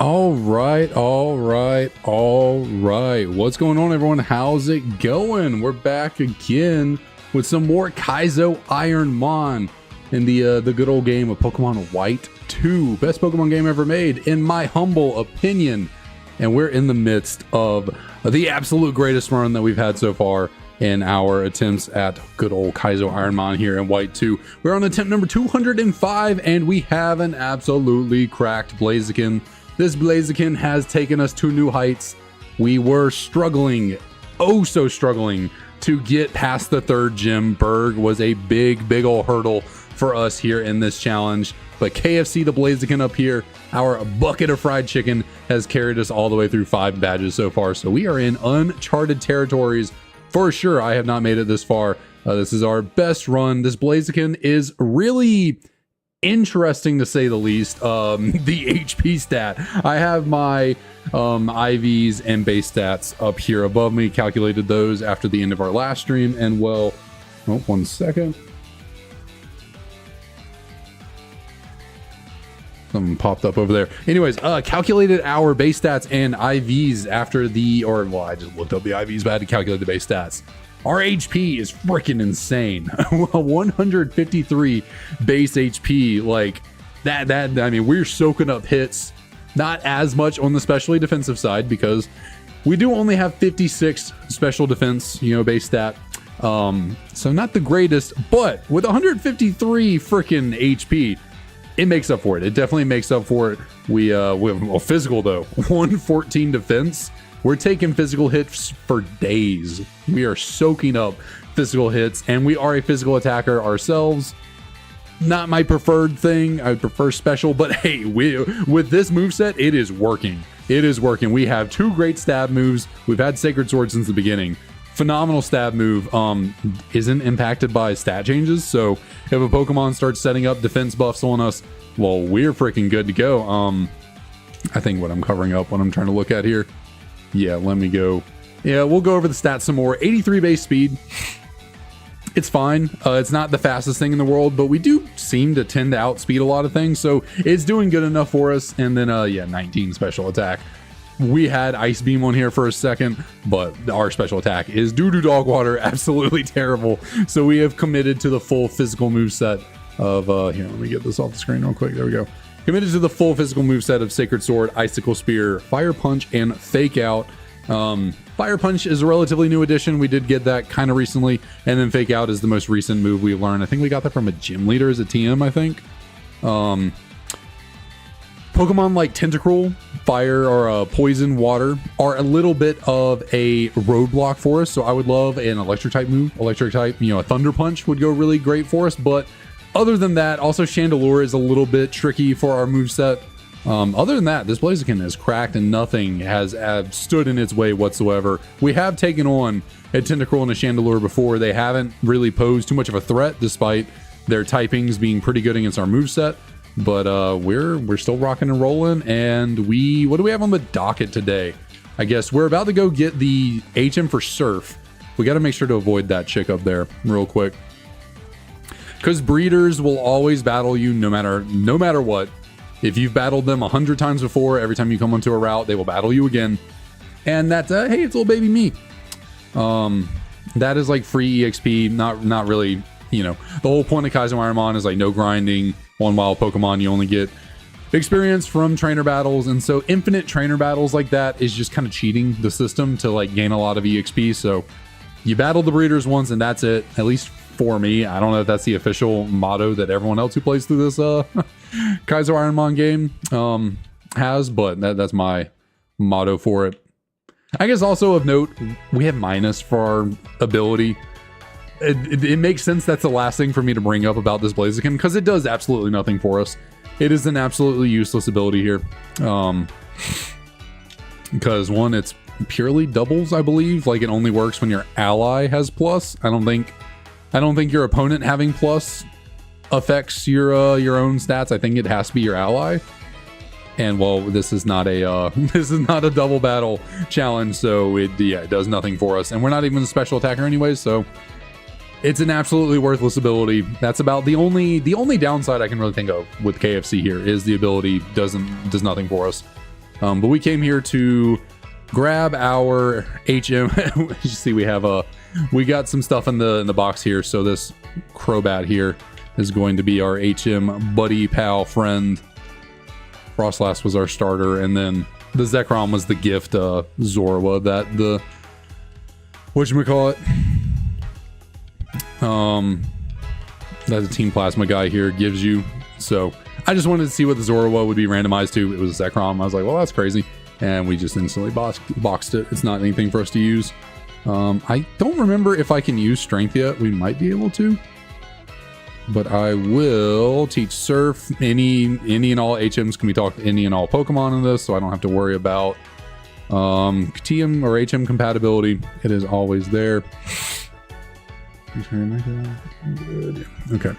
All right. What's going on, everyone? How's it going? We're back again with some more Kaizo IronMon in the good old game of Pokemon White 2. Best Pokemon game ever made, in my humble opinion. And we're in the midst of the absolute greatest run that we've had so far in our attempts at good old Kaizo IronMon here in White 2. We're on attempt number 205, and we have an absolutely cracked Blaziken. This Blaziken has taken us to new heights. We were struggling, oh so struggling, to get past the third gym. Berg was a big old hurdle for us here in this challenge. But KFC the Blaziken up here, our bucket of fried chicken, has carried us all the way through 5 badges so far. So we are in uncharted territories for sure. I have not made it this far. This is our best run. This Blaziken is really interesting to say the least. The HP stat, I have my IVs and base stats up here above me, calculated those after the end of our last stream, and well, oh, 1 second, something popped up over there. Anyways, calculated our base stats and IVs after the, I just looked up the IVs, but I had to calculate the base stats. Our HP is freaking insane. 153 base HP, like that. I mean, we're soaking up hits, not as much on the specially defensive side because we do only have 56 special defense, base stat. So not the greatest, but with 153 freaking HP, it makes up for it. It definitely makes up for it. We have a physical though, 114 defense. We're taking physical hits for days. We are soaking up physical hits, and we are a physical attacker ourselves. Not my preferred thing. I prefer special, but hey, with this moveset, it is working. It is working. We have 2 great stab moves. We've had Sacred Sword since the beginning. Phenomenal stab move. Isn't impacted by stat changes, so if a Pokemon starts setting up defense buffs on us, well, we're freaking good to go. I think what I'm covering up, what I'm trying to look at here. Yeah, let me go. Yeah, we'll go over the stats some more. 83 base speed. It's fine. It's not the fastest thing in the world, but we do seem to tend to outspeed a lot of things, so it's doing good enough for us. And then, 19 special attack. We had Ice Beam on here for a second, but our special attack is doo-doo dog water. Absolutely terrible. So we have committed to the full physical moveset of, here, let me get this off the screen real quick. There we go. Committed to the full physical moveset of Sacred Sword, Icicle Spear, Fire Punch, and Fake Out. Fire Punch is a relatively new addition. We did get that kind of recently. And then Fake Out is the most recent move we've learned. I think we got that from a gym leader as a TM, I think. Pokemon like Tentacruel, Fire, or Poison, Water are a little bit of a roadblock for us. So I would love an electric type move. Electric type, a Thunder Punch would go really great for us. But other than that, also Chandelure is a little bit tricky for our moveset. Other than that, this Blaziken is cracked and nothing has stood in its way whatsoever. We have taken on a Tentacruel and a Chandelure before. They haven't really posed too much of a threat despite their typings being pretty good against our moveset. But we're still rocking and rolling. And what do we have on the docket today? I guess we're about to go get the HM for Surf. We got to make sure to avoid that chick up there real quick, because breeders will always battle you no matter what. If you've battled them 100 times before, every time you come onto a route, they will battle you again. And that's hey, it's little baby me. That is like free EXP. Not really. The whole point of Kaizo IronMon is like no grinding on wild Pokemon. You only get experience from trainer battles, and so infinite trainer battles like that is just kind of cheating the system to like gain a lot of EXP. So you battle the breeders once, and that's it. At least for me. I don't know if that's the official motto that everyone else who plays through this Kaizo IronMon game has, but that's my motto for it. I guess also of note, we have minus for our ability. It makes sense that's the last thing for me to bring up about this Blaziken, because it does absolutely nothing for us. It is an absolutely useless ability here. Because one, it's purely doubles, I believe. Like, it only works when your ally has plus. I don't think your opponent having plus affects your own stats. I think it has to be your ally. And well, this is not a double battle challenge, so it does nothing for us. And we're not even a special attacker anyways, so it's an absolutely worthless ability. That's about the only downside I can really think of with KFC here is the ability does nothing for us. But we came here to grab our HM. You see, we have we got some stuff in the box here. So this Crobat here is going to be our HM buddy, pal, friend. Frostlass was our starter, and then the Zekrom was the gift, Zorua, that the whatchamacallit, that the Team Plasma guy here gives you. So I just wanted to see what the Zorua would be randomized to. It was a Zekrom. I was like, well, that's crazy. And we just instantly boxed it. It's not anything for us to use. I don't remember if I can use Strength yet. We might be able to. But I will teach Surf. Any and all HMs can be talked to any and all Pokemon in this, so I don't have to worry about TM or HM compatibility. It is always there. Good. Okay.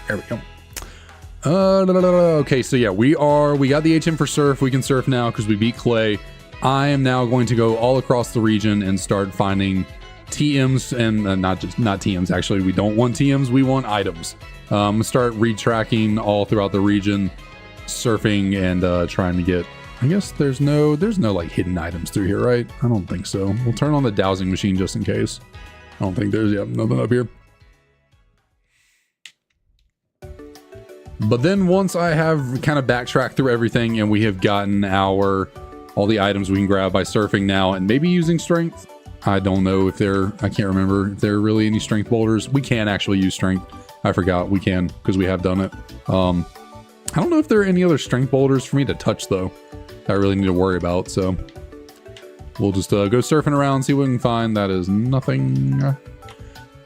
There we go. Okay, so yeah, we got the HM for Surf. We can Surf now because we beat Clay. I am now going to go all across the region and start finding TMs, and not TMs. Actually, we don't want TMs. We want items. Start retracking all throughout the region, surfing and trying to get. I guess there's no like hidden items through here, right? I don't think so. We'll turn on the dowsing machine just in case. I don't think there's nothing up here. But then once I have kind of backtracked through everything and we have gotten all the items we can grab by surfing now and maybe using strength. I don't know if I can't remember if there are really any strength boulders. We can actually use strength. I forgot we can because we have done it. I don't know if there are any other strength boulders for me to touch though. I really need to worry about. So we'll just go surfing around, see what we can find. That is nothing.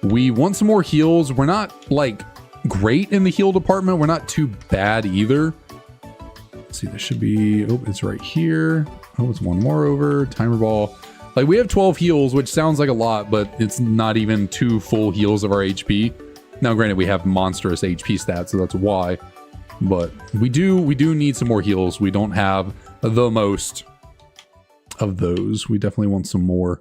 We want some more heals. We're not like great in the heal department. We're not too bad either. Let's see, this should be, oh, it's right here. Oh, it's one more over. Timer ball. Like we have 12 heals, which sounds like a lot, but it's not even 2 full heals of our HP. Now, granted, we have monstrous HP stats, so that's why. But we do need some more heals. We don't have the most of those. We definitely want some more.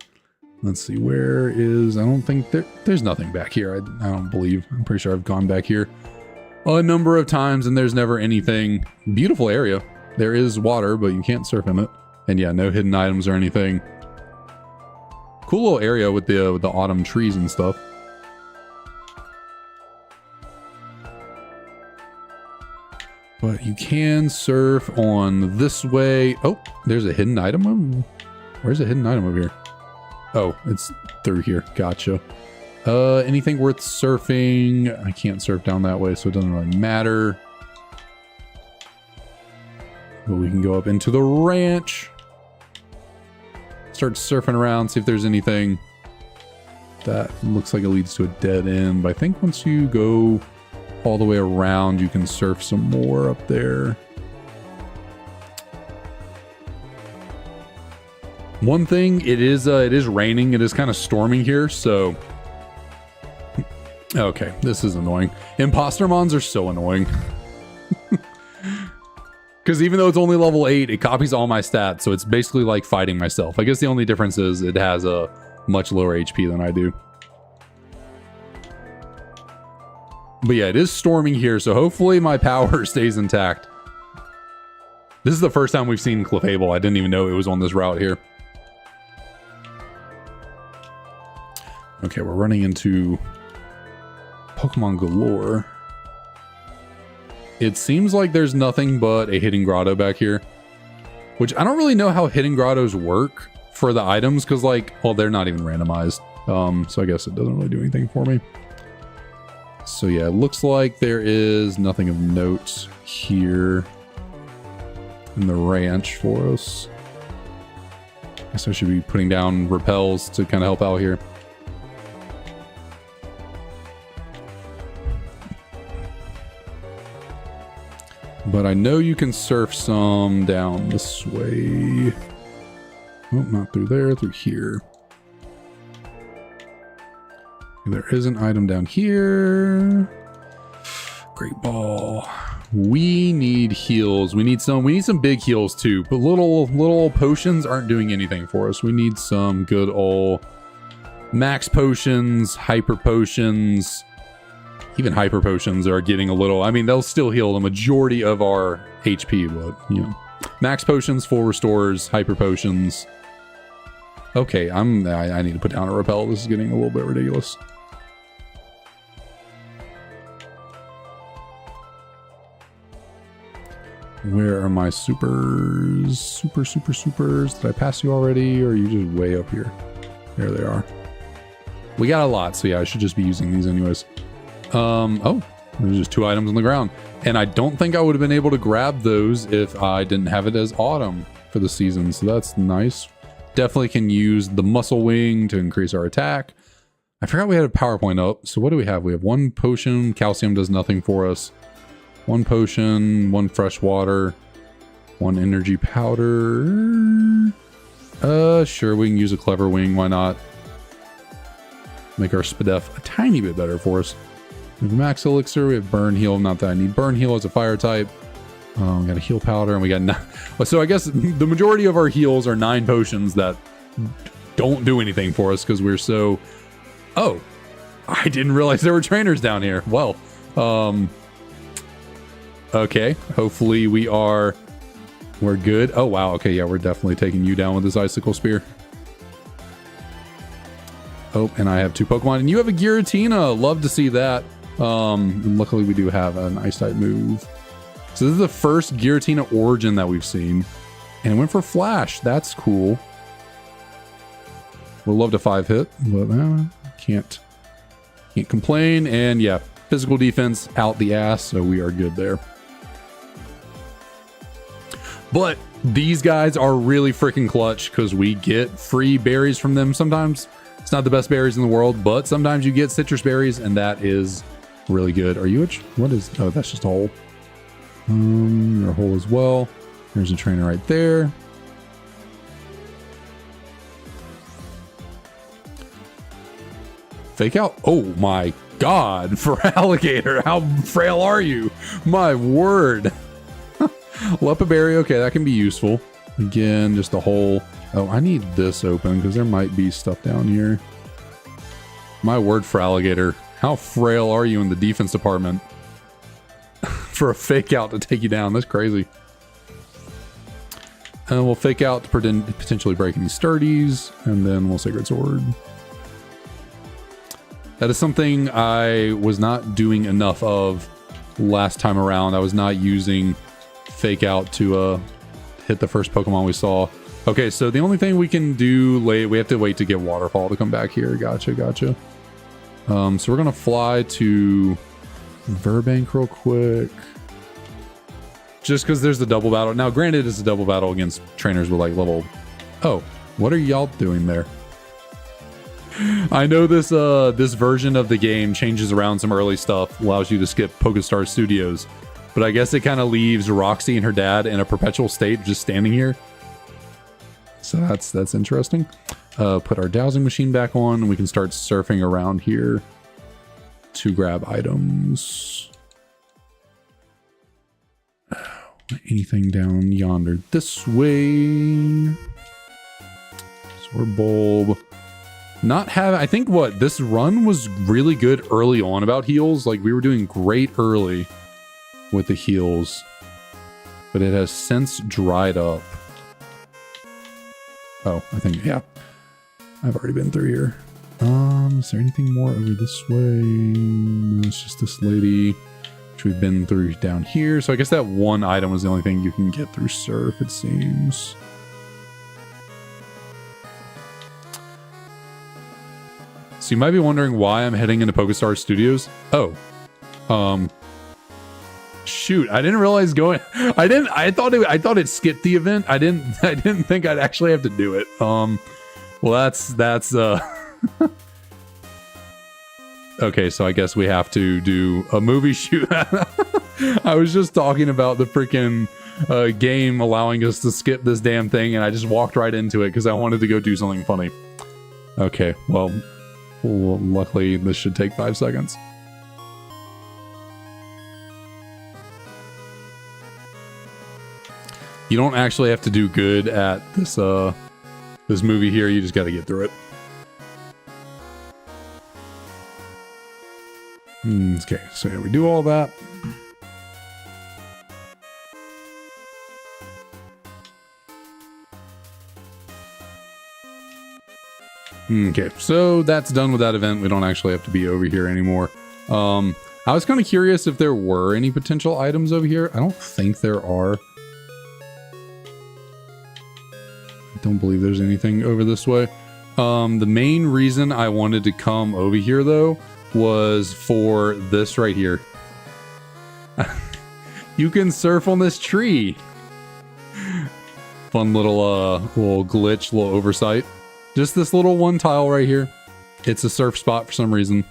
Let's see, where is, I don't think there's nothing back here. I don't believe. I'm pretty sure I've gone back here a number of times and there's never anything. Beautiful area. There is water, but you can't surf in it. And yeah, no hidden items or anything. Cool little area with the autumn trees and stuff. But you can surf on this way. Oh, there's a hidden item. Where's a hidden item over here? Oh, it's through here. Gotcha. Anything worth surfing? I can't surf down that way, so it doesn't really matter. But we can go up into the ranch. Start surfing around, see if there's anything. That looks like it leads to a dead end. But I think once you go all the way around, you can surf some more up there. One thing, it is raining. It is kind of storming here, so... Okay, this is annoying. Imposter mons are so annoying. Because even though it's only level 8, it copies all my stats, so it's basically like fighting myself. I guess the only difference is it has a much lower HP than I do. But yeah, it is storming here, so hopefully my power stays intact. This is the first time we've seen Clefable. I didn't even know it was on this route here. Okay, we're running into Pokemon galore. It seems like there's nothing but a hidden grotto back here, which I don't really know how hidden grottos work for the items because, like, well, they're not even randomized. So I guess it doesn't really do anything for me. So yeah, it looks like there is nothing of note here in the ranch for us. I guess I should be putting down repels to kind of help out here. But I know you can surf some down this way. Oh, not through there, through here. There is an item down here. Great ball. We need heals. We need some big heals too. But little potions aren't doing anything for us. We need some good old max potions, hyper potions, Even hyper potions are getting a little, I mean, they'll still heal the majority of our HP, but, you know. Max potions, full restores, hyper potions. Okay, I need to put down a repel. This is getting a little bit ridiculous. Where are my supers? Supers. Did I pass you already, or are you just way up here? There they are. We got a lot, so yeah, I should just be using these anyways. Oh, there's just 2 items on the ground. And I don't think I would have been able to grab those if I didn't have it as autumn for the season, so that's nice. Definitely can use the muscle wing to increase our attack. I forgot we had a PowerPoint up, so what do we have? We have 1 potion, calcium does nothing for us. 1 potion, 1 fresh water, 1 energy powder. Sure, we can use a clever wing, why not? Make our SPDEF a tiny bit better for us. We have max elixir, we have burn heal, not that I need burn heal as a fire type. We got a heal powder, and we got so I guess the majority of our heals are 9 potions that don't do anything for us because we're so... Oh, I didn't realize there were trainers down here. Well, okay, hopefully we're good. Oh wow, okay, yeah, we're definitely taking you down with this icicle spear. Oh, and I have 2 Pokemon, and you have a Giratina. Love to see that. And luckily we do have an ice type move. So this is the first Giratina origin that we've seen, and it went for Flash. That's cool. Would love to 5-hit, but can't complain. And yeah, physical defense out the ass, so we are good there. But these guys are really freaking clutch because we get free berries from them sometimes. It's not the best berries in the world, but sometimes you get citrus berries, and that is really good. Are you what is... Oh, that's just a hole. You're a hole as well. There's a trainer right there. Fake out. Oh my god, for alligator, how frail are you? My word. Lepa berry, okay, that can be useful. Again, just a hole. Oh, I need this open because there might be stuff down here. My word, for alligator, how frail are you in the defense department? For a fake out to take you down, that's crazy. And we'll fake out to potentially break any sturdies, and then we'll Sacred Sword. That is something I was not doing enough of last time around. I was not using fake out to hit the first Pokemon we saw. Okay, so the only thing we can do we have to wait to get Waterfall to come back here. Gotcha. So we're gonna fly to Burbank real quick. Just because there's the double battle. Now, granted, it's a double battle against trainers with like level... Oh, what are y'all doing there? I know this this version of the game changes around some early stuff, allows you to skip Pokestar Studios. But I guess it kind of leaves Roxy and her dad in a perpetual state just standing here. So that's interesting. Put our dowsing machine back on, and we can start surfing around here to grab items. Anything down yonder this way? Sword bulb. I think this run was really good early on about heals. Like we were doing great early with the heals, but it has since dried up. Oh, I think, yeah. I've already been through here. Is there anything more over this way? No, it's just this lady, which we've been through down here. So I guess that 1 item was the only thing you can get through Surf, it seems. So you might be wondering why I'm heading into Pokestar Studios. Oh. Shoot, I didn't realize I thought it skipped the event. I didn't think I'd actually have to do it. Well, that's okay, so I guess we have to do a movie shoot. I was just talking about the freaking game allowing us to skip this damn thing, and I just walked right into it because I wanted to go do something funny. Okay, well, luckily this should take 5 seconds. You don't actually have to do good at this this movie here. You just got to get through it. Okay, so yeah, we do all that. Okay, so that's done with that event. We don't actually have to be over here anymore. I was kind of curious if there were any potential items over here. I don't think there are. I don't believe there's anything over this way. The main reason I wanted to come over here, though, was for this right here. You can surf on this tree. Fun little glitch, little oversight. Just this little one tile right here. It's a surf spot for some reason.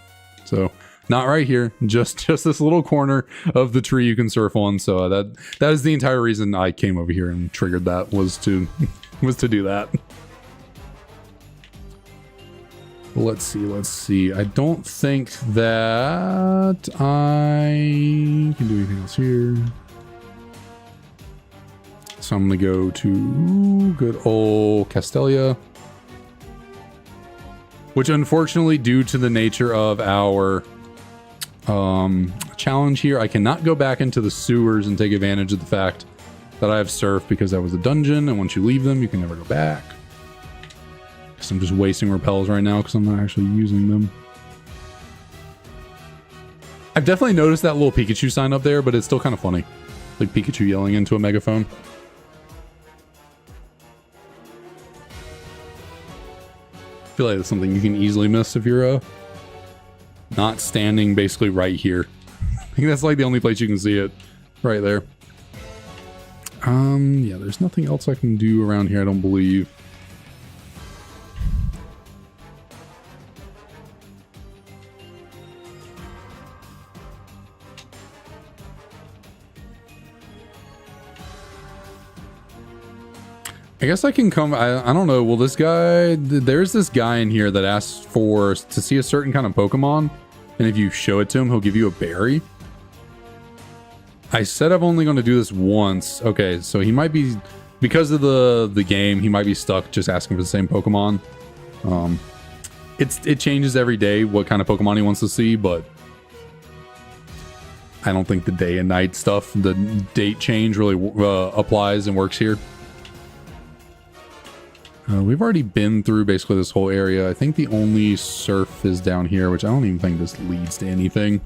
So not right here, just this little corner of the tree you can surf on. So that is the entire reason I came over here and triggered that, was to do that. Let's see. I don't think that I can do anything else here. So I'm gonna go to good old Castelia. Which, unfortunately, due to the nature of our challenge here, I cannot go back into the sewers and take advantage of the fact that I have surf, because that was a dungeon, and once you leave them, you can never go back. Because I'm just wasting repels right now because I'm not actually using them. I've definitely noticed that little Pikachu sign up there, but it's still kind of funny. Like Pikachu yelling into a megaphone. I feel like that's something you can easily miss if you're not standing basically right here. I think that's like the only place you can see it, right there. Yeah, there's nothing else I can do around here, I don't believe. I guess I can come, I don't know, well, this guy, there's this guy in here that asks to see a certain kind of Pokemon, and if you show it to him, he'll give you a berry. I said I'm only going to do this once. Okay, so he might be, because of the game, he might be stuck just asking for the same Pokemon. It changes every day what kind of Pokemon he wants to see, but I don't think the day and night stuff, the date change really applies and works here. We've already been through basically this whole area. I think the only surf is down here, which I don't even think this leads to anything.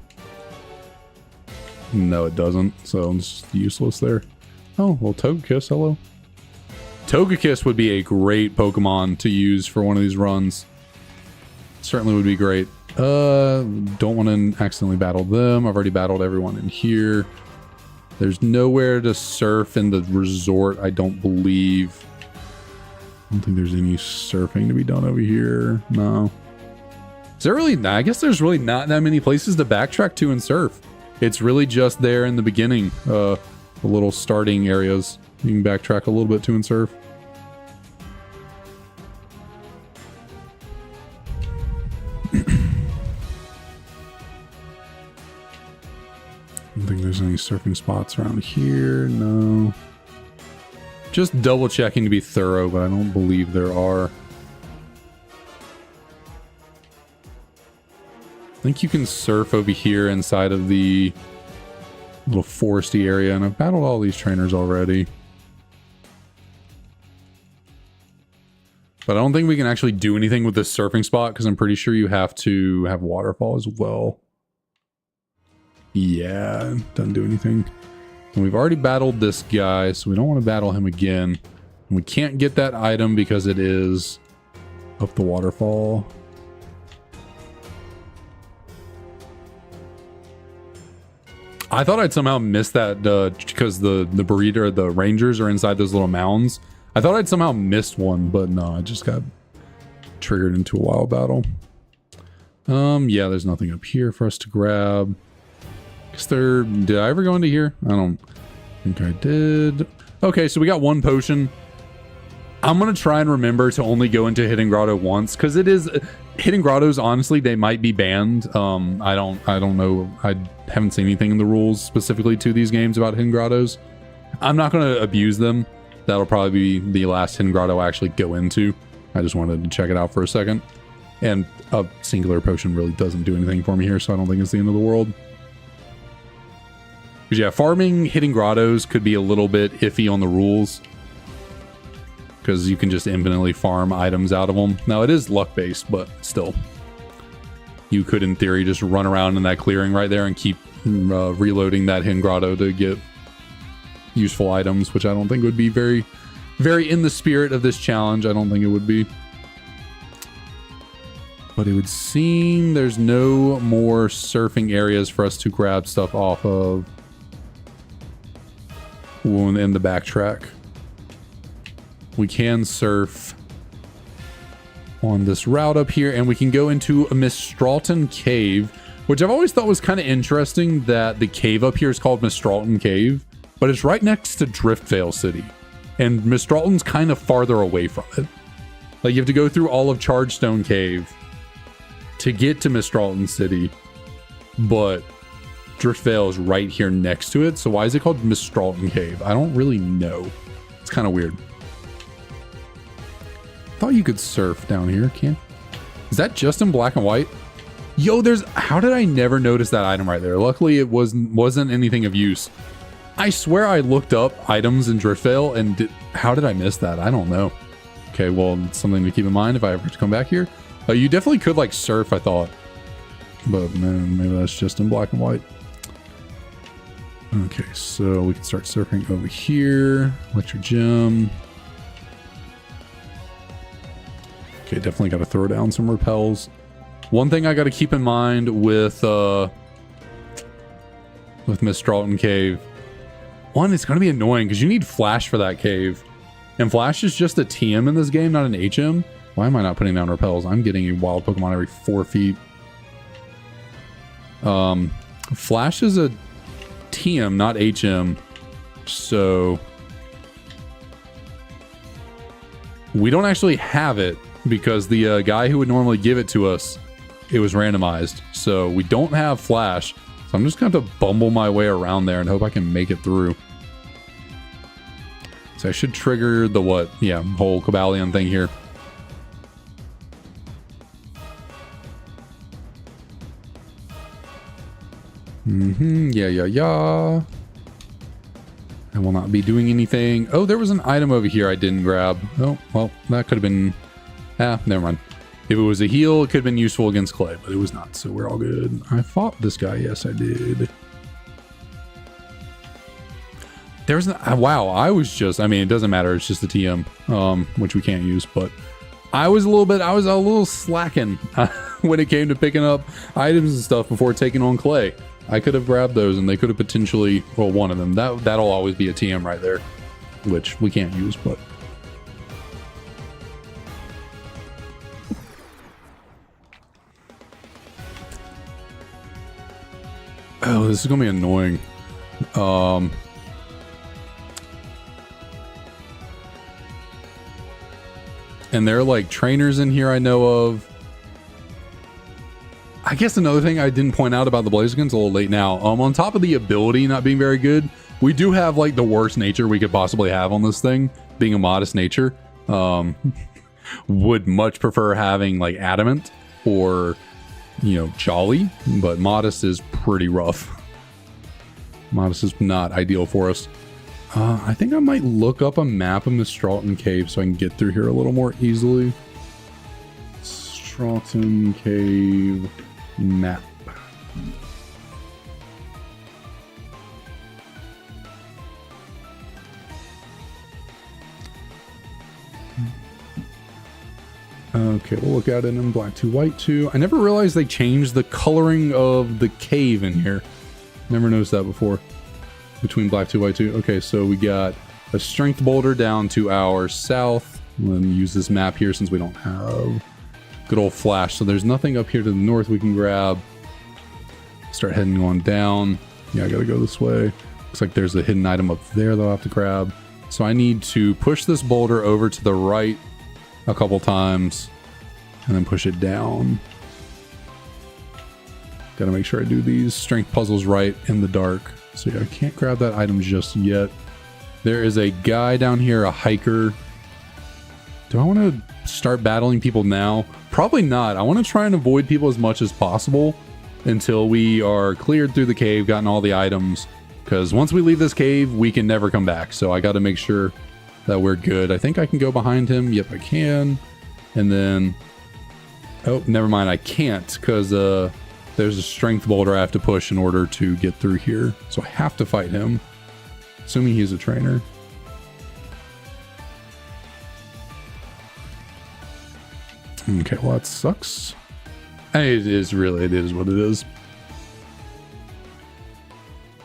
No, it doesn't. So it's just useless there. Oh, well, Togekiss, hello. Togekiss would be a great Pokemon to use for one of these runs. Certainly would be great. Don't want to accidentally battle them. I've already battled everyone in here. There's nowhere to surf in the resort, I don't believe. I don't think there's any surfing to be done over here. No. Is there really? I guess there's really not that many places to backtrack to and surf. It's really just there in the beginning, the little starting areas. You can backtrack a little bit to and surf. I don't think there's any surfing spots around here. No. Just double checking to be thorough, but I don't believe there are. I think you can surf over here inside of the little foresty area, and I've battled all these trainers already. But I don't think we can actually do anything with this surfing spot, because I'm pretty sure you have to have waterfall as well. Yeah, doesn't do anything. And we've already battled this guy, so we don't want to battle him again. And we can't get that item because it is up the waterfall. I thought I'd somehow missed that because the breeder, the rangers are inside those little mounds. I thought I'd somehow missed one, but no, I just got triggered into a wild battle. Yeah, there's nothing up here for us to grab. Did I ever go into here? I don't think I did. Okay, so we got one potion. I'm gonna try and remember to only go into Hidden Grotto once, because it is Hidden Grottos. Honestly, they might be banned. I don't know. I haven't seen anything in the rules specifically to these games about Hidden Grottos. I'm not gonna abuse them. That'll probably be the last Hidden Grotto I actually go into. I just wanted to check it out for a second. And a singular potion really doesn't do anything for me here, so I don't think it's the end of the world. Because yeah, farming hidden grottos could be a little bit iffy on the rules. Because you can just infinitely farm items out of them. Now, it is luck-based, but still. You could, in theory, just run around in that clearing right there and keep reloading that hidden grotto to get useful items, which I don't think would be very, very in the spirit of this challenge. I don't think it would be. But it would seem there's no more surfing areas for us to grab stuff off of in the backtrack. We can surf on this route up here, and we can go into a Mistralton Cave, which I've always thought was kind of interesting that the cave up here is called Mistralton Cave, but it's right next to Driftvale City, and Mistralton's kind of farther away from it. Like, you have to go through all of Chargestone Cave to get to Mistralton City, but Driftvale is right here next to it, so why is it called Mistralton Cave? I don't really know. It's kind of weird. Thought you could surf down here. Can't. Is that just in black and white? Yo, there's. How did I never notice that item right there? Luckily, it wasn't anything of use. I swear I looked up items in Driftvale, and how did I miss that? I don't know. Okay, well, it's something to keep in mind if I ever have to come back here. You definitely could like surf, I thought, but man, maybe that's just in black and white. Okay, so we can start surfing over here. Electric gem. Okay, definitely got to throw down some repels. One thing I got to keep in mind with Mistralton Cave. One, it's going to be annoying because you need Flash for that cave. And Flash is just a TM in this game, not an HM. Why am I not putting down repels? I'm getting a wild Pokemon every 4 feet. Flash is a TM, not HM. So we don't actually have it. Because the guy who would normally give it to us, it was randomized. So we don't have Flash. So I'm just going to have to bumble my way around there and hope I can make it through. So I should trigger the what? Yeah, whole Cobalion thing here. Yeah. I will not be doing anything. Oh, there was an item over here I didn't grab. Oh, well, that could have been... never mind. If it was a heal, it could have been useful against Clay, but it was not, so we're all good. I fought this guy. Yes, I did. There's wow, I mean, it doesn't matter. It's just the TM, which we can't use, but I was a little slacking when it came to picking up items and stuff before taking on Clay. I could have grabbed those and they could have potentially, well, one of them. That'll always be a TM right there, which we can't use, but... Oh, this is gonna be annoying. And there are like trainers in here I know of. I guess another thing I didn't point out about the Blaziken's a little late now. On top of the ability not being very good, we do have like the worst nature we could possibly have on this thing, being a modest nature. Would much prefer having like adamant or, you know, jolly, but modest is pretty rough. Modest is not ideal for us. I think I might look up a map of Mistralton Cave so I can get through here a little more easily. Mistralton Cave map. Okay, we'll look at it in black 2, white 2. I never realized they changed the coloring of the cave in here. Never noticed that before. Between black 2, white 2. Okay, so we got a strength boulder down to our south. We'll use this map here since we don't have good old Flash. So there's nothing up here to the north we can grab. Start heading on down. Yeah, I gotta go this way. Looks like there's a hidden item up there that I'll have to grab. So I need to push this boulder over to the right a couple times and then push it down. Gotta make sure I do these strength puzzles right in the dark. So yeah, I can't grab that item just yet. There is a guy down here, a hiker. Do I want to start battling people now? Probably not. I want to try and avoid people as much as possible until we are cleared through the cave, gotten all the items, Because once we leave this cave, we can never come back. So I got to make sure that we're good. I think I can go behind him. Yep, I can. And then... Oh, never mind. I can't because there's a strength boulder I have to push in order to get through here. So I have to fight him. Assuming he's a trainer. Okay, well that sucks. It is what it is.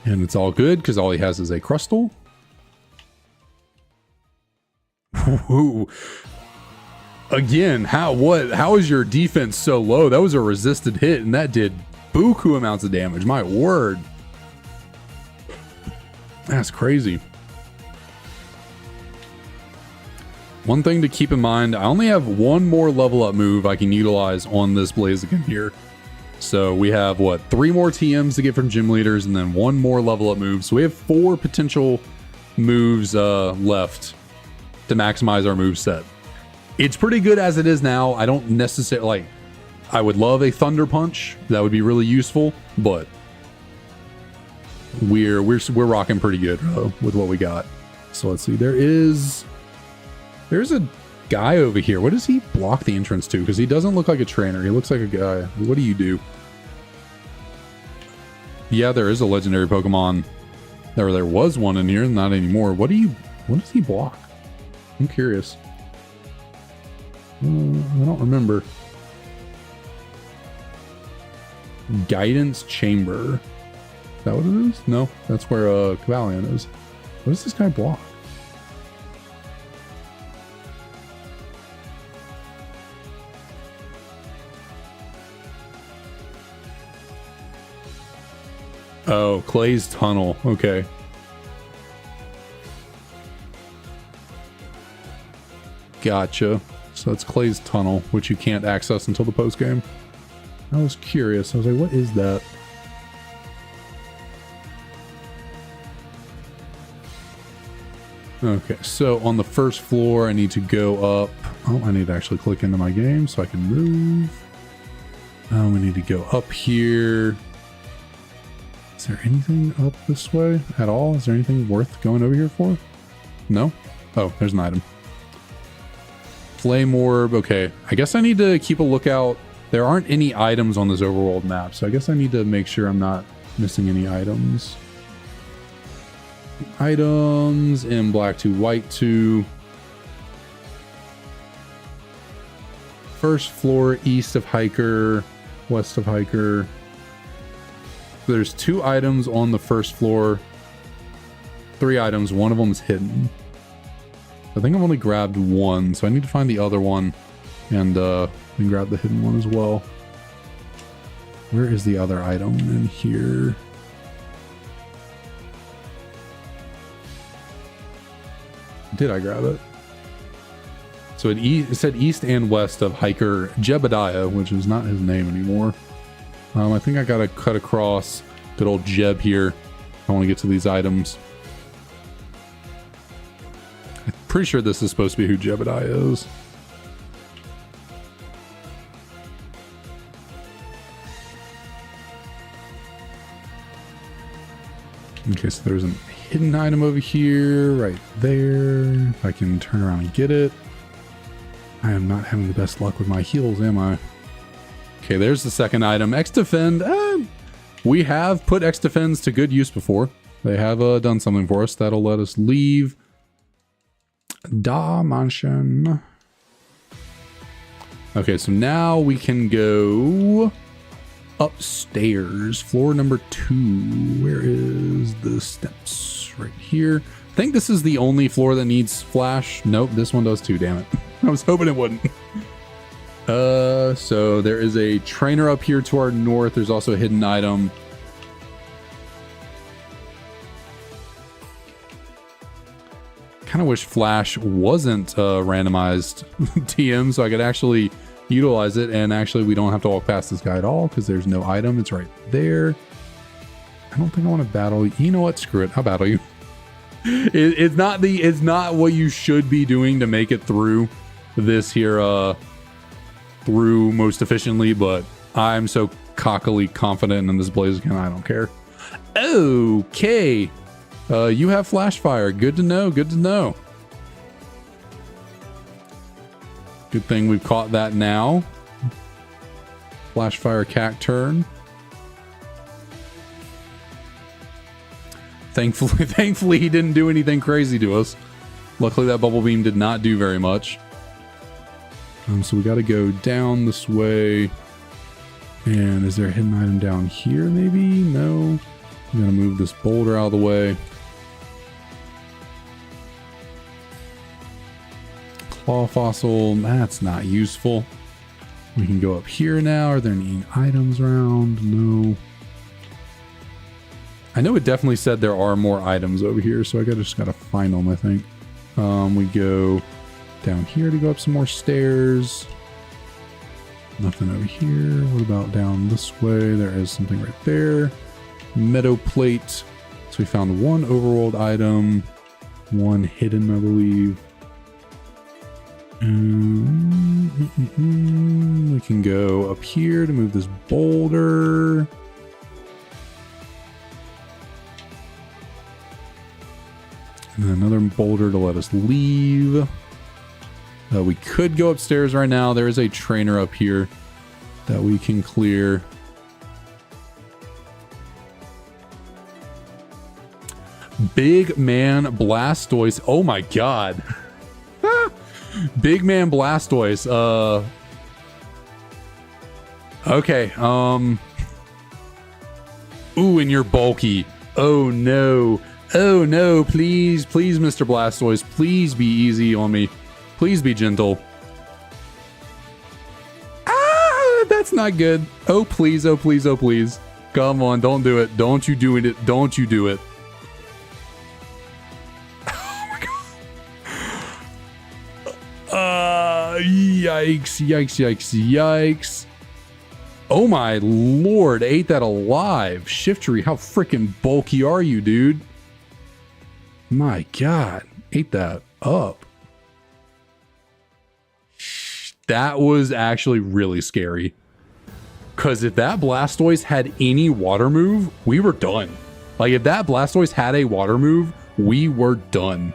And it's all good because all he has is a crustal. Ooh. Again, how is your defense so low? That was a resisted hit and that did buku amounts of damage. My word. That's crazy. One thing to keep in mind, I only have one more level up move I can utilize on this Blaziken here. So we have, what, 3 more TMs to get from gym leaders and then 1 more level up move. So we have 4 potential moves left to maximize our move set. It's pretty good as it is now. I don't necessarily, like, I would love a Thunder Punch. That would be really useful, but we're rocking pretty good with what we got. So let's see. There's a guy over here. What does he block the entrance to? Because he doesn't look like a trainer. He looks like a guy. What do you do? Yeah, there is a legendary Pokemon. There was one in here, not anymore. What does he block? I'm curious. I don't remember. Guidance Chamber. Is that what it is? No, that's where Cavalion is. What does this guy block? Oh, Clay's Tunnel. Okay. Gotcha. So that's Clay's Tunnel, which you can't access until the post game. I was curious. I was like, what is that? Okay, so on the first floor, I need to go up. Oh, I need to actually click into my game so I can move. We need to go up here. Is there anything up this way at all? Is there anything worth going over here for? No? Oh, there's an item. Flame Orb. Okay, I guess I need to keep a lookout. There aren't any items on this overworld map, so I guess I need to make sure I'm not missing any items. Items in black 2, white 2. First floor, east of Hiker, west of Hiker. There's 2 items on the first floor. 3 items, one of them is hidden. I think I've only grabbed 1, so I need to find the other one and grab the hidden one as well. Where is the other item in here? Did I grab it? So it said east and west of Hiker Jebediah, which is not his name anymore. I think I gotta cut across good old Jeb here. I want to get to these items. I'm pretty sure this is supposed to be who Jebediah is. Okay, so there's a hidden item over here, right there. If I can turn around and get it. I am not having the best luck with my heals, am I? Okay, there's the second item. X-Defend. We have put X-Defends to good use before. They have done something for us. That'll let us leave Da Mansion. Okay, so now we can go upstairs. Floor number 2. Where is the steps? Right here. I think this is the only floor that needs flash. Nope, this one does too, damn it. I was hoping it wouldn't. So there is a trainer up here to our north. There's also a hidden item. Kind of wish Flash wasn't randomized TM so I could actually utilize it. And actually, we don't have to walk past this guy at all because there's no item. It's right there. I don't think I want to battle. You know what? Screw it. I'll battle you. It's not what you should be doing to make it through this here. Through most efficiently, but I'm so cockily confident in this Blaziken, I don't care. Okay. You have flash fire. Good to know. Good to know. Good thing we've caught that now. Flash fire cacturn. Thankfully he didn't do anything crazy to us. Luckily that bubble beam did not do very much. So we got to go down this way. And is there a hidden item down here maybe? No. I'm going to move this boulder out of the way. Claw fossil, that's not useful. We can go up here now. Are there any items around? No. I know it definitely said there are more items over here, so I just gotta find them, I think. We go down here to go up some more stairs. Nothing over here. What about down this way? There is something right there. Meadow plate. So we found one overworld item, one hidden, I believe. We can go up here to move this boulder. And then another boulder to let us leave. We could go upstairs right now. There is a trainer up here that we can clear. Big Man Blastoise. Oh my god. Big Man Blastoise. Okay. Ooh, and you're bulky. Oh no. Oh no, please, please, Mr. Blastoise, please be easy on me. Please be gentle. Ah, that's not good. Oh please, oh please, oh please. Come on, don't do it. Don't you do it. Don't you do it. Oh my god. Yikes, yikes, yikes, yikes. Oh my lord, ate that alive. Shiftry, how freaking bulky are you, dude? My god, ate that up. That was actually really scary. Because if that Blastoise had any water move, we were done. Like, if that Blastoise had a water move, we were done.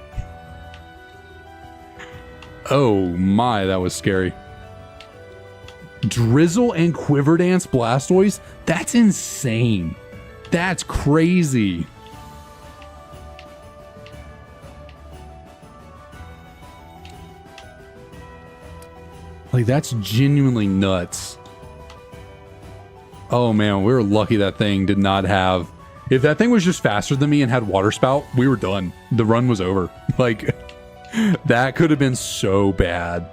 Oh my, that was scary. Drizzle and Quiver Dance Blastoise? That's insane. That's crazy. Like, that's genuinely nuts. Oh man, we were lucky that thing did not have... If that thing was just faster than me and had Water Spout, we were done. The run was over. Like, that could have been so bad.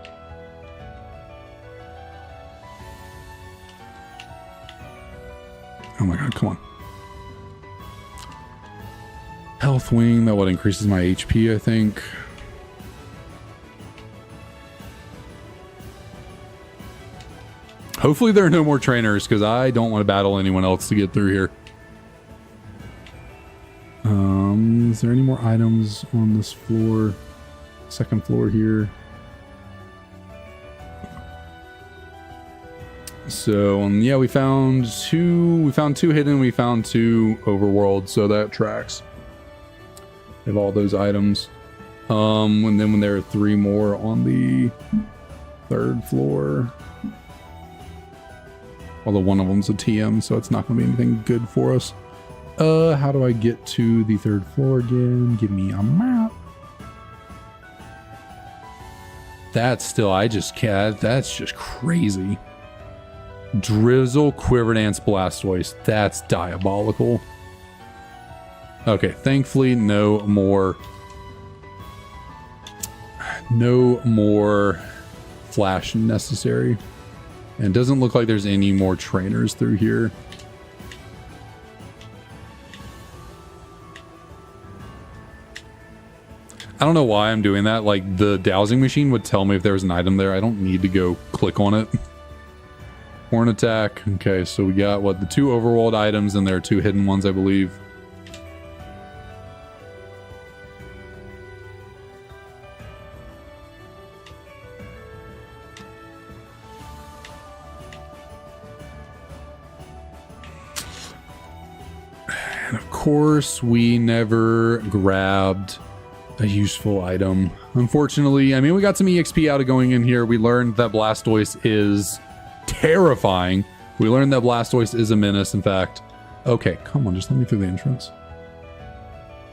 Oh my god, come on. Health Wing, that what increases my HP, I think. Hopefully there are no more trainers, because I don't want to battle anyone else to get through here. Is there any more items on this floor? Second floor here. So, yeah, we found two hidden, we found two overworld, so that tracks. We have all those items. And then when there are three more on the third floor. Although one of them's a TM, so it's not going to be anything good for us. How do I get to the third floor again? Give me a map. That's still, I just can't, that's just crazy. Drizzle, Quiver Dance, Blastoise. That's diabolical. Okay, thankfully no more flash necessary. And it doesn't look like there's any more trainers through here. I don't know why I'm doing that. Like, the dowsing machine would tell me if there was an item there. I don't need to go click on it. Horn attack. Okay, so we got, what, the two overworld items, and there are two hidden ones, I believe. course, we never grabbed a useful item. Unfortunately, I mean, we got some EXP out of going in here. We learned that Blastoise is terrifying. We learned that Blastoise is a menace, in fact. Okay, come on, just let me through the entrance.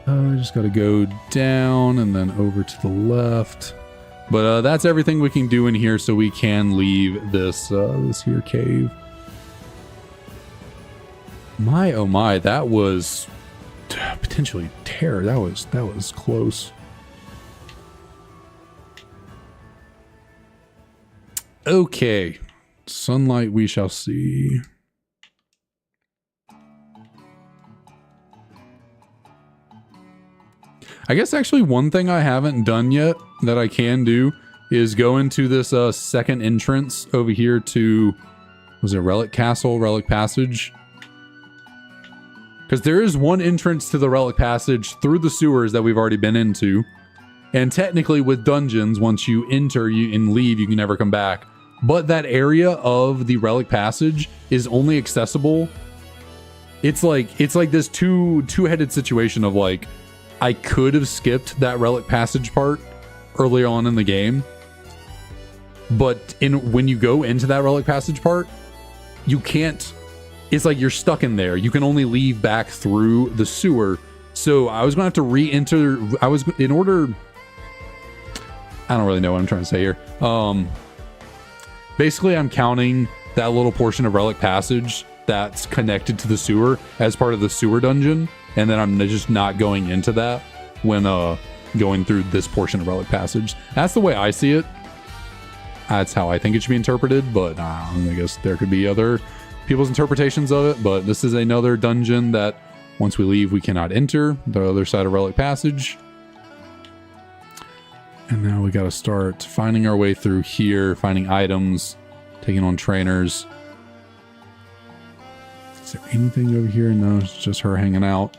I just gotta go down and then over to the left. But that's everything we can do in here, so we can leave this this here cave. My oh my, that was potentially terror. That was close. Okay, sunlight we shall see. I guess actually one thing I haven't done yet that I can do is go into this second entrance over here to, was it Relic Castle, Relic Passage? Because there is one entrance to the Relic Passage through the sewers that we've already been into. And technically with dungeons, once you enter and leave, you can never come back. But that area of the Relic Passage is only accessible. It's like this two-headed situation of like, I could have skipped that Relic Passage part early on in the game. But when you go into that Relic Passage part, you can't, it's like you're stuck in there. You can only leave back through the sewer. So I was going to have to re-enter, I don't really know what I'm trying to say here. Basically, I'm counting that little portion of Relic Passage that's connected to the sewer as part of the sewer dungeon. And then I'm just not going into that when going through this portion of Relic Passage. That's the way I see it. That's how I think it should be interpreted, but I guess there could be other people's interpretations of it. But this is another dungeon that once we leave, we cannot enter the other side of Relic Passage. And now we got to start finding our way through here, finding items, taking on trainers. Is there anything over here? No, it's just her hanging out.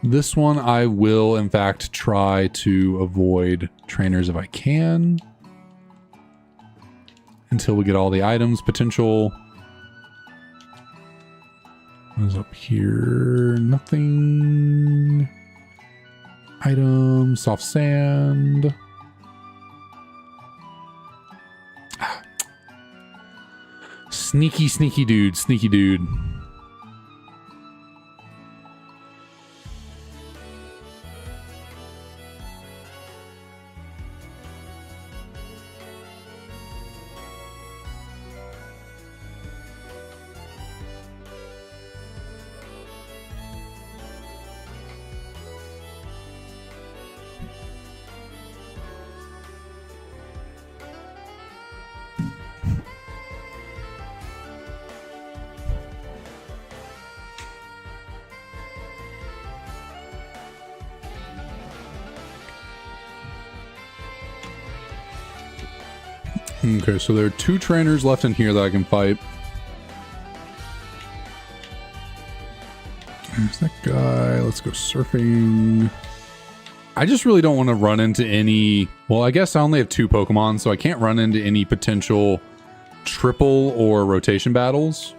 This one I will, in fact, try to avoid trainers if I can. Until we get all the items. Potential. What is up here? Nothing. Item. Soft sand. Sneaky, sneaky dude. Sneaky dude. Okay, so there are 2 trainers left in here that I can fight. There's that guy. Let's go surfing. I just really don't want to run into any... Well, I guess I only have 2 Pokemon, so I can't run into any potential triple or rotation battles.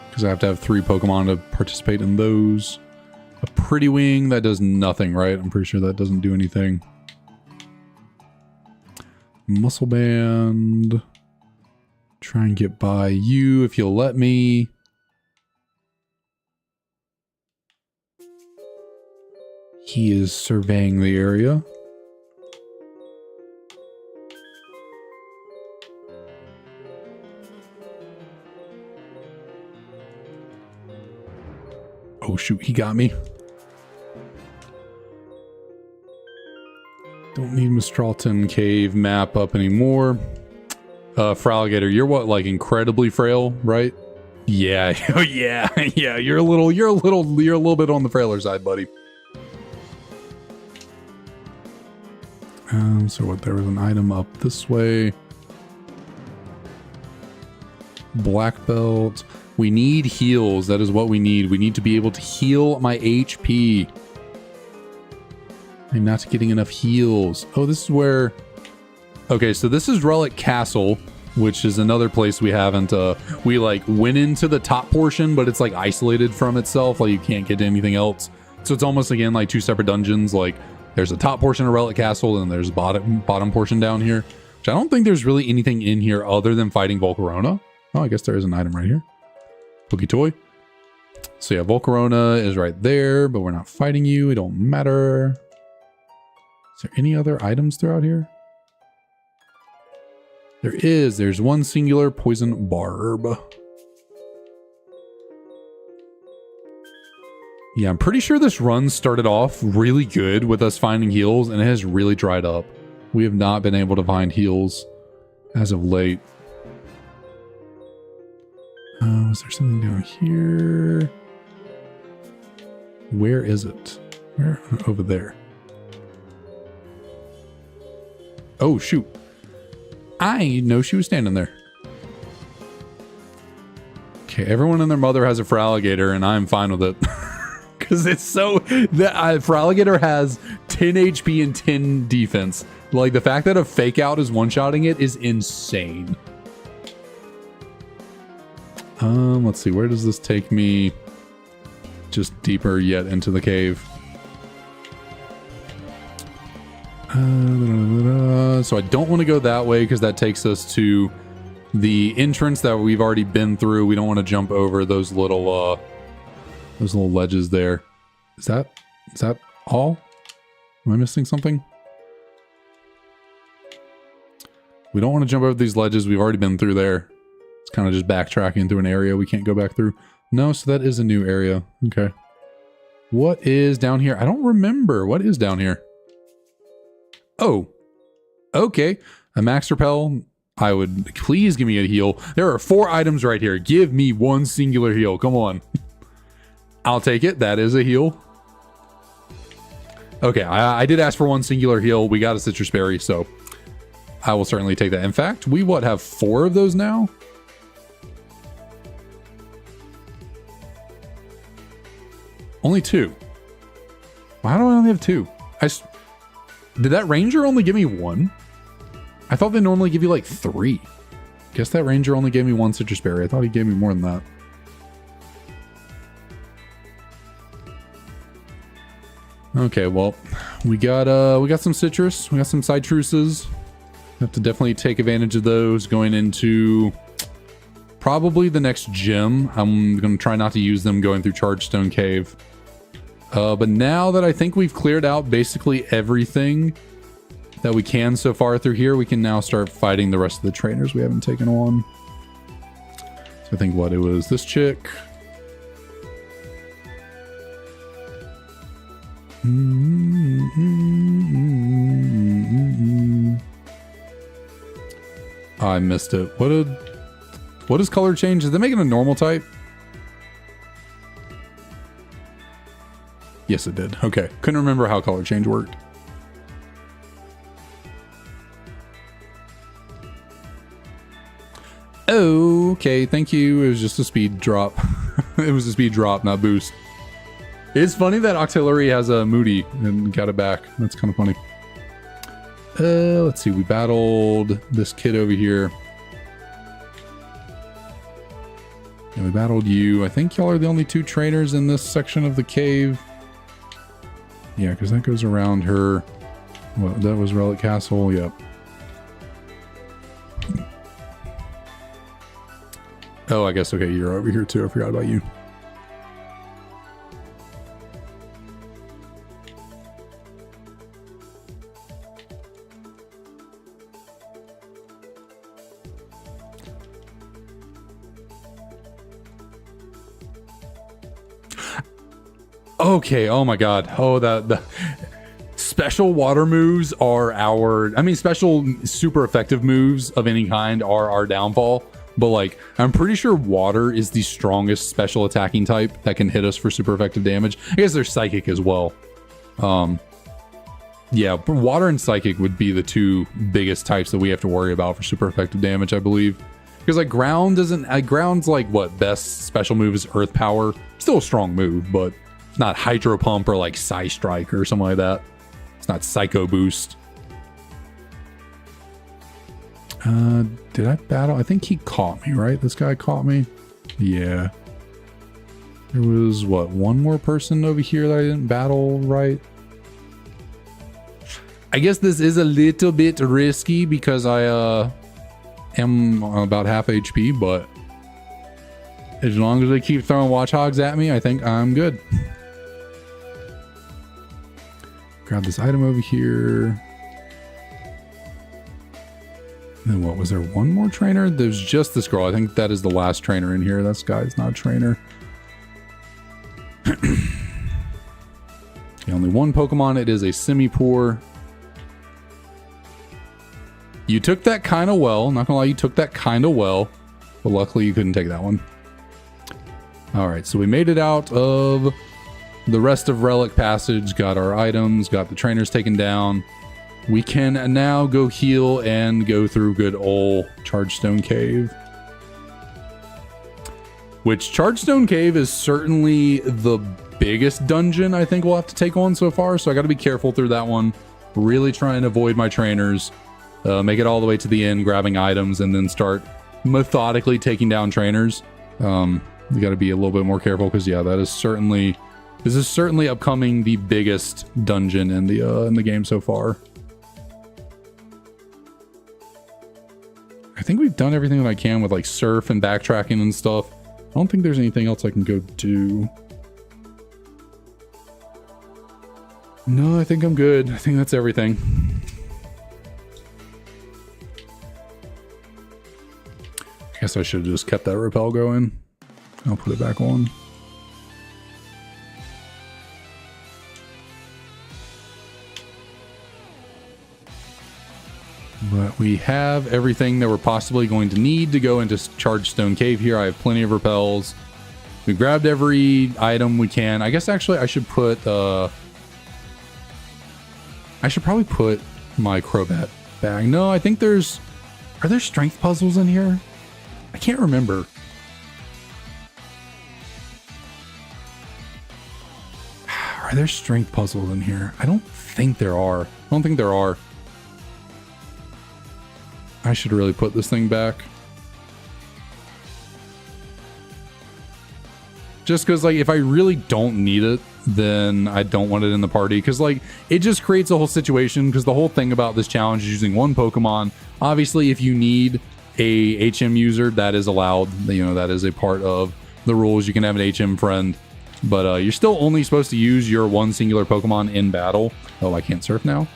Because I have to have 3 Pokemon to participate in those. A Pretty Wing, that does nothing, right? I'm pretty sure that doesn't do anything. Muscle Band. Try and get by you if you'll let me. He is surveying the area. Oh shoot, he got me. Don't need Mistralton Cave map up anymore. Fraligator, you're what, like incredibly frail, right? Yeah, yeah, yeah. You're a little bit on the frailer side, buddy. So what? There was an item up this way. Black belt. We need heals. That is what we need. We need to be able to heal my HP. I'm not getting enough heals. Oh, this is where... Okay, so this is Relic Castle. which is another place we haven't, we like went into the top portion, but it's like isolated from itself. Like you can't get to anything else. So it's almost again like two separate dungeons. Like there's a top portion of Relic Castle and there's bottom portion down here, which I don't think there's really anything in here other than fighting Volcarona. Oh, I guess there is an item right here. Pokey toy. So yeah, Volcarona is right there, but we're not fighting you. It don't matter. Is there any other items throughout here? There is. There's one singular poison barb. Yeah, I'm pretty sure this run started off really good with us finding heals, and it has really dried up. We have not been able to find heals as of late. Is there something down here? Where is it? Where? Over there. Oh, shoot. I didn't know she was standing there. Okay, everyone and their mother has a Feraligatr, and I'm fine with it. Because it's so... Feraligatr has 10 HP and 10 defense. Like, the fact that a fake out is one-shotting it is insane. Let's see. Where does this take me? Just deeper yet into the cave. So I don't want to go that way because that takes us to the entrance that we've already been through. We don't want to jump over those little ledges there. Is that all? Am I missing something? We don't want to jump over these ledges. We've already been through there. It's kind of just backtracking through an area we can't go back through. No, so that is a new area. Okay. What is down here? I don't remember. What is down here? Oh, okay. A max repel. I would please give me a heal. There are 4 items right here. Give me one singular heal. Come on. I'll take it. That is a heal. Okay, I did ask for one singular heal. We got a citrus berry, so I will certainly take that. In fact, we have 4 of those now? Only 2. Why do I only have 2? Did that ranger only give me 1? I thought they normally give you like 3. Guess that ranger only gave me 1 citrus berry. I thought he gave me more than that. Okay, well, we got some citrus. We got some citruses. Have to definitely take advantage of those going into probably the next gym. I'm going to try not to use them going through Chargestone Cave. But now that I think we've cleared out basically everything that we can so far through here, we can now start fighting the rest of the trainers we haven't taken on. So I think it was this chick. I missed it. What is color change? Is that making a normal type? Yes, it did. Okay. Couldn't remember how color change worked. Okay, thank you. It was just a speed drop. It was a speed drop, not boost. It's funny that Octillery has a Moody and got it back. That's kind of funny. Let's see. We battled this kid over here. And we battled you. I think y'all are the only 2 trainers in this section of the cave. Yeah, because that goes around her. Well, that was Relic Castle. Yep. Oh, I guess, okay, you're over here too. I forgot about you. Okay, oh my god. Oh, the special water moves are special super effective moves of any kind are our downfall. But like, I'm pretty sure water is the strongest special attacking type that can hit us for super effective damage. I guess there's psychic as well. Yeah, but water and psychic would be the 2 biggest types that we have to worry about for super effective damage, I believe. Because like ground ground's like what best special move is earth power. Still a strong move, but it's not hydro pump or like Psy Strike or something like that. It's not psycho boost. Did I battle? I think he caught me, right? This guy caught me. Yeah. There was, what, one more person over here that I didn't battle, right? I guess this is a little bit risky because I am about half HP, but as long as they keep throwing watch hogs at me, I think I'm good. Grab this item over here. And then what, was there one more trainer? There's just this girl. I think that is the last trainer in here. This guy's not a trainer. Only one Pokemon. It is a Simipour. You took that kind of well. Not gonna lie, you took that kind of well. But luckily you couldn't take that one. Alright, so we made it out of the rest of Relic Passage. Got our items. Got the trainers taken down. We can now go heal and go through good old Chargestone Cave. Which Chargestone Cave is certainly the biggest dungeon I think we'll have to take on so far. So I got to be careful through that one. Really try and avoid my trainers. Make it all the way to the end, grabbing items, and then start methodically taking down trainers. We got to be a little bit more careful because yeah, this is certainly upcoming the biggest dungeon in the game so far. I think we've done everything that I can with like surf and backtracking and stuff. I don't think there's anything else I can go do. No, I think I'm good. I think that's everything. I guess I should have just kept that rappel going. I'll put it back on. But we have everything that we're possibly going to need to go into Chargestone Cave here. I have plenty of repels. We grabbed every item we can. I guess actually I should put I should probably put my Crobat bag. No, I think are there strength puzzles in here? I can't remember. Are there strength puzzles in here? I don't think there are. I don't think there are. I should really put this thing back. Just because, like, if I really don't need it, then I don't want it in the party. Because, like, it just creates a whole situation. Because the whole thing about this challenge is using one Pokemon. Obviously, if you need a HM user, that is allowed. You know, that is a part of the rules. You can have an HM friend. But you're still only supposed to use your one singular Pokemon in battle. Oh, I can't surf now.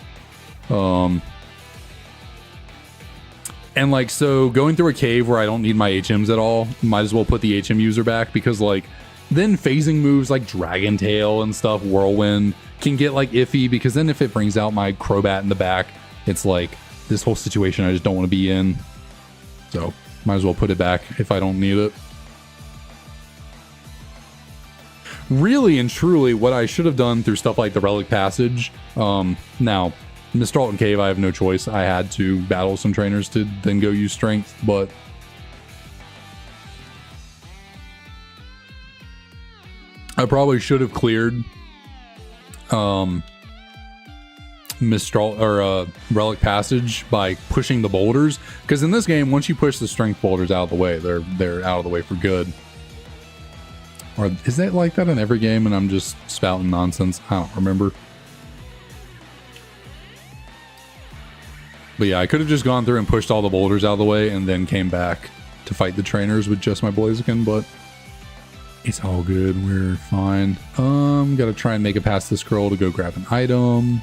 And like, so going through a cave where I don't need my HMs at all, might as well put the HM user back, because like then phasing moves like Dragon Tail and stuff, Whirlwind, can get like iffy, because then if it brings out my Crobat in the back, it's like this whole situation I just don't want to be in. So might as well put it back if I don't need it. Really and truly what I should have done through stuff like the Relic Passage, now Mr. Alton Cave, I have no choice. I had to battle some trainers to then go use strength, but I probably should have cleared Relic Passage by pushing the boulders, because in this game, once you push the strength boulders out of the way, they're out of the way for good. Or is that like that in every game and I'm just spouting nonsense? I don't remember. But yeah, I could have just gone through and pushed all the boulders out of the way and then came back to fight the trainers with just my Blaziken, but it's all good. We're fine. Gotta try and make it past this girl to go grab an item.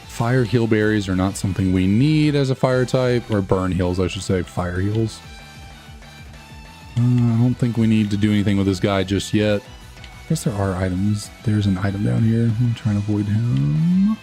Fire heal berries are not something we need as a fire type, or burn heals, I should say, fire heals. I don't think we need to do anything with this guy just yet. I guess there are items. There's an item down here. I'm trying to avoid him.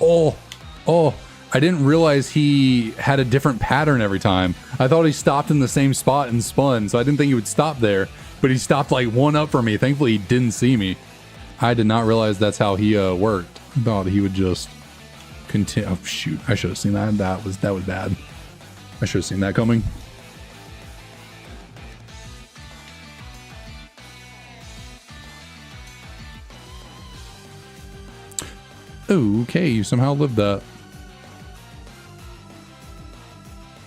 Oh, I didn't realize he had a different pattern every time. I thought he stopped in the same spot and spun, so I didn't think he would stop there. But he stopped like one up from me. Thankfully, he didn't see me. I did not realize that's how he worked. I thought he would just Continue. Oh shoot! I should have seen that. That was bad. I should have seen that coming. Okay, you somehow lived that.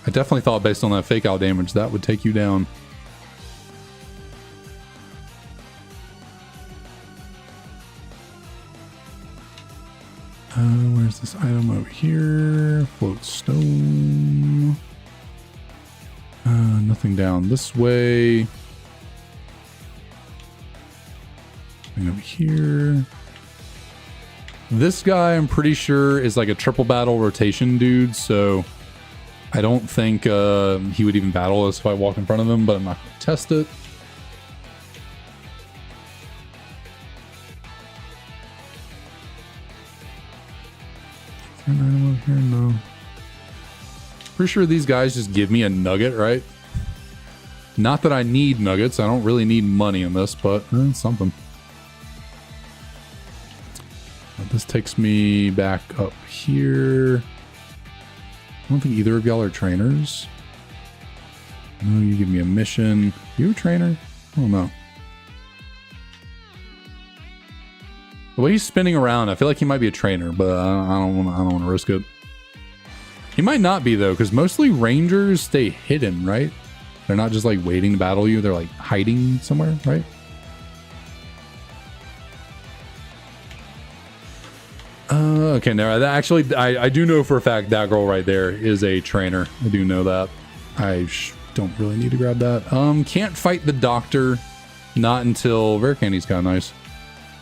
I definitely thought based on that fake out damage that would take you down. Where's this item over here? Float stone. Nothing down this way. Nothing over here. This guy, I'm pretty sure, is like a triple battle rotation dude, so I don't think he would even battle us if I walk in front of him, but I'm not going to test it. Is there an item over here? No. Pretty sure these guys just give me a nugget, right? Not that I need nuggets. I don't really need money in this, but it's something. This takes me back up here. I don't think either of y'all are trainers. No, you give me a mission. You a trainer? I don't know. The way he's spinning around, I feel like he might be a trainer, but I don't want to risk it. He might not be though, because mostly rangers stay hidden, right? They're not just like waiting to battle you. They're like hiding somewhere, right? Okay, no, actually, I do know for a fact that girl right there is a trainer. I do know that. I don't really need to grab that. Can't fight the doctor. Not until Rare Candy's kind of nice.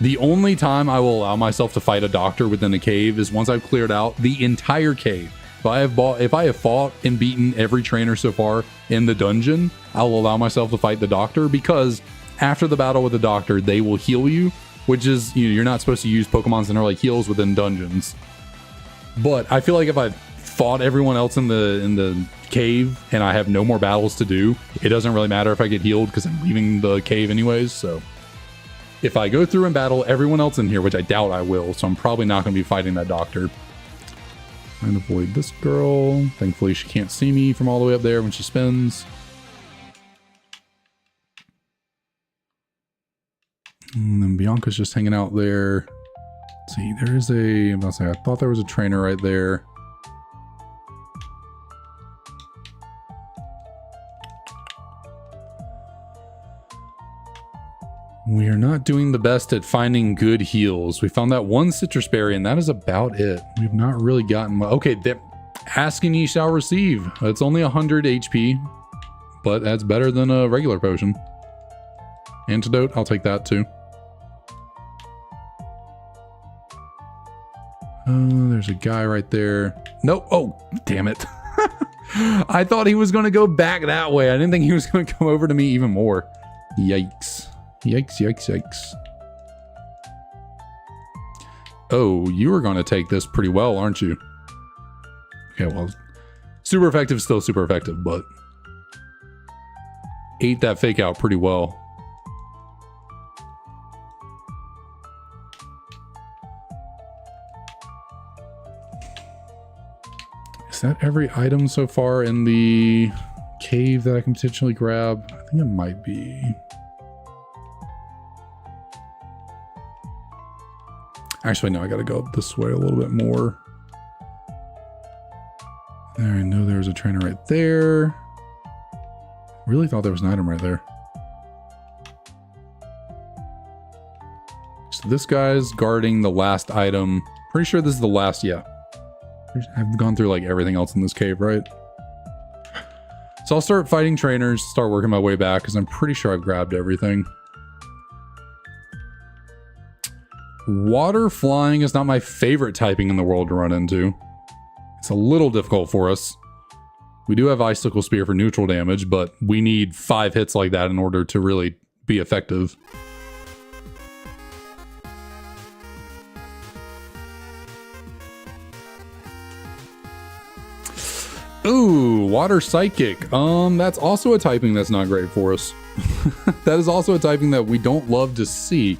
The only time I will allow myself to fight a doctor within a cave is once I've cleared out the entire cave. If I have fought and beaten every trainer so far in the dungeon, I will allow myself to fight the doctor, because after the battle with the doctor, they will heal you, which is, you know, you're not supposed to use Pokemon Center like heals within dungeons. But I feel like if I've fought everyone else in the cave and I have no more battles to do, it doesn't really matter if I get healed because I'm leaving the cave anyways. So if I go through and battle everyone else in here, which I doubt I will, so I'm probably not going to be fighting that doctor. Trying to avoid this girl. Thankfully she can't see me from all the way up there when she spins. And then Bianca's just hanging out there. Let's see, there is a... I'm about to say, I thought there was a trainer right there. We are not doing the best at finding good heals. We found that one citrus berry, and that is about it. We've not really gotten... Okay, ask and ye shall receive. It's only 100 HP, but that's better than a regular potion. Antidote, I'll take that too. There's a guy right there. Nope. Oh, damn it. I thought he was going to go back that way. I didn't think he was going to come over to me even more. Yikes. Yikes, yikes, yikes. Oh, you are going to take this pretty well, aren't you? Okay, well, super effective, still super effective, but ate that fake out pretty well. Is that every item so far in the cave that I can potentially grab? I think it might be. Actually, no, I gotta go up this way a little bit more. There, I know there was a trainer right there. Really thought there was an item right there. So this guy's guarding the last item. Pretty sure this is the last, yeah. I've gone through like everything else in this cave, right? So I'll start fighting trainers, start working my way back, because I'm pretty sure I've grabbed everything. Water flying is not my favorite typing in the world to run into. It's a little difficult for us. We do have Icicle Spear for neutral damage, but we need 5 hits like that in order to really be effective. Ooh, Water Psychic. That's also a typing that's not great for us. That is also a typing that we don't love to see.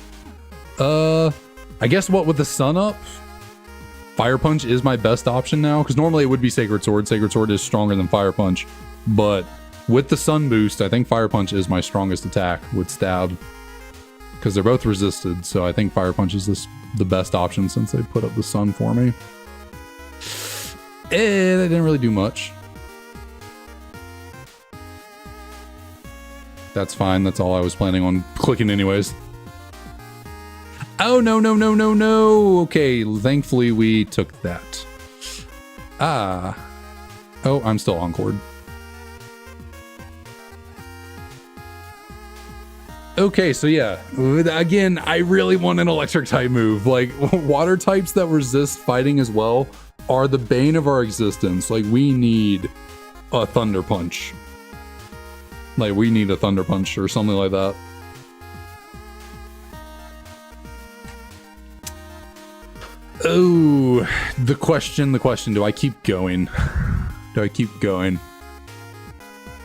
I guess what with the sun up? Fire Punch is my best option now, because normally it would be Sacred Sword. Sacred Sword is stronger than Fire Punch, but with the Sun boost, I think Fire Punch is my strongest attack with Stab, because they're both resisted, so I think Fire Punch is the best option since they put up the Sun for me. They didn't really do much. That's fine. That's all I was planning on clicking anyways. Oh, no, no, no, no, no. Okay, thankfully we took that. Oh, I'm still Encored. Okay, so yeah, again, I really want an electric type move. Like, water types that resist fighting as well are the bane of our existence. Like, we need a Thunder Punch. Like, we need a Thunder Punch or something like that. Oh, the question, do I keep going? Do I keep going?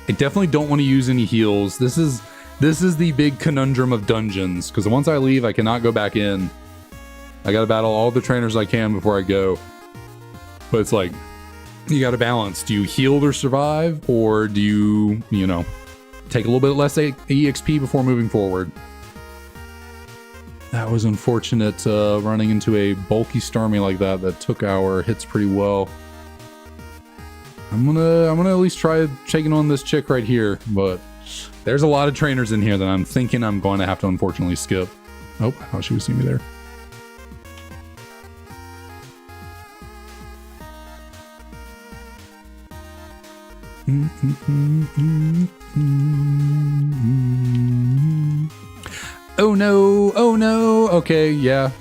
I definitely don't want to use any heals. This is the big conundrum of dungeons, because once I leave, I cannot go back in. I gotta battle all the trainers I can before I go. But it's like, you gotta balance. Do you heal or survive, or do you, you know, take a little bit less EXP before moving forward? That was unfortunate, running into a bulky Starmie like that took our hits pretty well. I'm gonna at least try taking on this chick right here, but there's a lot of trainers in here that I'm thinking I'm going to have to unfortunately skip. Oh, I thought she was seeing me there. Oh no, oh no. Okay, yeah.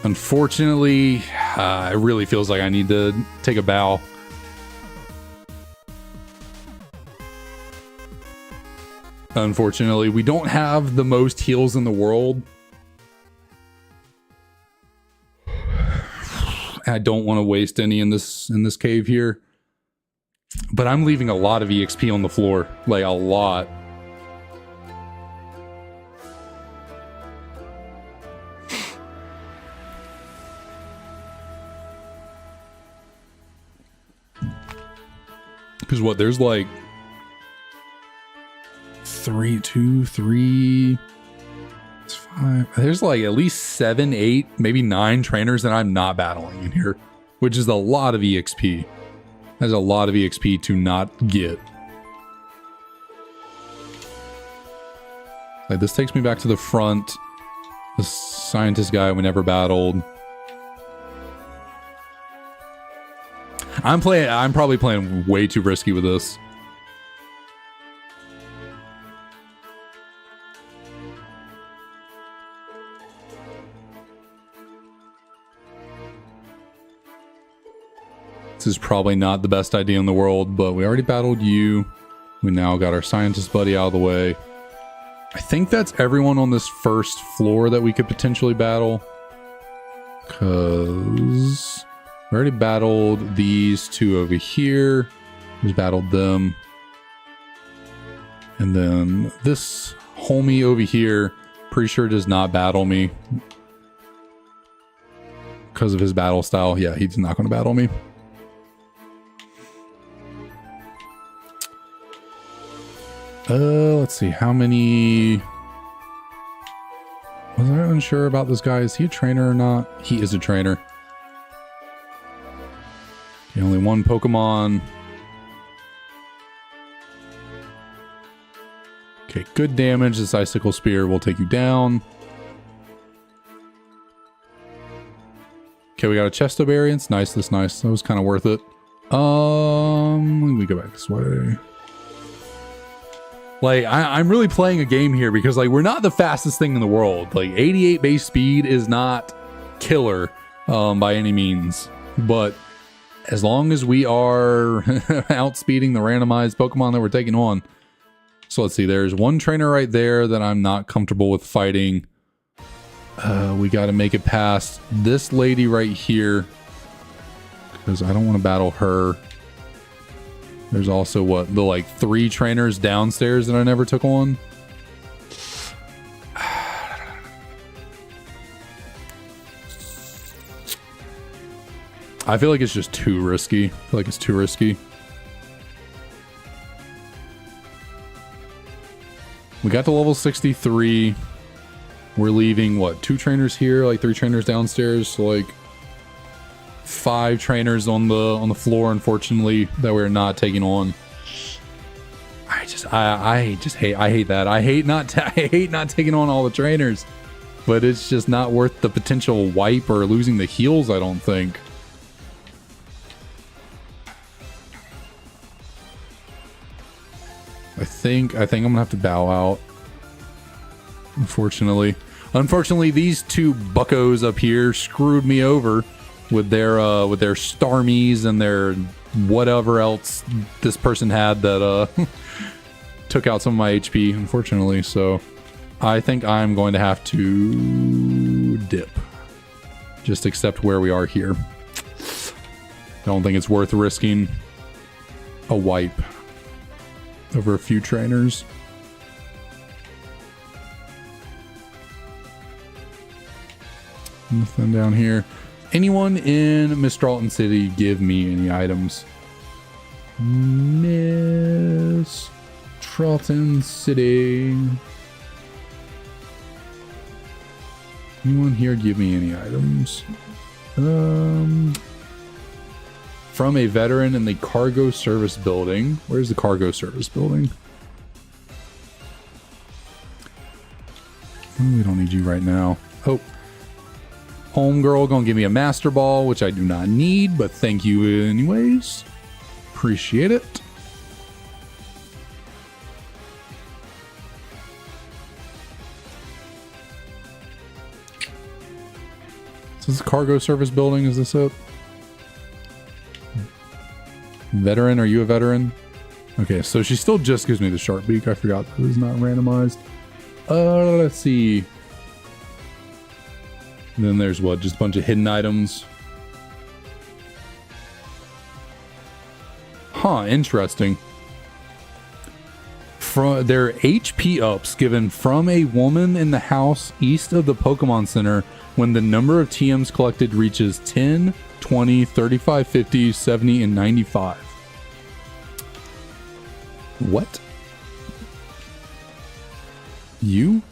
Unfortunately, it really feels like I need to take a bow. Unfortunately, we don't have the most heals in the world. I don't want to waste any in this cave here. But I'm leaving a lot of EXP on the floor, like a lot. Because what, there's like 3, 2, 3, 5. There's like at least 7, 8, maybe 9 trainers that I'm not battling in here, which is a lot of EXP. That's a lot of EXP to not get. Like, this takes me back to the front. The scientist guy we never battled. I'm probably playing way too risky with this. This is probably not the best idea in the world, but we already battled you. We now got our scientist buddy out of the way. I think that's everyone on this first floor that we could potentially battle. Because we already battled these two over here. We battled them. And then this homie over here, pretty sure does not battle me. Because of his battle style. Yeah, he's not going to battle me. Let's see, how many... Was I unsure about this guy? Is he a trainer or not? He is a trainer. Okay, only one Pokemon. Okay, good damage. This Icicle Spear will take you down. Okay, we got a Chesto Variance. Nice, that's nice. That was kind of worth it. Let me go back this way. Like, I'm really playing a game here because, like, we're not the fastest thing in the world. Like, 88 base speed is not killer by any means. But as long as we are outspeeding the randomized Pokemon that we're taking on. So let's see, there's one trainer right there that I'm not comfortable with fighting. We got to make it past this lady right here because I don't want to battle her. There's also, what, the like 3 trainers downstairs that I never took on. I feel like it's just too risky. I feel like it's too risky. We got to level 63. We're leaving, what, 2 trainers here, like 3 trainers downstairs, so like 5 trainers on the floor, unfortunately, that we're not taking on. I hate that. I hate not taking on all the trainers, but it's just not worth the potential wipe or losing the heals, I don't think. I think I'm gonna have to bow out. Unfortunately, these 2 buckos up here screwed me over with their Starmies and their whatever else this person had that took out some of my HP, unfortunately. So I think I'm going to have to dip. Just accept where we are here. Don't think it's worth risking a wipe over a few trainers. Nothing down here. Anyone in Mistralton City give me any items? Mistralton City. Anyone here give me any items? From a veteran in the cargo service building. Where's the cargo service building? Oh, we don't need you right now. Oh. Homegirl gonna give me a master ball, which I do not need, but thank you anyways. Appreciate it. Is this a cargo service building? Is this it? Veteran, are you a veteran? Okay, so she still just gives me the sharp beak. I forgot that it was not randomized. Let's see. And then there's what? Just a bunch of hidden items. Huh, interesting. From their HP ups given from a woman in the house east of the Pokemon Center when the number of TMs collected reaches 10, 20, 35, 50, 70, and 95. What? You?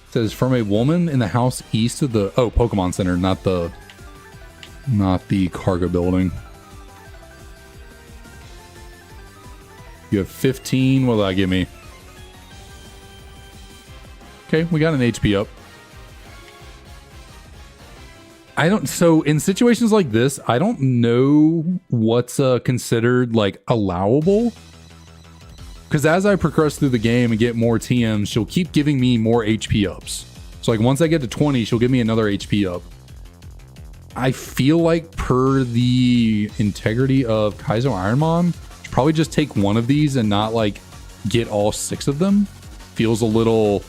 It says from a woman in the house east of the Pokemon Center, not the cargo building. You have 15. What will that give me? Okay, we got an HP up. So in situations like this, I don't know what's considered like allowable. Because as I progress through the game and get more TMs, she'll keep giving me more HP ups. So like once I get to 20, she'll give me another HP up. I feel like per the integrity of Kaizo IronMon, should probably just take one of these and not like get all 6 of them. Feels a little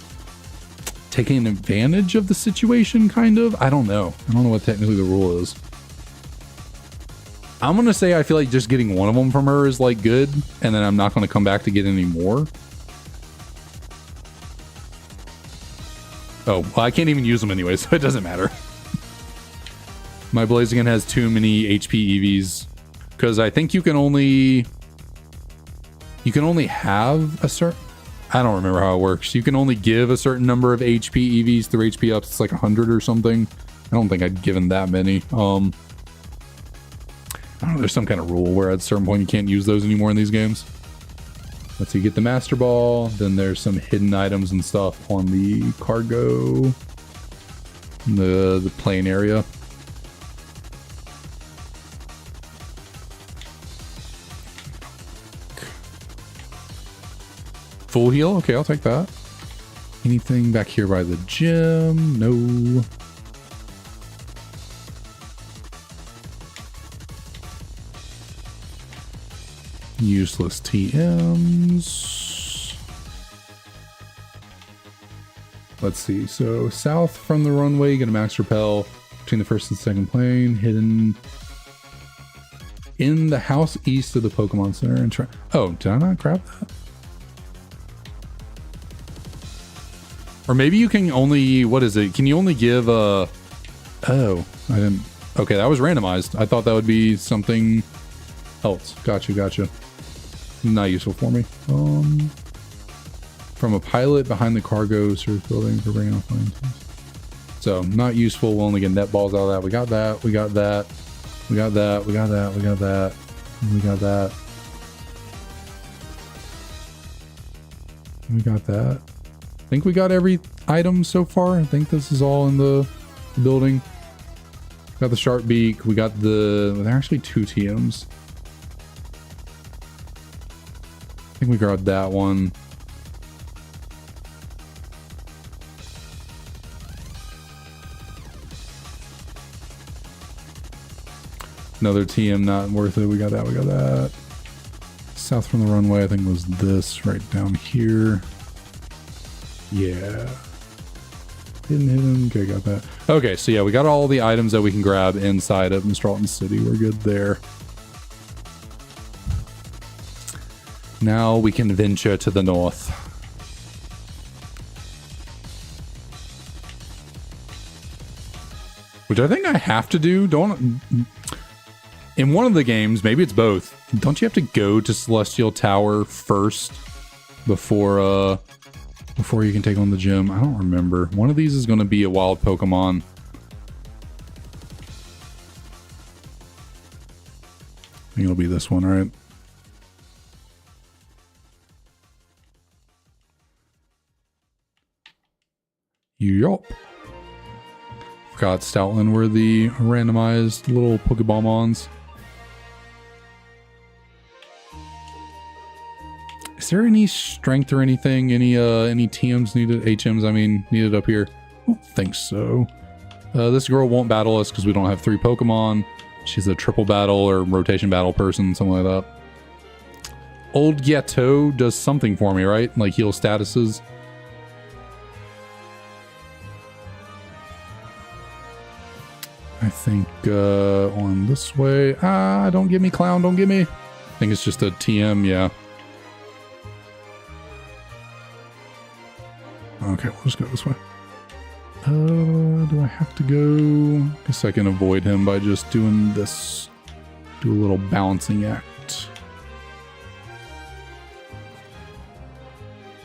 taking advantage of the situation, kind of. I don't know what technically the rule is. I'm gonna say I feel like just getting one of them from her is like good, and then I'm not gonna come back to get any more. Oh, well, I can't even use them anyway, so it doesn't matter. My Blaziken has too many HP EVs, because I think you can only have a certain, I don't remember how it works. You can only give a certain number of HP EVs through HP ups. It's like 100 or something. I don't think I'd given that many. I don't know, there's some kind of rule where at a certain point you can't use those anymore in these games. Let's see, get the Master Ball. Then there's some hidden items and stuff on the cargo, the plane area. Full heal? Okay, I'll take that. Anything back here by the gym? No. Useless TMs. Let's see. So south from the runway, get a max repel between the first and second plane. Hidden in the house east of the Pokemon Center. And oh, did I not grab that? Or maybe you can only, what is it? Can you only give a, oh, I didn't, Okay, that was randomized. I thought that would be something else. Gotcha. Not useful for me. From a pilot behind the cargo service building for bringing off planes. So not useful. We'll only get net balls out of that. We got that. We got that. We got that. We got that. We got that. We got that. We got that. I think we got every item so far. I think this is all in the building. Got the sharp beak. We got the... There are actually 2 TMs. I think we grabbed that one. Another TM, not worth it. We got that. We got that. South from the runway, I think was this right down here. Yeah. Hidden. Okay, got that. Okay, so yeah, we got all the items that we can grab inside of Mr. Alton City. We're good there. Now we can venture to the north. Which I think I have to do. In one of the games, maybe it's both. Don't you have to go to Celestial Tower first before you can take on the gym? I don't remember. One of these is going to be a wild Pokemon. I think it'll be this one, right? Yup. Forgot Stoutland were the randomized little Pokeball-mons. Is there any strength or anything? Any TMs needed? HMs, I mean, needed up here? I don't think so. This girl won't battle us because we don't have 3 Pokemon. She's a triple battle or rotation battle person, something like that. Old Ghetto does something for me, right? Like heal statuses. I think on this way. Don't get me, clown. Don't get me. I think it's just a TM, yeah. Okay, we'll just go this way. Do I have to go? Guess I can avoid him by just doing this. Do a little balancing act.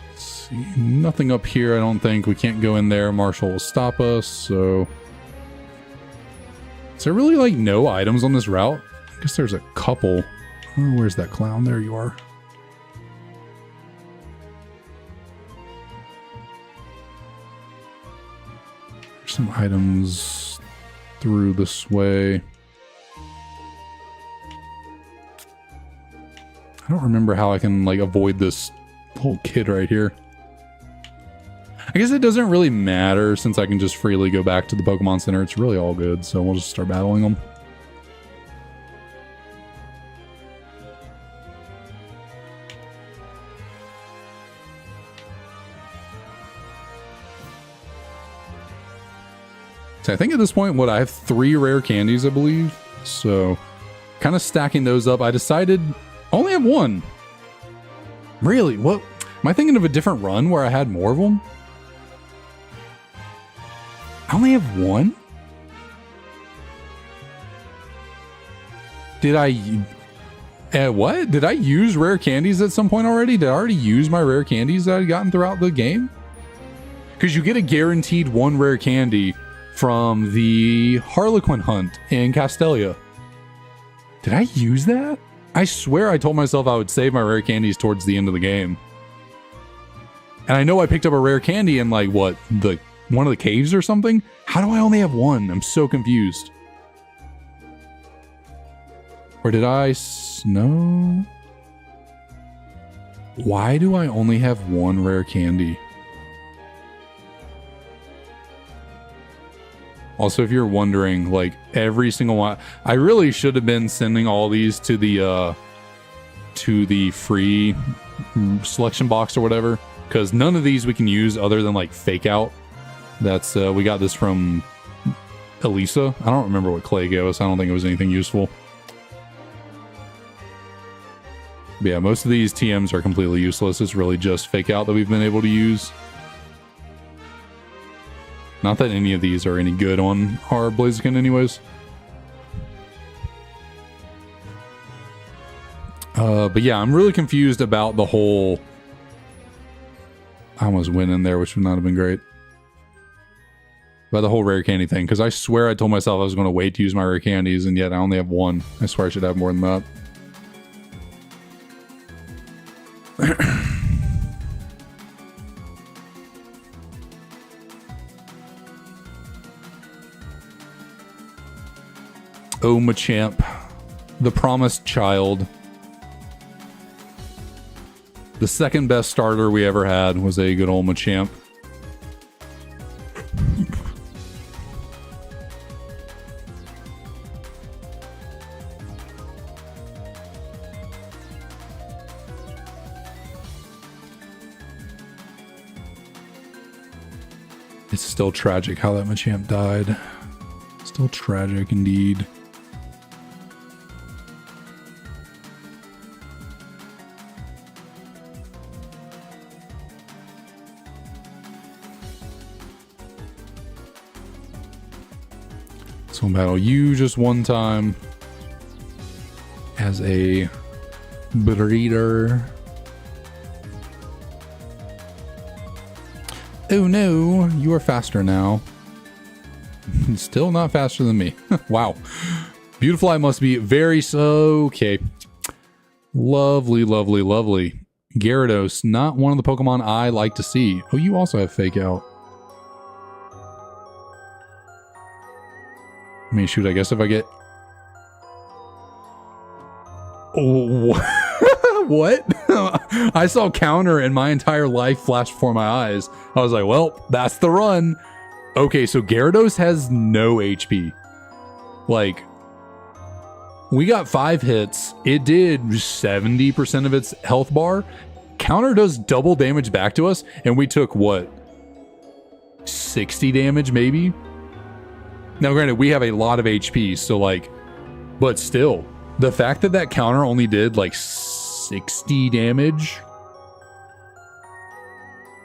Let's see, nothing up here, I don't think. We can't go in there. Marshall will stop us, so... Is there really, like, no items on this route? I guess there's a couple. Oh, where's that clown? There you are. There's some items through this way. I don't remember how I can, like, avoid this little kid right here. I guess it doesn't really matter since I can just freely go back to the Pokemon Center. It's really all good, so we'll just start battling them. So I think at this point, I have 3 rare candies, I believe. So kind of stacking those up. I decided I only have 1. Really? What? Am I thinking of a different run where I had more of them? I only have 1? Did I... what? Did I use rare candies at some point already? Did I already use my rare candies that I'd gotten throughout the game? Because you get a guaranteed 1 rare candy from the Harlequin hunt in Castelia. Did I use that? I swear I told myself I would save my rare candies towards the end of the game. And I know I picked up a rare candy in, like, what? One of the caves or something? How do I only have 1? I'm so confused. Or did I... No? Why do I only have 1 rare candy? Also, if you're wondering, like, every single one... I really should have been sending all these to the free selection box or whatever. Because none of these we can use other than, like, fake out. That's, we got this from Elisa. I don't remember what Clay gave us. I don't think it was anything useful. But yeah, most of these TMs are completely useless. It's really just fake out that we've been able to use. Not that any of these are any good on our Blaziken anyways. But yeah, I'm really confused about the whole... I almost went in there, which would not have been great. About the whole rare candy thing, because I swear I told myself I was going to wait to use my rare candies, and yet I only have one. I swear I should have more than that. Oh, Machamp. The promised child. The second best starter we ever had was a good old Machamp. It's still tragic how that Machamp died. Still tragic indeed. So I'll battle you just one time as a breeder. Oh no, you are faster now. Still not faster than me. Wow. Beautifly must be very so... Okay. Lovely, lovely, lovely. Gyarados, not one of the Pokemon I like to see. Oh, you also have Fake Out. I mean, shoot, I guess if I get... Oh, what? I saw counter and my entire life flashed before my eyes. I was like, well, that's the run. Okay, so Gyarados has no HP. Like, we got 5 hits. It did 70% of its health bar. Counter does double damage back to us, and we took, what, 60 damage, maybe? Now, granted, we have a lot of HP, so, like, but still, the fact that that counter only did, like, 60 damage...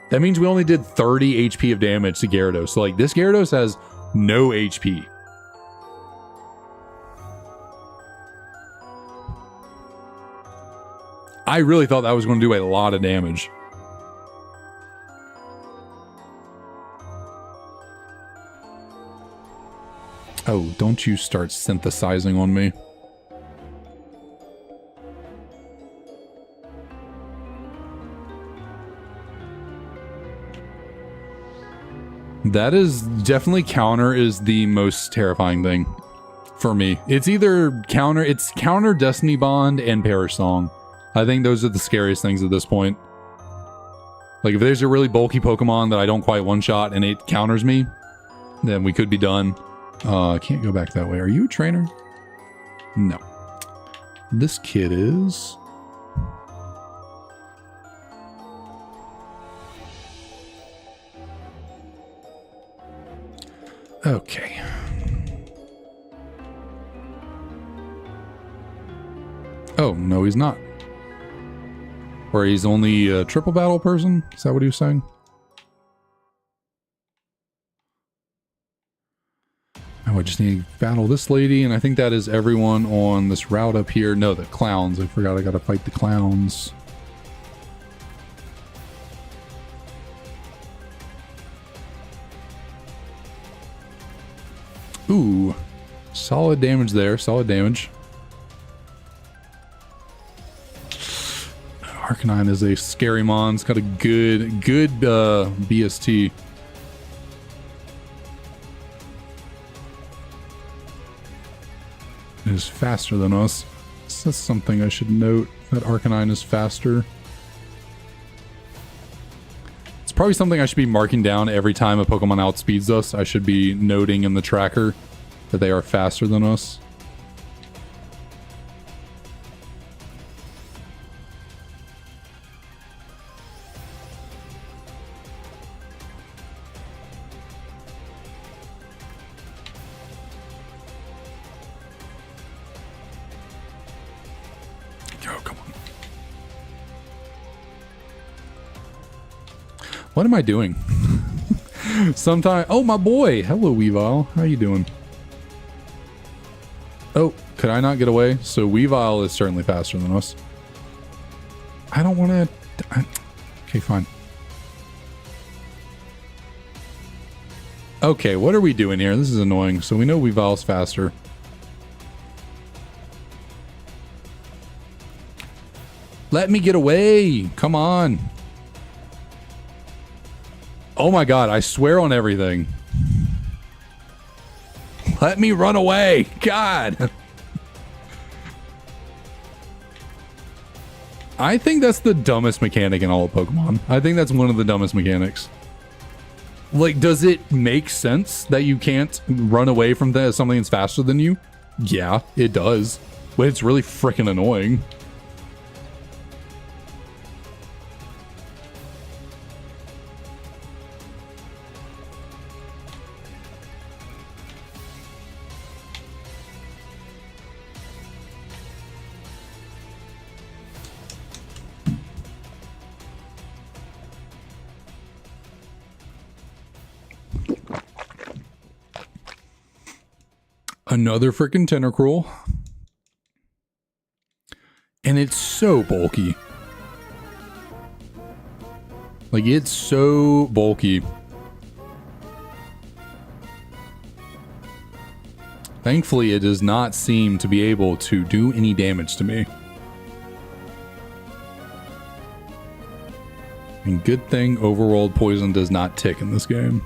That means we only did 30 HP of damage to Gyarados. So, like, this Gyarados has no HP. I really thought that was going to do a lot of damage. Oh, don't you start synthesizing on me. That is definitely counter is the most terrifying thing for me. It's either counter Destiny Bond and Perish Song. I think those are the scariest things at this point. Like if there's a really bulky Pokemon that I don't quite one-shot and it counters me, then we could be done. I can't go back that way. Are you a trainer? No. This kid is... Okay. Oh, no, he's not. Or he's only a triple battle person? Is that what he was saying? Oh, I just need to battle this lady, and I think that is everyone on this route up here. No, the clowns. I forgot I gotta fight the clowns. Ooh, solid damage there, solid damage. Arcanine is a scary mon. It's got a good BST. It is faster than us. So that's something I should note, that Arcanine is faster. It's probably something I should be marking down every time a Pokemon outspeeds us. I should be noting in the tracker that they are faster than us. Oh, come on. What am I doing? Sometime. Oh, my boy. Hello, Weavile. How you doing? Oh, could I not get away? So Weavile is certainly faster than us. I don't want to... Okay, fine. Okay, what are we doing here? This is annoying. So we know we evolve faster. Let me get away. Come on. Oh my god, I swear on everything. Let me run away. God. I think that's the dumbest mechanic in all of Pokemon. I think that's one of the dumbest mechanics. Like, does it make sense that you can't run away from something that's faster than you? Yeah, it does. But it's really freaking annoying. Another freaking Tentacruel. And it's so bulky. Like, it's so bulky. Thankfully, it does not seem to be able to do any damage to me. And good thing Overworld Poison does not tick in this game.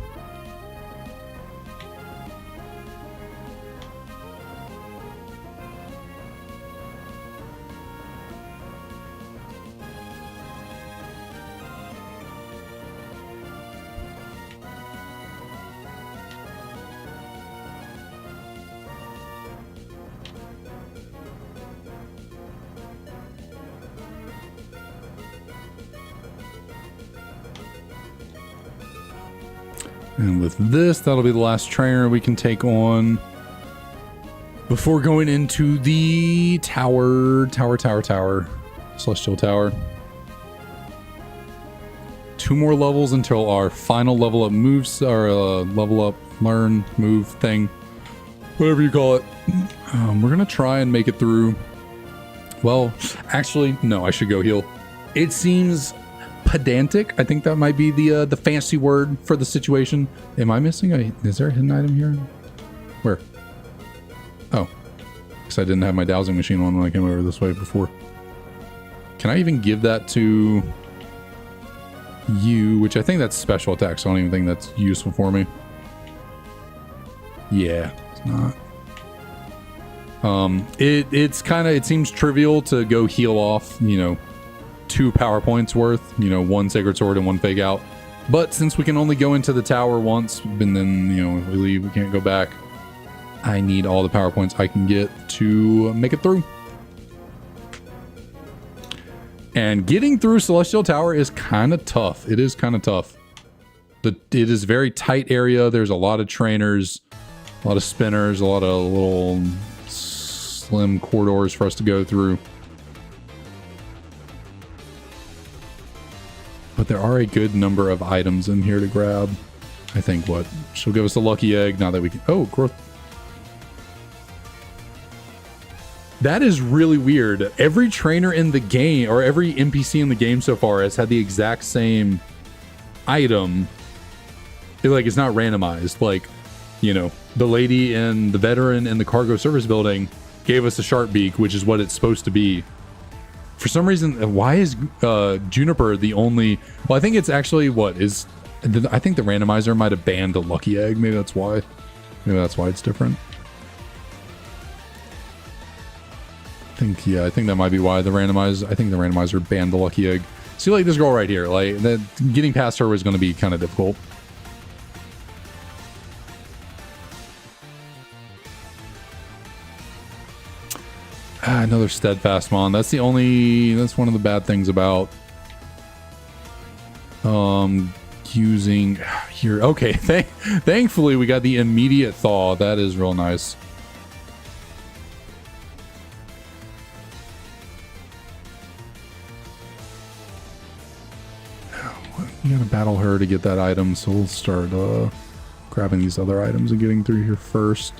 And with this, that'll be the last trainer we can take on before going into the tower. Celestial Tower. 2 more levels until our final level up moves, or level up, learn, move thing. Whatever you call it. We're going to try and make it through. Well, actually, no, I should go heal. It seems pedantic. I think that might be the fancy word for the situation. Am I missing is there a hidden item here? Where? Oh, because I didn't have my dowsing machine on when I came over this way before. Can I even give that to you? Which I think that's special attack, so I don't even think that's useful for me. Yeah, it's not. It's kind of, it seems trivial to go heal off, you know, 2 power points worth, you know, 1 Sacred Sword and 1 Fake Out. But since we can only go into the tower once, and then, you know, if we leave, we can't go back. I need all the power points I can get to make it through. And getting through Celestial Tower is kind of tough. It is kind of tough. It is a very tight area. There's a lot of trainers, a lot of spinners, a lot of little slim corridors for us to go through. But there are a good number of items in here to grab. I think what? She'll give us a lucky egg now that we can... Oh, growth. That is really weird. Every trainer in the game, or every NPC in the game so far, has had the exact same item. It's not randomized. Like, you know, the lady and the veteran in the cargo service building gave us a sharp beak, which is what it's supposed to be. For some reason, why is Juniper the only... Well, I think it's actually what is... I think the randomizer might have banned a lucky egg. Maybe that's why. Maybe that's why it's different. I think that might be why the randomizer... I think the randomizer banned the lucky egg. See, like this girl right here. Like, getting past her was going to be kind of difficult. Another Steadfast Mon. That's one of the bad things about using here. Okay, thankfully we got the immediate thaw. That is real nice. We gotta battle her to get that item, so we'll start grabbing these other items and getting through here first.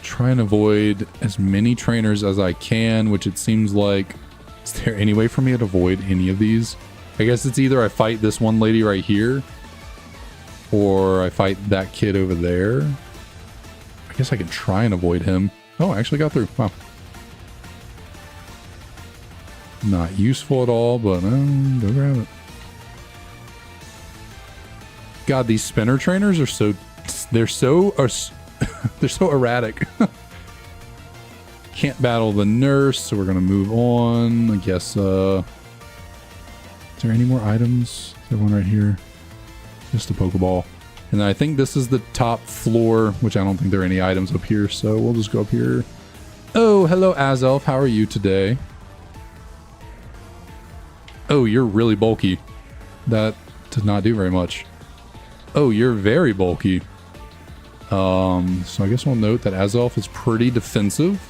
Try and avoid as many trainers as I can, which it seems like Is there any way for me to avoid any of these? I guess it's either I fight this one lady right here, or I fight that kid over there. I guess I can try and avoid him. Oh, I actually got through. Wow. Not useful at all, but go grab it. God, these spinner trainers are so... They're so erratic. Can't battle the nurse, so we're going to move on. I guess, is there any more items? Is there one right here? Just a Pokeball. And then I think this is the top floor, which I don't think there are any items up here, so we'll just go up here. Oh, hello, Azelf. How are you today? Oh, you're really bulky. That does not do very much. Oh, you're very bulky. So I guess we'll note that Azelf is pretty defensive.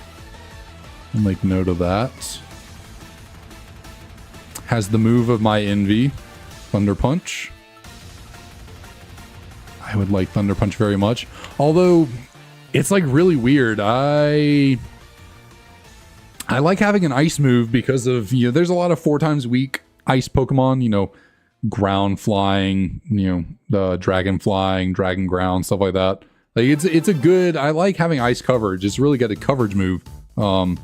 I'll make note of that. Has the move of my envy, Thunder Punch. I would like Thunder Punch very much. Although, it's like really weird. I like having an ice move because of, you know, there's a lot of 4 times weak ice Pokemon, you know, ground flying, you know, the dragon flying, dragon ground, stuff like that. Like it's a good, I like having ice coverage. It's really got a coverage move. I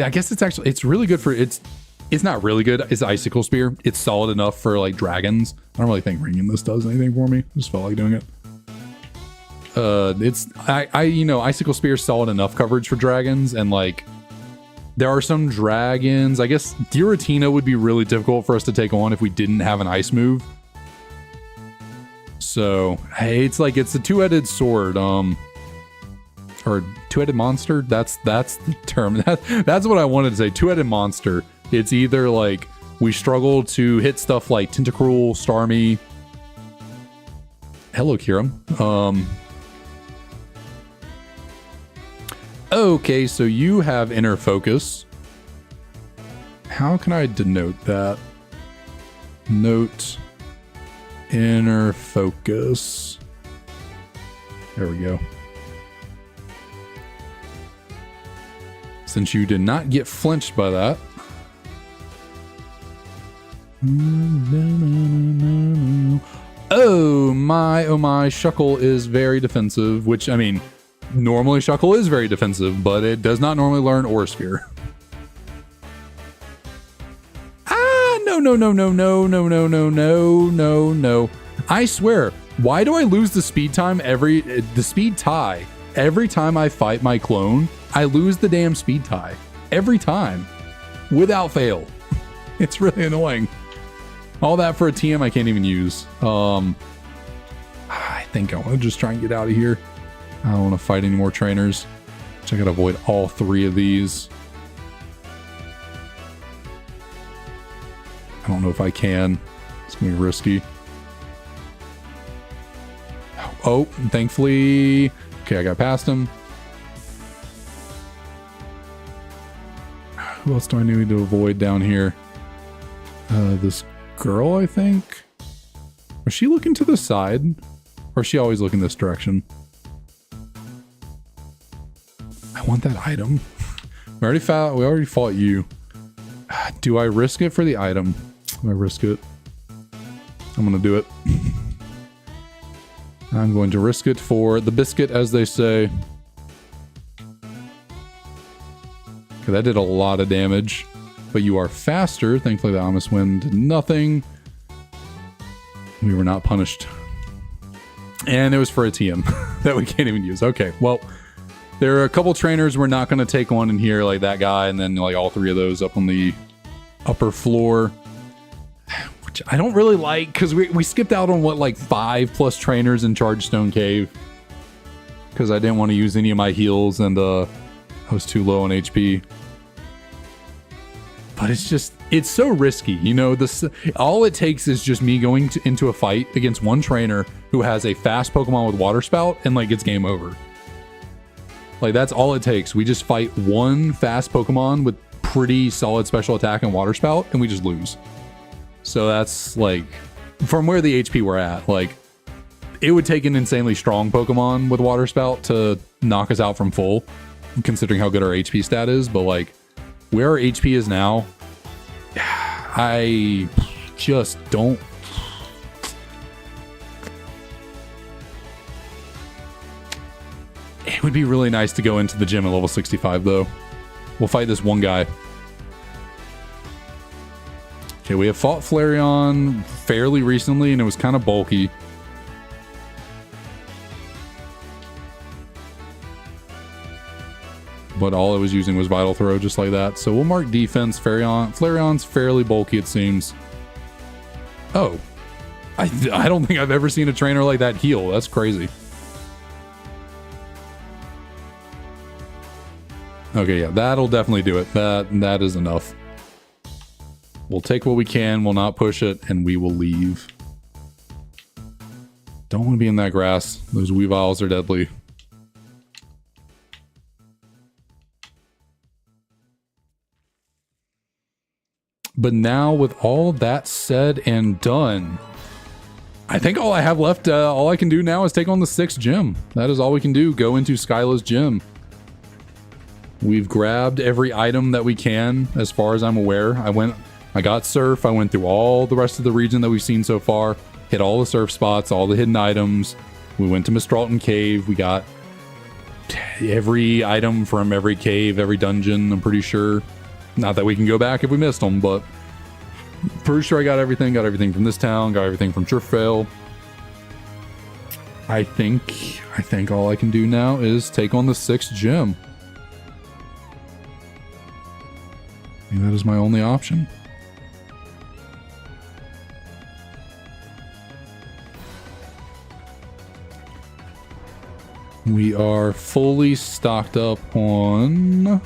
guess it's really good for, it's not really good. It's Icicle Spear. It's solid enough for like dragons. I don't really think ringing this does anything for me. I just felt like doing it. You know, Icicle Spear is solid enough coverage for dragons, and like there are some dragons. I guess Giratina would be really difficult for us to take on if we didn't have an ice move. So hey, it's like it's a 2-headed sword, or 2-headed monster. That's the term. That's what I wanted to say. 2-headed monster. It's either like we struggle to hit stuff like Tentacruel, Starmie. Hello, Kiram. Okay, so you have inner focus. How can I denote that? Note inner focus. There we go. Since you did not get flinched by that. Oh my, Shuckle is very defensive, which, I mean, normally Shuckle is very defensive, but it does not normally learn Aura Sphere. No. I swear, why do I lose the speed tie every time I fight my clone? I lose the damn speed tie every time without fail. It's really annoying. All that for a TM I can't even use. I think I want to just try and get out of here. I don't want to fight any more trainers. So I gotta avoid all 3 of these. I don't know if I can. It's gonna be risky. Oh, thankfully. Okay, I got past him. Who else do I need to avoid down here? This girl, I think. Was she looking to the side? Or is she always looking this direction? I want that item. We already fought you. Do I risk it for the item? Do I risk it? I'm gonna do it. I'm going to risk it for the biscuit, as they say. Okay, that did a lot of damage. But you are faster. Thankfully, the Amos Wind did nothing. We were not punished. And it was for a TM that we can't even use. Okay, well, there are a couple trainers we're not going to take on in here, like that guy, and then like all 3 of those up on the upper floor. Which I don't really like, because we skipped out on, what, like 5+ trainers in Chargestone Cave. Because I didn't want to use any of my heals, and I was too low on HP. But it's so risky, you know. All it takes is just me going into a fight against one trainer who has a fast Pokemon with Water Spout, and like it's game over. Like that's all it takes. We just fight one fast Pokemon with pretty solid special attack and Water Spout, and we just lose. So that's like, from where the HP we're at, like it would take an insanely strong Pokemon with Water Spout to knock us out from full. considering how good our HP stat is, but like where our HP is now, I just don't. It would be really nice to go into the gym at level 65 though. We'll fight this one guy. Okay, we have fought Flareon fairly recently and it was kind of bulky. But all I was using was Vital Throw just like that. So we'll mark defense. Flareon's fairly bulky, it seems. Oh. I don't think I've ever seen a trainer like that heal. That's crazy. Okay, yeah, that'll definitely do it. That is enough. We'll take what we can, we'll not push it, and we will leave. Don't want to be in that grass. Those Weaviles are deadly. But now, with all that said and done, I think all I have left, all I can do now is take on the 6th gym. That is all we can do. Go into Skyla's gym. We've grabbed every item that we can, as far as I'm aware. I got Surf. I went through all the rest of the region that we've seen so far. Hit all the Surf spots, all the hidden items. We went to Mistralton Cave. We got every item from every cave, every dungeon, I'm pretty sure. Not that we can go back if we missed them, but pretty sure I got everything. Got everything from this town. Got everything from Turfvale. I think all I can do now is take on the 6th gym. And that is my only option. We are fully stocked up on...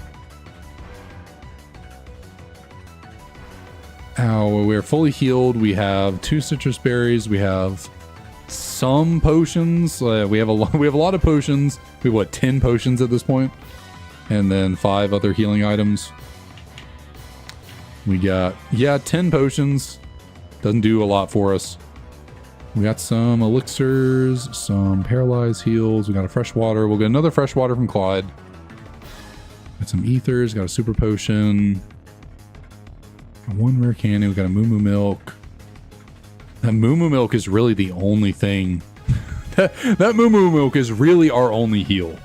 we're fully healed. We have 2 citrus berries. We have some potions. We have a lot of potions. We have, what, 10 potions at this point? And then 5 other healing items. We got, 10 potions. Doesn't do a lot for us. We got some elixirs, some paralyzed heals. We got a fresh water. We'll get another fresh water from Clyde. Got some ethers. Got a super potion. Got 1 rare candy. We got a Moo Milk. That Moo Milk is really the only thing. that Moo Milk is really our only heal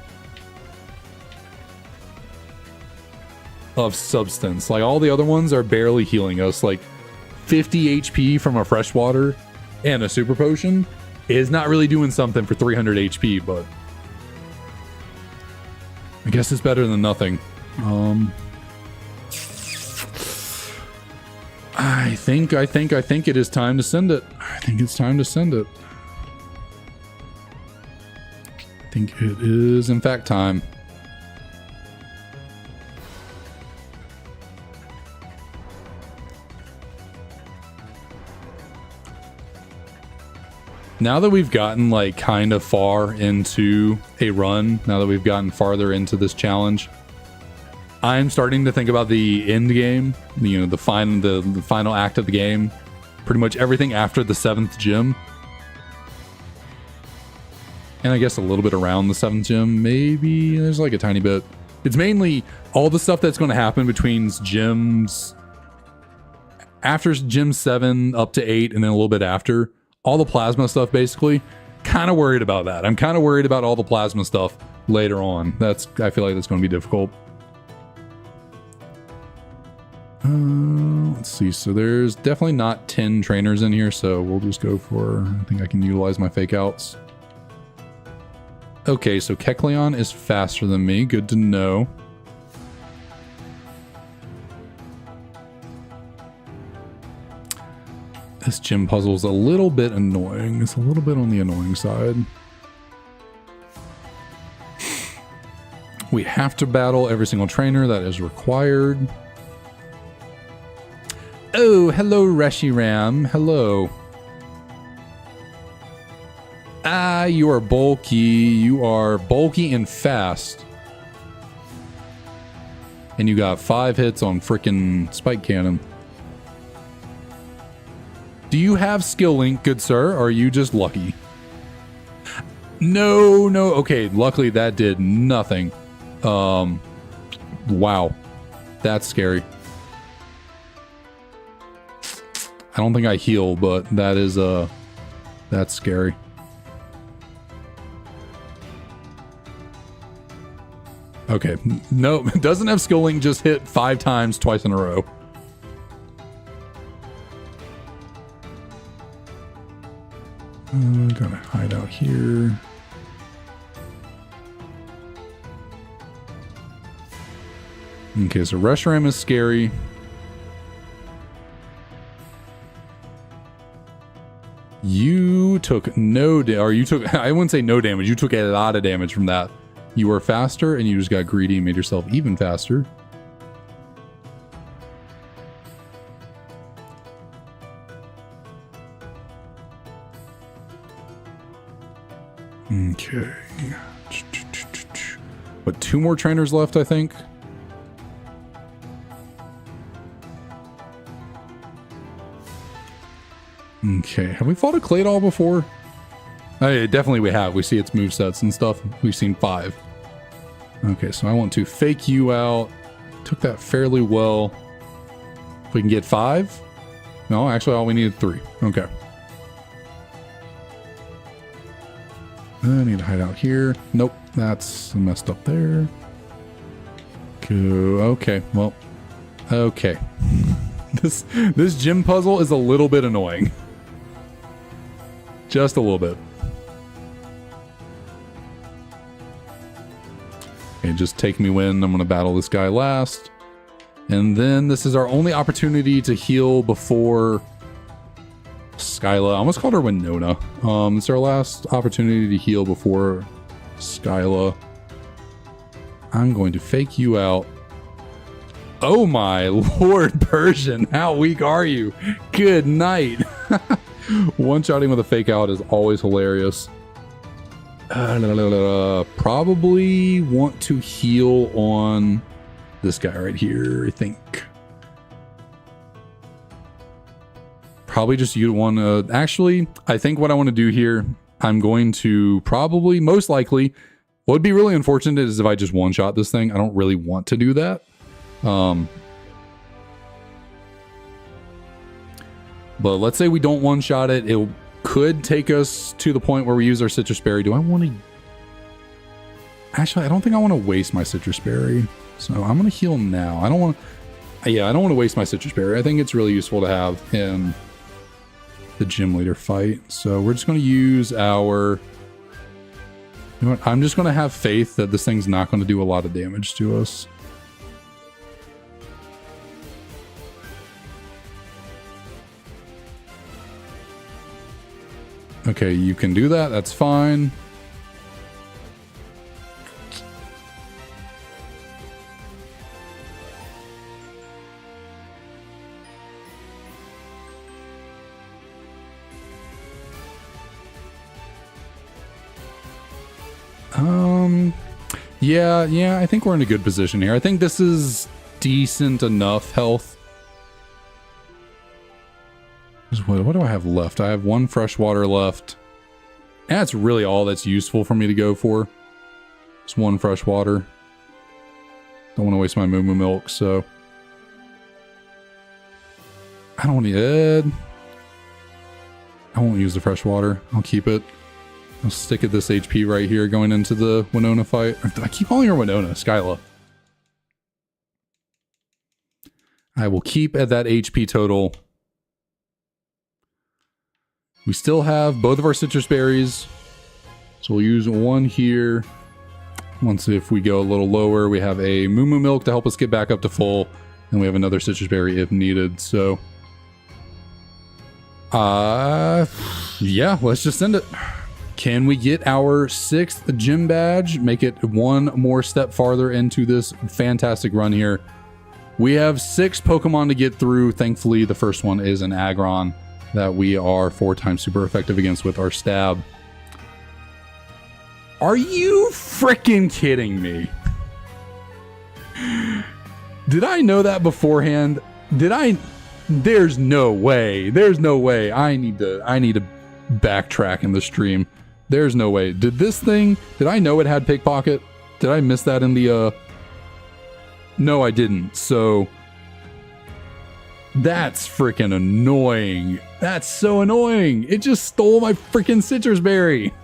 of substance. Like, all the other ones are barely healing us. Like, 50 HP from a fresh water and a super potion is not really doing something for 300 HP, but I guess it's better than nothing. I think it is time to send it. I think it's time to send it. I think it is, in fact, time. Now that we've gotten, like, kind of far into a run, now that we've gotten farther into this challenge, I'm starting to think about the end game, you know, the final act of the game. Pretty much everything after the 7th gym. And I guess a little bit around the 7th gym, maybe there's like a tiny bit. It's mainly all the stuff that's going to happen between gyms after gym 7 up to 8 and then a little bit after. All the plasma stuff, basically. Kind of worried about that. I'm kind of worried about all the plasma stuff later on. I feel like that's going to be difficult. Let's see. So there's definitely not 10 trainers in here, so we'll just go for... I think I can utilize my fake outs. Okay, so Kecleon is faster than me. Good to know. This gym puzzle is a little bit annoying. It's a little bit on the annoying side. We have to battle every single trainer that is required. Oh, hello, Reshiram. Hello. Ah, you are bulky. You are bulky and fast. And you got 5 hits on frickin' Spike Cannon. Do you have skill link, good sir? Or are you just lucky? No. Okay, luckily that did nothing. Wow. That's scary. I don't think I heal, but that is, that's scary. Okay, no, doesn't have skill link, just hit 5 times twice in a row. Gonna hide out here. Okay, so Reshiram is scary. You took no or you took, I wouldn't say no damage, you took a lot of damage from that. You were faster and you just got greedy and made yourself even faster. Okay. But 2 more trainers left, I think. Okay, have we fought a Claydol before? Definitely we have. We see its movesets and stuff. We've seen 5. Okay, so I want to fake you out. Took that fairly well. If we can get 5? No, actually all we needed 3. Okay. I need to hide out here. Nope, that's messed up there. Go. Okay, well, okay. This gym puzzle is a little bit annoying. Just a little bit. Okay, just take me when I'm going to battle this guy last. And then this is our only opportunity to heal before Skyla. I almost called her Winona. It's our last opportunity to heal before Skyla. I'm going to fake you out. Oh my lord, Persian, how weak are you? Good night. One-shotting with a fake out is always hilarious. Probably want to heal on this guy right here, I think. Probably just you want to... Actually, I think what I want to do here, I'm going to probably, most likely, what would be really unfortunate is if I just one-shot this thing. I don't really want to do that. But let's say we don't one-shot it. It could take us to the point where we use our citrus berry. Do I want to... Actually, I don't think I want to waste my citrus berry. So I'm going to heal now. I don't want to... Yeah, I don't want to waste my citrus berry. I think it's really useful to have in the gym leader fight. So we're just going to use our... You know what? I'm just going to have faith that this thing's not going to do a lot of damage to us. Okay, you can do that. That's fine. Yeah, I think we're in a good position here. I think this is decent enough health. What do I have left? I have 1 fresh water left. And that's really all that's useful for me to go for. It's 1 fresh water. Don't want to waste my moo moo milk, so... I don't want to... I won't use the fresh water. I'll keep it. I'll stick at this HP right here going into the Winona fight. I keep calling her Winona, Skyla. I will keep at that HP total. We still have both of our citrus berries. So we'll use 1 here. Once if we go a little lower, we have a moo moo milk to help us get back up to full. And we have another citrus berry if needed, so... yeah, let's just send it. Can we get our 6th gym badge? Make it 1 more step farther into this fantastic run here. We have 6 Pokemon to get through. Thankfully, the first one is an Aggron that we are 4 times super effective against with our stab. Are you freaking kidding me? Did I know that beforehand? Did I? There's no way. There's no way. I need to backtrack in the stream. There's no way. Did I know it had pickpocket? Did I miss that in the, No, I didn't. So that's freaking annoying. That's so annoying. It just stole my freaking citrus berry.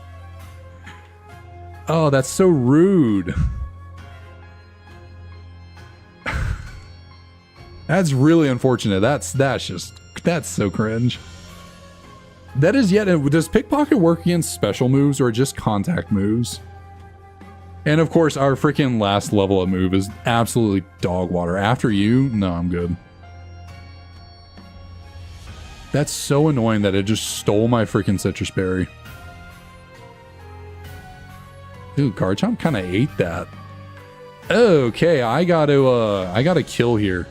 Oh, that's so rude. That's really unfortunate. That's so cringe. That is yet. Does pickpocket work against special moves or just contact moves? And of course, our freaking last level of move is absolutely dog water. After you, no, I'm good. That's so annoying that it just stole my freaking citrus berry. Ooh, Garchomp kind of ate that. Okay, I gotta kill here.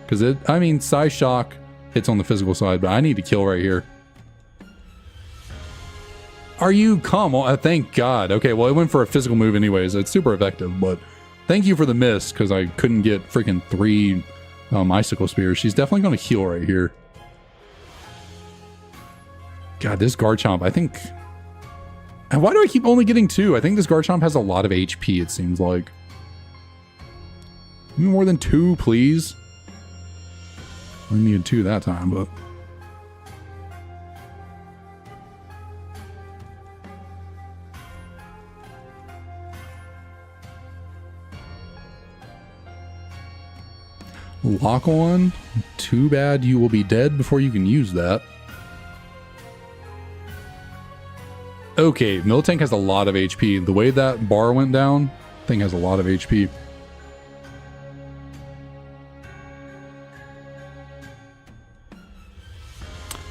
Because Psy Shock hits on the physical side, but I need to kill right here. Are you? Come on, thank God. Okay, well, it went for a physical move anyways. It's super effective, but thank you for the miss, because I couldn't get freaking 3 Icicle Spears. She's definitely going to heal right here. God, this Garchomp, I think... Why do I keep only getting 2? I think this Garchomp has a lot of HP, it seems like. Give me more than 2, please. I needed 2 that time, but... Lock on? Too bad you will be dead before you can use that. Okay, Miltank has a lot of HP. The way that bar went down, thing has a lot of HP.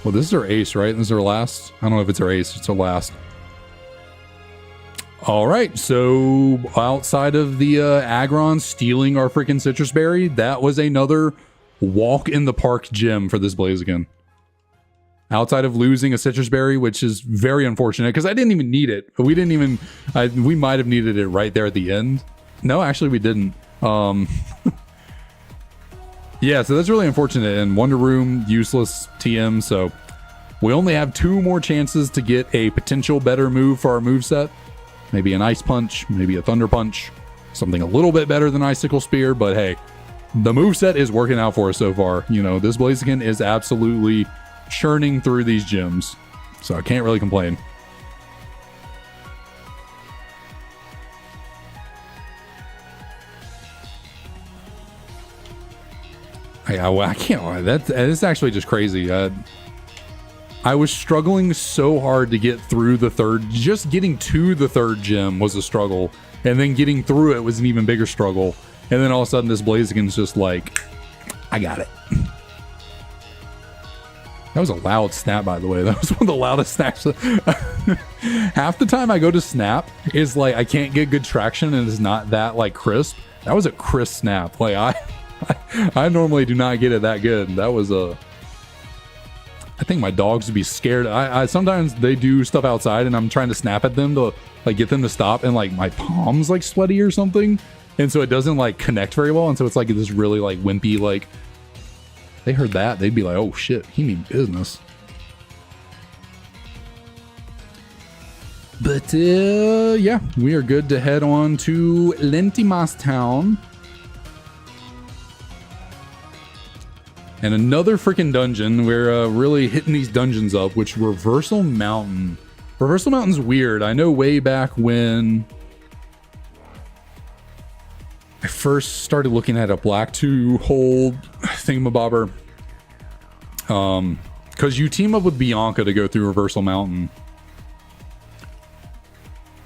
Well, this is our ace, right? This is our last? I don't know if it's our ace. It's our last. All right, so outside of the Aggron stealing our freaking citrus berry, that was another walk in the park gym for this Blaziken. Outside of losing a citrus berry, which is very unfortunate because I didn't even need it. We didn't even, we might have needed it right there at the end. No, actually we didn't. Yeah, so that's really unfortunate. And Wonder Room, useless TM. So we only have 2 more chances to get a potential better move for our moveset. Maybe an Ice Punch, maybe a Thunder Punch, something a little bit better than Icicle Spear. But hey, the moveset is working out for us so far. You know, this Blaziken is absolutely churning through these gyms, so I can't really complain. I can't lie. That's actually just crazy. I was struggling so hard to get through the third. Just getting to the third gym was a struggle, and then getting through it was an even bigger struggle. And then all of a sudden, this Blaziken's just like, I got it. That was a loud snap, by the way. That was one of the loudest snaps. Half the time I go to snap is like I can't get good traction and it's not that like crisp. That was a crisp snap. Like I normally do not get it that good. That was a... I think my dogs would be scared. I sometimes they do stuff outside and I'm trying to snap at them to like get them to stop, and like my palm's like sweaty or something, and so it doesn't like connect very well, and so it's like this really like wimpy like... They heard that, they'd be like, oh shit, he means business. But yeah, we are good to head on to Lentimas Town. And another freaking dungeon. We're really hitting these dungeons up, which Reversal Mountain. Reversal Mountain's weird. I know way back when I first started looking at a black 2-hole thingamabobber. Because you team up with Bianca to go through Reversal Mountain.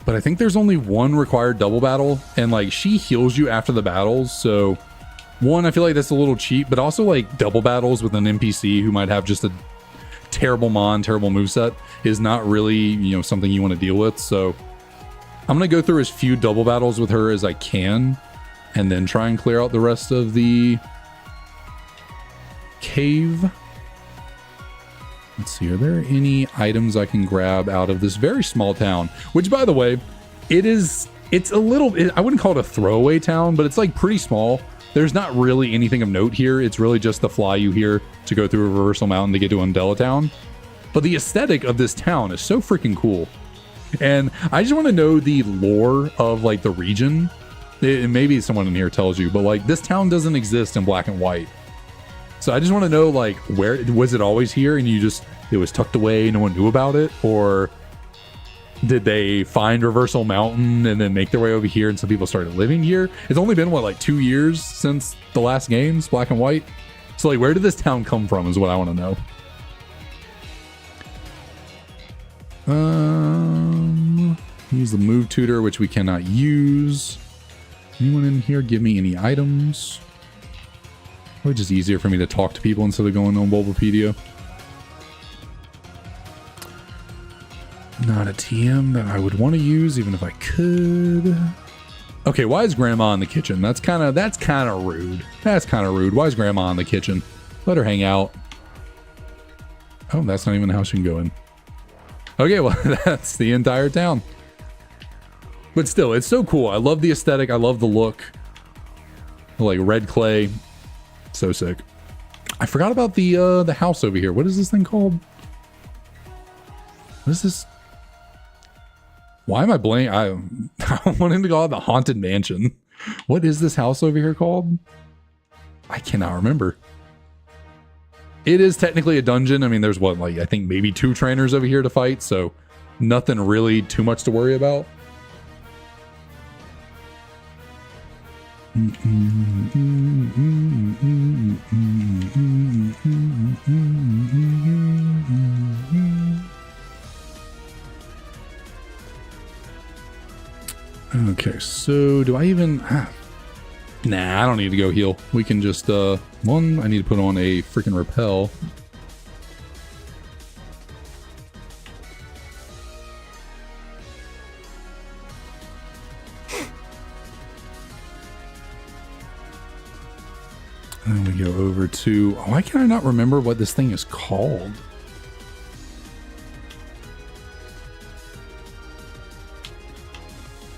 But I think there's only one required double battle, and like she heals you after the battles, so one, I feel like that's a little cheap, but also like double battles with an NPC who might have just a terrible mon, terrible moveset is not really, you know, something you want to deal with. So I'm going to go through as few double battles with her as I can, and then try and clear out the rest of the cave. Let's see, are there any items I can grab out of this very small town? Which, by the way, it's a little, I wouldn't call it a throwaway town, but it's like pretty small. There's not really anything of note here. It's really just the fly you hear to go through Reversal Mountain to get to Undella Town. But the aesthetic of this town is so freaking cool. And I just want to know the lore of like the region. Maybe someone in here tells you, but like this town doesn't exist in black and white. So I just want to know, like, where was it always here and it was tucked away, no one knew about it? Or did they find Reversal Mountain and then make their way over here and some people started living here? It's only been, what, like 2 years since the last games, black and white? So, like, where did this town come from is what I want to know. Use the move tutor, which we cannot use. Anyone in here give me any items? Probably just easier for me to talk to people instead of going on Bulbapedia. Not a TM that I would want to use, even if I could. Okay, why is Grandma in the kitchen? That's kind of rude. That's kind of rude. Why is Grandma in the kitchen? Let her hang out. Oh, that's not even the house you can go in. Okay, well, that's the entire town. But still, it's so cool. I love the aesthetic. I love the look. Like red clay. So sick. I forgot about the house over here. What is this thing called? What is this? Why am I blank? I wanted to call it the Haunted Mansion. What is this house over here called? I cannot remember. It is technically a dungeon. I mean, there's what, like, I think maybe 2 trainers over here to fight, so nothing really too much to worry about. Okay, so do I even... Nah, I don't need to go heal. We can just... One, I need to put on a freaking repel. And then we go over to... Why can I not remember what this thing is called?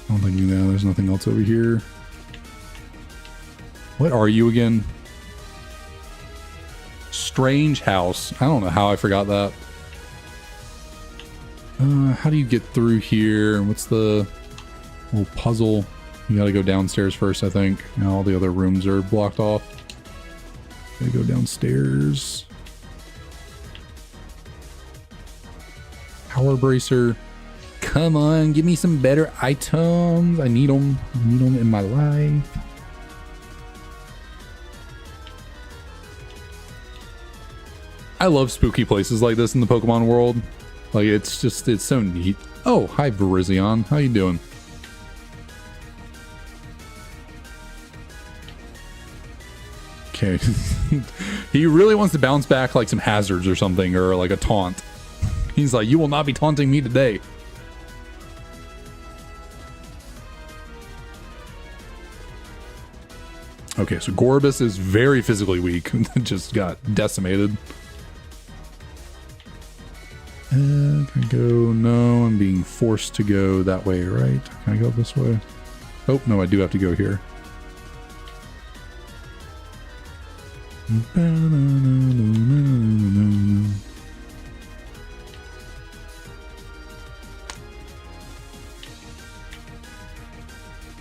I don't think you know. There's nothing else over here. What are you again? Strange House. I don't know how I forgot that. How do you get through here? What's the little puzzle? You gotta go downstairs first, I think. Now all the other rooms are blocked off. Gotta go downstairs. Power Bracer. Come on, give me some better items. I need them. I need them in my life. I love spooky places like this in the Pokemon world. Like, it's so neat. Oh, hi, Virizion. How you doing? Okay. He really wants to bounce back like some hazards or something, or like a taunt. He's like, you will not be taunting me today. Okay, so Gorbis is very physically weak. Just got decimated. Can I go? No, I'm being forced to go that way, right? Can I go this way? Oh, no, I do have to go here. I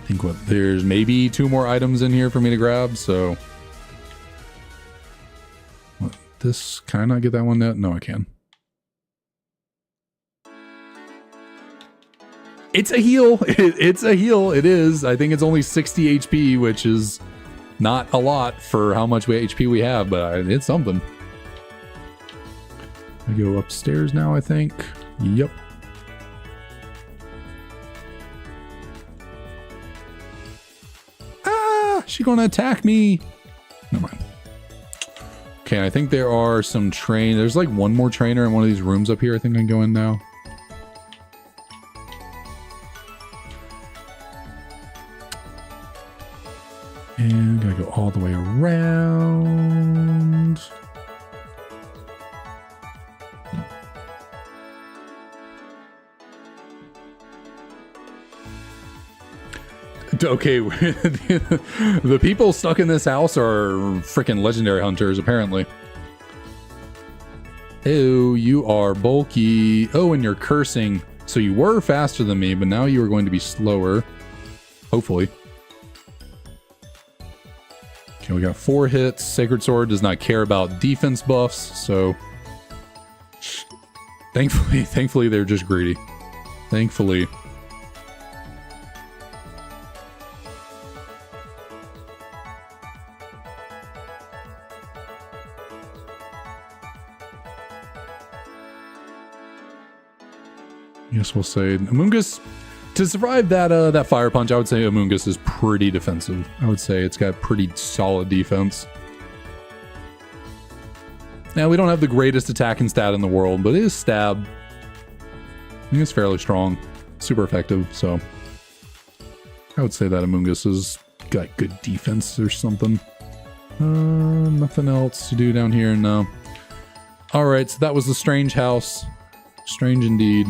think what, there's maybe 2 more items in here for me to grab, so... What, this, can I not get that one yet? No, I can. It's a heal. It's a heal. It is. I think it's only 60 HP, which is not a lot for how much HP we have, but it's something. I go upstairs now, I think. Yep. Ah, she's gonna attack me. Never mind. Okay, I think there are some there's like one more trainer in one of these rooms up here. I think I can go in now. And gotta go all the way around. Okay, the people stuck in this house are freaking legendary hunters, apparently. Oh, you are bulky. Oh, and you're cursing. So you were faster than me, but now you are going to be slower. Hopefully. Okay, we got 4 hits. Sacred Sword does not care about defense buffs, so thankfully they're just greedy. Thankfully. I guess we'll say Amoonguss, to survive that fire punch, I would say Amoonguss is pretty defensive. I would say it's got pretty solid defense. Now, we don't have the greatest attacking stat in the world, but it is stab. I think it's fairly strong. Super effective, so I would say that Amoonguss has got good defense or something. Nothing else to do down here, no. Alright, so that was the strange house. Strange indeed.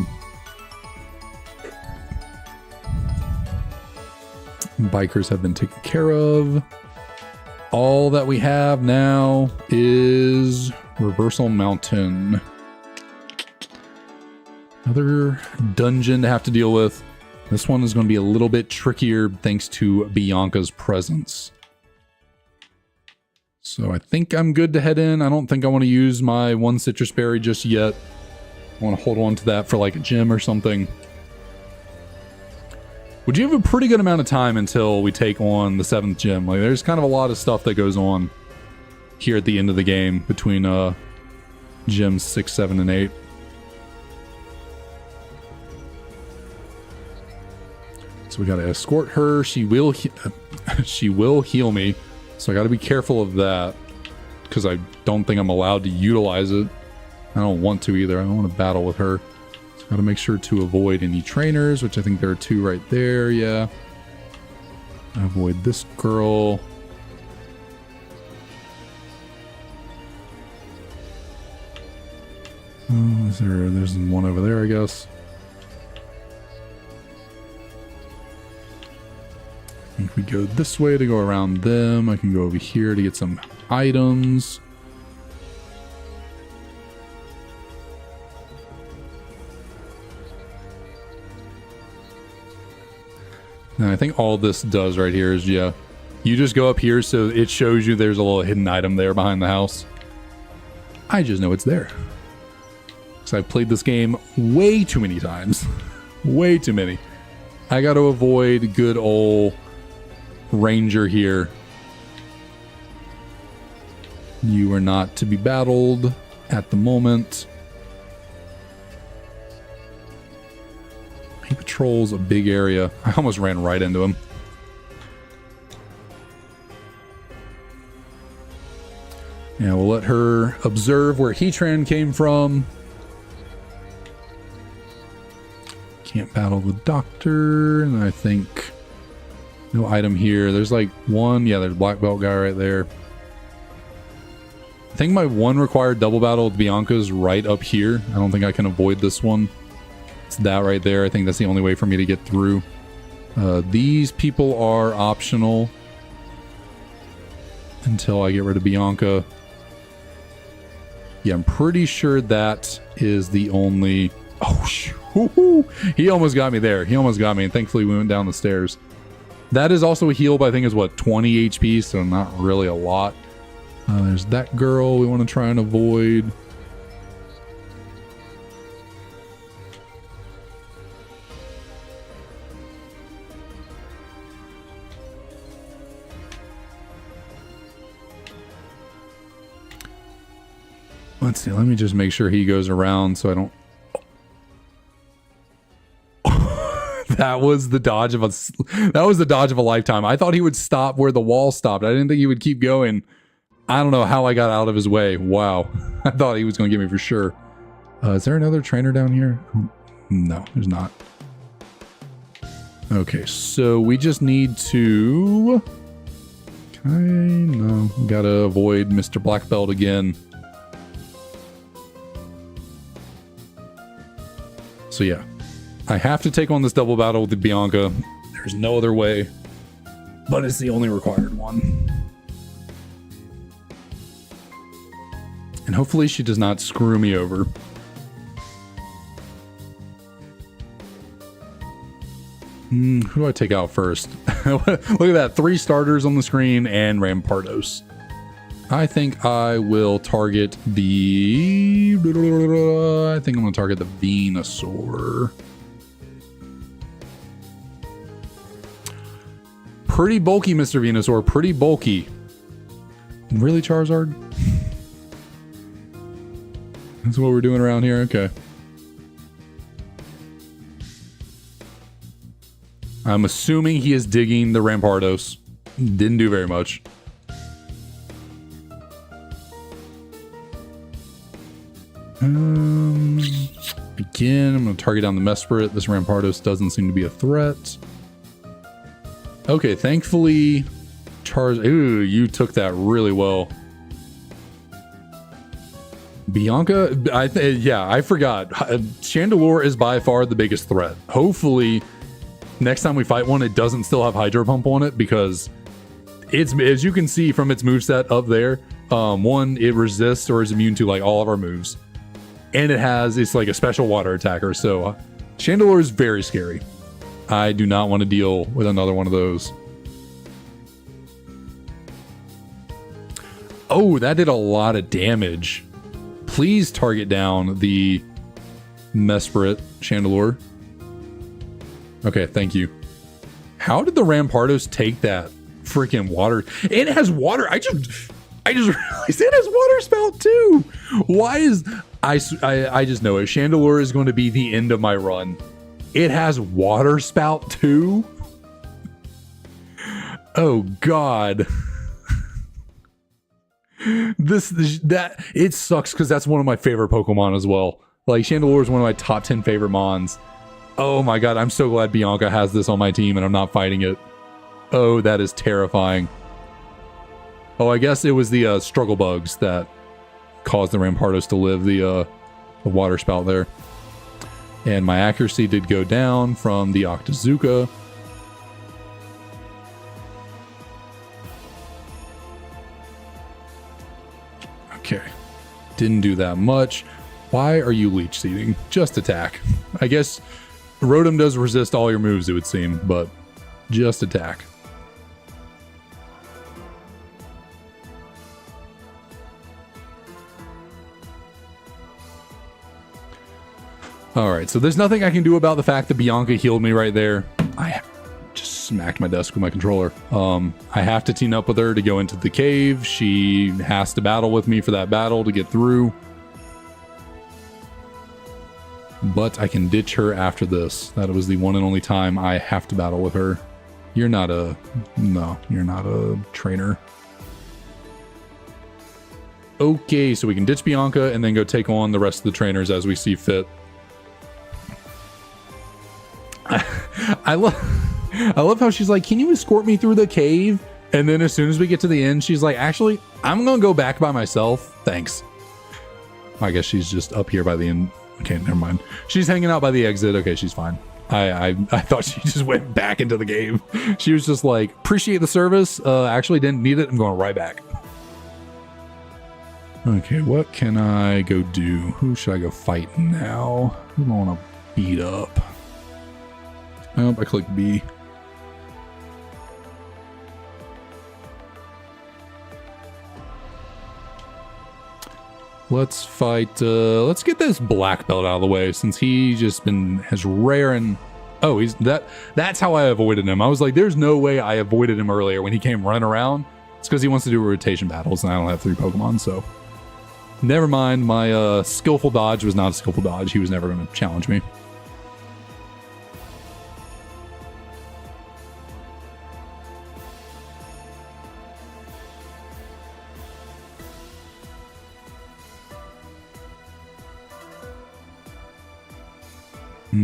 Bikers have been taken care of. All that we have now is Reversal Mountain. Another dungeon to have to deal with. This one is going to be a little bit trickier thanks to Bianca's presence. So I think I'm good to head in. I don't think I want to use my 1 citrus berry just yet. I want to hold on to that for like a gym or something. Would you have a pretty good amount of time until we take on the 7th gym? Like, there's kind of a lot of stuff that goes on here at the end of the game between gyms 6, 7, and 8. So we got to escort her. She will heal me. So I got to be careful of that because I don't think I'm allowed to utilize it. I don't want to either. I don't want to battle with her. Got to make sure to avoid any trainers, which I think there are 2 right there. Yeah. Avoid this girl. Oh, there's one over there, I guess. If we go this way to go around them, I can go over here to get some items. And I think all this does right here is, yeah, you just go up here so it shows you there's a little hidden item there behind the house. I just know it's there. Because I've played this game way too many times. Way too many. I got to avoid good old Ranger here. You are not to be battled at the moment. He patrols a big area. I almost ran right into him. Yeah, we'll let her observe where Heatran came from. Can't battle the doctor. And I think no item here. There's like one. Yeah, there's a black belt guy right there. I think my 1 required double battle with Bianca's right up here. I don't think I can avoid this one. It's that right there. I think that's the only way for me to get through. These people are optional until I get rid of Bianca. Yeah, I'm pretty sure that is the only... Oh, shoo. He almost got me there. He almost got me, and thankfully we went down the stairs. That is also a heal, but I think is what, 20 HP, so not really a lot. There's that girl we want to try and avoid. Let's see, let me just make sure he goes around so I don't... That was the dodge of a lifetime. I thought he would stop where the wall stopped. I didn't think he would keep going. I don't know how I got out of his way. Wow. I thought he was going to get me for sure. Is there another trainer down here? No, there's not. Okay, so we just need to... No, gotta avoid Mr. Black Belt again. So yeah, I have to take on this double battle with Bianca. There's no other way, but it's the only required one. And hopefully she does not screw me over. Who do I take out first? Look at that. 3 starters on the screen and Rampardos. I think I will target the... I think I'm going to target the Venusaur. Pretty bulky, Mr. Venusaur. Pretty bulky. Really, Charizard? That's what we're doing around here? Okay. I'm assuming he is digging the Rampardos. Didn't do very much. Again, I'm going to target down the Mesprit. This Rampardos doesn't seem to be a threat. Okay, thankfully, ooh, you took that really well. Bianca, yeah, I forgot. Chandelure is by far the biggest threat. Hopefully, next time we fight one, it doesn't still have Hydro Pump on it, because it's, as you can see from its moveset up there, one, it resists or is immune to like all of our moves. And it's like a special water attacker, so Chandelure is very scary. I do not want to deal with another one of those. Oh, that did a lot of damage. Please target down the Mesprit Chandelure. Okay, thank you. How did the Rampardos take that freaking water? It has water. I just realized it has water spout too. Why is... I just know it. Chandelure is going to be the end of my run. It has water spout too? Oh God. It sucks because that's one of my favorite Pokemon as well. Like, Chandelure is one of my top 10 favorite Mons. Oh my God, I'm so glad Bianca has this on my team and I'm not fighting it. Oh, that is terrifying. Oh, I guess it was the struggle bugs that caused the Rampardos to live the water spout there. And my accuracy did go down from the Octazooka. Okay. Didn't do that much. Why are you leech seeding? Just attack. I guess Rotom does resist all your moves, it would seem, but just attack. Alright, so there's nothing I can do about the fact that Bianca healed me right there. I just smacked my desk with my controller. I have to team up with her to go into the cave. She has to battle with me for that battle to get through. But I can ditch her after this. That was the one and only time I have to battle with her. You're not a... No, you're not a trainer. Okay, so we can ditch Bianca and then go take on the rest of the trainers as we see fit. I love how she's like, can you escort me through the cave? And then as soon as we get to the end, she's like, actually, I'm gonna go back by myself. Thanks. I guess she's just up here by the end. Okay, never mind. She's hanging out by the exit. Okay, she's fine. I thought she just went back into the cave. She was just like, appreciate the service. Actually didn't need it. I'm going right back. Okay, what can I go do? Who should I go fight now? Who do I want to beat up? Oh, I clicked B. Let's fight, let's get this black belt out of the way since he just has rare and... Oh, that's how I avoided him. I was like, there's no way I avoided him earlier when he came running around. It's because he wants to do rotation battles and I don't have 3 Pokemon, so... Never mind, my skillful dodge was not a skillful dodge. He was never going to challenge me.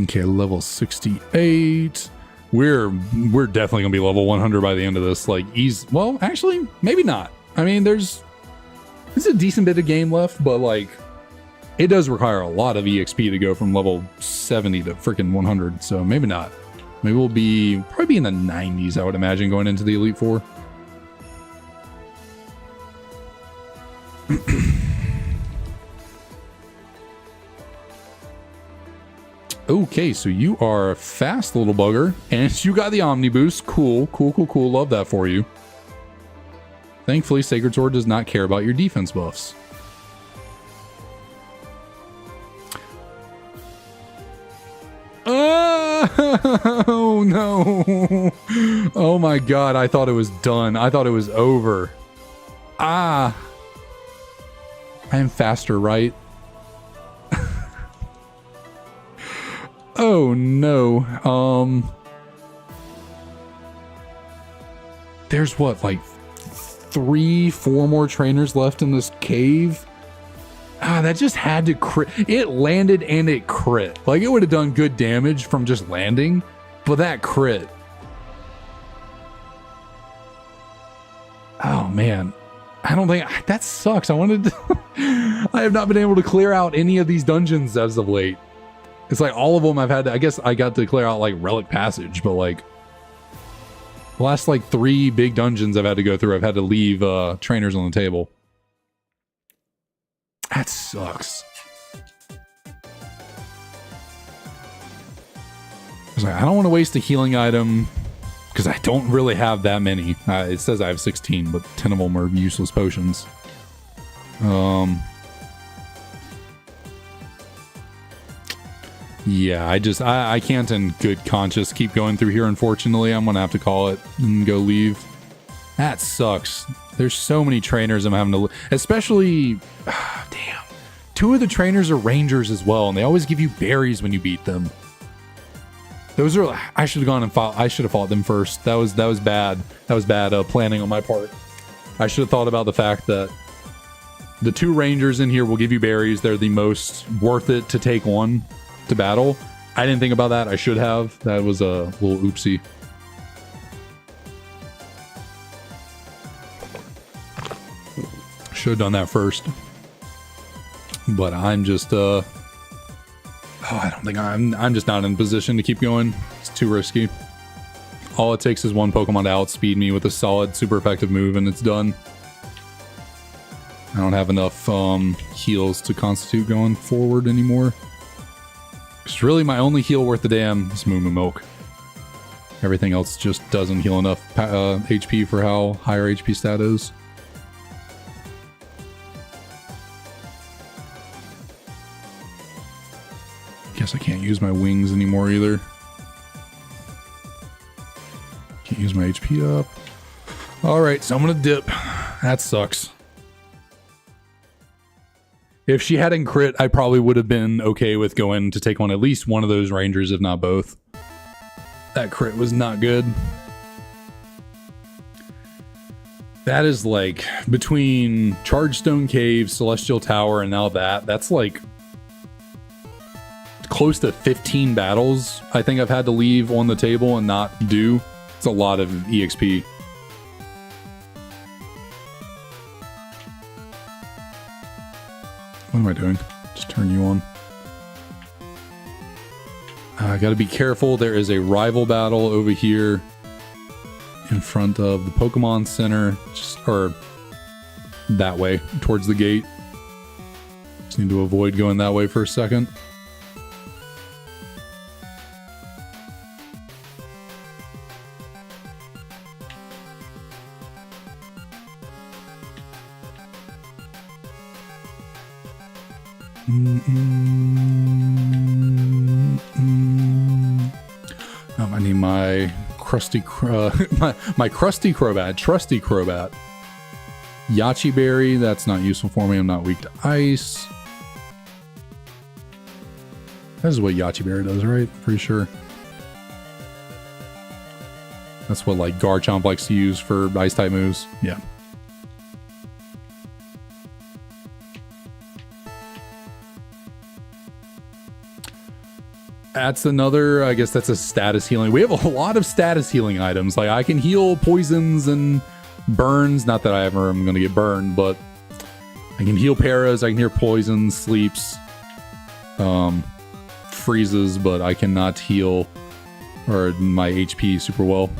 Okay, level 68. We're definitely gonna be level 100 by the end of this. Like, well, actually, maybe not. I mean, there's a decent bit of game left, but like, it does require a lot of EXP to go from level 70 to freaking 100. So maybe not. Maybe we'll probably be in the 90s, I would imagine, going into the Elite Four. Oh, Okay, so you are a fast little bugger, and you got the Omni Boost. Cool, cool, cool, cool. Love that for you. Thankfully, Sacred Sword does not care about your defense buffs. Oh, no. Oh, my God. I thought it was done. I thought it was over. Ah. I am faster, right? Oh, no. There's what, like 3-4 more trainers left in this cave? Ah, that just had to crit. It landed and it crit. Like, it would have done good damage from just landing, but that crit. Oh, man. I don't think... That sucks. I wanted to... I have not been able to clear out any of these dungeons as of late. It's like all of them I've had to... I guess I got to clear out, like, Relic Passage, but, like... The last, like, 3 big dungeons I've had to go through, I've had to leave trainers on the table. That sucks. I don't want to waste a healing item because I don't really have that many. It says I have 16, but 10 of them are useless potions. Yeah, I can't in good conscience keep going through here, unfortunately. I'm going to have to call it and go leave. That sucks. There's so many trainers I'm having to... Especially... damn. 2 of the trainers are rangers as well, and they always give you berries when you beat them. Those are... I should have gone and fought... I should have fought them first. That was bad. That was bad planning on my part. I should have thought about the fact that the 2 rangers in here will give you berries. They're the most worth it to take on to battle. I didn't think about that. I should have. That was a little oopsie. Should have done that first. But I'm just oh, I don't think I'm just not in position to keep going. It's too risky. All it takes is one Pokemon to outspeed me with a solid super effective move and it's done. I don't have enough heals to constitute going forward anymore. It's really my only heal worth the damn is Moo Moo Milk. Everything else just doesn't heal enough HP for how higher HP stat is. Guess I can't use my wings anymore either. Can't use my HP up. Alright, so I'm gonna dip. That sucks. If she hadn't crit, I probably would have been okay with going to take on at least one of those rangers, if not both. That crit was not good. That is like between Chargestone Cave, Celestial Tower, and now that's like close to 15 battles I think I've had to leave on the table and not do. It's a lot of EXP. What am I doing? Just turn you on. I gotta be careful. There is a rival battle over here in front of the Pokemon Center, or that way, towards the gate. Just need to avoid going that way for a second. I need my crusty my crusty Crobat, trusty Crobat. Yachi Berry, that's not useful for me. I'm not weak to ice. This is what Yachi Berry does, right? Pretty sure. That's what like Garchomp likes to use for ice type moves. Yeah. That's another, I guess that's a status healing. We have a lot of status healing items. Like I can heal poisons and burns. Not that I ever am going to get burned, but I can heal paras. I can heal poisons, sleeps, freezes, but I cannot heal or my HP super well.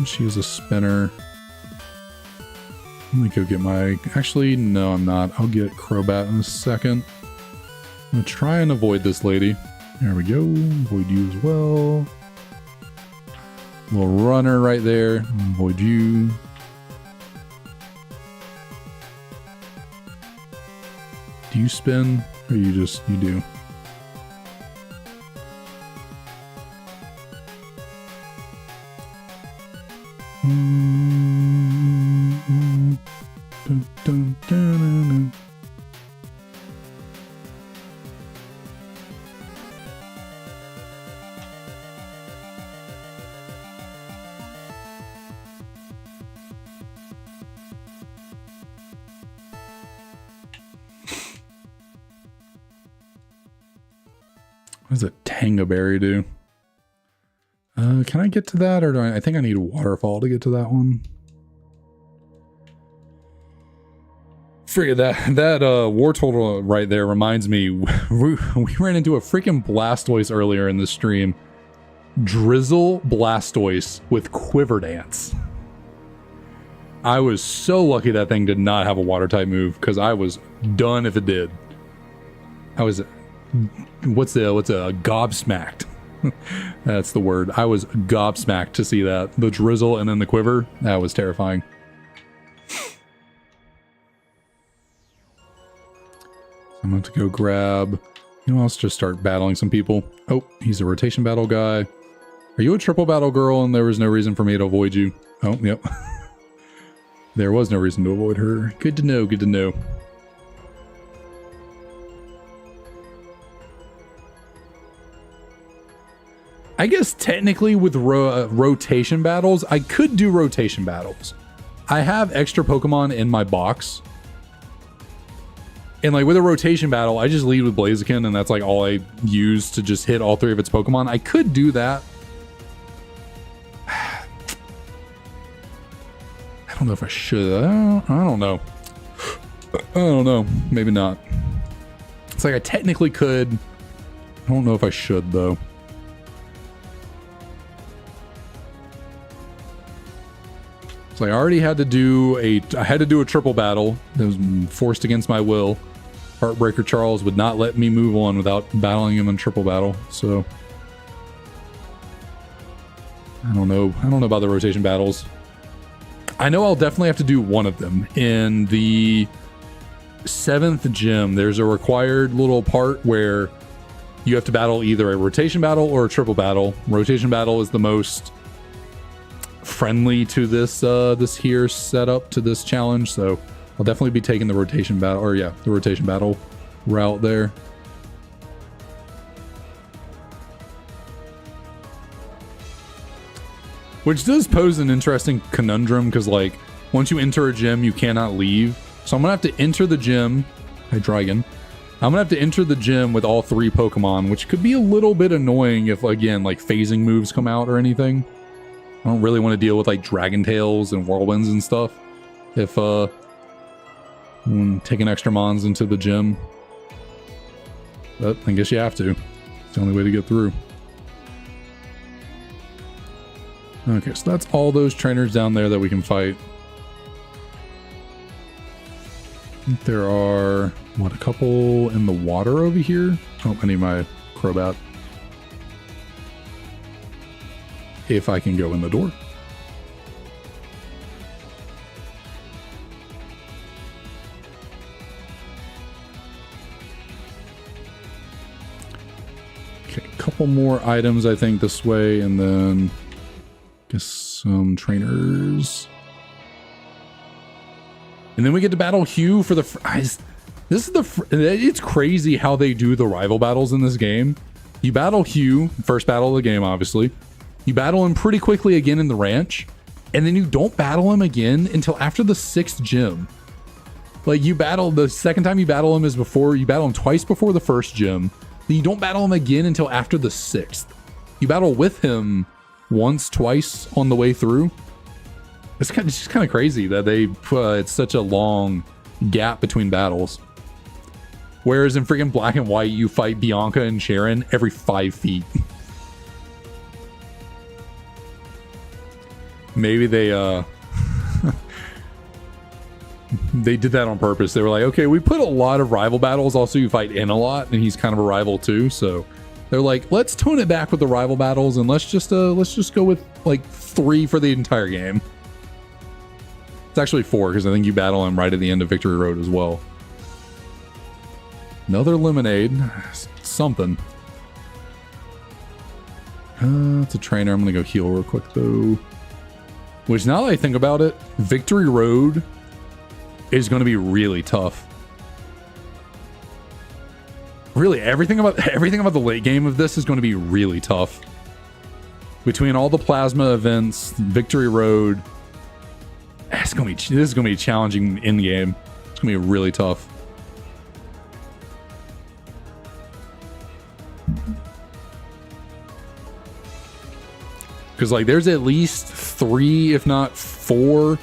She was a spinner. Let me go get my... Actually, no, I'm not. I'll get Crobat in a second. I'm going to try and avoid this lady. There we go. Avoid you as well. Little runner right there. Avoid you. Do you spin? Or you do? Dun, dun, dun, dun. What does a Tango Berry do? Can I get to that, or do I think I need a waterfall to get to that one? Forget that. That Wartortle right there reminds me, we ran into a freaking Blastoise earlier in the stream. Drizzle Blastoise with Quiver Dance. I was so lucky that thing did not have a water type move, because I was done if it did. I was, what's a gobsmacked? That's the word. I was gobsmacked to see that. The drizzle and then the quiver. That was terrifying. So I'm going to go grab... You know, let's just start battling some people. Oh, he's a rotation battle guy. Are you a triple battle girl and there was no reason for me to avoid you? Oh, yep. There was no reason to avoid her. Good to know, good to know. I guess technically with rotation battles, I could do rotation battles. I have extra Pokemon in my box. And like with a rotation battle, I just lead with Blaziken and that's like all I use to just hit all three of its Pokemon. I could do that. I don't know if I should. I don't know. I don't know. Maybe not. It's like I technically could. I don't know if I should though. So I already had to do a triple battle that was forced against my will. Heartbreaker Charles would not let me move on without battling him in triple battle. So I don't know about the rotation battles. I know I'll definitely have to do one of them. In the 7th gym, there's a required little part where you have to battle either a rotation battle or a triple battle. Rotation battle is the most friendly to this this here setup, to this challenge, so I'll definitely be taking the rotation battle, or yeah, the rotation battle route there. Which does pose an interesting conundrum, because like once you enter a gym you cannot leave, so I'm gonna have to enter the gym. Hi Dragon. I'm gonna have to enter the gym with all 3 Pokemon, which could be a little bit annoying if again like phasing moves come out or anything. I don't really want to deal with like Dragon Tails and Whirlwinds and stuff if taking extra mons into the gym. But I guess you have to. It's the only way to get through. Okay, so that's all those trainers down there that we can fight. I think there are, what, a couple in the water over here? Oh, I need my Crobat. If I can go in the door. Okay, a couple more items I think this way, and then guess some trainers. And then we get to battle Hugh for the... This is the... It's crazy how they do the rival battles in this game. You battle Hugh, first battle of the game, obviously. You battle him pretty quickly again in the ranch, and then you don't battle him again until after the 6th gym. Like, you battle... The second time you battle him is before... You battle him twice before the 1st gym. Then you don't battle him again until after the 6th. You battle with him once, twice on the way through. It's just kind of crazy that they put such a long gap between battles. Whereas in freaking Black and White, you fight Bianca and Sharon every 5 feet. Maybe they They did that on purpose. They were like, okay, we put a lot of rival battles. Also, you fight in a lot, and he's kind of a rival too. So they're like, let's tone it back with the rival battles, and let's just go with like 3 for the entire game. It's actually 4 because I think you battle him right at the end of Victory Road as well. Another lemonade, something. It's a trainer. I'm gonna go heal real quick though. Which, now that I think about it, Victory Road is going to be really tough. Really, everything about the late game of this is going to be really tough. Between all the plasma events, Victory Road, this is going to be challenging in the game. It's going to be really tough. Because like there's at least 3, if not 4,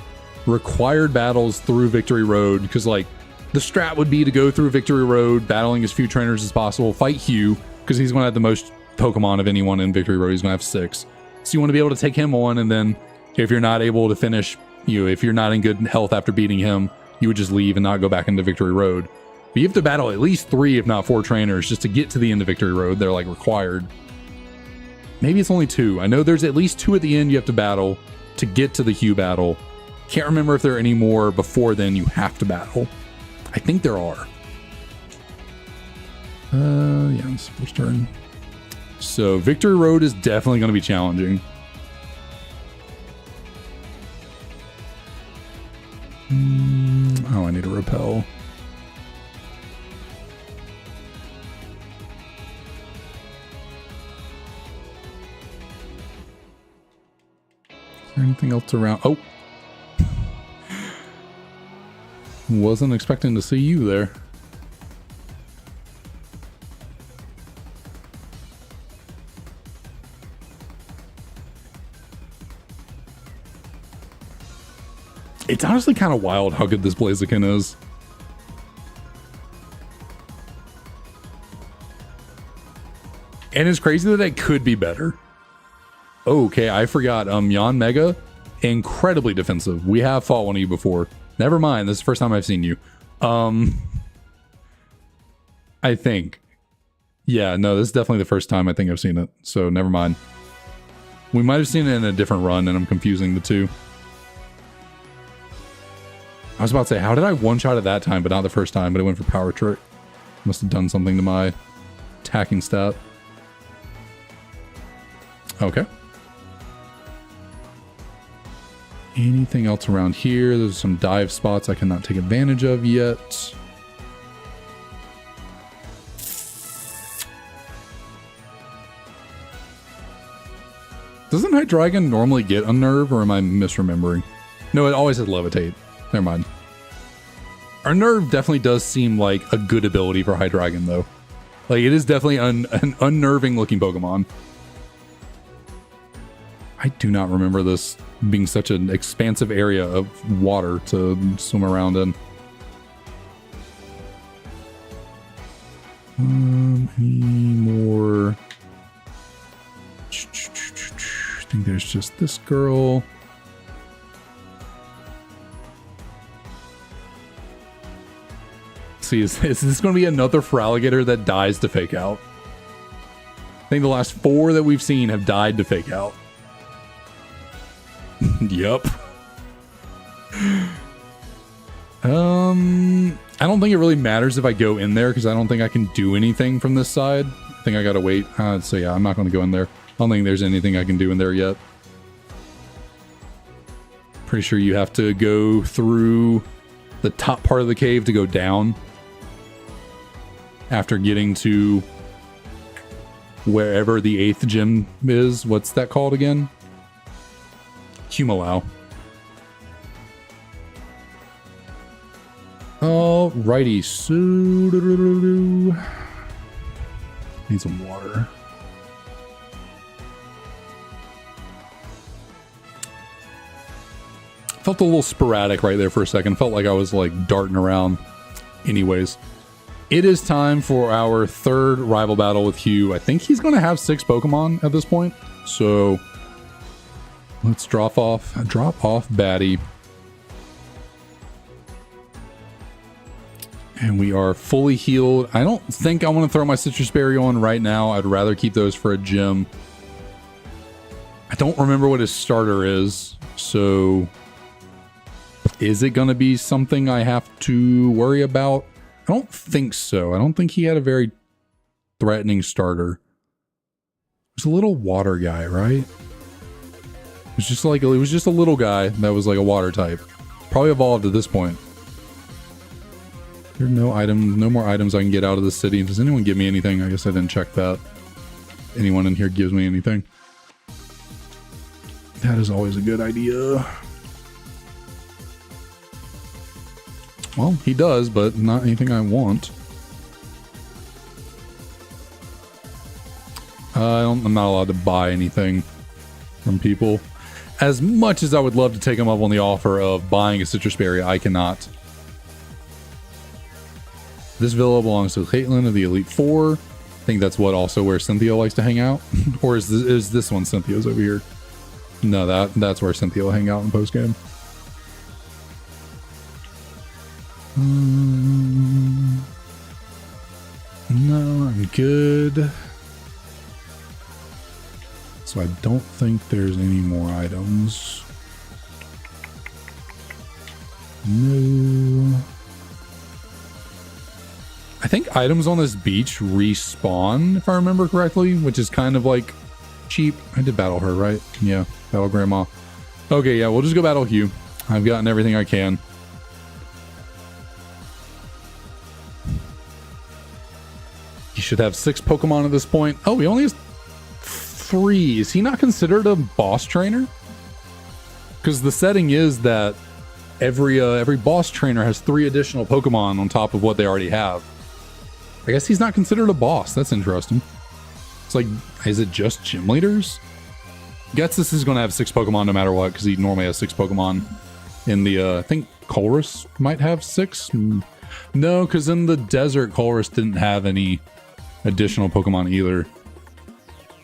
required battles through Victory Road. Because like the strat would be to go through Victory Road, battling as few trainers as possible, fight Hugh, because he's going to have the most Pokemon of anyone in Victory Road. He's going to have 6. So you want to be able to take him on, and then if you're not able to finish, if you're not in good health after beating him, you would just leave and not go back into Victory Road. But you have to battle at least 3, if not 4 trainers just to get to the end of Victory Road. They're like required. Maybe it's only 2. I know there's at least 2 at the end you have to battle to get to the Hugh battle. Can't remember if there are any more before then you have to battle. I think there are. Yeah, it's first turn. So Victory Road is definitely going to be challenging. Oh, I need a repel. Anything else around? Oh, wasn't expecting to see you there. It's honestly kind of wild how good this Blaziken is. And it's crazy that it could be better. Okay, I forgot. Yon Mega, incredibly defensive. We have fought one of you before. Never mind. This is the first time I've seen you. I think. Yeah, no, this is definitely the first time I think I've seen it. So never mind. We might have seen it in a different run, and I'm confusing the two. I was about to say, how did I one-shot it that time, but not the first time, but it went for Power Trick? Must have done something to my attacking stat. Okay. Anything else around here? There's some dive spots I cannot take advantage of yet. Doesn't Hydreigon normally get Unnerve, or am I misremembering? No, it always has Levitate. Never mind. Unnerve definitely does seem like a good ability for Hydreigon, though. Like, it is definitely an unnerving looking Pokemon. I do not remember this being such an expansive area of water to swim around in. Any more? I think there's just this girl. See, is this going to be another Feraligatr that dies to fake out? I think the last 4 that we've seen have died to fake out. Yup. I don't think it really matters if I go in there, because I don't think I can do anything from this side. I think I gotta wait. So yeah, I'm not going to go in there. I don't think there's anything I can do in there yet. Pretty sure you have to go through the top part of the cave to go down after getting to wherever the 8th gym is. What's that called again? Humalau. Alrighty, so need some water. Felt a little sporadic right there for a second. Felt like I was like darting around. Anyways, it is time for our 3rd rival battle with Hugh. I think he's going to have 6 Pokemon at this point. So let's drop off Batty. And we are fully healed. I don't think I want to throw my citrus berry on right now. I'd rather keep those for a gym. I don't remember what his starter is. So is it going to be something I have to worry about? I don't think so. I don't think he had a very threatening starter. It was a little water guy, right? It was just a little guy that was like a water type. Probably evolved at this point. There are no more items I can get out of the city. Does anyone give me anything? I guess I didn't check that. Anyone in here gives me anything? That is always a good idea. Well, he does, but not anything I want. I'm not allowed to buy anything from people. As much as I would love to take them up on the offer of buying a citrus berry, I cannot. This villa belongs to Caitlin of the Elite Four. I think that's also where Cynthia likes to hang out. Or is this one Cynthia's over here? No, that's where Cynthia will hang out in post game. No, I'm good. So I don't think there's any more items. No. I think items on this beach respawn, if I remember correctly, which is kind of like cheap. I did battle her, right? Yeah, battle grandma. Okay, yeah, we'll just go battle Hugh. I've gotten everything I can. He should have 6 Pokemon at this point. Oh, he only has 3. Is he not considered a boss trainer? Because the setting is that every boss trainer has 3 additional Pokemon on top of what they already have. I guess he's not considered a boss. That's interesting. It's like, is it just gym leaders? Getsus is going to have 6 Pokemon no matter what, because he normally has 6 Pokemon. In the, I think Colrus might have 6. No, because in the desert, Colrus didn't have any additional Pokemon either.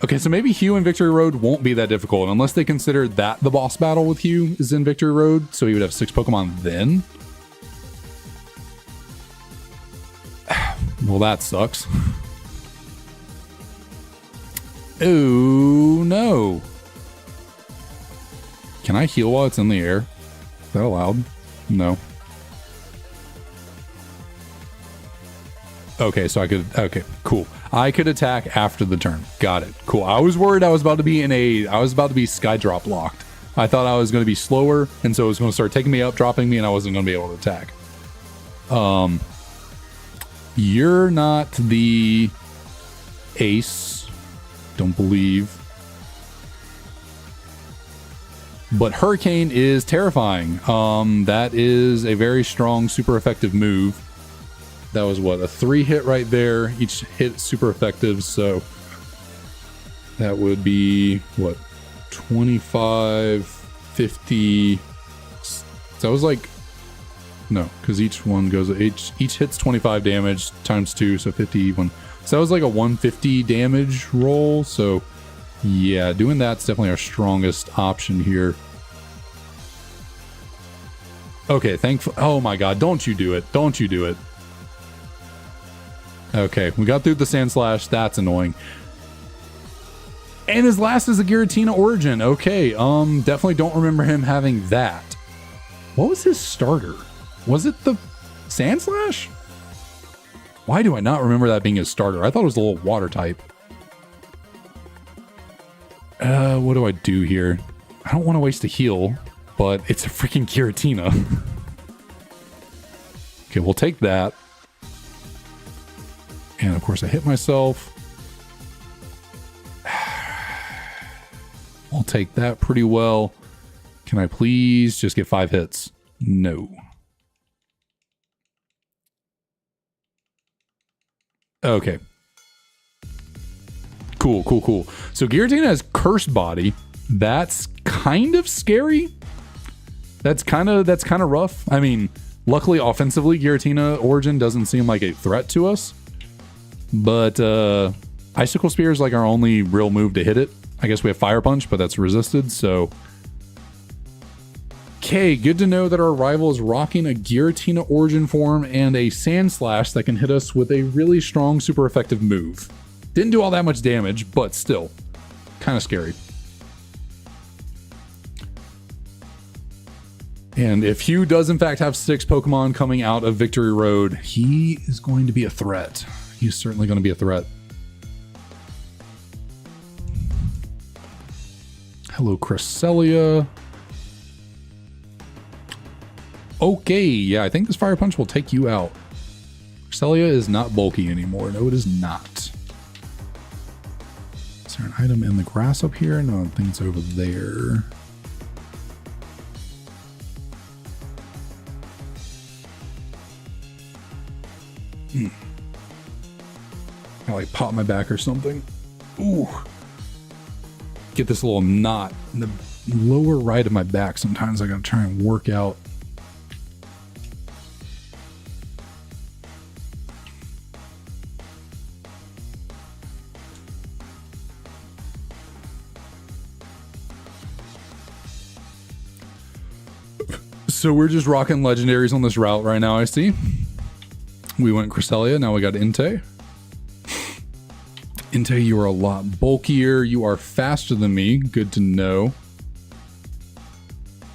Okay, so maybe Hugh in Victory Road won't be that difficult, unless they consider that the boss battle with Hugh is in Victory Road, so he would have 6 Pokemon then. Well, that sucks. Oh, no. Can I heal while it's in the air? Is that allowed? No. Okay, so I could... Okay, cool. I could attack after the turn. Got it. Cool. I was worried I was about to be Skydrop locked. I thought I was going to be slower, and so it was going to start taking me up, dropping me, and I wasn't going to be able to attack. You're not the ace. Don't believe. But Hurricane is terrifying. That is a very strong, super effective move. That was what, a 3 hit right there. Each hit super effective, so that would be what, 25, 50. That was like, no, because each one goes, each hits 25 damage times 2, so 51. So that was like a 150 damage roll. So yeah, doing that's definitely our strongest option here. Okay, thankful. Oh my god, don't you do it. Don't you do it. Okay, we got through the Sand Slash. That's annoying. And his last is a Giratina Origin. Okay, definitely don't remember him having that. What was his starter? Was it the Sand Slash? Why do I not remember that being his starter? I thought it was a little water type. What do I do here? I don't want to waste a heal, but it's a freaking Giratina. Okay, we'll take that. And of course I hit myself. I'll take that pretty well. Can I please just get 5 hits? No. Okay. Cool, cool, cool. So Giratina has Cursed Body. That's kind of scary. That's kind of rough. I mean, luckily offensively, Giratina Origin doesn't seem like a threat to us. But Icicle Spear is like our only real move to hit it. I guess we have Fire Punch, but that's resisted, so Okay, good to know that our rival is rocking a Giratina Origin form and a Sand Slash that can hit us with a really strong, super effective move. Didn't do all that much damage, but still, kind of scary. And if Hugh does in fact have 6 Pokemon coming out of Victory Road, he is going to be a threat. He's certainly going to be a threat. Hello, Cresselia. Okay, yeah, I think this Fire Punch will take you out. Cresselia is not bulky anymore. No, it is not. Is there an item in the grass up here? No, I think it's over there. I like pop my back or something. Ooh. Get this little knot in the lower right of my back. Sometimes I gotta try and work out. So we're just rocking legendaries on this route right now, I see. We went Cresselia, now we got Entei. Entei, you are a lot bulkier. You are faster than me. Good to know.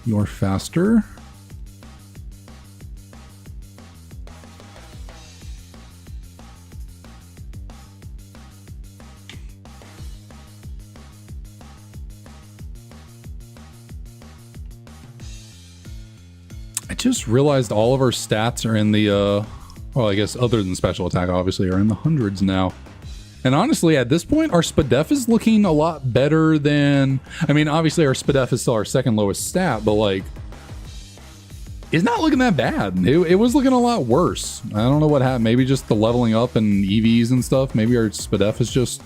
You're faster. I just realized all of our stats are in the, well, I guess other than special attack, obviously, are in the hundreds now. And honestly, at this point, our Spadef is looking a lot better than... I mean, obviously, our Spadef is still our second lowest stat, but, like, it's not looking that bad. It was looking a lot worse. I don't know what happened. Maybe just the leveling up and EVs and stuff. Maybe our Spadef has just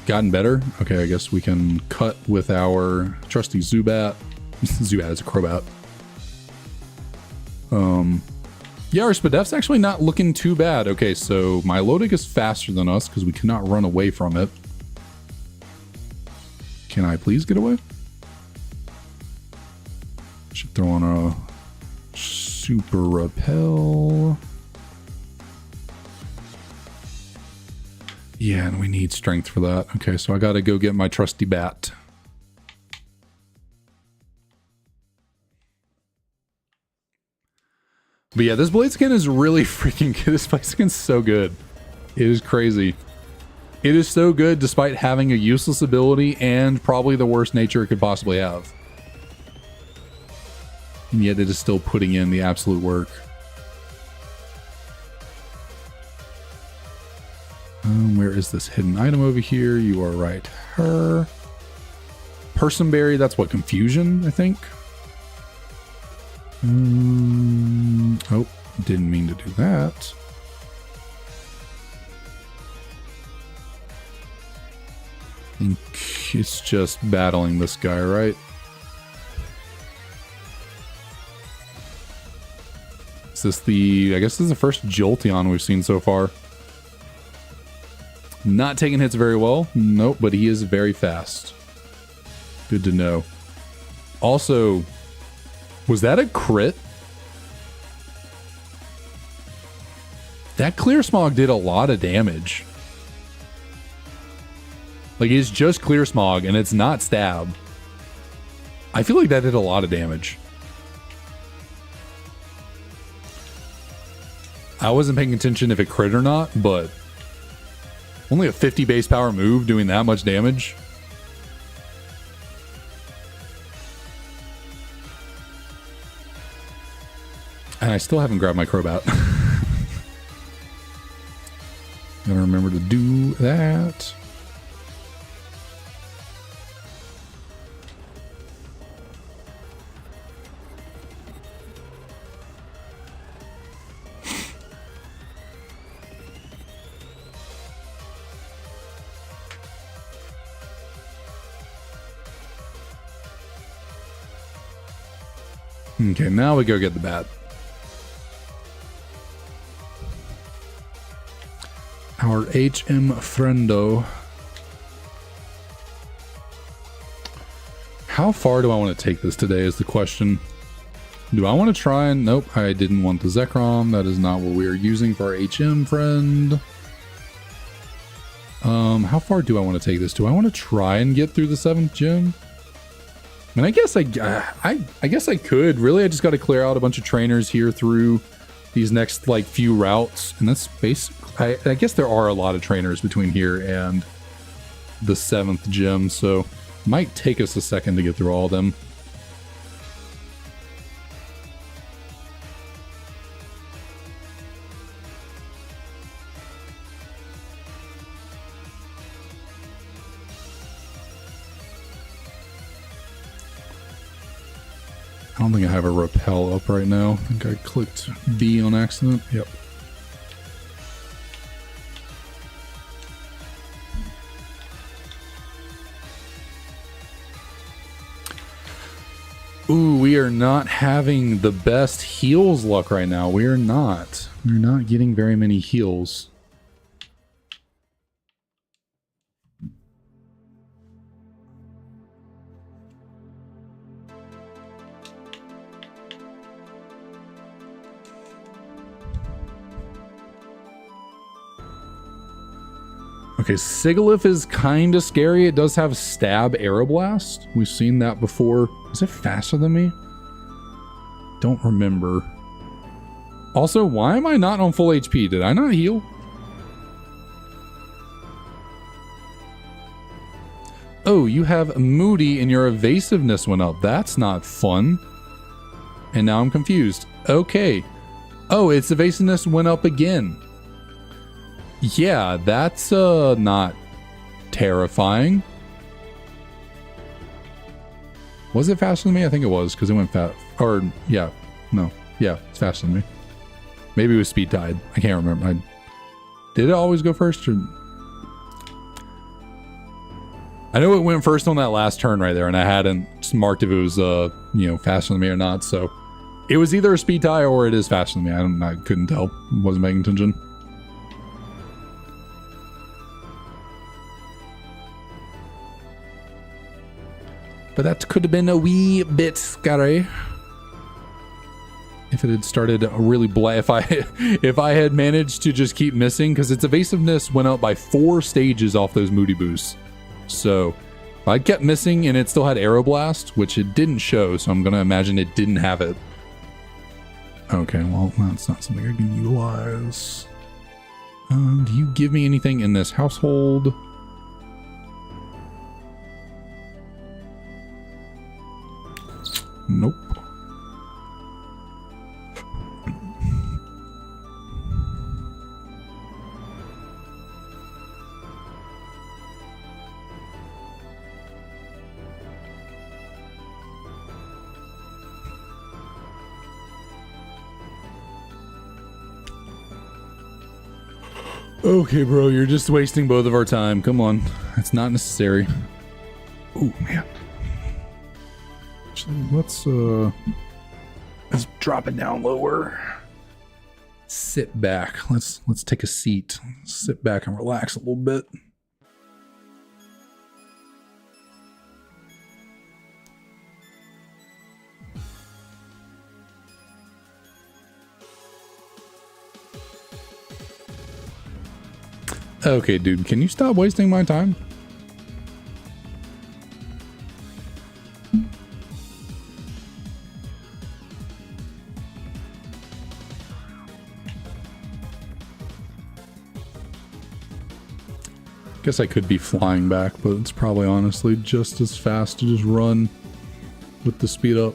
gotten better. Okay, I guess we can cut with our trusty Zubat. Zubat is a Crobat. Yeah, our Spadef's actually not looking too bad. Okay, so Milotic is faster than us because we cannot run away from it. Can I please get away? Should throw on a Super Repel. Yeah, and we need strength for that. Okay, so I gotta go get my trusty bat. But yeah, this Blaziken is really freaking good. This Blaziken's so good. It is crazy. It is so good despite having a useless ability and probably the worst nature it could possibly have. And yet it is still putting in the absolute work. Where is this hidden item over here? You are right. Her. Personberry, that's what, confusion, I think? Oh, didn't mean to do that. I think it's just battling this guy, right? Is this the... I guess this is the first Jolteon we've seen so far. Not taking hits very well. Nope, but he is very fast. Good to know. Also... was that a crit? That Clear Smog did a lot of damage. Like, it's just Clear Smog and it's not stab. I feel like that did a lot of damage. I wasn't paying attention if it crit or not, but only a 50 base power move doing that much damage. And I still haven't grabbed my Crobat. Gotta remember to do that. Okay, now we go get the bat. Our HM friendo. How far do I want to take this today is the question. Do I want to try and... Nope, I didn't want the Zekrom. That is not what we are using for our HM friend. How far do I want to take this? Do I want to try and get through the 7th gym? I mean, I guess I could. Really, I just got to clear out a bunch of trainers here through these next, like, few routes. And that's basically... I guess there are a lot of trainers between here and the 7th gym, so it might take us a second to get through all of them. I don't think I have a rappel up right now. I think I clicked B on accident. Yep. Ooh, we are not having the best heals luck right now. We are not. We're not getting very many heals. Okay, Sigilyph is kind of scary. It does have Stab Aeroblast. We've seen that before. Is it faster than me? Don't remember. Also, why am I not on full HP? Did I not heal? Oh, you have Moody and your evasiveness went up. That's not fun. And now I'm confused. Okay. Oh, its evasiveness went up again. Yeah, that's not terrifying. Was it faster than me? I think it was, because it went fast. Or, yeah. No. Yeah, it's faster than me. Maybe it was speed tide. I can't remember. Did it always go first? Or... I know it went first on that last turn right there, and I hadn't marked if it was, you know, faster than me or not. So it was either a speed tie or it is faster than me. I couldn't tell. Wasn't paying attention. But that could have been a wee bit scary if it had started a really if I had managed to just keep missing, because its evasiveness went up by 4 stages off those Moody boosts. So if I kept missing and it still had Aeroblast, which it didn't show, so I'm gonna imagine it didn't have it. Okay, well, that's not something I can utilize. Do you give me anything in this household? Nope. Okay, bro, you're just wasting both of our time. Come on. It's not necessary. Oh, man. Actually, let's drop it down lower. Sit back. Let's take a seat. Sit back and relax a little bit. Okay, dude, can you stop wasting my time? Guess I could be flying back, but it's probably honestly just as fast to just run with the speed up.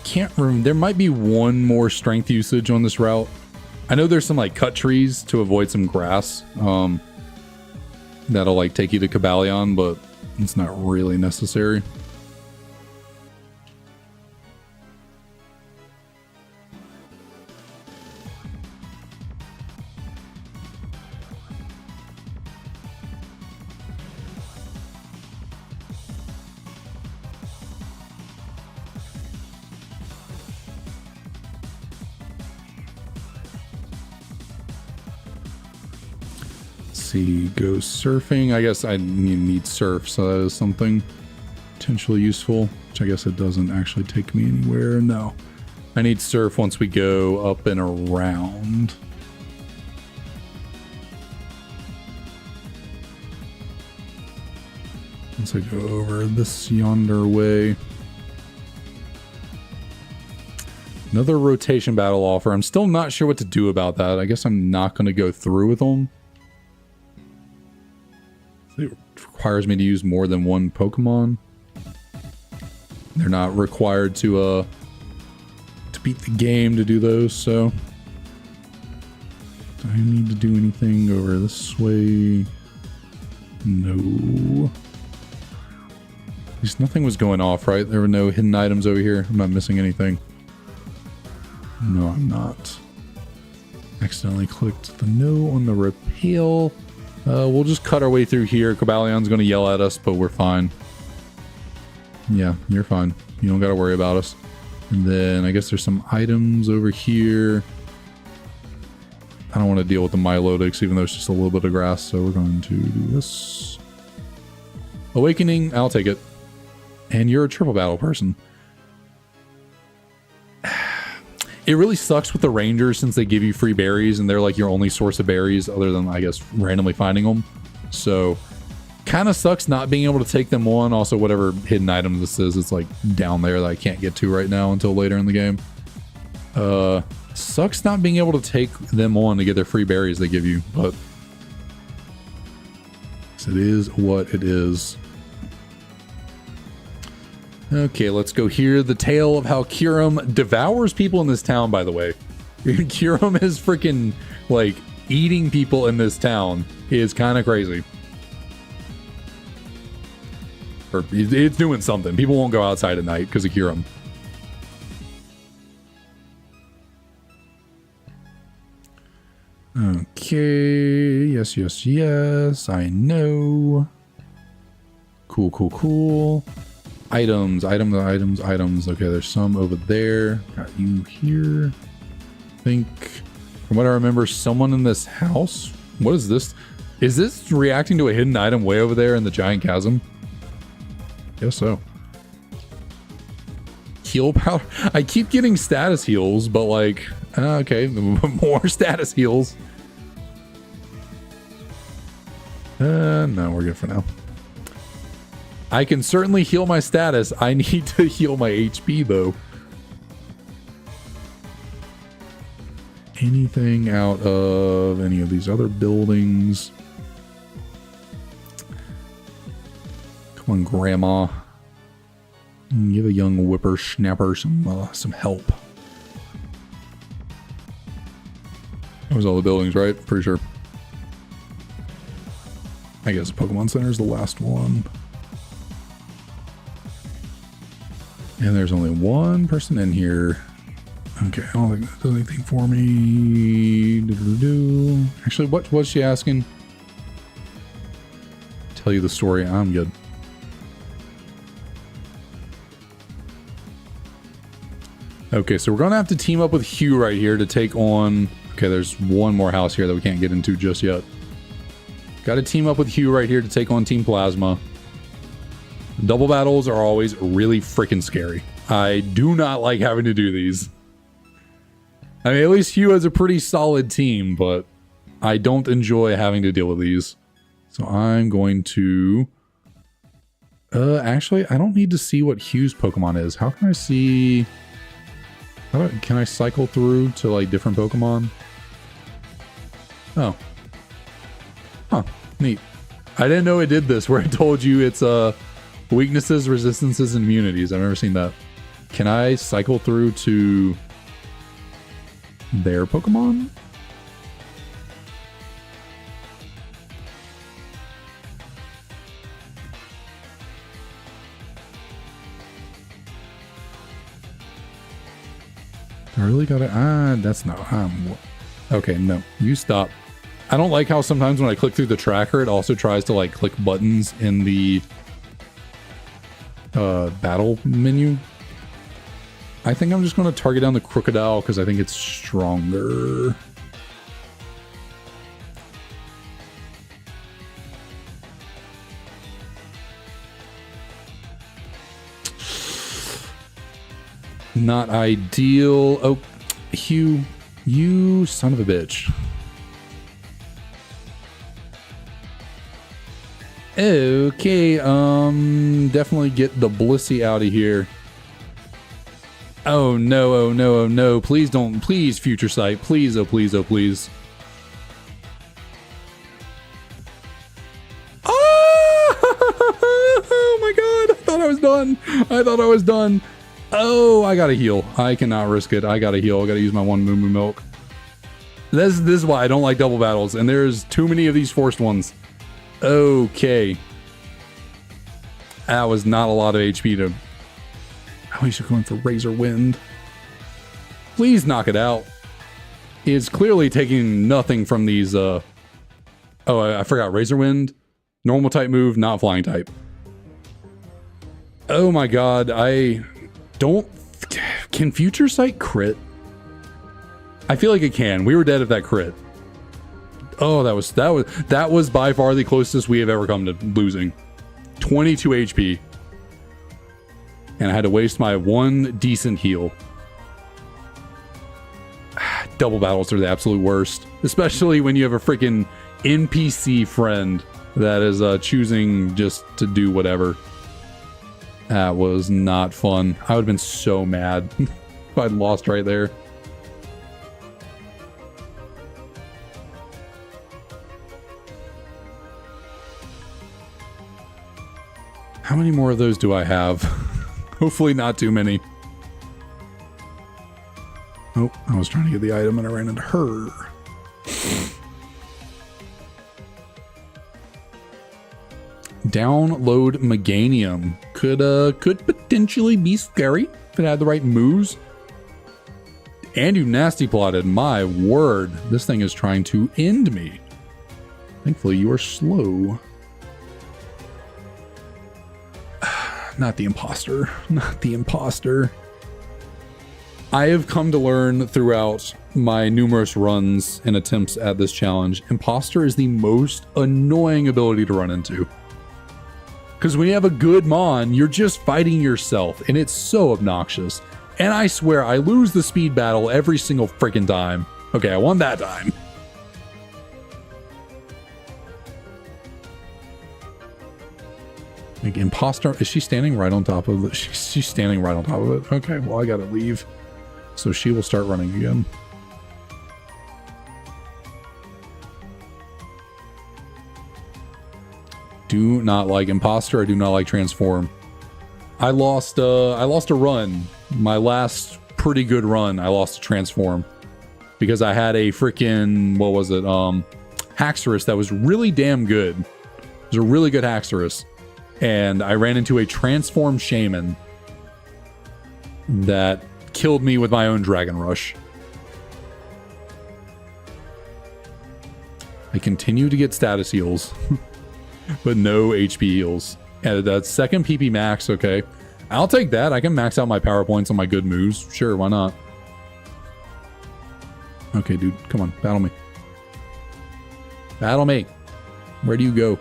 Can't remember. There might be one more strength usage on this route. I know there's some like cut trees to avoid some grass. That'll like take you to Cabalion, but it's not really necessary. see, go surfing. I guess I need surf, so that is something potentially useful, which I guess it doesn't actually take me anywhere. No, I need surf once we go up and around. Once I go over this yonder way. Another rotation battle offer. I'm still not sure what to do about that. I guess I'm not going to go through with them. It requires me to use more than one Pokemon. They're not required to beat the game to do those, so... Do I need to do anything over this way? No. At least nothing was going off, right? There were no hidden items over here. I'm not missing anything. No, I'm not. Accidentally clicked the no on the repel. We'll just cut our way through here. Cobalian's going to yell at us, but we're fine. Yeah, you're fine. You don't got to worry about us. And then I guess there's some items over here. I don't want to deal with the Milotics, even though it's just a little bit of grass, so we're going to do this. Awakening, I'll take it. And you're a triple battle person. It really sucks with the Rangers since they give you free berries and they're like your only source of berries other than, I guess, randomly finding them. So, kind of sucks not being able to take them on. Also, whatever hidden item this is, it's like down there that I can't get to right now until later in the game. Sucks not being able to take them on to get their free berries they give you, but it is what it is. Okay, let's go here. The tale of how Kyurem devours people in this town, by the way. Kyurem is freaking, like, eating people in this town. Is kind of crazy. Or, it's doing something. People won't go outside at night because of Kyurem. Okay, yes, I know. Cool. Items. Okay, there's some over there. Got you here. I think, from what I remember, someone in this house. What is this? Is this reacting to a hidden item way over there in the giant chasm? Guess so. Heal powder. I keep getting status heals, but like, okay, more status heals. No, we're good for now. I can certainly heal my status. I need to heal my HP, though. Anything out of any of these other buildings? Come on, Grandma. Give a young whippersnapper some help. That was all the buildings, right? Pretty sure. I guess Pokemon Center is the last one. And there's only one person in here. Okay, I don't think that does anything for me. Actually, what was she asking? Tell you the story. I'm good. Okay, so we're going to have to team up with Hugh right here to take on... Okay, there's one more house here that we can't get into just yet. Got to team up with Hugh right here to take on Team Plasma. Double battles are always really freaking scary. I do not like having to do these. I mean, at least Hugh has a pretty solid team, but I don't enjoy having to deal with these. So I'm going to... actually, I don't need to see what Hugh's Pokemon is. How can I see... Can I cycle through to, like, different Pokemon? Oh. Huh. Neat. I didn't know it did this, where it told you it's, weaknesses, resistances, and immunities. I've never seen that. Can I cycle through to their Pokemon? I really gotta... that's not... okay, no. You stop. I don't like how sometimes when I click through the tracker, it also tries to, like, click buttons in the... battle menu. I think I'm just going to target down the Crocodile because I think it's stronger. Not ideal. Oh, Hugh, you son of a bitch. Okay, definitely get the Blissey out of here. Oh no, oh no, oh no. Please don't, please, Future Sight. Please, oh please, oh please. Oh my god, I thought I was done. I thought I was done. Oh, I gotta heal. I cannot risk it. I gotta heal. I gotta use my one Moo Moo Milk. This is why I don't like double battles, and there's too many of these forced ones. Okay. That was not a lot of HP to... Oh, he's going for Razor Wind. Please knock it out. It's clearly taking nothing from these... Oh, I forgot. Razor Wind. Normal type move, not flying type. Oh my god, I don't... Can Future Sight crit? I feel like it can. We were dead if that crit. Oh, that was by far the closest we have ever come to losing. 22 HP. And I had to waste my one decent heal. Double battles are the absolute worst. Especially when you have a freaking NPC friend that is choosing just to do whatever. That was not fun. I would have been so mad if I'd lost right there. How many more of those do I have? Hopefully not too many. Oh, I was trying to get the item and I ran into her. Download Meganium. Could potentially be scary if it had the right moves. And you nasty plotted. My word. This thing is trying to end me. Thankfully you are slow. Not the imposter. Not the imposter. I have come to learn throughout my numerous runs and attempts at this challenge, imposter is the most annoying ability to run into. Because when you have a good Mon, you're just fighting yourself, and it's so obnoxious. And I swear, I lose the speed battle every single freaking time. Okay, I won that time. Like, imposter, is she standing right on top of it? She's standing right on top of it. Okay, well, I gotta leave. So she will start running again. Do not like imposter. I do not like transform. I lost a run. My last pretty good run, I lost to transform. Because I had a freaking, what was it? Haxorus that was really damn good. It was a really good Haxorus. And I ran into a transform shaman that killed me with my own Dragon Rush. I continue to get status heals, but no HP heals. And that second PP max, okay. I'll take that. I can max out my power points on my good moves. Sure, why not? Okay, dude, come on, battle me. Battle me. Where do you go?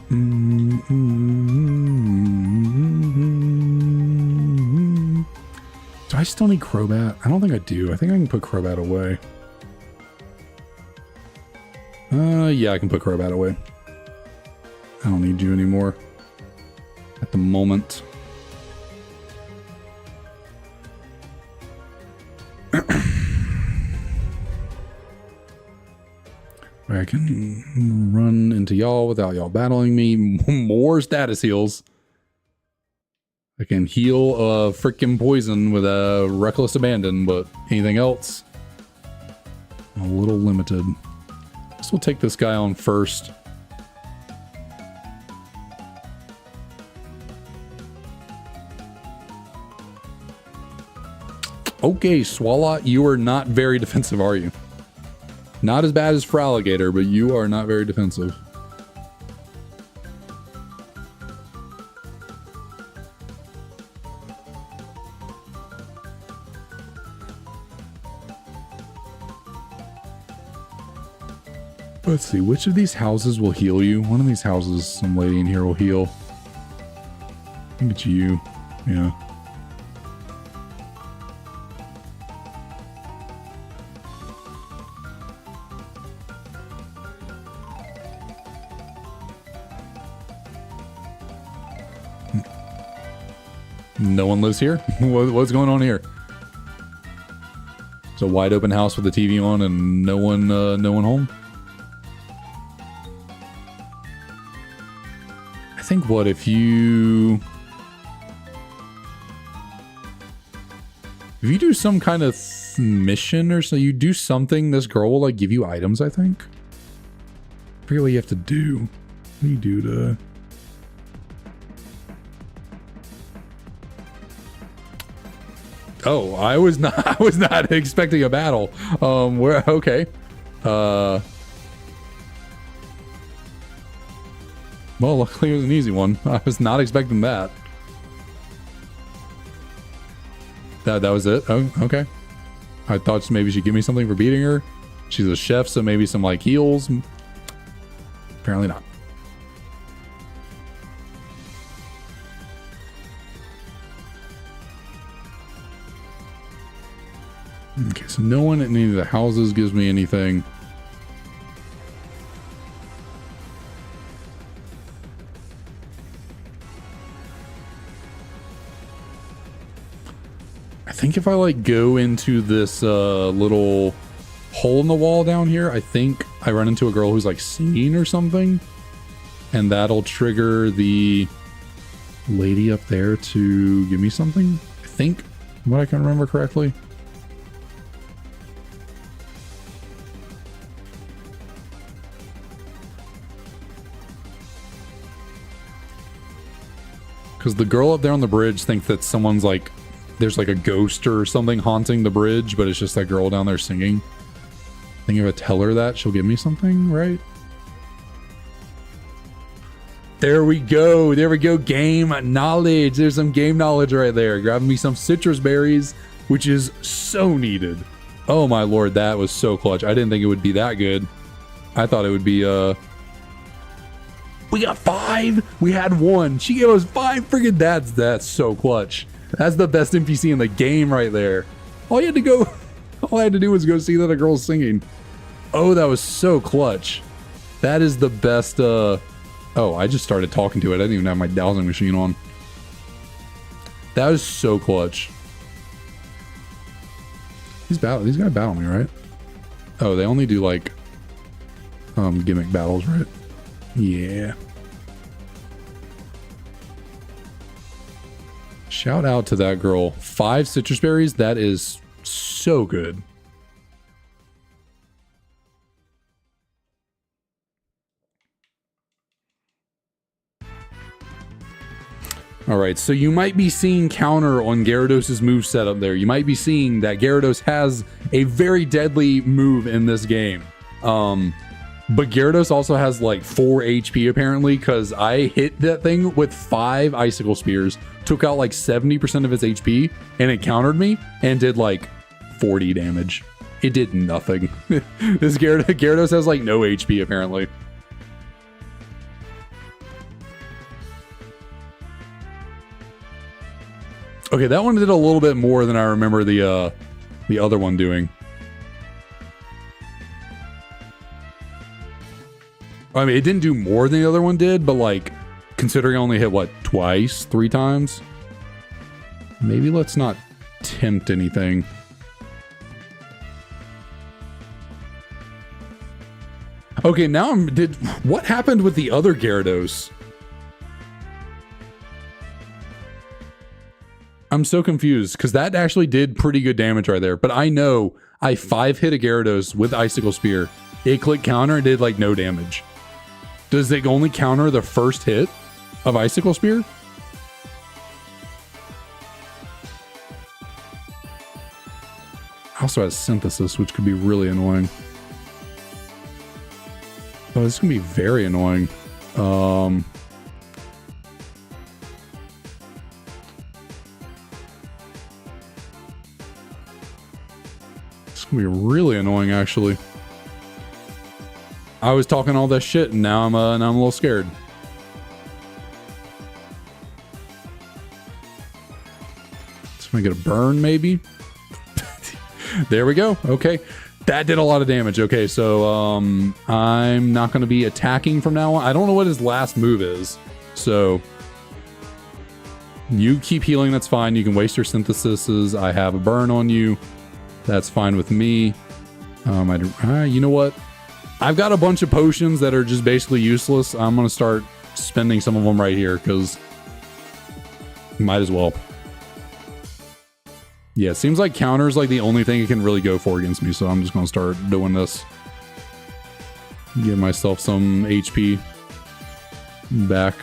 Do I still need Crobat? I don't think I do. I think I can put Crobat away. Yeah, I can put Crobat away. I don't need you anymore. At the moment. I can run into y'all without y'all battling me. More status heals. I can heal a freaking poison with a reckless abandon, but anything else? A little limited. So we'll take this guy on first. Okay, Swalot, you are not very defensive, are you? Not as bad as Fraligator, but you are not very defensive. Let's see, which of these houses will heal you? One of these houses, some lady in here will heal. I think it's you. Yeah. No one lives here? What's going on here? It's a wide open house with the TV on and no one home. I think what if you do some kind of mission or so, you do something, this girl will like give you items, I think. I forget what you have to do. What do you do to... Oh, I was not expecting a battle. Okay. Well, luckily it was an easy one. I was not expecting that. That was it? Oh, okay. I thought maybe she'd give me something for beating her. She's a chef, so maybe some like heals. Apparently not. Okay, so no one at any of the houses gives me anything. I think if I like go into this little hole in the wall down here, I think I run into a girl who's like singing or something, and that'll trigger the lady up there to give me something. I think, what I can remember correctly. Because the girl up there on the bridge thinks that someone's like, there's like a ghost or something haunting the bridge, but it's just that girl down there singing. I think if I tell her that, she'll give me something, right? There we go. There we go. Game knowledge. There's some game knowledge right there. Grabbing me some citrus berries, which is so needed. Oh my lord, that was so clutch. I didn't think it would be that good. I thought it would be, we got 5. We had 1. She gave us 5 friggin' that's so clutch. That's the best NPC in the game right there. All I had to do was go see that a girl's singing. Oh, that was so clutch. That is the best, oh, I just started talking to it. I didn't even have my dowsing machine on. That was so clutch. These guys battle me, right? Oh, they only do like, gimmick battles, right? Yeah. Shout out to that girl. 5 citrus berries. That is so good. All right, so you might be seeing counter on Gyarados' move setup there. You might be seeing that Gyarados has a very deadly move in this game. But Gyarados also has like 4 HP apparently, because I hit that thing with 5 Icicle Spears, took out like 70% of its HP, and it countered me and did like 40 damage. It did nothing. This Gyarados has like no HP apparently. Okay, that one did a little bit more than I remember the other one doing. I mean, it didn't do more than the other one did, but like, considering I only hit, what, 3 times? Maybe let's not tempt anything. Okay, now what happened with the other Gyarados? I'm so confused, because that actually did pretty good damage right there, but I know I 5-hit a Gyarados with Icicle Spear. It clicked counter and did like no damage. Does it only counter the first hit of Icicle Spear? Also has Synthesis, which could be really annoying. Oh, this is going to be very annoying. It's going to be really annoying, actually. I was talking all this shit, and now I'm a little scared. So I get a burn, maybe. There we go. Okay, that did a lot of damage. Okay, so I'm not going to be attacking from now on. I don't know what his last move is, so you keep healing. That's fine. You can waste your syntheses. I have a burn on you. That's fine with me. You know what? I've got a bunch of potions that are just basically useless. I'm going to start spending some of them right here because might as well. Yeah, it seems like counter is like the only thing it can really go for against me, so I'm just going to start doing this. Give myself some HP back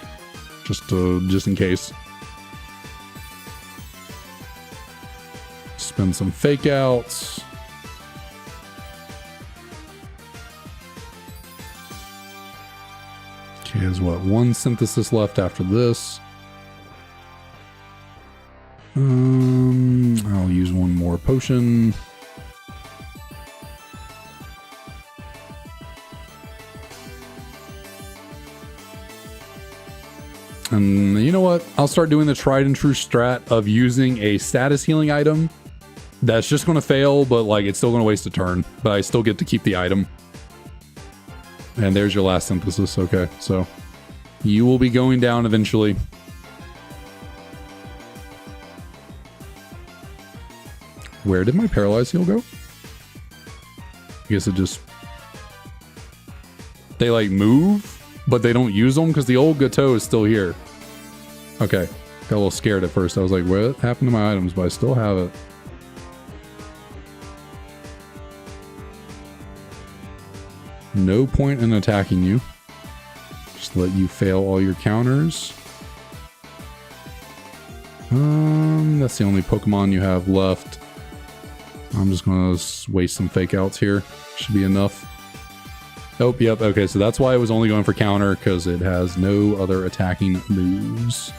just in case. Spend some fake outs. Okay, there's what, one synthesis left after this. I'll use one more potion. And you know what? I'll start doing the tried and true strat of using a status healing item that's just going to fail, but like it's still going to waste a turn, but I still get to keep the item. And there's your last synthesis. Okay, so you will be going down eventually. Where did my paralyzed heal go? I guess it just... They like move, but they don't use them because the old Gateau is still here. Okay, got a little scared at first. I was like, what happened to my items? But I still have it. No point in attacking you. Just let you fail all your counters. That's the only Pokemon you have left. I'm just gonna waste some fake outs here. Should be enough. Oh, yep. Okay, so that's why I was only going for counter, because it has no other attacking moves.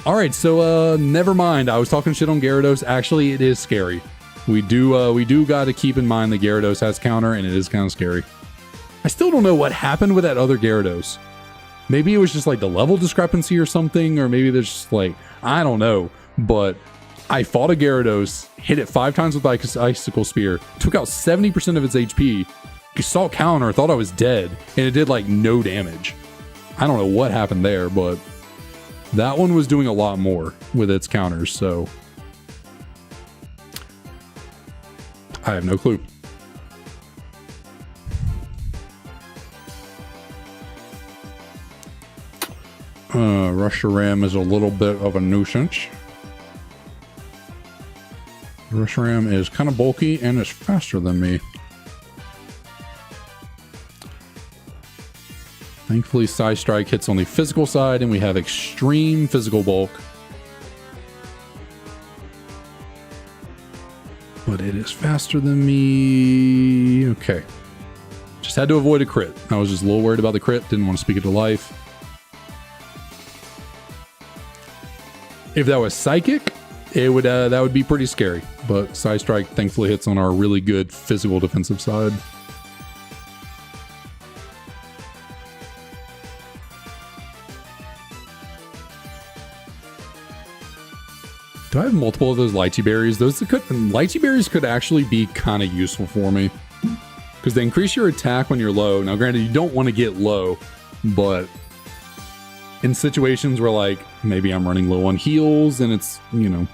All right, so never mind. I was talking shit on Gyarados. Actually, it is scary. We do got to keep in mind that Gyarados has counter, and it is kind of scary. I still don't know what happened with that other Gyarados. Maybe it was just like the level discrepancy or something, or maybe there's just like, I don't know. But I fought a Gyarados, hit it 5 times with Icicle Spear, took out 70% of its HP, saw counter, thought I was dead, and it did like no damage. I don't know what happened there, but that one was doing a lot more with its counters, so I have no clue. Reshiram is a little bit of a nuisance. Reshiram is kind of bulky and is faster than me. Thankfully, Psy Strike hits on the physical side, and we have extreme physical bulk. But it is faster than me. Okay. Just had to avoid a crit. I was just a little worried about the crit. Didn't want to speak it to life. If that was Psychic, it would that would be pretty scary. But Psy Strike thankfully hits on our really good physical defensive side. Do I have multiple of those lychee berries? Lychee berries could actually be kind of useful for me. Because they increase your attack when you're low. Now granted, you don't want to get low, but in situations where like maybe I'm running low on heals and it's, you know,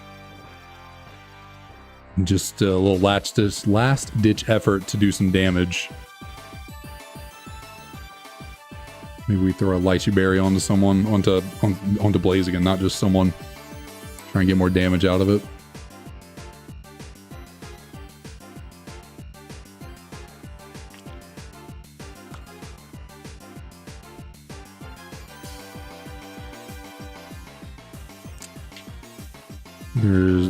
just a little last ditch effort to do some damage. Maybe we throw a lychee berry onto someone, onto Blaziken, not just someone. Try and get more damage out of it.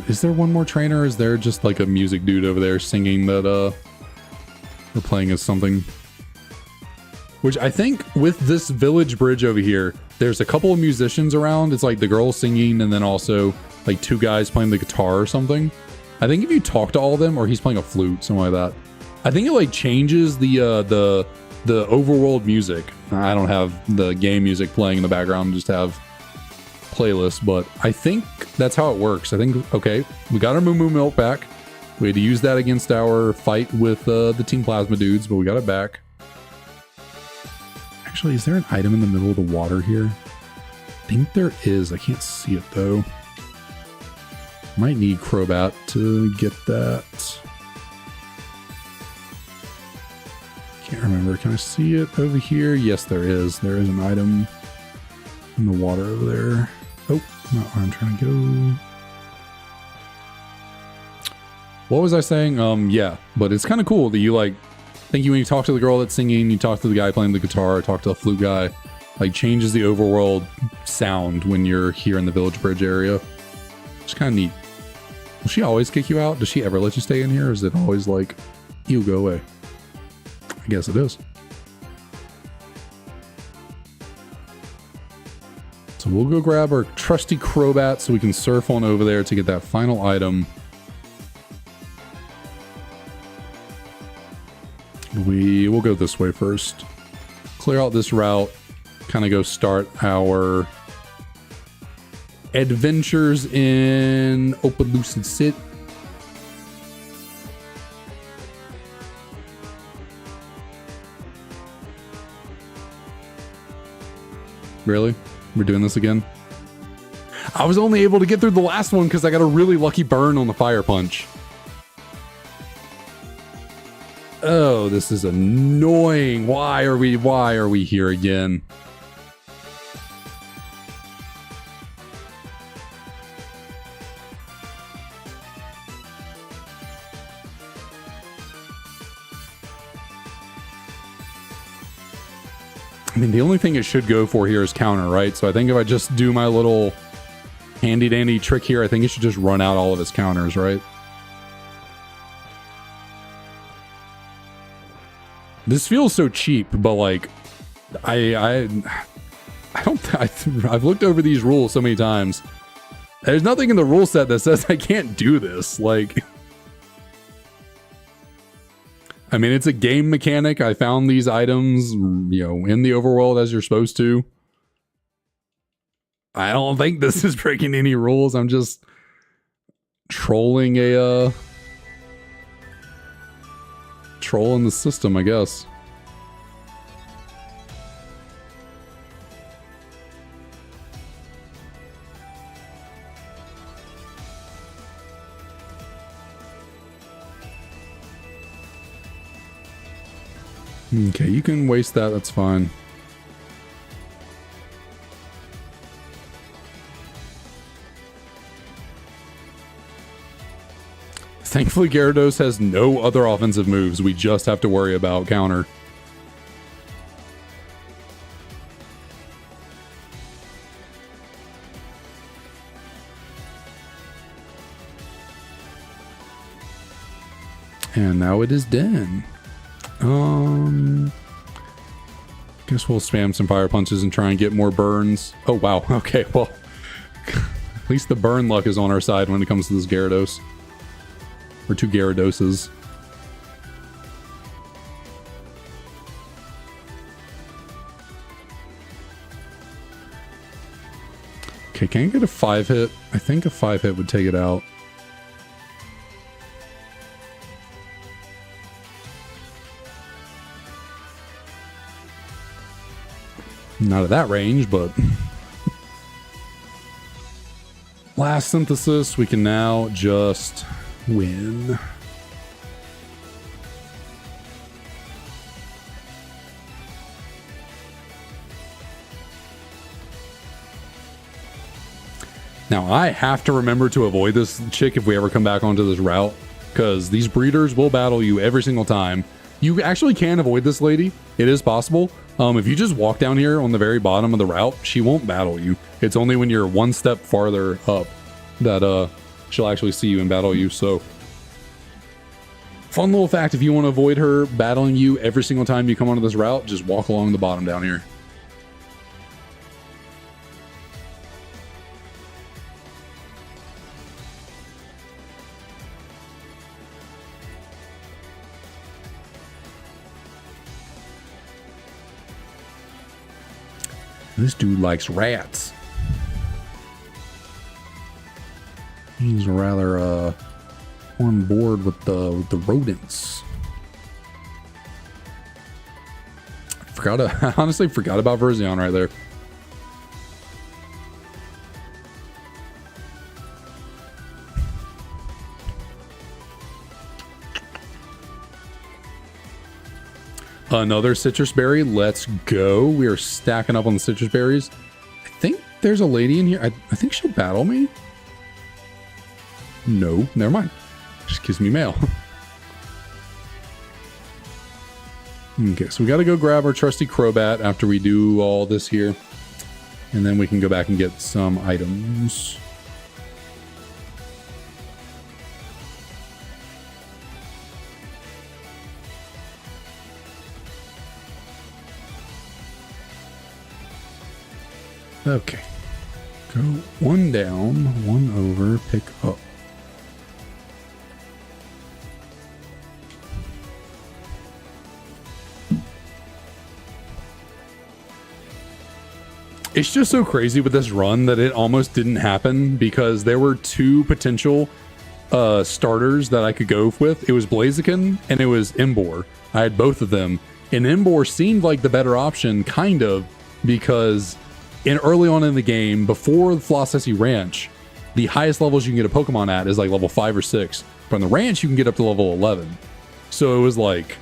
Is there one more trainer, or is there just like a music dude over there singing that we're playing as something? Which I think with this village bridge over here, there's a couple of musicians around. It's like the girl singing and then also like 2 guys playing the guitar or something. I think if you talk to all of them, or he's playing a flute, something like that. I think it like changes the overworld music. I don't have the game music playing in the background, just have playlists, but I think that's how it works. I think, okay, we got our Moo Milk back. We had to use that against our fight with the Team Plasma dudes, but we got it back. Actually, is there an item in the middle of the water here? I think there is. I can't see it though. Might need Crobat to get that. Can't remember. Can I see it over here? Yes, there is. There is an item in the water over there. Oh, not where I'm trying to go. What was I saying? Yeah, but it's kind of cool that you like, when you talk to the girl that's singing, you talk to the guy playing the guitar, talk to the flute guy, like changes the overworld sound when you're here in the Village Bridge area. It's kind of neat. Will she always kick you out? Does she ever let you stay in here? Or is it always like, you go away? I guess it is. So we'll go grab our trusty Crobat so we can surf on over there to get that final item. We will go this way first. Clear out this route. Kind of go start our adventures in Opelucid City. Really? We're doing this again? I was only able to get through the last one because I got a really lucky burn on the Fire Punch. Oh, this is annoying. Why are we here again? I mean, the only thing it should go for here is counter, right? So I think if I just do my little handy-dandy trick here, I think it should just run out all of its counters, right? This feels so cheap, but like, I've looked over these rules so many times. There's nothing in the rule set that says I can't do this. Like, I mean, it's a game mechanic. I found these items, you know, in the overworld as you're supposed to. I don't think this is breaking any rules. I'm just trolling trolling the system, I guess. Okay, you can waste that, that's fine. Thankfully, Gyarados has no other offensive moves. We just have to worry about counter. And now it is done. Guess we'll spam some fire punches and try and get more burns. Oh, wow. Okay, well, at least the burn luck is on our side when it comes to this Gyarados. Or two Gyaradoses. Okay, can I get a 5-hit? I think a 5-hit would take it out. Not at that range, but... Last synthesis, we can now just win. Now, I have to remember to avoid this chick if we ever come back onto this route, because these breeders will battle you every single time. You actually can avoid this lady. It is possible. If you just walk down here on the very bottom of the route, she won't battle you. It's only when you're one step farther up that she'll actually see you and battle you. So, fun little fact, if you want to avoid her battling you every single time you come onto this route, just walk along the bottom down here. This dude likes rats. He's rather on board with the rodents. I honestly forgot about Verzion right there. Another citrus berry. Let's go. We are stacking up on the citrus berries. I think there's a lady in here. I think she'll battle me. No, never mind. Just gives me mail. Okay, so we got to go grab our trusty Crobat after we do all this here. And then we can go back and get some items. Okay. Go one down, one over, pick up. It's just so crazy with this run that it almost didn't happen because there were two potential starters that I could go with. It was Blaziken and it was Embor. I had both of them. And Embor seemed like the better option, kind of, because early on in the game, before the Flossessi Ranch, the highest levels you can get a Pokemon at is like level 5 or 6. But on the ranch, you can get up to level 11. So it was like,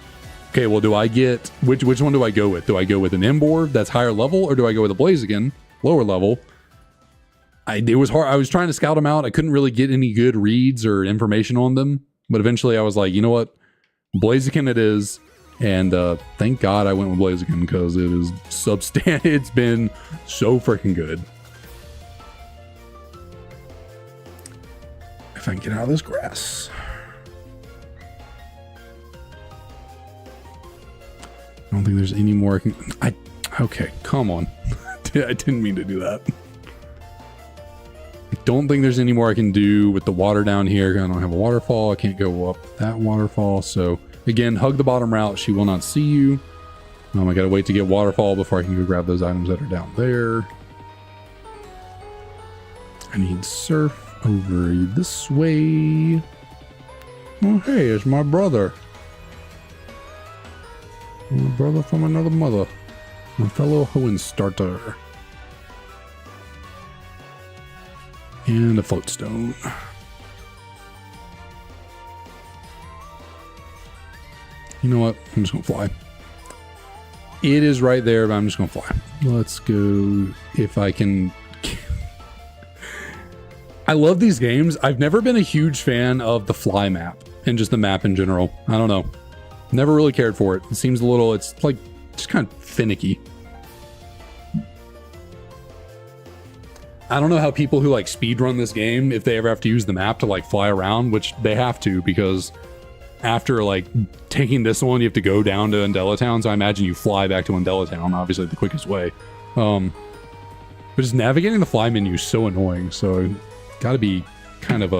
okay, well, do I get... Which one do I go with? Do I go with an Embor that's higher level, or do I go with a Blaziken, lower level? It was hard. I was trying to scout them out. I couldn't really get any good reads or information on them. But eventually I was like, you know what? Blaziken it is. And thank God I went with Blaziken because it is substantial. It's been so freaking good. If I can get out of this grass. I don't think there's any more I can... Okay, come on. I didn't mean to do that. I don't think there's any more I can do with the water down here. I don't have a waterfall. I can't go up that waterfall, so... Again, hug the bottom route. She will not see you. I gotta wait to get waterfall before I can go grab those items that are down there. I need surf over this way. Oh, hey, it's my brother. My brother from another mother. My fellow Hoenn starter. And a floatstone. You know what? I'm just gonna fly. It is right there, but I'm just gonna fly. Let's go. If I can. I love these games. I've never been a huge fan of the fly map and just the map in general. I don't know. Never really cared for it. It seems a little, it's like just kind of finicky. I don't know how people who like speedrun this game, if they ever have to use the map to like fly around, which they have to, because after like taking this one, you have to go down to Undella Town. So I imagine you fly back to Undella Town, obviously the quickest way. But just navigating the fly menu is so annoying. So gotta be kind of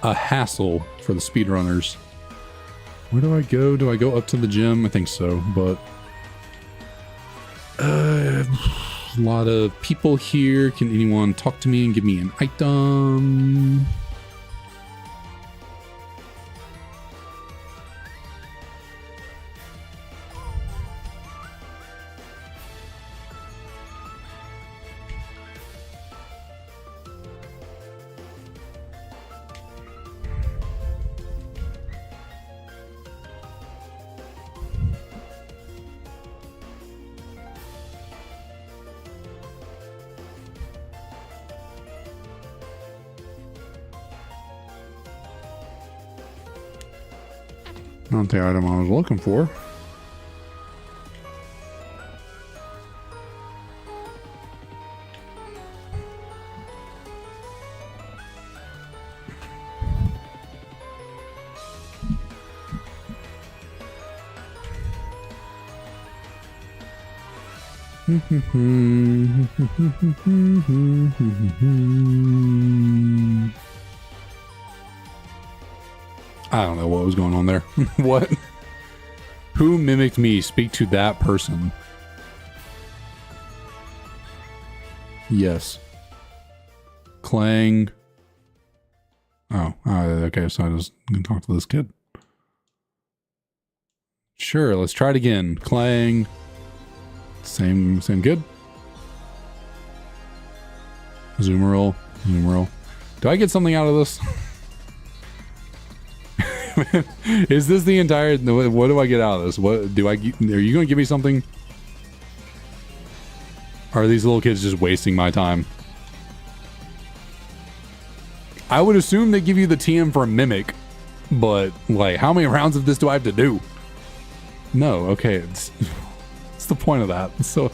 a hassle for the speedrunners. Where do I go? Do I go up to the gym? I think so, but a lot of people here. Can anyone talk to me and give me an item? Not the item I was looking for. I don't know what was going on there. What? Who mimicked me? Speak to that person. Yes. Clang. Oh, okay. So I was gonna talk to this kid. Sure, let's try it again. Clang. Same good. Zoomerl. Do I get something out of this? Is this the entire... What do I get out of this? What do I... Are you going to give me something? Or are these little kids just wasting my time? I would assume they give you the TM for a Mimic. But, like, how many rounds of this do I have to do? No, okay. It's the point of that. So...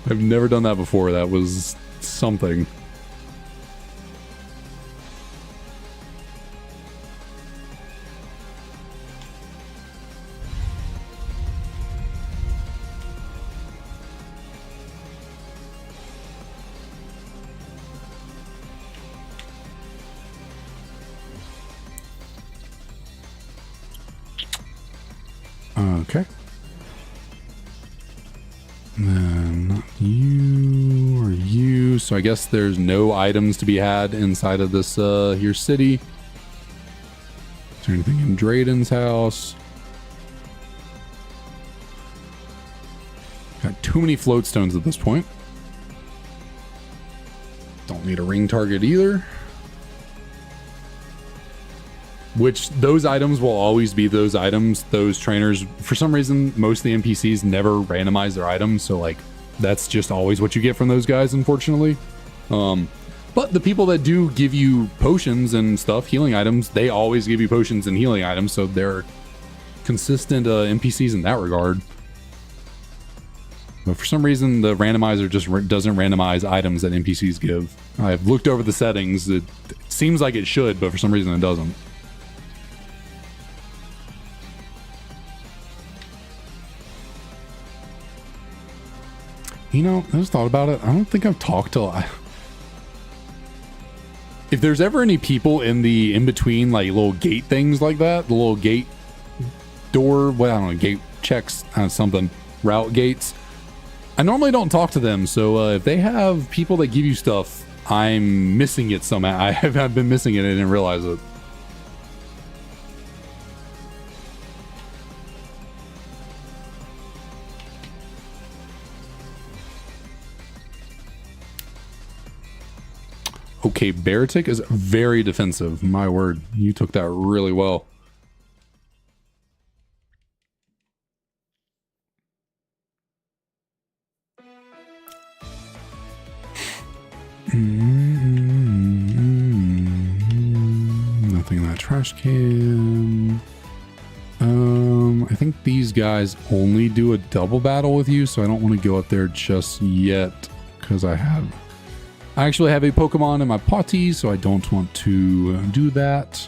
I've never done that before. That was something. Okay. Then not you or you. So I guess there's no items to be had inside of this here city. Is there anything in Drayden's house? Got too many float stones at this point. Don't need a ring target either. Which those items will always be those items. Those trainers, for some reason, most of the NPCs never randomize their items. So like, that's just always what you get from those guys, unfortunately. But the people that do give you potions and stuff, healing items, they always give you potions and healing items. So they're consistent NPCs in that regard. But for some reason, the randomizer just doesn't randomize items that NPCs give. I've looked over the settings. It seems like it should, but for some reason it doesn't. You know, I just thought about it. I don't think I've talked to... If there's ever any people in the in-between, like, little gate things like that, the little gate door, well, I don't know, gate checks, something, route gates, I normally don't talk to them. So if they have people that give you stuff, I'm missing it somehow. I've been missing it and I didn't realize it. Okay, Beartic is very defensive. My word, you took that really well. Nothing in that trash can. I think these guys only do a double battle with you, so I don't want to go up there just yet because I actually have a Pokemon in my potty, so I don't want to do that.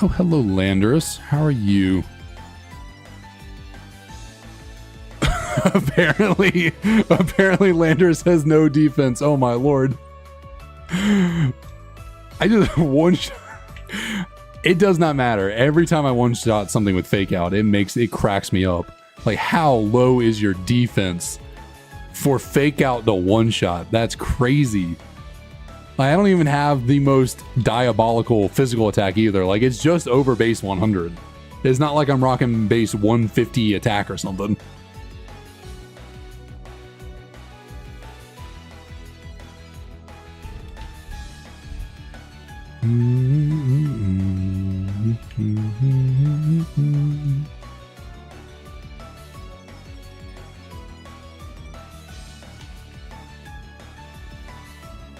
Oh, hello, Landorus. How are you? Apparently Landorus has no defense. Oh my lord. I just one shot. It does not matter. Every time I one shot something with fake out, it cracks me up. Like, how low is your defense for fake out the one shot? That's crazy. I don't even have the most diabolical physical attack either. Like, it's just over base 100. It's not like I'm rocking base 150 attack or something.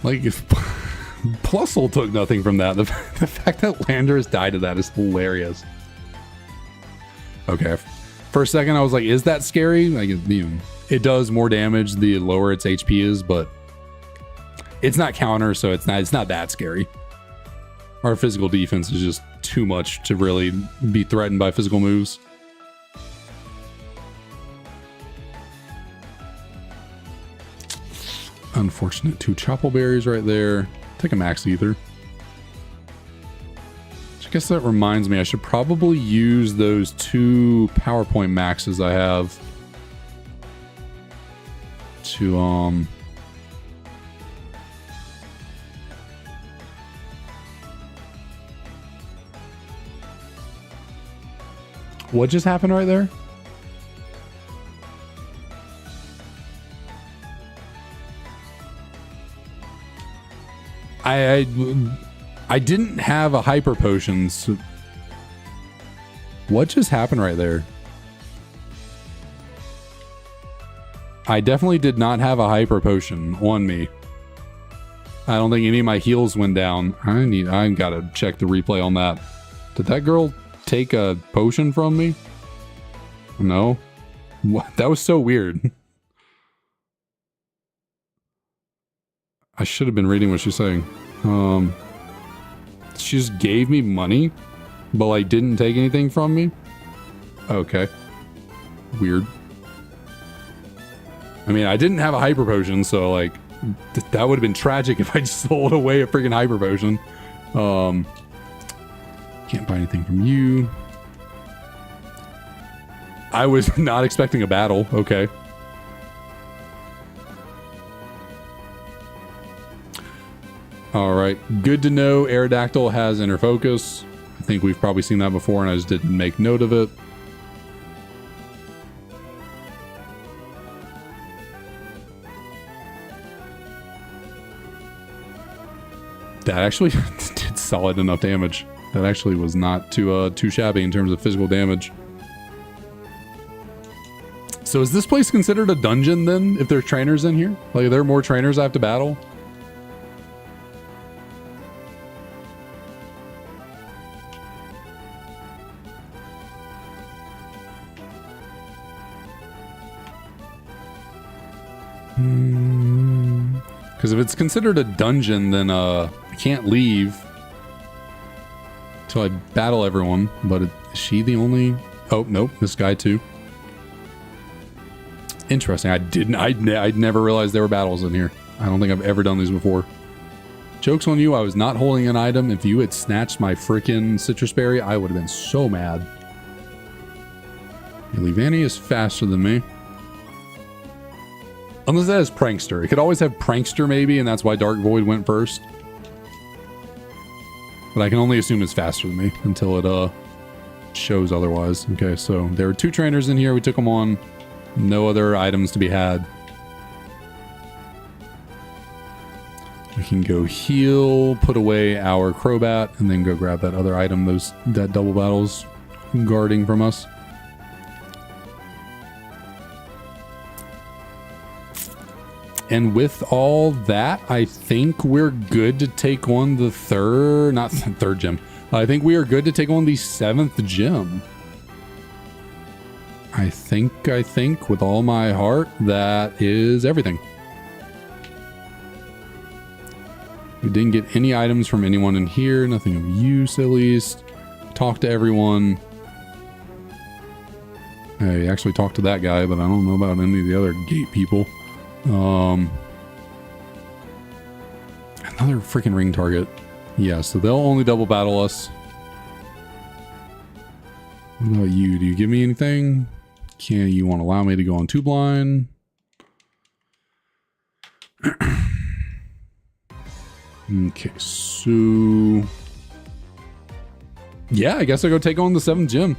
Like, if Plusle took nothing from that, the fact that Landorus died to that is hilarious. Okay, for a second I was like, is that scary? Like, it does more damage the lower its HP is, but it's not counter, so it's not that scary. Our physical defense is just too much to really be threatened by physical moves. Unfortunate 2 chopple berries right there. Take a max ether. I guess that reminds me, I should probably use those 2 PowerPoint maxes I have to what just happened right there? I didn't have a hyper potion. So what just happened right there? I definitely did not have a hyper potion on me. I don't think any of my heals went down. I gotta check the replay on that. Did that girl take a potion from me? No. What? That was so weird. I should have been reading what she's saying. She just gave me money, but like didn't take anything from me. Okay. Weird. I mean, I didn't have a hyper potion, so like that would have been tragic if I just sold away a freaking hyper potion. Can't buy anything from you. I was not expecting a battle. Okay. All right. Good to know Aerodactyl has inner focus. I think we've probably seen that before and I just didn't make note of it. That actually did solid enough damage. That actually was not too shabby in terms of physical damage. So is this place considered a dungeon then, if there are trainers in here? Like, are there more trainers I have to battle? Because if it's considered a dungeon, then I can't leave until I battle everyone. But is she the only... Oh, nope, this guy too. Interesting. I'd never realized there were battles in here. I don't think I've ever done these before. Joke's on you, I was not holding an item. If you had snatched my freaking citrus berry, I would have been so mad. Levani is faster than me. Unless that is Prankster. It could always have Prankster maybe, and that's why Dark Void went first. But I can only assume it's faster than me until it shows otherwise. Okay, so there were 2 trainers in here. We took them on. No other items to be had. We can go heal, put away our Crobat, and then go grab that other item that double battle's guarding from us. And with all that, I think we're good to take on the third gym. I think we are good to take on the 7th gym. I think with all my heart, that is everything. We didn't get any items from anyone in here. Nothing of use, at least. Talk to everyone. I actually talked to that guy, but I don't know about any of the other gate people. Another freaking ring target. Yeah, so they'll only double battle us. What about you? Do you give me anything? Can you want to allow me to go on 2 blind? Okay, so yeah, I guess I go take on the 7th gym.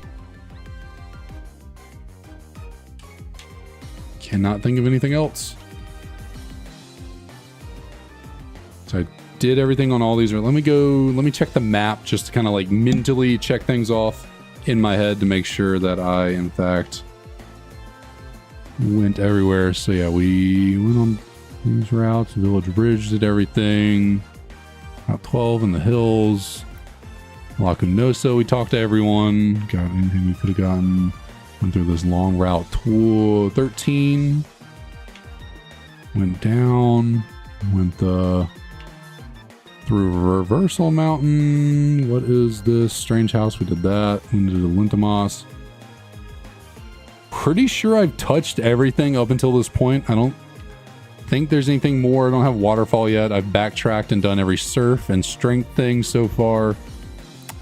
Cannot think of anything else. So I did everything on all these. Let me check the map just to kind of like mentally check things off in my head to make sure that I, in fact, went everywhere. So yeah, we went on these routes. Village Bridge did everything. Route 12 in the hills. Lacunoso, we talked to everyone. Got anything we could have gotten. Went through this long route. 13. Went down. Went through Reversal Mountain. What is this? Strange House. We did that. We did the Lintamas. Pretty sure I've touched everything up until this point. I don't think there's anything more. I don't have waterfall yet. I've backtracked and done every surf and strength thing so far.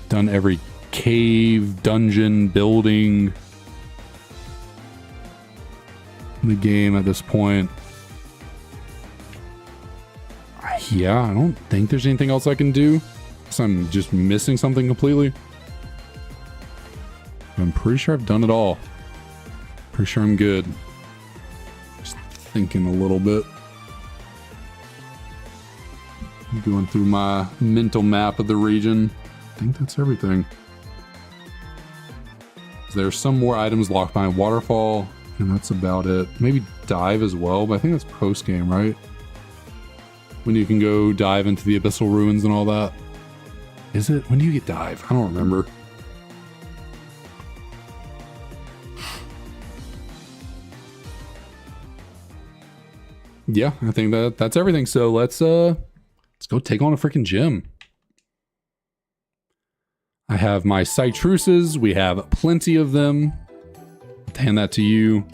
Done every cave, dungeon, building in the game at this point. Yeah, I don't think there's anything else I can do. So I'm just missing something completely. I'm pretty sure I've done it all. Pretty sure I'm good. Just thinking a little bit. Going through my mental map of the region. I think that's everything. There's some more items locked behind waterfall, and that's about it. Maybe dive as well, but I think that's post-game, right? When you can go dive into the abyssal ruins and all that. Is it? When do you get dive? I don't remember. Yeah, I think that's everything. So let's go take on a freaking gym. I have my citruses. We have plenty of them. I'll hand that to you.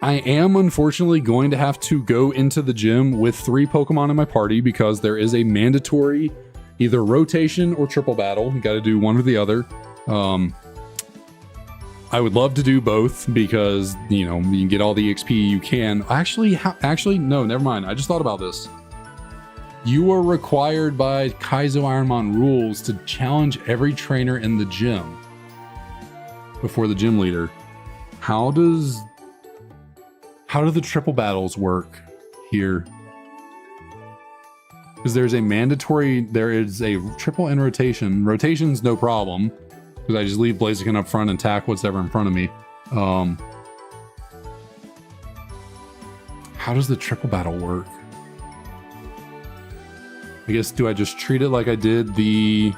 I am unfortunately going to have to go into the gym with 3 Pokemon in my party because there is a mandatory either rotation or triple battle. You got to do one or the other. I would love to do both because, you know, you can get all the XP you can. Actually, no, never mind. I just thought about this. You are required by Kaizo IronMON Rules to challenge every trainer in the gym before the gym leader. How do the triple battles work here? Because there is a triple and rotation. Rotation's no problem, because I just leave Blaziken up front and attack whatever in front of me. How does the triple battle work? I guess, do I just treat it like I did the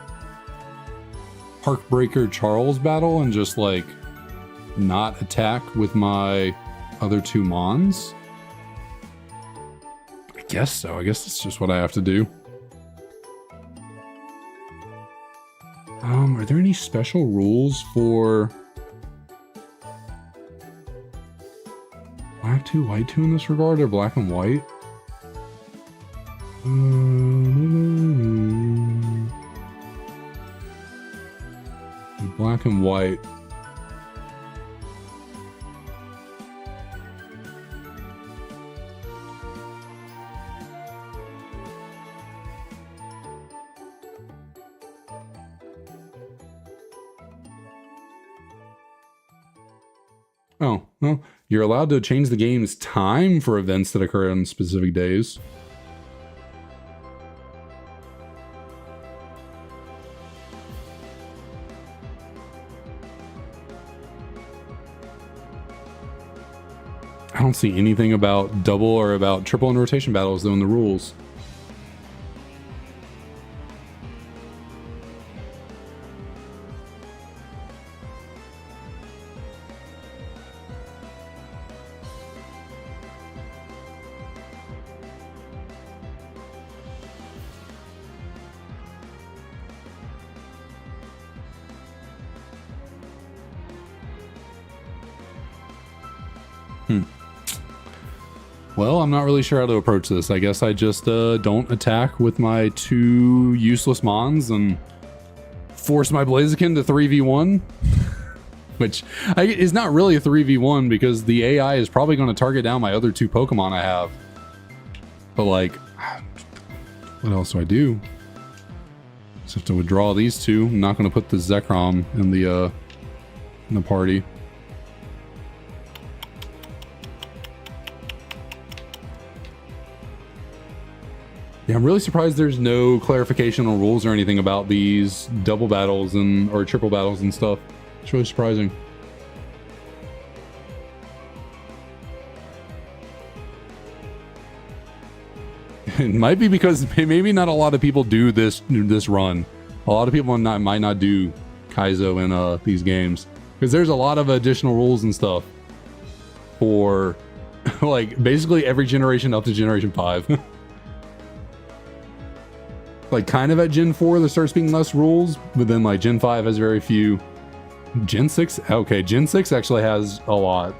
Heartbreaker Charles battle and just like not attack with my other 2 Mons? I guess so. I guess that's just what I have to do. Are there any special rules for black 2, white 2 in this regard, or black and white? Black and white. Oh, well, you're allowed to change the game's time for events that occur on specific days. I don't see anything about double or about triple and rotation battles though in the rules. Well, I'm not really sure how to approach this. I guess I just don't attack with my 2 useless Mons and force my Blaziken to 3v1. Which is not really a 3v1 because the AI is probably going to target down my other 2 Pokemon I have. But like, what else do I do? Just have to withdraw these 2. I'm not going to put the Zekrom in the party. Yeah, I'm really surprised there's no clarification on rules or anything about these double battles or triple battles and stuff. It's really surprising. It might be because maybe not a lot of people do this run. A lot of people might not do Kaizo in these games because there's a lot of additional rules and stuff for like basically every generation up to generation 5. Like kind of at Gen 4 there starts being less rules, but then like Gen 5 has very few. Gen 6, okay, Gen 6 actually has a lot.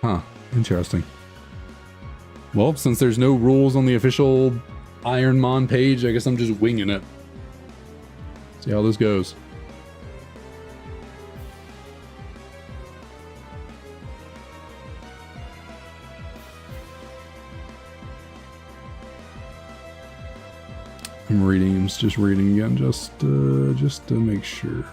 Huh. Interesting. Well, since there's no rules on the official IronMON page, I guess I'm just winging it. See how this goes. I'm reading. I'm just reading again, just to make sure.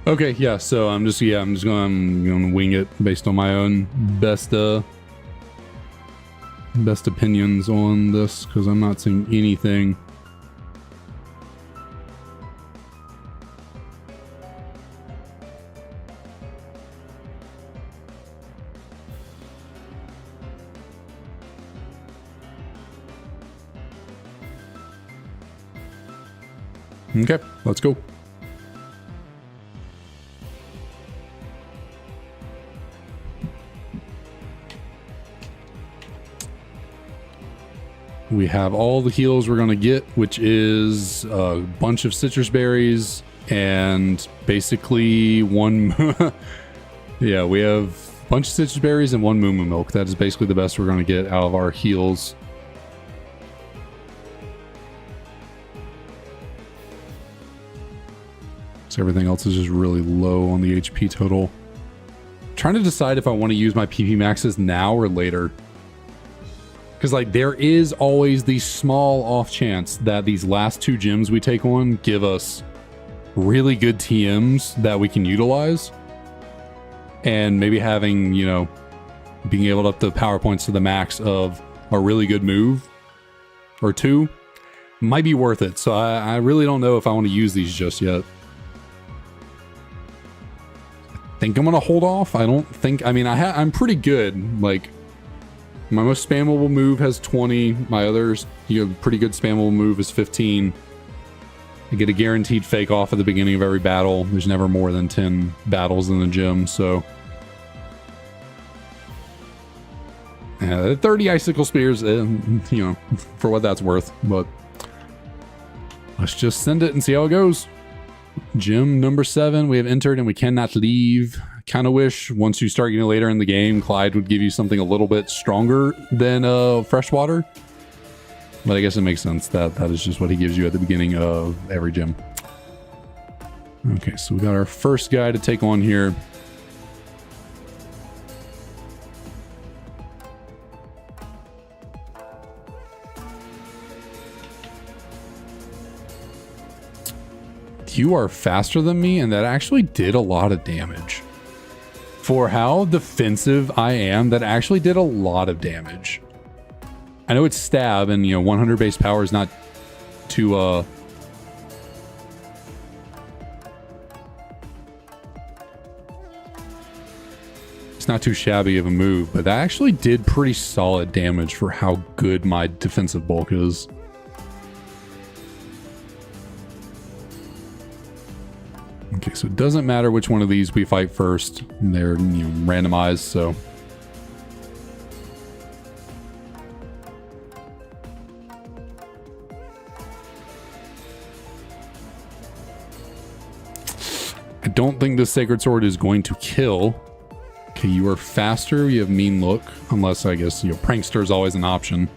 Okay, yeah, so I'm just gonna wing it based on my own best opinions on this, because I'm not seeing anything. Okay, let's go. We have all the heals we're going to get, which is a bunch of citrus berries and basically one... yeah, we have a bunch of citrus berries and one moo milk. That is basically the best we're going to get out of our heals. So everything else is just really low on the HP total. I'm trying to decide if I want to use my PP maxes now or later. Because, like, there is always the small off chance that these last two gyms we take on give us really good TMs that we can utilize. And maybe having, you know, being able to up the power points to the max of a really good move or two might be worth it. So I really don't know if I want to use these just yet. I think I'm going to hold off. I don't think... I mean, I'm pretty good, like... My most spammable move has 20. My others, you know, pretty good spammable move is 15. I get a guaranteed fake off at the beginning of every battle. There's never more than 10 battles in the gym, so... Yeah, 30 icicle spears, you know, for what that's worth, but... Let's just send it and see how it goes. Gym number 7, we have entered and we cannot leave. Kind of wish once you start getting later in the game, Clyde would give you something a little bit stronger than freshwater. But I guess it makes sense that that is just what he gives you at the beginning of every gym. Okay, so we got our first guy to take on here. You are faster than me, and that actually did a lot of damage. For how defensive I am, that actually did a lot of damage. I know it's stab, and, you know, 100 base power is not too, it's not too shabby of a move, but that actually did pretty solid damage for how good my defensive bulk is. Okay, so it doesn't matter which one of these we fight first. They're, you know, randomized, so... I don't think the Sacred Sword is going to kill. Okay, you are faster, you have mean look. Unless, I guess, you know, Prankster is always an option.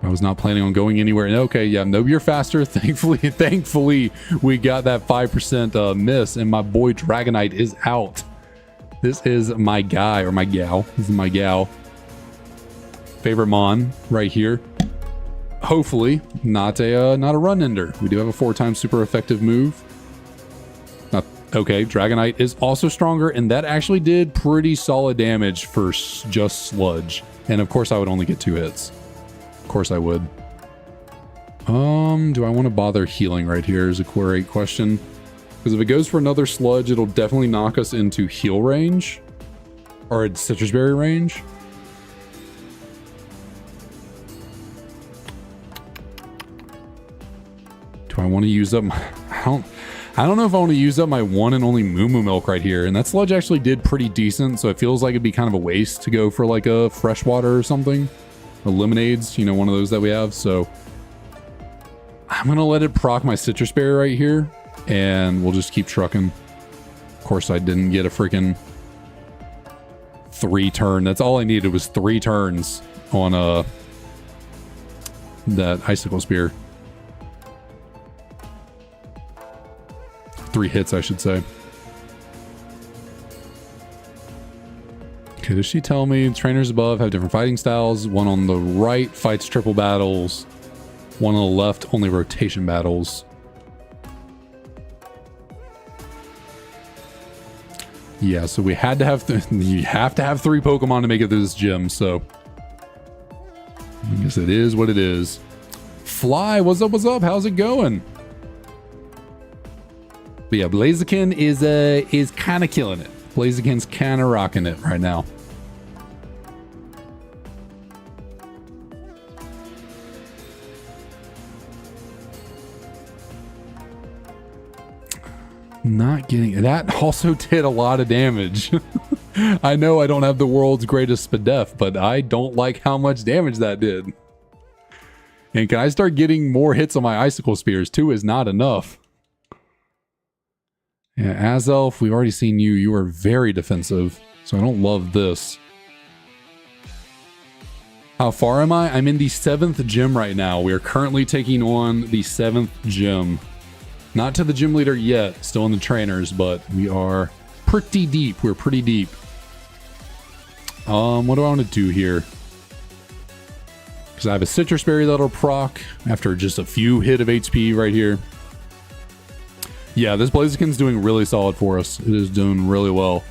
I was not planning on going anywhere. Okay, yeah, no, you're faster. Thankfully, we got that 5% miss, and my boy Dragonite is out. This is my guy, or my gal. This is my gal. Favorite Mon right here. Hopefully, not a run ender. We do have a 4-time super effective move. Okay, Dragonite is also stronger, and that actually did pretty solid damage for just Sludge. And of course, I would only get 2 hits. Of course I would. Do I want to bother healing right here is a great question. Because if it goes for another Sludge, it'll definitely knock us into heal range. Or Citrus Berry range. I want to use up my... I don't know if I want to use up my one and only Moo Moo Milk right here. And that sludge actually did pretty decent, so it feels like it'd be kind of a waste to go for like a freshwater or something. Or lemonades, you know, one of those that we have. So I'm going to let it proc my citrus berry right here. And we'll just keep trucking. Of course, I didn't get a freaking 3 turn. That's all I needed was 3 turns on that icicle spear. 3 hits, I should say. Okay, does she tell me trainers above have different fighting styles? One on the right fights triple battles. One on the left only rotation battles. Yeah, so we had to have... you have to have 3 Pokemon to make it through this gym, so... I guess it is what it is. Fly, what's up, what's up? How's it going? But yeah, Blaziken is kind of killing it. Blaziken's kind of rocking it right now. Not getting... that also did a lot of damage. I know I don't have the world's greatest Spadef, but I don't like how much damage that did. And can I start getting more hits on my icicle spears? 2 is not enough. Yeah, Azelf, we've already seen you. You are very defensive, so I don't love this. How far am I? I'm in the 7th gym right now. We are currently taking on the 7th gym. Not to the gym leader yet, still in the trainers, but we are pretty deep. We're pretty deep. What do I want to do here? Because I have a citrus berry that'll proc after just a few hit of HP right here. Yeah, this Blaziken's doing really solid for us. It is doing really well.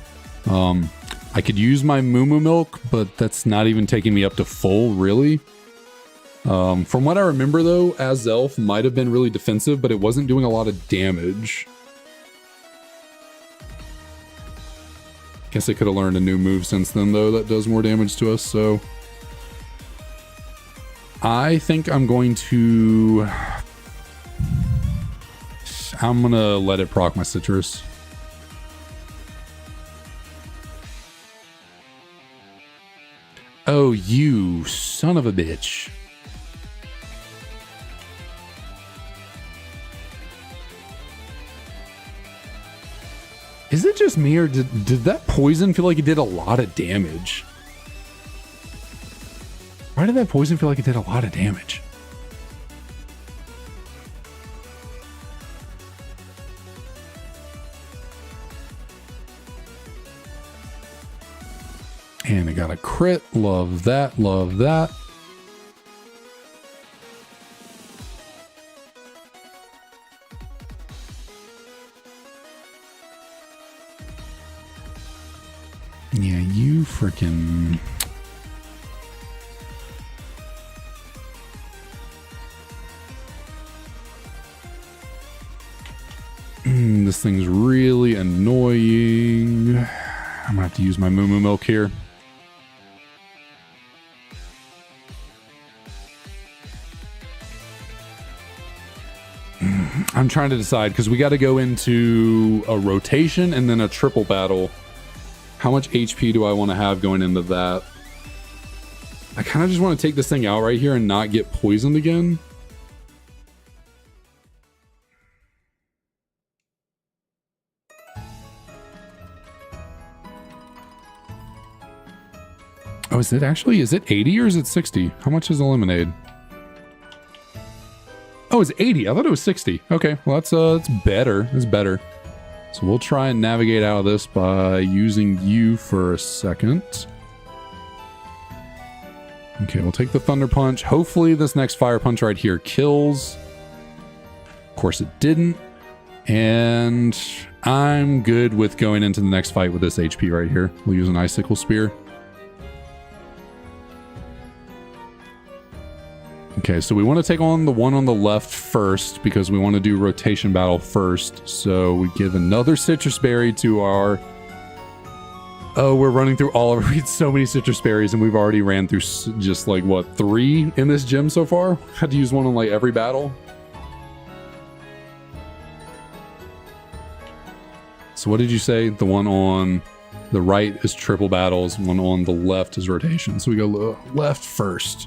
I could use my Moo Moo Milk, but that's not even taking me up to full, really. From what I remember, though, Azelf might have been really defensive, but it wasn't doing a lot of damage. Guess I could have learned a new move since then, though, that does more damage to us, so... I think I'm going to... I'm gonna let it proc my citrus. Oh, you son of a bitch. Is it just me, or did that poison feel like it did a lot of damage? Why did that poison feel like it did a lot of damage? And I got a crit. Love that. Love that. Yeah, you freaking... This thing's really annoying. I'm gonna have to use my Moo Moo Milk here. I'm trying to decide because we got to go into a rotation and then a triple battle. How much HP do I want to have going into that? I kind of just want to take this thing out right here and not get poisoned again. Oh, is it 80 or is it 60? How much is a lemonade? Oh, it's 80. I thought it was 60. Okay, well that's better. It's better. So we'll try and navigate out of this by using you for a second. Okay, we'll take the Thunder Punch. Hopefully this next Fire Punch right here kills. Of course it didn't. And I'm good with going into the next fight with this HP right here. We'll use an Icicle Spear. Okay, so we want to take on the one on the left first because we want to do rotation battle first. So we give another citrus berry to our... Oh, we're running through all of... We had so many citrus berries and we've already ran through just like, what, 3 in this gym so far? Had to use one on like every battle. So what did you say? The one on the right is triple battles. One on the left is rotation. So we go left first.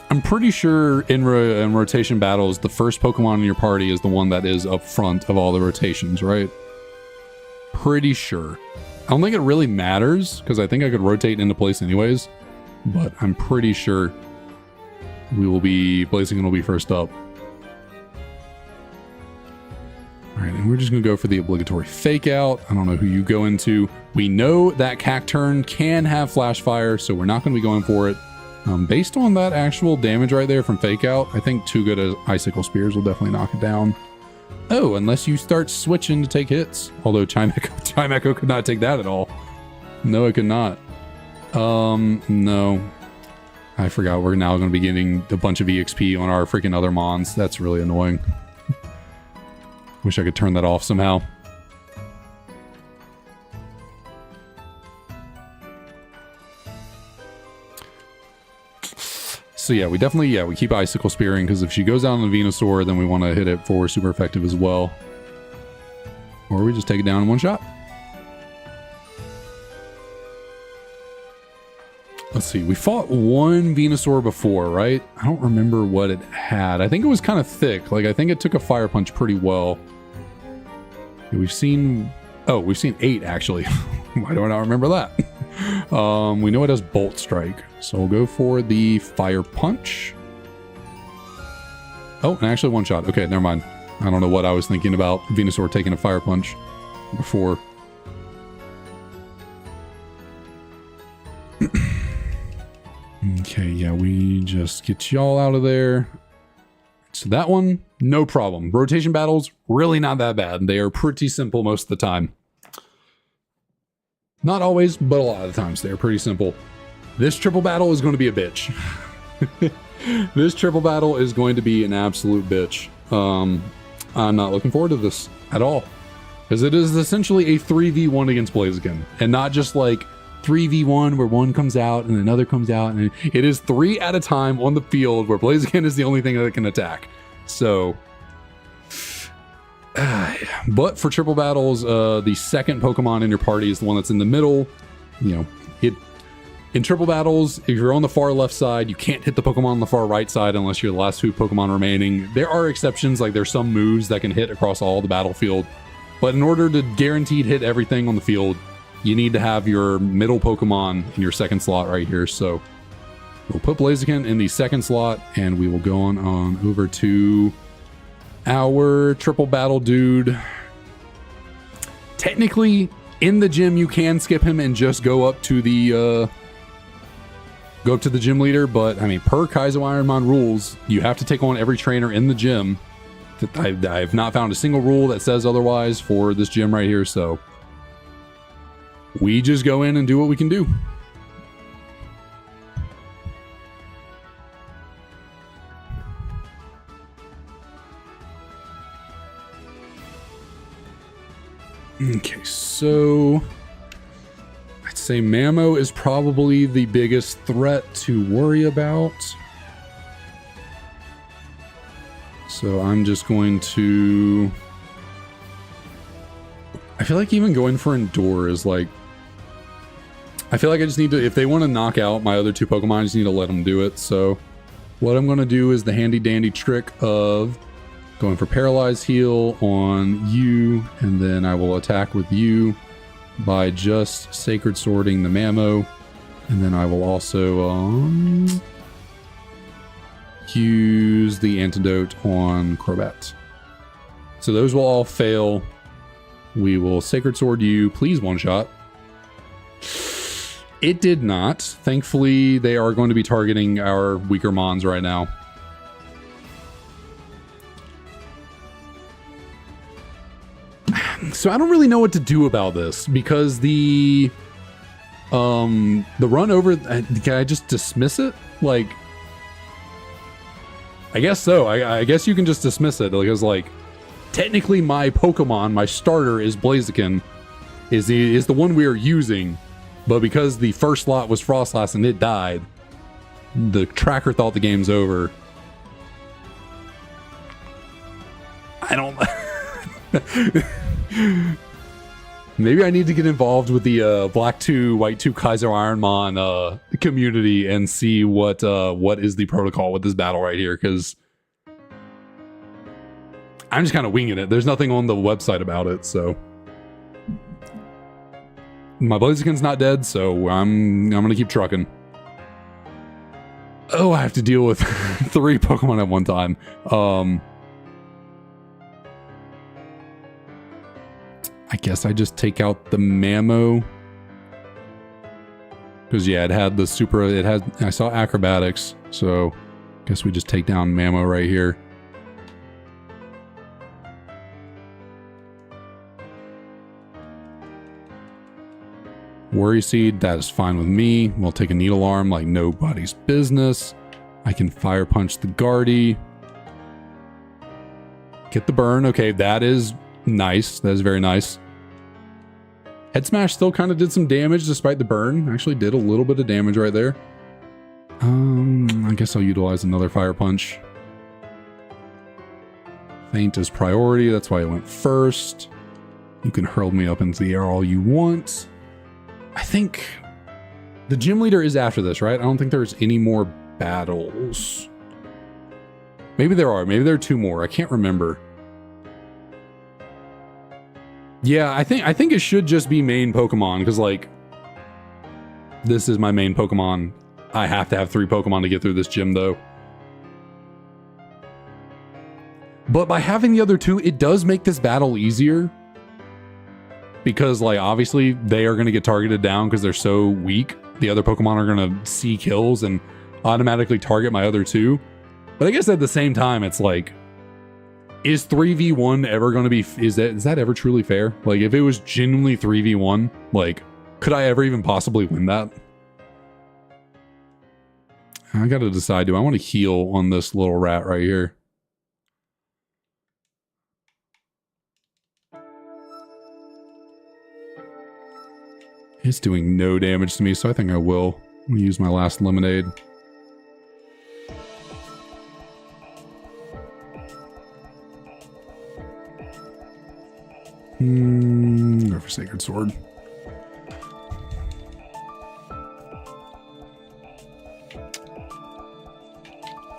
I'm pretty sure in rotation battles, the first Pokemon in your party is the one that is up front of all the rotations, right? Pretty sure. I don't think it really matters, because I think I could rotate into place anyways, but I'm pretty sure Blaziken will be first up. Alright, and we're just going to go for the obligatory Fake Out. I don't know who you go into. We know that Cacturn can have Flash Fire, so we're not going to be going for it. Based on that actual damage right there from Fake Out, I think 2 good Icicle Spears will definitely knock it down. Oh, unless you start switching to take hits. Although Chime Echo could not take that at all. No, it could not. No. I forgot we're now going to be getting a bunch of EXP on our freaking other Mons. That's really annoying. Wish I could turn that off somehow. So yeah, we definitely, we keep Icicle Spearing, because if she goes out on the Venusaur, then we want to hit it for super effective as well. Or we just take it down in one shot. Let's see, we fought one Venusaur before, right? I don't remember what it had. I think it was kind of thick. Like, I think it took a Fire Punch pretty well. We've seen 8 actually. Why do I not remember that? We know it has Bolt Strike, so we'll go for the Fire Punch. Oh, and actually one shot. Okay, never mind. I don't know what I was thinking about Venusaur taking a Fire Punch before. Okay, yeah, we just get y'all out of there. So that one, no problem. Rotation battles, really not that bad. They are pretty simple most of the time. Not always, but a lot of the times they're pretty simple. This triple battle is going to be a bitch. This triple battle is going to be an absolute bitch. I'm not looking forward to this at all. Because it is essentially a 3v1 against Blaziken. And not just like 3v1 where one comes out and another comes out. And it is 3 at a time on the field where Blaziken is the only thing that can attack. So... but for triple battles, the second Pokemon in your party is the one that's in the middle. You know, in triple battles, if you're on the far left side, you can't hit the Pokemon on the far right side unless you're the last 2 Pokemon remaining. There are exceptions, like there's some moves that can hit across all the battlefield. But in order to guaranteed hit everything on the field, you need to have your middle Pokemon in your second slot right here. So we'll put Blaziken in the second slot, and we will go on over to our triple battle dude. Technically, in the gym, you can skip him and just go up to the gym leader. But I mean, per Kaizo IronMON rules, you have to take on every trainer in the gym. I have not found a single rule that says otherwise for this gym right here. So we just go in and do what we can do. Okay, so I'd say Mamo is probably the biggest threat to worry about. So I'm just going to... I feel like even going for Endure is like... I feel like I just need to... If they want to knock out my other 2 Pokemon, I just need to let them do it. So what I'm going to do is the handy dandy trick of... going for Paralyze Heal on you, and then I will attack with you by just Sacred Swording the Mamo, and then I will also use the Antidote on Crobat. So those will all fail. We will Sacred Sword you, please one-shot. It did not. Thankfully, they are going to be targeting our weaker Mons right now. So I don't really know what to do about this, because the run over, can I just dismiss it? Like, I guess so. I guess you can just dismiss it, because like technically my Pokemon, my starter is Blaziken, is the one we are using, But because the first lot was Frostlass and it died, the tracker thought the game's over. I don't... Maybe I need to get involved with the Black 2, White 2 Kaizo IronMon community and see what is the protocol with this battle right here, because I'm just kind of winging it. There's nothing on the website about it, so... My Blaziken's not dead, so I'm gonna keep trucking. Oh, I have to deal with 3 Pokemon at one time. I guess I just take out the Mammo. Because, yeah, it had the super... I saw acrobatics, so I guess we just take down Mammo right here. Worry Seed, that is fine with me. We'll take a Needle Arm like nobody's business. I can Fire Punch the Guardy. Get the burn. Okay, that is nice. That is very nice. Head Smash still kind of did some damage despite the burn. Actually did a little bit of damage right there. I guess I'll utilize another Fire Punch. Feint is priority. That's why I went first. You can hurl me up into the air all you want. I think the gym leader is after this, right? I don't think there's any more battles. Maybe there are. Maybe there are 2 more. I can't remember. Yeah, I think it should just be main Pokemon, because, like, this is my main Pokemon. I have to have 3 Pokemon to get through this gym, though. But by having the other 2, it does make this battle easier. Because, like, obviously, they are going to get targeted down because they're so weak. The other Pokemon are going to see kills and automatically target my other 2. But I guess at the same time, it's like, is 3v1 ever going to be... Is that ever truly fair? Like, if it was genuinely 3v1, like, could I ever even possibly win that? I got to decide, do I want to heal on this little rat right here? It's doing no damage to me, so I think I will. I'm gonna use my last lemonade. Go for Sacred Sword.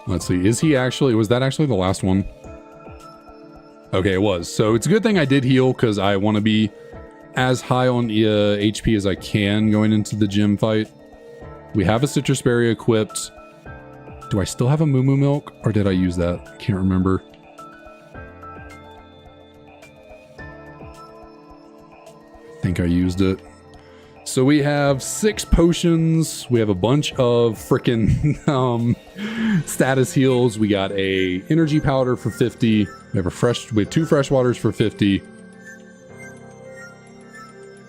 Let's see, is he actually... Was that actually the last one? Okay, it was. So it's a good thing I did heal, because I want to be as high on HP as I can going into the gym fight. We have a Citrus Berry equipped. Do I still have a Moo Moo Milk, or did I use that? I can't remember. I think I used it. So we have 6 potions. We have a bunch of frickin' status heals. We got a energy powder for 50. We have 2 fresh waters for 50.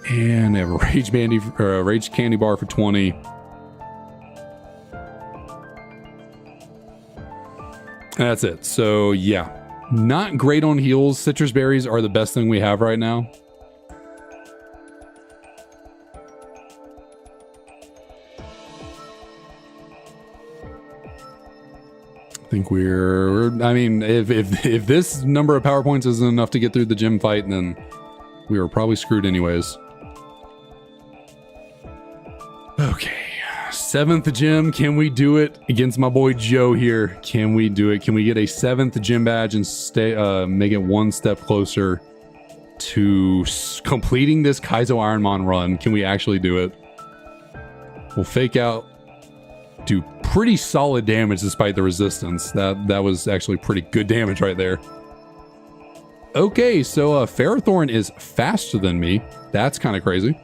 And I have a rage candy bar for 20. And that's it. So yeah, not great on heals. Citrus berries are the best thing we have right now. I think I mean, if this number of power points isn't enough to get through the gym fight, then we were probably screwed anyways. Okay, 7th gym. Can we do it against my boy Joe here? Can we do it? Can we get a 7th gym badge and make it 1 step closer to completing this Kaizo IronMon run? Can we actually do it? We'll fake out, do pretty solid damage despite the resistance. That was actually pretty good damage right there. Okay, so Ferrothorn is faster than me. That's kind of crazy.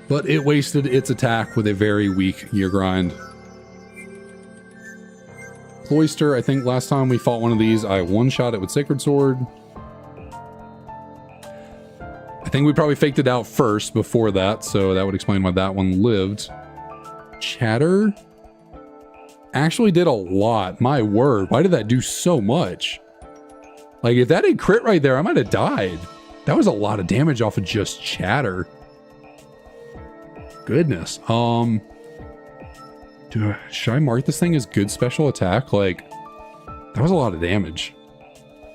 But it wasted its attack with a very weak Gear Grind. Cloyster, I think last time we fought one of these, I one-shot it with Sacred Sword. I think we probably faked it out first before that, so that would explain why that one lived. Chatter actually did a lot. My word, why did that do so much? Like, if that didn't crit right there, I might have died. That was a lot of damage off of just chatter. Goodness. Should I mark this thing as good special attack? Like, that was a lot of damage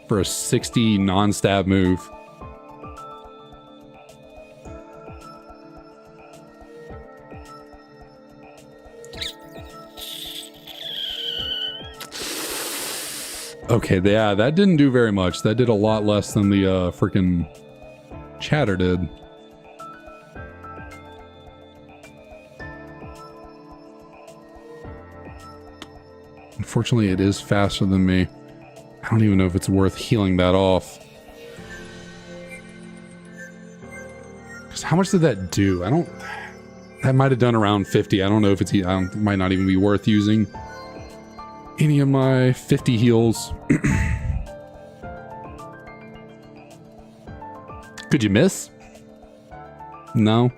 for a 60 non-stab move. Okay, yeah, that didn't do very much. That did a lot less than the freaking chatter did. Unfortunately, it is faster than me. I don't even know if it's worth healing that off. Because how much did that do? I don't... That might have done around 50. I don't know if it's... it might not even be worth using any of my 50 heals. Could you miss? No.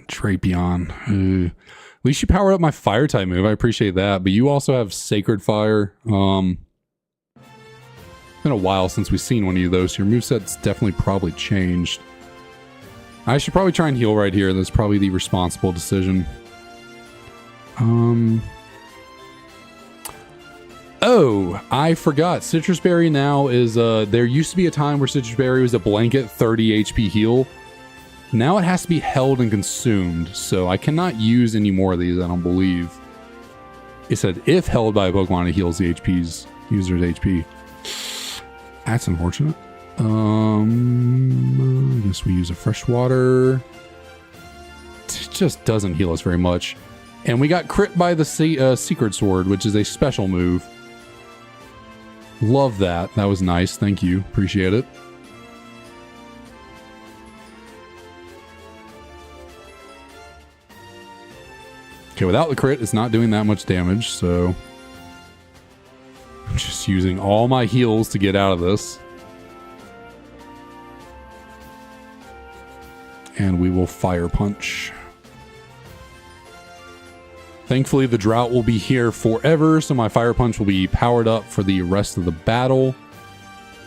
Drapion. At least you powered up my fire type move. I appreciate that. But you also have Sacred Fire. It's been a while since we've seen one of those. Your moveset's definitely probably changed. I should probably try and heal right here. That's probably the responsible decision. Oh, I forgot. Citrus Berry now is, there used to be a time where Citrus Berry was a blanket 30 HP heal. Now it has to be held and consumed, so I cannot use any more of these, I don't believe. It said if held by a Pokemon, it heals the user's HP. That's unfortunate. I guess we use a fresh water. It just doesn't heal us very much. And we got crit by the Secret Sword, which is a special move. Love that. That was nice. Thank you. Appreciate it. Okay, without the crit, it's not doing that much damage, so... I'm just using all my heals to get out of this. And we will Fire Punch. Thankfully, the drought will be here forever, so my Fire Punch will be powered up for the rest of the battle.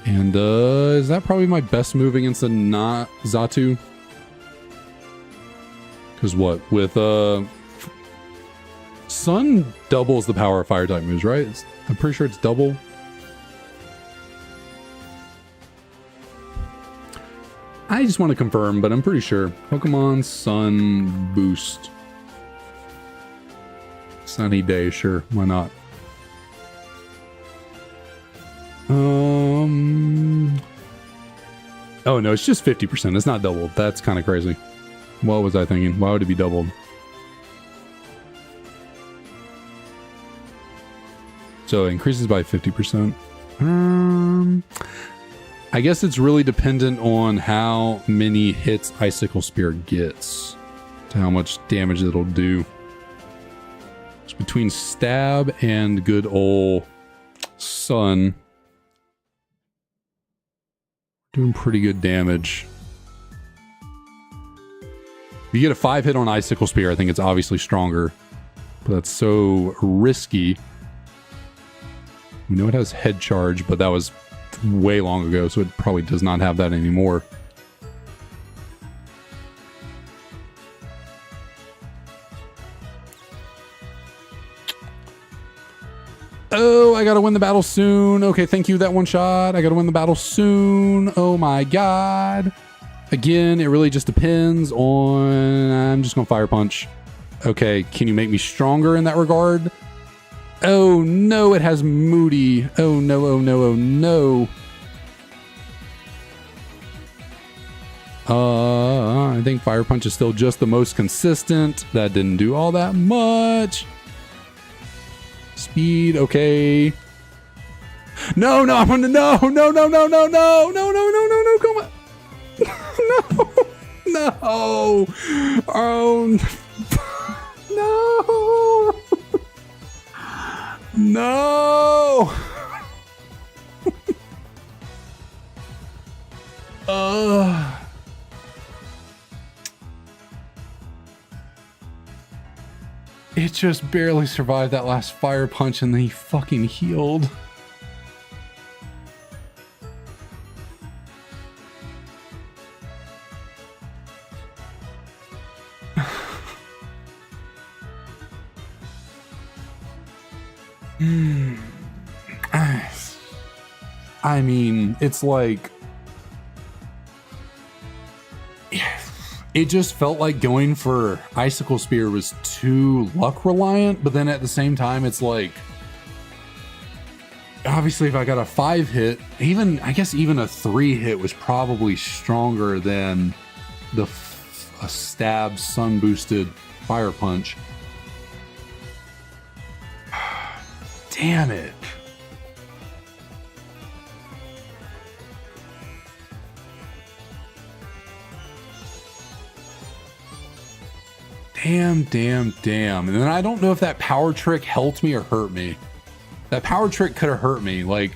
And, is that probably my best move against a Xatu? Because what? With, Sun doubles the power of fire type moves, right? I'm pretty sure it's double. I just want to confirm, but I'm pretty sure. Pokemon Sun Boost. Sunny day, sure. Why not? Oh no, it's just 50%. It's not doubled. That's kind of crazy. What was I thinking? Why would it be doubled? So it increases by 50%. I guess it's really dependent on how many hits Icicle Spear gets to how much damage it'll do. It's between stab and good ol' sun. Doing pretty good damage. If you get a 5-hit on Icicle Spear, I think it's obviously stronger. But that's so risky. We know it has head charge, but that was way long ago, so it probably does not have that anymore. Oh, I gotta win the battle soon. Okay, thank you, that one shot. I gotta win the battle soon. Oh my god. Again, it really just depends on... I'm just gonna Fire Punch. Okay, can you make me stronger in that regard? Oh no, it has Moody. Oh no, oh no, oh no. I think Fire Punch is still just the most consistent. That didn't do all that much. Speed, okay. No, no, I'm gonna, no, no, no, no, no, no, no, no, no, no, come on. No, no. Oh, no. No! It just barely survived that last Fire Punch and then he fucking healed. I mean, it's like, it just felt like going for Icicle Spear was too luck reliant, but then at the same time, it's like, obviously if I got a 5 hit, I guess even a 3 hit was probably stronger than a stab sun boosted fire punch. Damn it. Damn. And then I don't know if that power trick helped me or hurt me. That power trick could have hurt me. Like,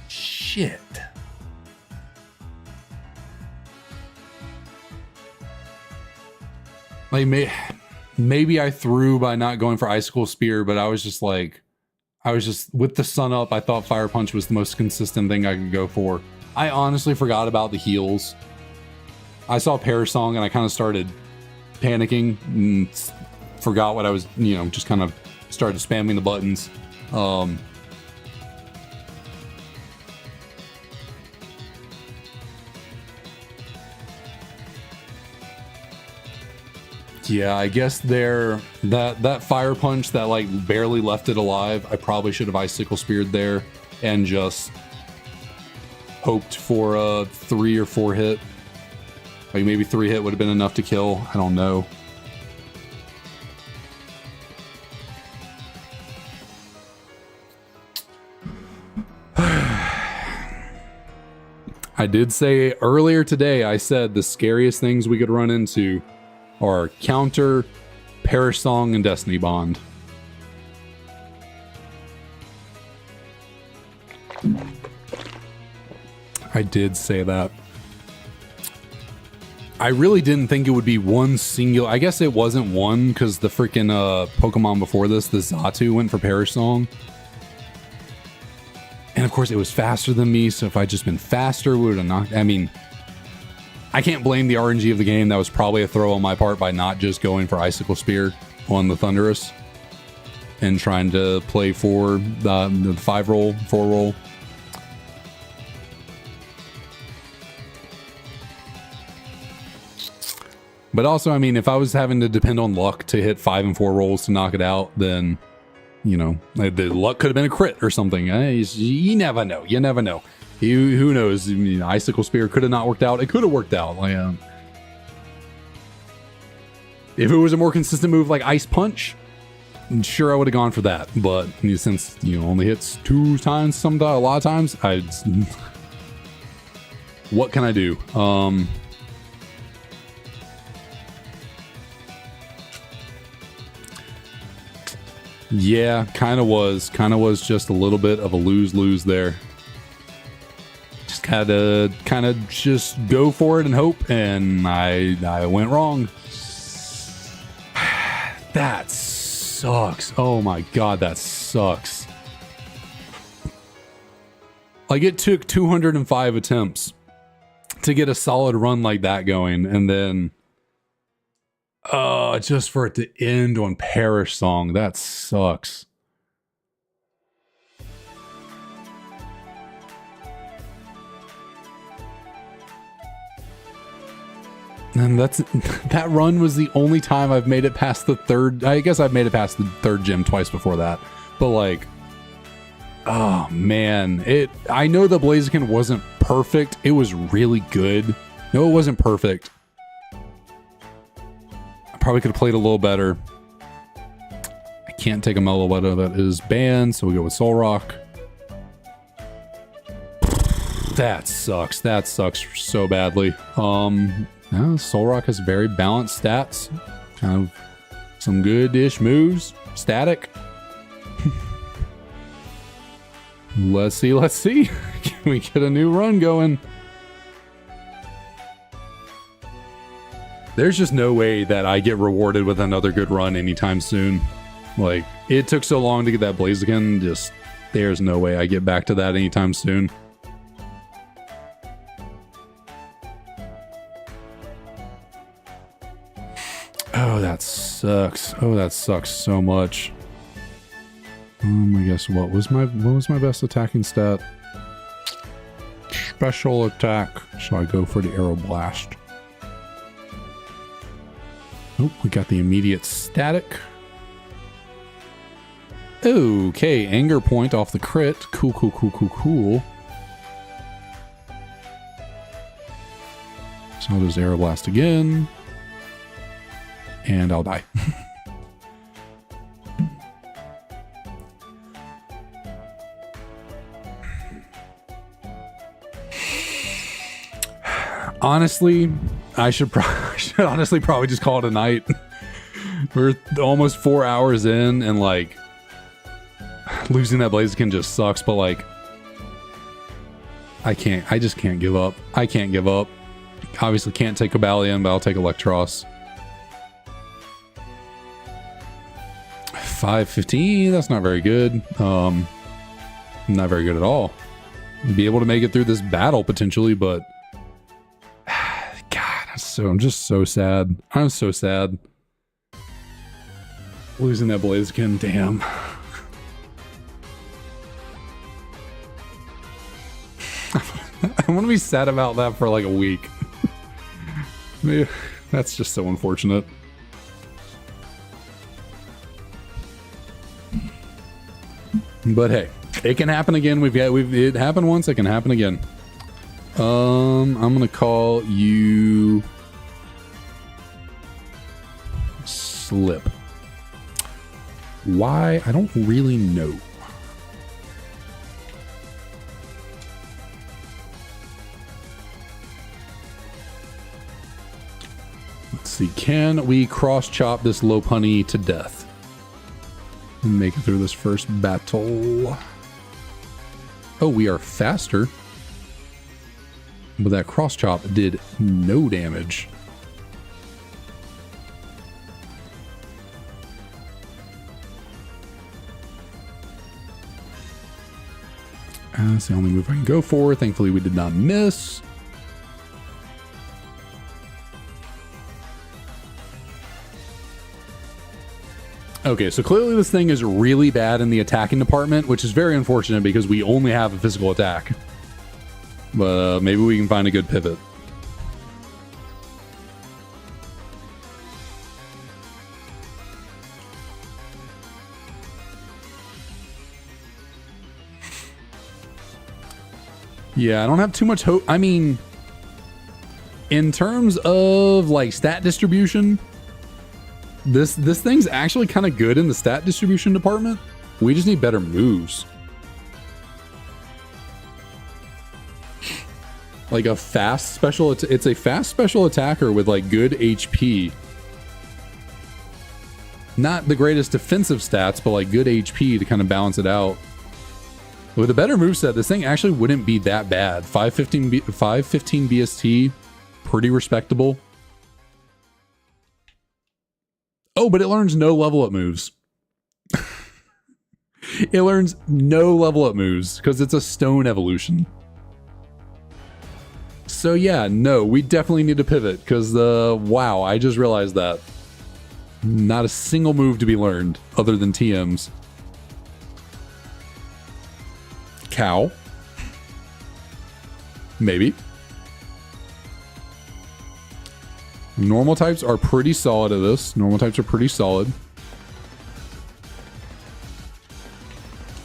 shit. Like, maybe I threw by not going for Icicle Spear, but I was just with the sun up, I thought Fire Punch was the most consistent thing I could go for. I honestly forgot about the heals. I saw Perish Song and I kind of started panicking and forgot what I was, just kind of started spamming the buttons. Yeah, I guess that fire punch that like barely left it alive, I probably should have Icicle Speared there and just hoped for a 3 or 4 hit. Like maybe 3 hit would have been enough to kill. I don't know. I did say earlier today, I said the scariest things we could run into are Counter, Perish Song, and Destiny Bond. I did say that. I really didn't think it would be one singular... I guess it wasn't one, because the freaking Pokemon before this, the Xatu, went for Perish Song. And of course, it was faster than me, so if I'd just been faster, we would have knocked... I mean, I can't blame the RNG of the game. That was probably a throw on my part by not just going for Icicle Spear on the Thundurus and trying to play for the 5-roll, 4-roll. But also, I mean, if I was having to depend on luck to hit 5 and 4 rolls to knock it out, then, the luck could have been a crit or something. You never know. You never know. Who knows? I mean, Icicle Spear could have not worked out. It could have worked out. Like, if it was a more consistent move like Ice Punch, sure, I would have gone for that. But since, only hits 2 times, a lot of times, what can I do? Yeah, kind of was just a little bit of a lose-lose there. Just kind of just go for it and hope, and I went wrong. That sucks. Oh my god, that sucks. Like, it took 205 attempts to get a solid run like that going, and then just for it to end on Perish Song, that sucks. And that run was the only time I've made it past the 3rd. I guess I've made it past the 3rd gym twice before that. But like, oh man, I know the Blaziken wasn't perfect. It was really good. No, it wasn't perfect. Probably could have played a little better. I can't take a Meloetta that is banned, so we go with Soul Rock. That sucks. That sucks so badly. Soul Rock has very balanced stats. Kind of some good-ish moves. Static. Let's see. Can we get a new run going? There's just no way that I get rewarded with another good run anytime soon. Like, it took so long to get that Blaziken, just there's no way I get back to that anytime soon. Oh, that sucks. Oh, that sucks so much. I guess what was my best attacking stat? Special attack. So I go for the arrow blast. Oh, we got the immediate static. Okay, anger point off the crit. Cool, cool, cool, cool, cool. So I'll just arrow blast again. And I'll die. Honestly, I should honestly probably just call it a night. We're almost 4 hours in, and like losing that Blaziken just sucks, but like I just can't give up. I can't give up. Obviously can't take Cobalion, but I'll take Electros. 515, that's not very good. Not very good at all. Be able to make it through this battle potentially, but I'm just so sad. I'm so sad. Losing that Blaziken, damn. I want to be sad about that for like a week. That's just so unfortunate. But hey, it can happen again. It happened once, it can happen again. I'm gonna call you Slip. Why? I don't really know. Let's see. Can we cross chop this Lopunny to death and make it through this first battle? Oh, we are faster. But that cross chop did no damage. That's the only move I can go for. Thankfully, we did not miss. Okay, so clearly this thing is really bad in the attacking department, which is very unfortunate because we only have a physical attack. But maybe we can find a good pivot. Yeah, I don't have too much hope. I mean, in terms of like stat distribution, this thing's actually kind of good in the stat distribution department. We just need better moves. Like a fast special, it's a fast special attacker with like good HP. Not the greatest defensive stats, but like good HP to kind of balance it out. With a better moveset, this thing actually wouldn't be that bad. 515 BST, pretty respectable. Oh, but it learns no level up moves. It learns no level up moves because it's a stone evolution. So yeah, no, we definitely need to pivot because wow, I just realized that. Not a single move to be learned other than TMs. Cow. Maybe. Normal types are pretty solid at this. Normal types are pretty solid.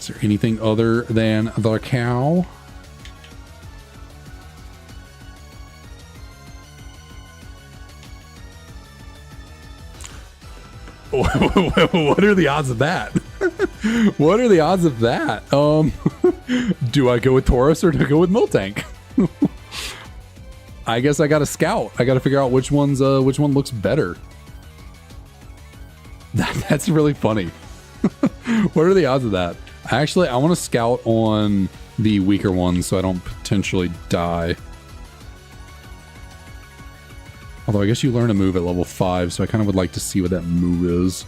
Is there anything other than the cow? What are the odds of that? What are the odds of that? Do I go with Tauros or do I go with Miltank? I guess I got to scout. I got to figure out which one looks better. That's really funny. What are the odds of that? Actually, I want to scout on the weaker ones so I don't potentially die. Although I guess you learn a move at level 5, so I kind of would like to see what that move is.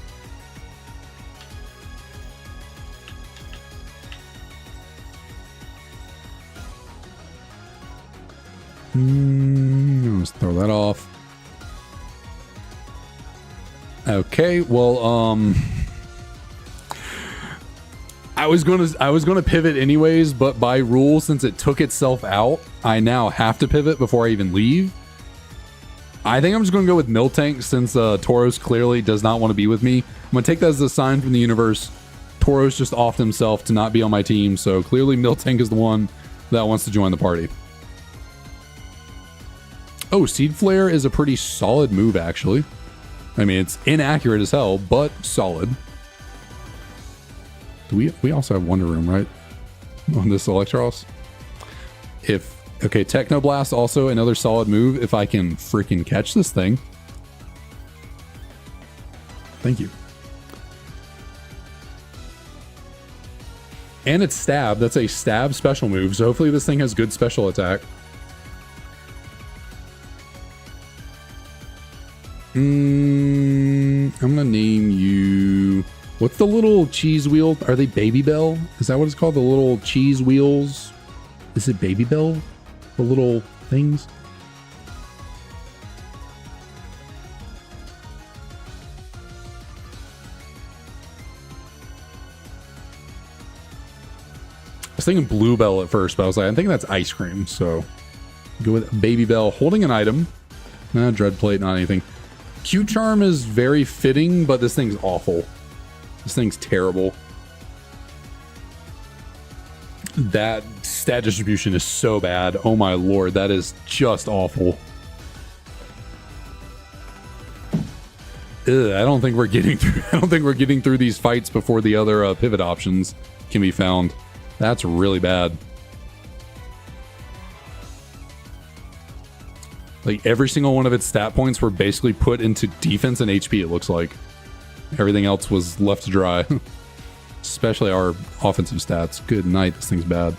Let's throw that off. Okay, well, I was gonna pivot anyways, but by rule, since it took itself out, I now have to pivot before I even leave. I think I'm just gonna go with Miltank since Tauros clearly does not want to be with me. I'm gonna take that as a sign from the universe. Tauros just offed himself to not be on my team, so clearly Miltank is the one that wants to join the party. Oh, Seed Flare is a pretty solid move, actually. I mean, it's inaccurate as hell, but solid. We also have Wonder Room, right? On this Electros. Okay, Technoblast, also another solid move if I can freaking catch this thing. Thank you. And it's Stab. That's a Stab special move, so hopefully this thing has good special attack. I'm gonna name you... What's the little cheese wheel? Are they Baby Bell? Is that what it's called? The little cheese wheels? Is it Baby Bell? The little things? I was thinking Bluebell at first, but I was like, I think that's ice cream, so go with Baby Bell holding an item. Nah, Dread Plate, not anything. Q-Charm is very fitting, but this thing's awful. This thing's terrible. That stat distribution is so bad. Oh my lord, that is just awful. Ugh, I don't think we're getting through. I don't think we're getting through these fights before the other pivot options can be found. That's really bad. Like every single one of its stat points were basically put into defense and HP. It looks like everything else was left to dry. Especially our offensive stats. Good night, this thing's bad.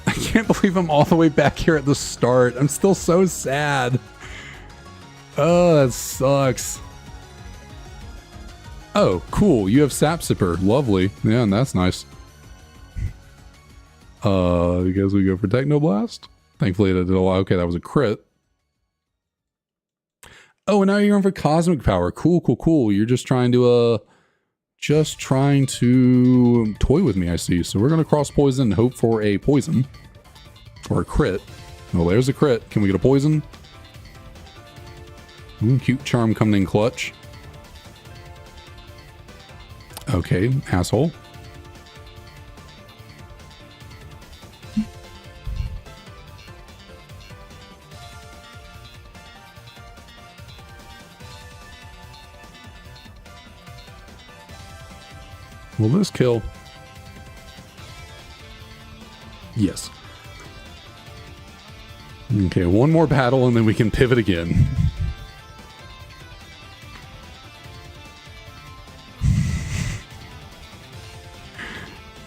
I can't believe I'm all the way back here at the start. I'm still so sad. Oh, that sucks. Oh, cool. You have Sap Sipper. Lovely. Yeah, and that's nice. I guess we go for Technoblast. Thankfully, that did a lot. Okay, that was a crit. Oh, and now you're going for Cosmic Power. Cool, cool, cool. You're just trying to, toy with me, I see. So we're going to cross poison and hope for a poison. Or a crit. Well, there's a crit. Can we get a poison? Ooh, cute charm coming in clutch. Okay, asshole. Will this kill? Yes. Okay, one more battle and then we can pivot again.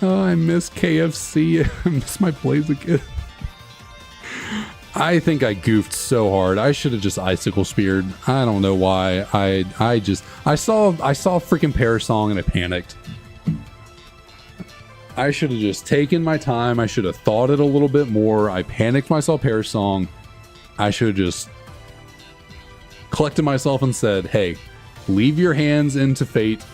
Oh, I miss KFC. I miss my Blaziken. I think I goofed so hard. I should have just Icicle Speared. I don't know why. I saw freaking Parasong and I panicked. I should have just taken my time. I should have thought it a little bit more. I panicked when I saw Parasong. I should have just collected myself and said, hey, leave your hands into fate.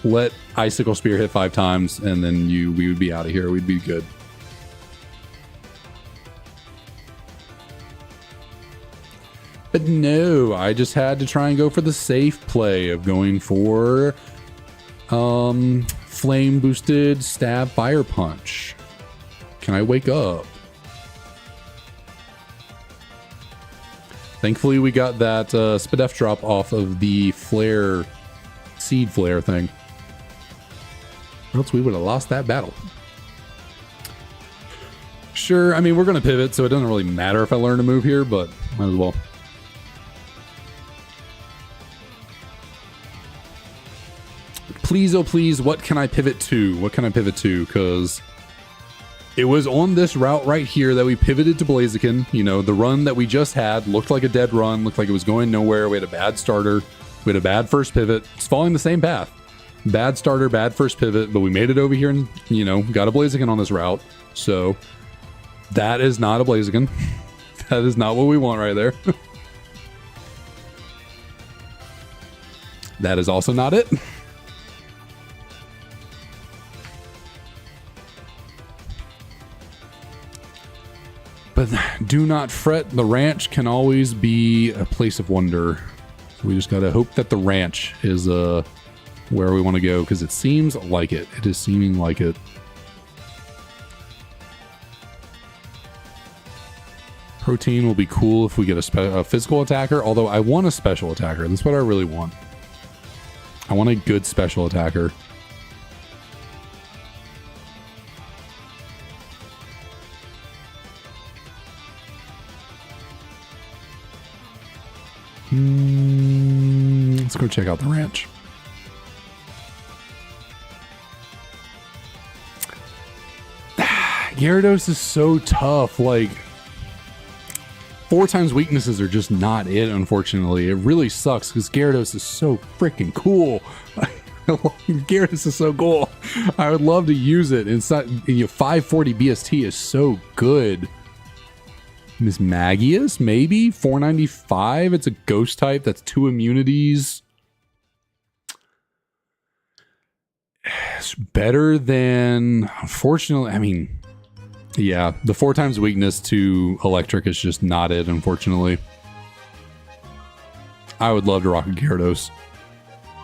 Let Icicle Spear hit 5 times, and then we would be out of here. We'd be good. But no, I just had to try and go for the safe play of going for flame boosted stab fire punch. Can I wake up? Thankfully we got that Spadef drop off of the flare, seed flare thing. Or else we would have lost that battle. Sure, I mean, we're going to pivot, so it doesn't really matter if I learn to move here, but might as well. Please, oh please, what can I pivot to? What can I pivot to? Because it was on this route right here that we pivoted to Blaziken. You know, the run that we just had looked like a dead run, looked like it was going nowhere. We had a bad starter. We had a bad first pivot. It's following the same path. Bad starter, bad first pivot, but we made it over here and, you know, got a Blaziken on this route. So that is not a Blaziken. That is not what we want right there. That is also not it. But do not fret. The ranch can always be a place of wonder. So we just got to hope that the ranch is where we want to go, because it seems like it. It is seeming like it. Protein will be cool if we get a physical attacker, although I want a special attacker. That's what I really want. I want a good special attacker. Let's go check out the ranch. Gyarados is so tough. Like, 4 times weaknesses are just not it, unfortunately. It really sucks because Gyarados is so freaking cool. Gyarados is so cool. I would love to use it. It's not, you know, 540 BST is so good. Miss Magius, maybe 495. It's a ghost type. That's 2 immunities. It's better than, unfortunately, I mean, yeah, the 4 times weakness to electric is just not it, unfortunately. I would love to rock a Gyarados.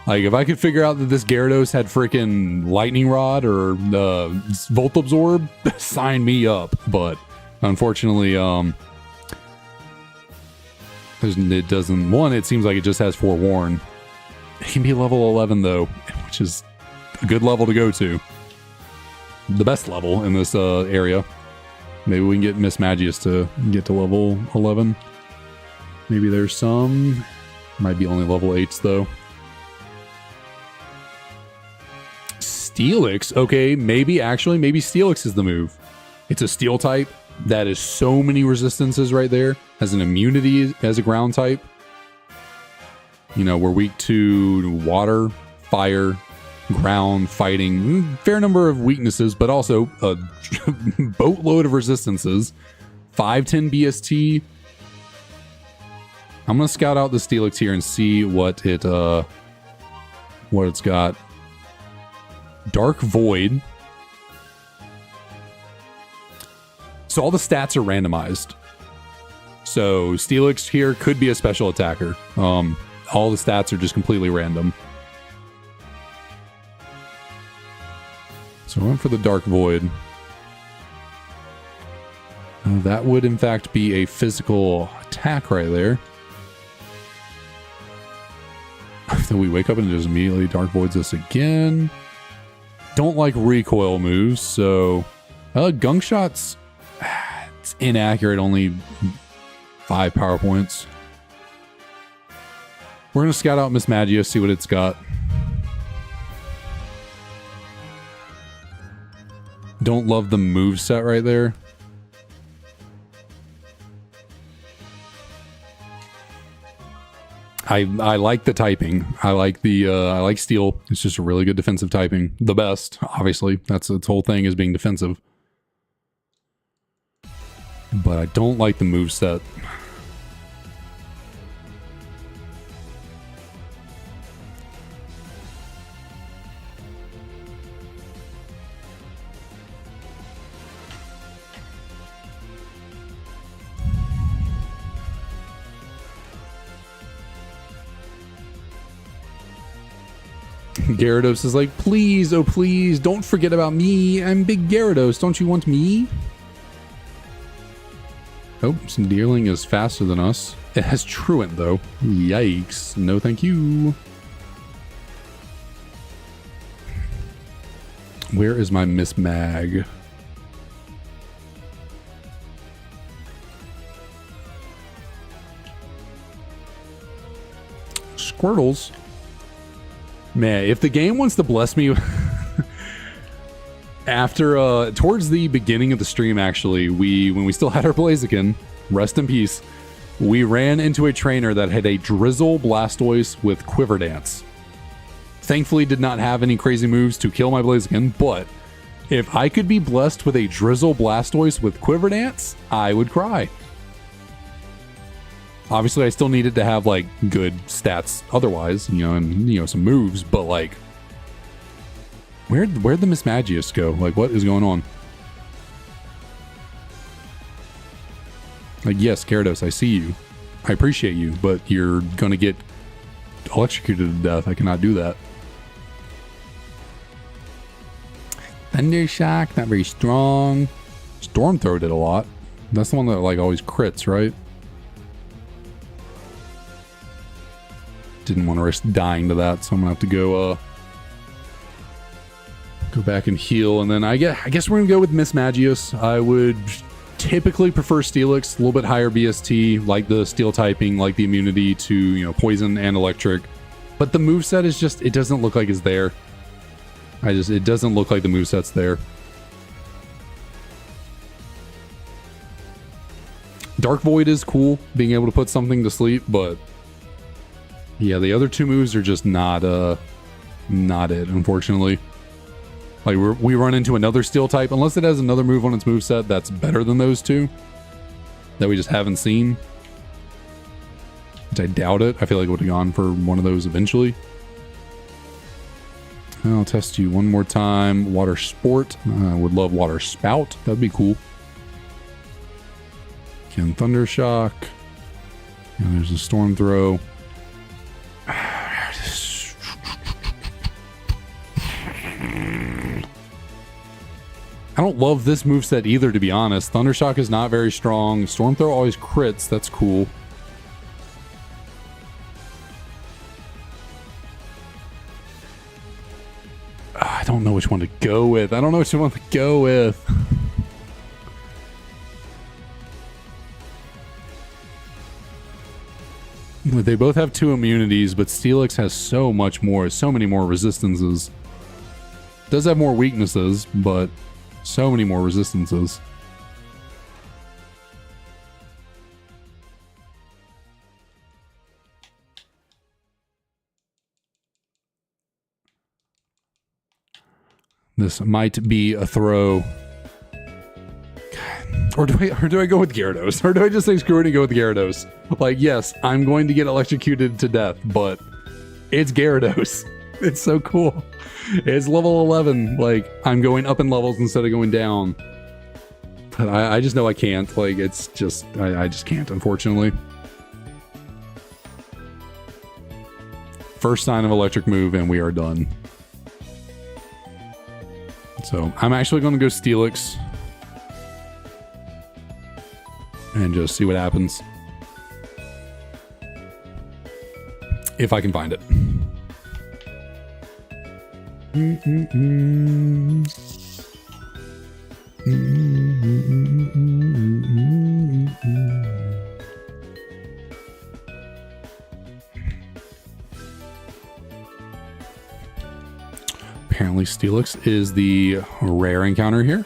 Like, if I could figure out that this Gyarados had freaking Lightning Rod or Volt Absorb, sign me up. But unfortunately, it doesn't. One, it seems like it just has Forewarn. It can be level 11 though, which is a good level to go to. The best level in this area. Maybe we can get Miss Magius to get to level 11. Maybe there's some. Might be only level 8s though. Steelix? Okay, maybe Steelix is the move. It's a steel type that is so many resistances right there. Has an immunity as a ground type. You know, we're weak to water, fire, ground, fighting. Fair number of weaknesses, but also a boatload of resistances. 510 BST. I'm gonna scout out the Steelix here and see what it's got. Dark Void. So all the stats are randomized. So Steelix here could be a special attacker. All the stats are just completely random. So run for the Dark Void. That would in fact be a physical attack right there. Then we wake up and just immediately Dark Voids us again. Don't like recoil moves, so Gunk Shot's it's inaccurate, only 5 power points. We're gonna scout out Miss Magius, see what it's got. Don't love the move set right there. I like the typing. I like steel. It's just a really good defensive typing. The best, obviously. That's its whole thing, is being defensive. But I don't like the move set. Gyarados is like, please, oh please, don't forget about me. I'm Big Gyarados. Don't you want me? Oh, some Deerling is faster than us. It has Truant, though. Yikes. No thank you. Where is my Miss Mag? Squirtles. Man, if the game wants to bless me after towards the beginning of the stream, actually, when we still had our Blaziken, rest in peace, we ran into a trainer that had a Drizzle Blastoise with Quiver Dance. Thankfully, did not have any crazy moves to kill my Blaziken, but if I could be blessed with a Drizzle Blastoise with Quiver Dance, I would cry. Obviously, I still needed to have, like, good stats otherwise, you know, and, you know, some moves, but, like, where'd the Mismagius go? Like, what is going on? Like, yes, Gyarados, I see you. I appreciate you, but you're gonna get electrocuted to death. I cannot do that. Thunder Shock, not very strong. Storm Throw did a lot. That's the one that, like, always crits, right? Didn't want to risk dying to that, so I'm gonna have to go back and heal, and then I guess we're gonna go with Mismagius. I would typically prefer Steelix, a little bit higher BST, like the steel typing, like the immunity to, you know, poison and electric. But the moveset is just, it doesn't look like it's there. It doesn't look like the moveset's there. Dark Void is cool, being able to put something to sleep, but yeah, the other two moves are just not it, unfortunately. Like, we run into another steel type, unless it has another move on its moveset that's better than those two that we just haven't seen. Which I doubt it. I feel like it would have gone for one of those eventually. I'll test you one more time. Water Sport. I would love Water Spout. That'd be cool. Again, Thunder Shock. And there's a Storm Throw. I don't love this moveset either, to be honest. Thunder Shock is not very strong. Storm Throw always crits. That's cool. I don't know which one to go with. They both have 2 immunities, but Steelix has so many more resistances. Does have more weaknesses, but so many more resistances. This might be a throw. Or do I go with Gyarados? Or do I just say screw it and go with Gyarados? Like, yes, I'm going to get electrocuted to death, but it's Gyarados. It's so cool. It's level 11. Like, I'm going up in levels instead of going down. But I just know I can't. Like, it's just, I just can't, unfortunately. First sign of electric move, and we are done. So, I'm actually going to go Steelix. And just see what happens. If I can find it. Apparently Steelix is the rare encounter here.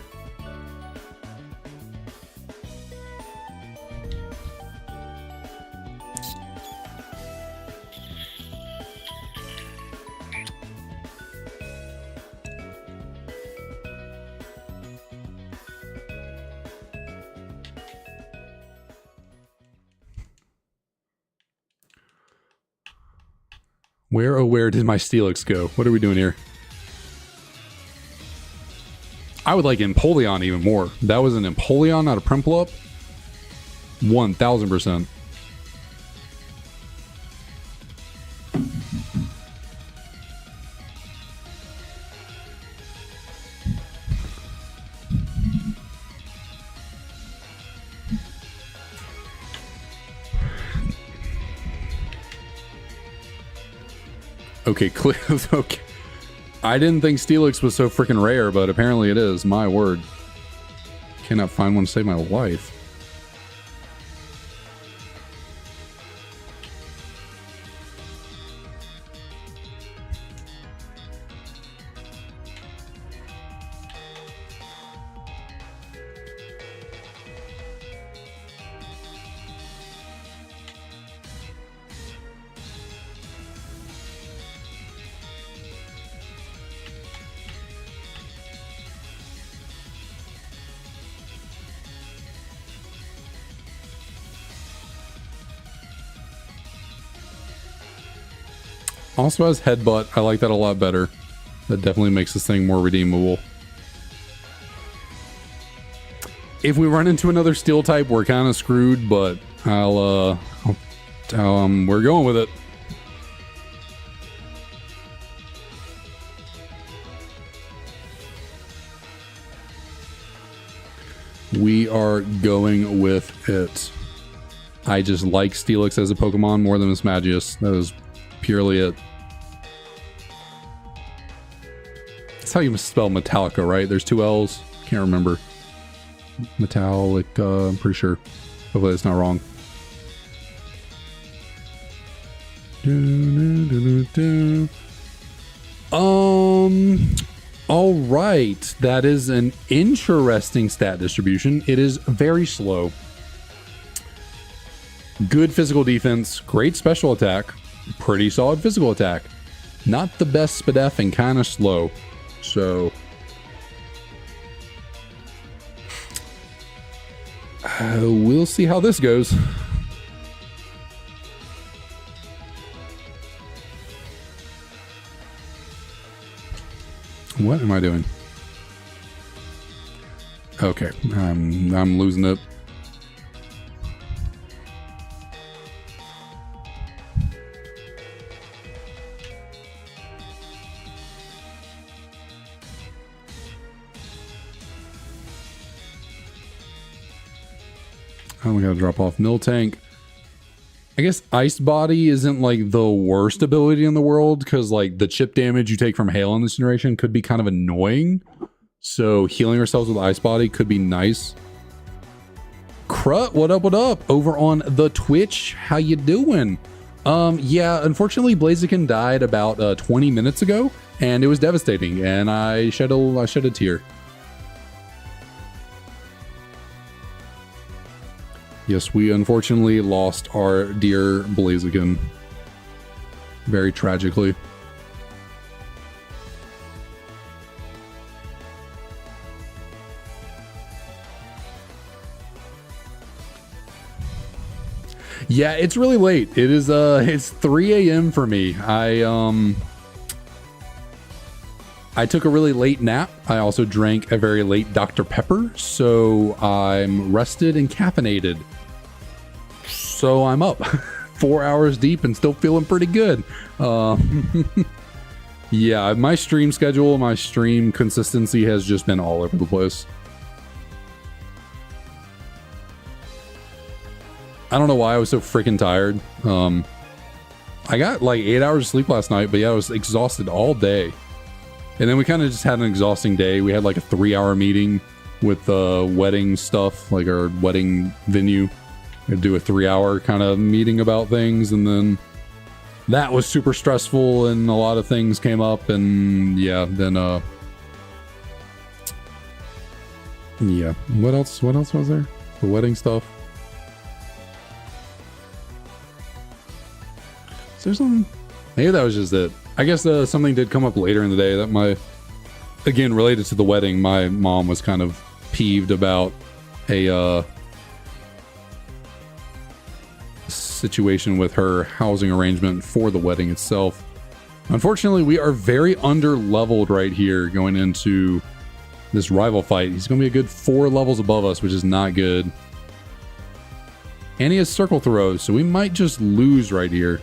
Where, oh where did my Steelix go? What are we doing here? I would like Empoleon even more. That was an Empoleon, not a Prinplup. 1000%. Okay, clear. Okay. I didn't think Steelix was so freaking rare, but apparently it is. My word. Cannot find one to save my life. Also has headbutt. I like that a lot better. That definitely makes this thing more redeemable. If we run into another steel type, we're kind of screwed, but we're going with it. We are going with it. I just like Steelix as a Pokemon more than Mismagius. That is purely it. That's how you spell Metallica, right? There's 2 L's. Can't remember. Metallic, I'm pretty sure. Hopefully that's not wrong. All right. That is an interesting stat distribution. It is very slow. Good physical defense, great special attack, pretty solid physical attack. Not the best Spadef and kind of slow. So we'll see how this goes. What am I doing? Okay, I'm losing it. Oh, we gotta drop off Miltank. I guess Ice Body isn't like the worst ability in the world because like the chip damage you take from hail in this generation could be kind of annoying. So healing ourselves with Ice Body could be nice. Crut, what up, what up? Over on the Twitch, how you doing? Yeah, unfortunately Blaziken died about 20 minutes ago and it was devastating and I shed a tear. Yes, we unfortunately lost our dear Blaziken. Very tragically. Yeah, it's really late. It is it's 3 a.m. for me. I took a really late nap. I also drank a very late Dr. Pepper, so I'm rested and caffeinated. So I'm up 4 hours deep and still feeling pretty good. Yeah, my stream schedule, my stream consistency has just been all over the place. I don't know why I was so freaking tired. I got like 8 hours of sleep last night, but yeah, I was exhausted all day. And then we kind of just had an exhausting day. We had like a 3-hour meeting with wedding stuff, like our wedding venue. We'd do a 3-hour kind of meeting about things, and then that was super stressful and a lot of things came up, and yeah, then yeah. What else was there? The wedding stuff. Is there something? Maybe that was just it. I guess something did come up later in the day that again, related to the wedding, my mom was kind of peeved about a situation with her housing arrangement for the wedding itself. Unfortunately, we are very under-leveled right here going into this rival fight. He's going to be a good 4 levels above us, which is not good. And he has circle throws, so we might just lose right here.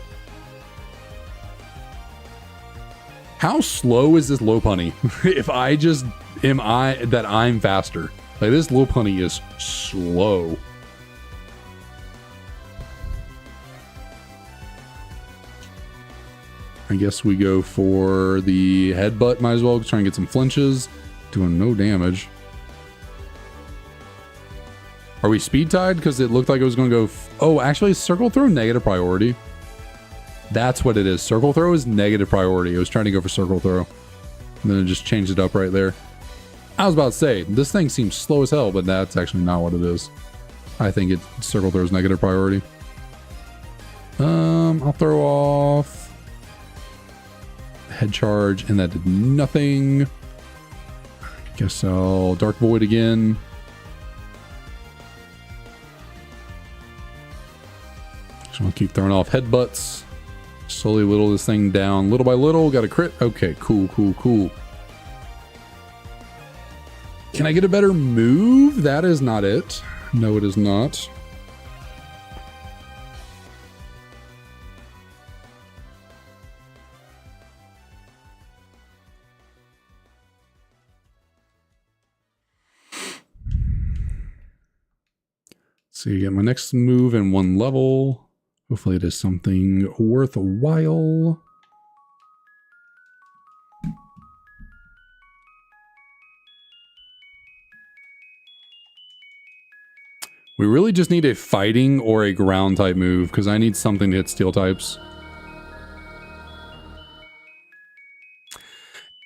How slow is this Lopunny? If I just I'm faster. Like, this Lopunny is slow. I guess we go for the headbutt. Might as well try and get some flinches. Doing no damage. Are we speed tied? Because it looked like it was going to go... Oh, actually, circle throw negative priority. That's what it is. Circle throw is negative priority. I was trying to go for circle throw. And then it just changed it up right there. I was about to say, this thing seems slow as hell, but that's actually not what it is. I think circle throw is negative priority. I'll throw off head charge, and that did nothing. I guess I'll Dark Void again. Just want to keep throwing off headbutts. Slowly whittle this thing down. Little by little. Got a crit. Okay, cool, cool, cool. Can I get a better move? That is not it. No, it is not. So you get my next move in one level. Hopefully it is something worthwhile. We really just need a fighting or a ground type move because I need something to hit steel types.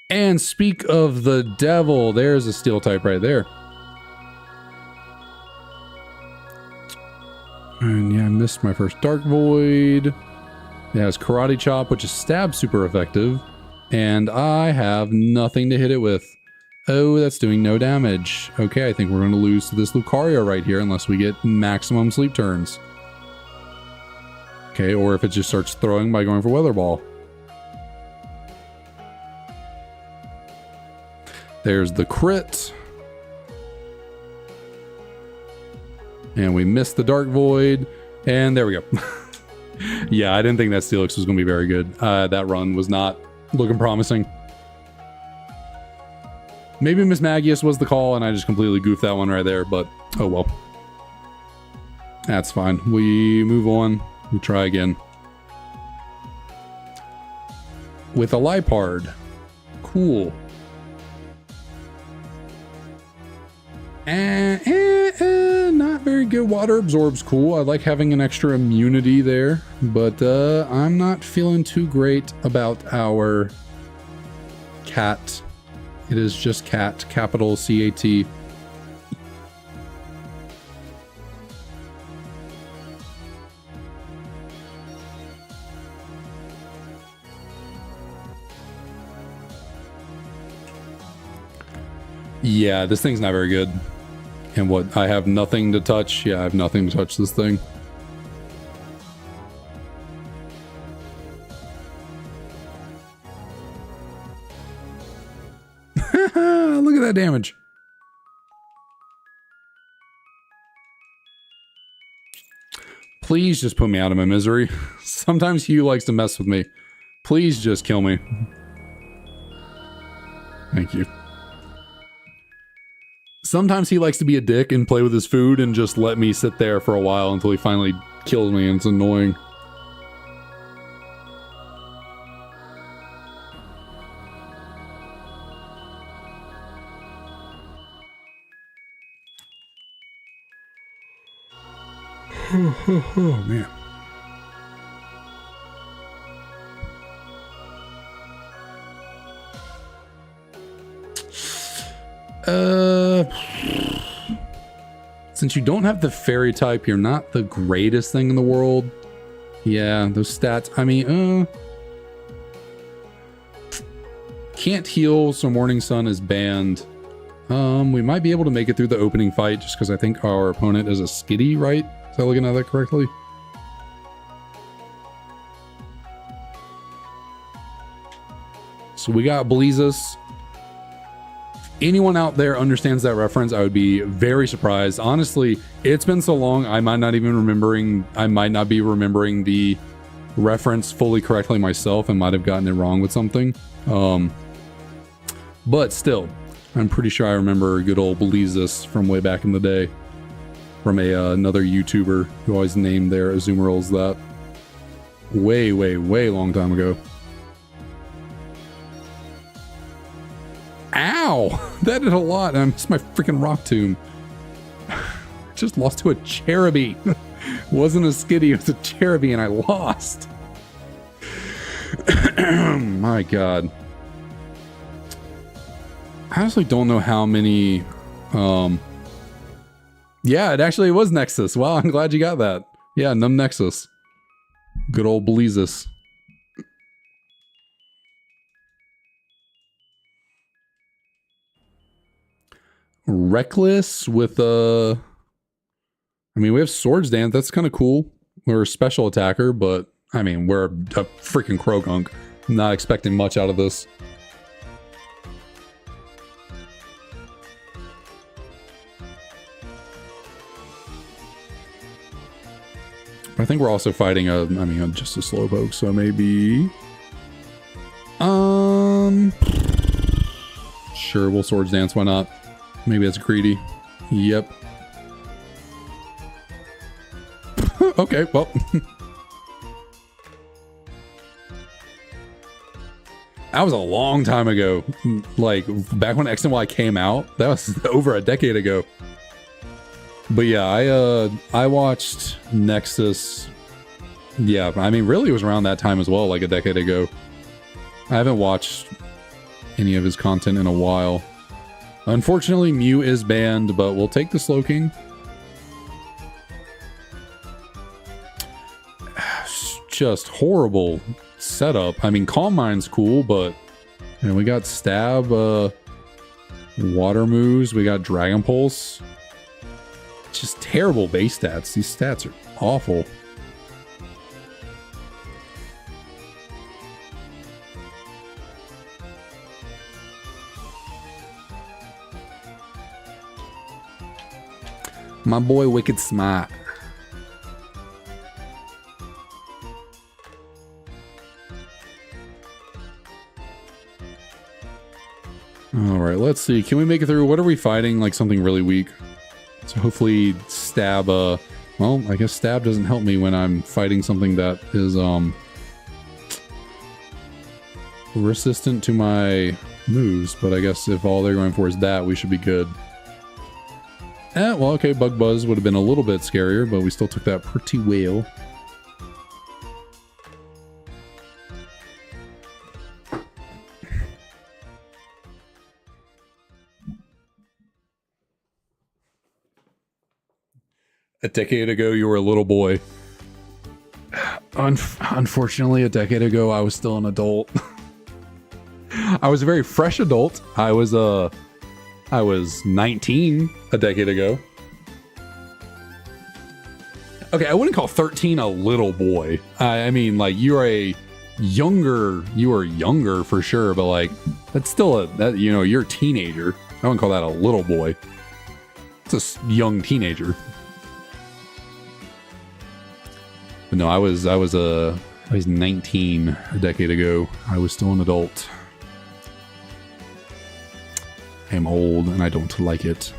And speak of the devil, there's a steel type right there. And yeah, I missed my first Dark Void. It has Karate Chop, which is stab super effective. And I have nothing to hit it with. Oh, that's doing no damage. Okay, I think we're going to lose to this Lucario right here unless we get maximum sleep turns. Okay, or if it just starts throwing by going for Weather Ball. There's the crit. And we missed the Dark Void. And there we go. Yeah, I didn't think that Steelix was going to be very good. That run was not looking promising. Maybe Miss Magius was the call and I just completely goofed that one right there, but oh well. That's fine. We move on. We try again. With a Lipard. Cool. Not very good. Water absorbs. Cool. I like having an extra immunity there, but I'm not feeling too great about our cat. It is just cat, capital C-A-T. Yeah, this thing's not very good. And what, I have nothing to touch? Yeah, I have nothing to touch this thing. Look at that damage. Please just put me out of my misery. Sometimes Hugh likes to mess with me. Please just kill me. Thank you. Sometimes he likes to be a dick and play with his food and just let me sit there for a while until he finally kills me, and it's annoying. Oh, man. Since you don't have the fairy type, you're not the greatest thing in the world. Yeah, those stats, I mean, can't heal, so Morning Sun is banned. We might be able to make it through the opening fight just because I think our opponent is a Skitty, right? Is I looking at that correctly? So we got Blaziken. Anyone out there understands that reference, I would be very surprised. Honestly, it's been so long, I might not be remembering the reference fully correctly myself and might have gotten it wrong with something. But still, I'm pretty sure I remember good old Blaziken from way back in the day. From another YouTuber who always named their Azumarill that. Way, way, way long time ago. Ow! That did a lot. I missed my freaking rock tomb. Just lost to a Cherubi. Wasn't a Skitty, it was a Cherubi, and I lost. My god. I honestly don't know how many... Yeah, it actually was Nexus. Wow, I'm glad you got that. Yeah, Num Nexus. Good old Blaziken. Reckless with I mean, we have Swords Dance. That's kind of cool. We're a special attacker, but I mean, we're a freaking Krogunk. Not expecting much out of this. I think we're also fighting just a Slowpoke, so maybe... Sure, we'll Swords Dance, why not? Maybe that's greedy. Yep. Okay, well. That was a long time ago. Like, back when X and Y came out. That was over a decade ago. But yeah, I watched Nexus. Yeah, I mean, really it was around that time as well, like a decade ago. I haven't watched any of his content in a while. Unfortunately, Mew is banned, but we'll take the Slowking. Just horrible setup. I mean, Calm Mind's cool, but and we got Stab, Water Moves, we got Dragon Pulse. Just terrible base stats. These stats are awful. My boy Wicked Smart. Alright, let's see. Can we make it through? What are we fighting? Like something really weak. So hopefully Stab, well, I guess Stab doesn't help me when I'm fighting something that is, resistant to my moves. But I guess if all they're going for is that, we should be good. Well, okay, Bug Buzz would have been a little bit scarier, but we still took that pretty well. A decade ago, you were a little boy. Unfortunately, a decade ago, I was still an adult. I was a very fresh adult. I was 19 a decade ago. Okay, I wouldn't call 13 a little boy. I mean, like, you are younger for sure, but like, that's still you're a teenager. I wouldn't call that a little boy. It's a young teenager. But no, I was 19 a decade ago. I was still an adult. I'm old and I don't like it.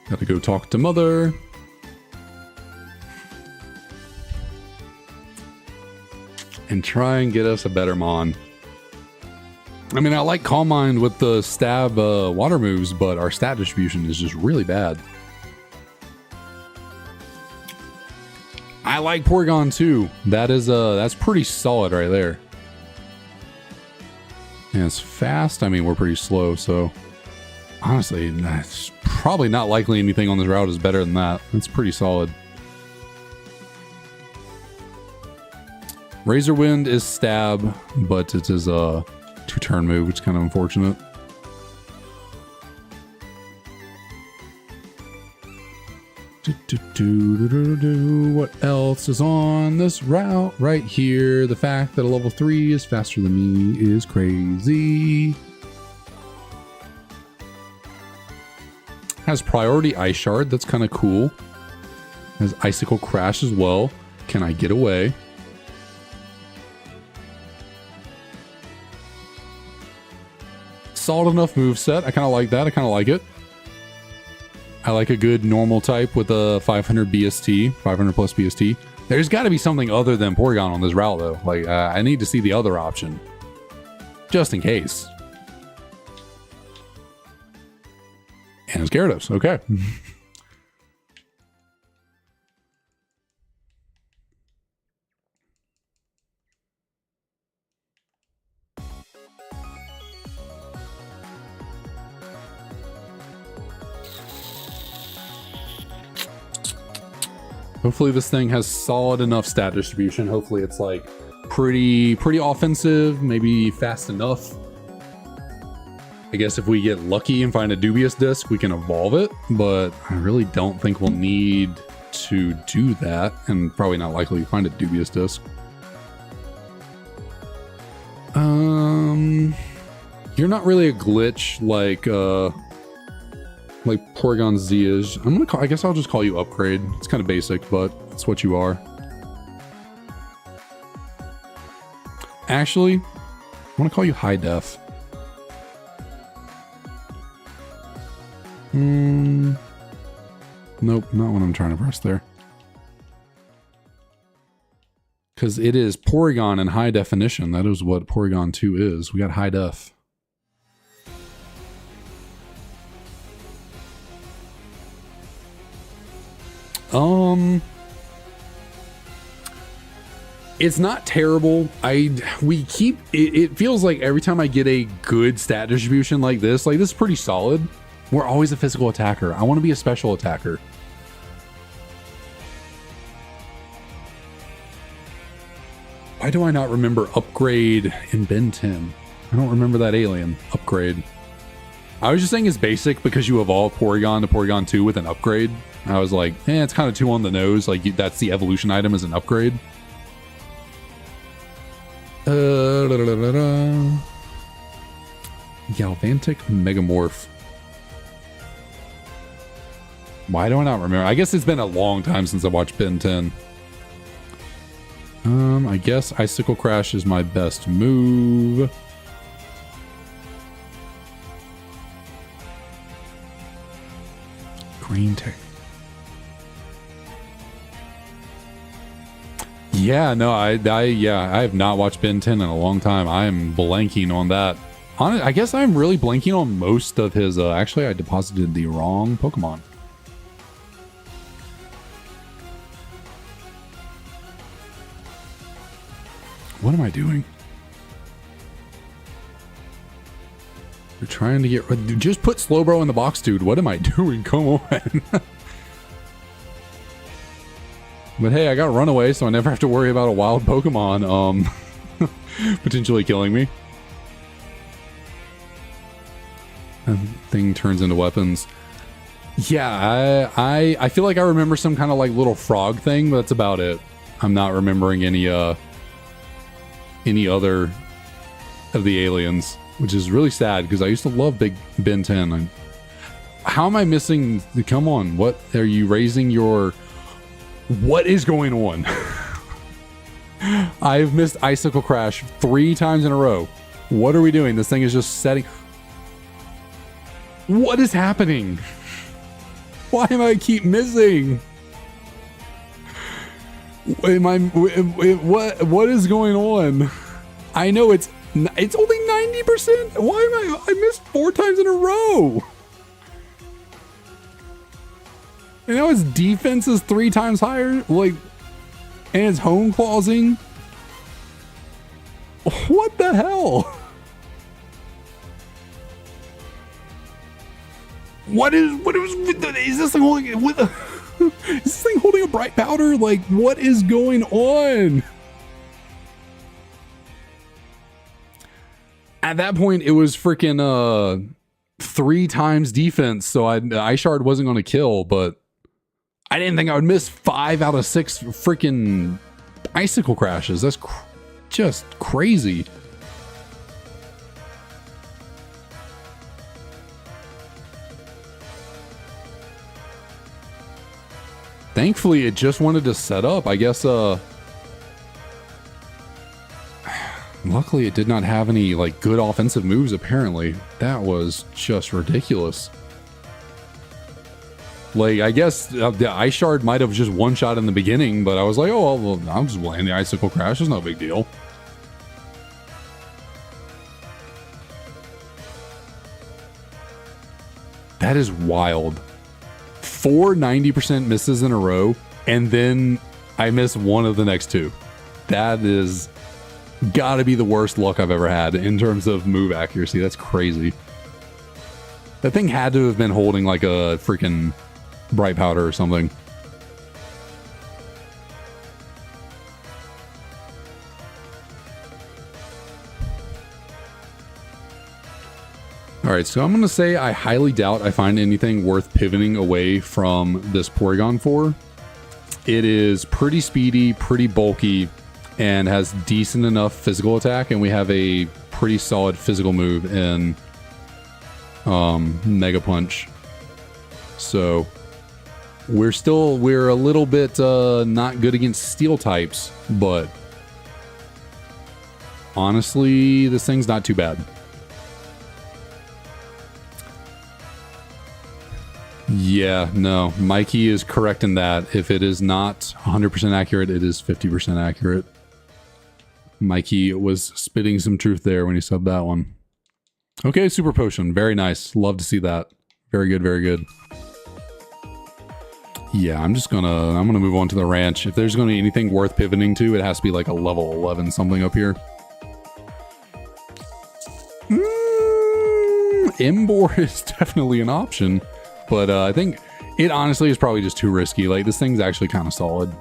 Gotta go talk to Mother. And try and get us a better Mon. I mean, I like Calm Mind with the Stab water moves, but our stat distribution is just really bad. I like Porygon too. That's pretty solid right there. And it's fast. I mean, we're pretty slow, so honestly, that's probably not likely anything on this route is better than that. It's pretty solid. Razor Wind is Stab, but it is a 2-turn move, which is kind of unfortunate. What else is on this route? Right here. The fact that a level 3 is faster than me is crazy. Has priority Ice Shard. That's kind of cool. Has Icicle Crash as well. Can I get away? Solid enough moveset. I kind of like that. I kind of like it. I like a good normal type with a 500 BST, 500 plus BST. There's got to be something other than Porygon on this route, though. Like, I need to see the other option. Just in case. And it's Gyarados. Okay. Hopefully this thing has solid enough stat distribution. Hopefully it's like pretty offensive, maybe fast enough. I guess if we get lucky and find a dubious disc, we can evolve it, but I really don't think we'll need to do that, and probably not likely to find a dubious disc. You're not really a glitch like Porygon Z is. I guess I'll just call you Upgrade. It's kind of basic, but it's what you are. Actually, I want to call you High Def. Nope, not what I'm trying to press there. Because it is Porygon and high definition. That is what Porygon 2 is. We got high def. It's not terrible. It feels like every time I get a good stat distribution like this is pretty solid. We're always a physical attacker. I want to be a special attacker. Why do I not remember Upgrade in Ben 10? I don't remember that alien. Upgrade. I was just saying it's basic because you evolve Porygon to Porygon 2 with an upgrade. I was like, it's kind of too on the nose. Like, that's the evolution item as an upgrade. Galvantic Megamorph. Why do I not remember? I guess it's been a long time since I watched Ben 10. I guess Icicle Crash is my best move. Green Tech. Yeah, no, I have not watched Ben 10 in a long time. I am blanking on that. I guess I'm really blanking on most of his. Actually, I deposited the wrong Pokemon. What am I doing? We're trying to get... Just put Slowbro in the box, dude. What am I doing? Come on. But hey, I got Runaway, so I never have to worry about a wild Pokemon potentially killing me. That thing turns into weapons. Yeah, I feel like I remember some kind of like little frog thing, but that's about it. I'm not remembering any other of the aliens, which is really sad because I used to love Big Ben 10. How am I missing? Come on, what are you raising your? What is going on? I've missed Icicle Crash 3 times in a row. What are we doing? This thing is just setting. What is happening? Why am I keep missing? What is going on? I know it's only 90%. Why am I missed 4 times in a row? And now his defense is 3 times higher, and his home clausing. What the hell? Is this thing holding is this thing holding a bright powder? Like, what is going on? At that point, it was freaking 3 times defense, so Ice Shard wasn't going to kill, but I didn't think I would miss 5 out of 6 freaking Icicle Crashes. That's just crazy. Thankfully, it just wanted to set up. I guess, luckily it did not have any, good offensive moves, apparently. That was just ridiculous. I guess the Ice Shard might have just one-shot in the beginning, but I was like, oh, well, I'm just playing the Icicle Crash. It's no big deal. That is wild. 4 90% misses in a row, and then I miss one of the next 2. That is gotta be the worst luck I've ever had in terms of move accuracy. That's crazy. That thing had to have been holding like a freaking bright powder or something. right, so I'm going to say I highly doubt I find anything worth pivoting away from this Porygon for. It is pretty speedy, pretty bulky, and has decent enough physical attack, and we have a pretty solid physical move in Mega Punch. So we're a little bit not good against steel types, but honestly, this thing's not too bad. Yeah, no, Mikey is correct in that. If it is not 100% accurate, it is 50% accurate. Mikey was spitting some truth there when he said that one. Okay, Super Potion. Very nice. Love to see that. Very good, very good. Yeah, I'm gonna move on to the ranch. If there's gonna be anything worth pivoting to, it has to be like a level 11 something up here. Embor is definitely an option, but I think it honestly is probably just too risky. Like, this thing's actually kind of solid.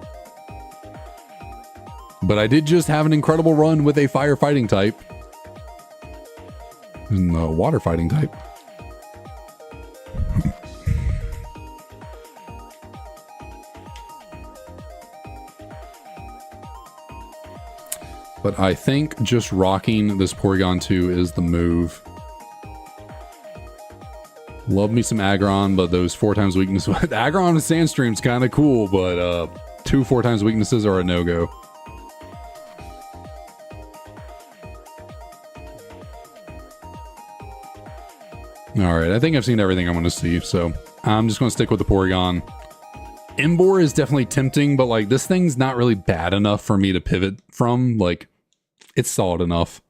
But I did just have an incredible run with a firefighting type. And the water fighting type. But I think just rocking this Porygon 2 is the move. Love me some Aggron, but those 4 times weakness. Aggron and Sandstream's kind of cool, but 2 4 times weaknesses are a no-go. Alright, I think I've seen everything I'm going to see, so I'm just going to stick with the Porygon. Embor is definitely tempting, but like, this thing's not really bad enough for me to pivot from. Like, it's solid enough.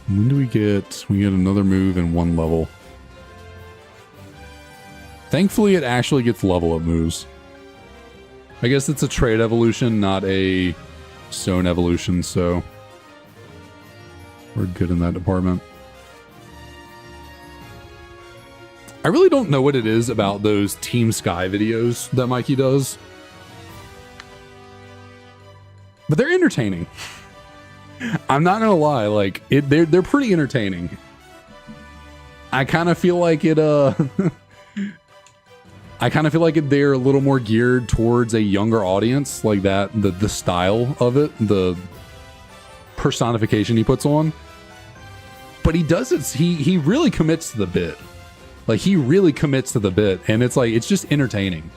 When do we get... We get another move in 1 level. Thankfully, it actually gets level up moves. I guess it's a trade evolution, not a stone evolution, so we're good in that department. I really don't know what it is about those Team Sky videos that Mikey does, but they're entertaining. I'm not gonna lie, like they're pretty entertaining. I kind of feel like it. I kind of feel like they're a little more geared towards a younger audience, like that. The style of it, the personification he puts on. But he does it. He really commits to the bit. Like, he really commits to the bit, and it's like, it's just entertaining.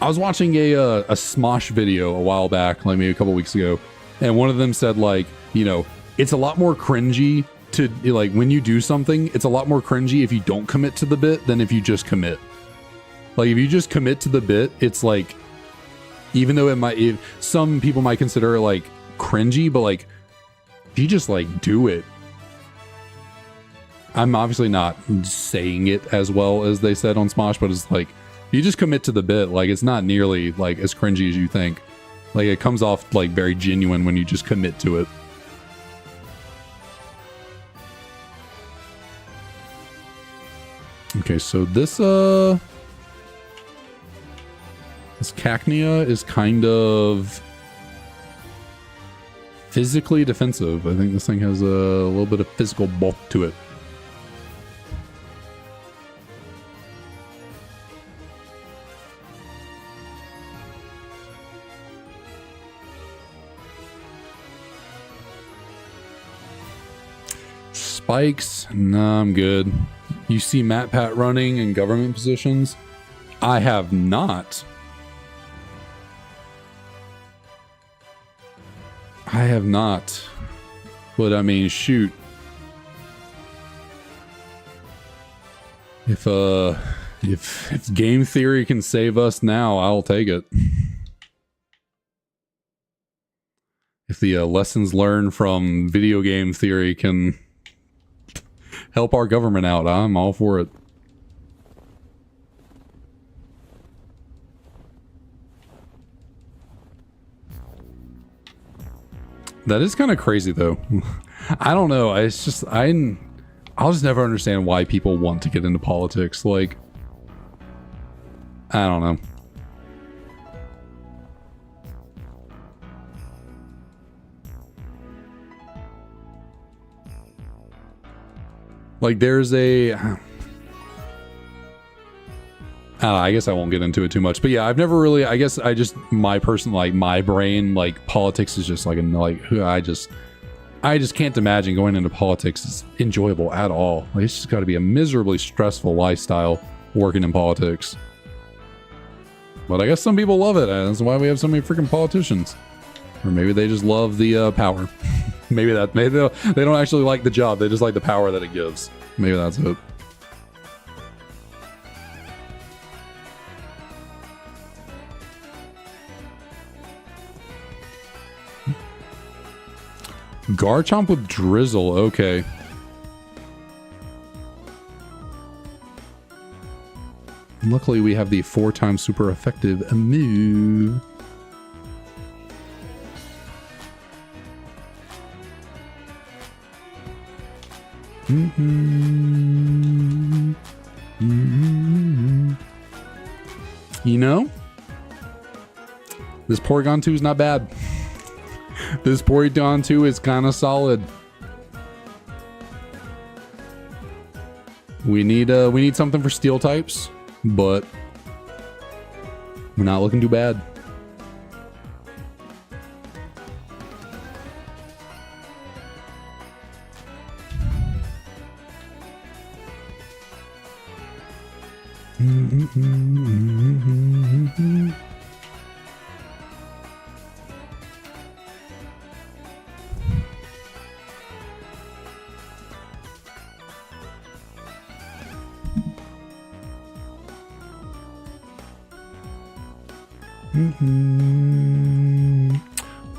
I was watching a Smosh video a while back, like maybe a couple weeks ago, and one of them said, like, you know, it's a lot more cringy to, like, when you do something, it's a lot more cringy if you don't commit to the bit than if you just commit. Like, if you just commit to the bit, it's like, even though some people might consider it like cringy, but like, if you just like do it. I'm obviously not saying it as well as they said on Smosh, but it's like, you just commit to the bit, like, it's not nearly like as cringy as you think. Like, it comes off like very genuine when you just commit to it. Okay, so this Cacnea is kind of physically defensive. I think this thing has a little bit of physical bulk to it. Spikes? Nah, I'm good. You see Matt Pat running in government positions? I have not. I have not. But I mean, shoot. If game theory can save us now, I'll take it. If the lessons learned from video game theory can help our government out, I'm all for it. That is kind of crazy, though. I don't know. It's just, I'll just never understand why people want to get into politics. Like, I don't know. Like there's a... I guess I won't get into it too much, but yeah, I've never really, I guess I just, my personal, like my brain, like politics is just like, I just can't imagine going into politics is enjoyable at all. Like it's just got to be a miserably stressful lifestyle working in politics. But I guess some people love it, and that's why we have so many freaking politicians. Or maybe they just love the power. maybe they don't actually like the job, they just like the power that it gives. Maybe that's it. Garchomp with Drizzle, okay. Luckily we have the 4-time super effective move. You know, this Porygon 2 is not bad. This Porygon 2 is kind of solid. We need something for steel types, but we're not looking too bad.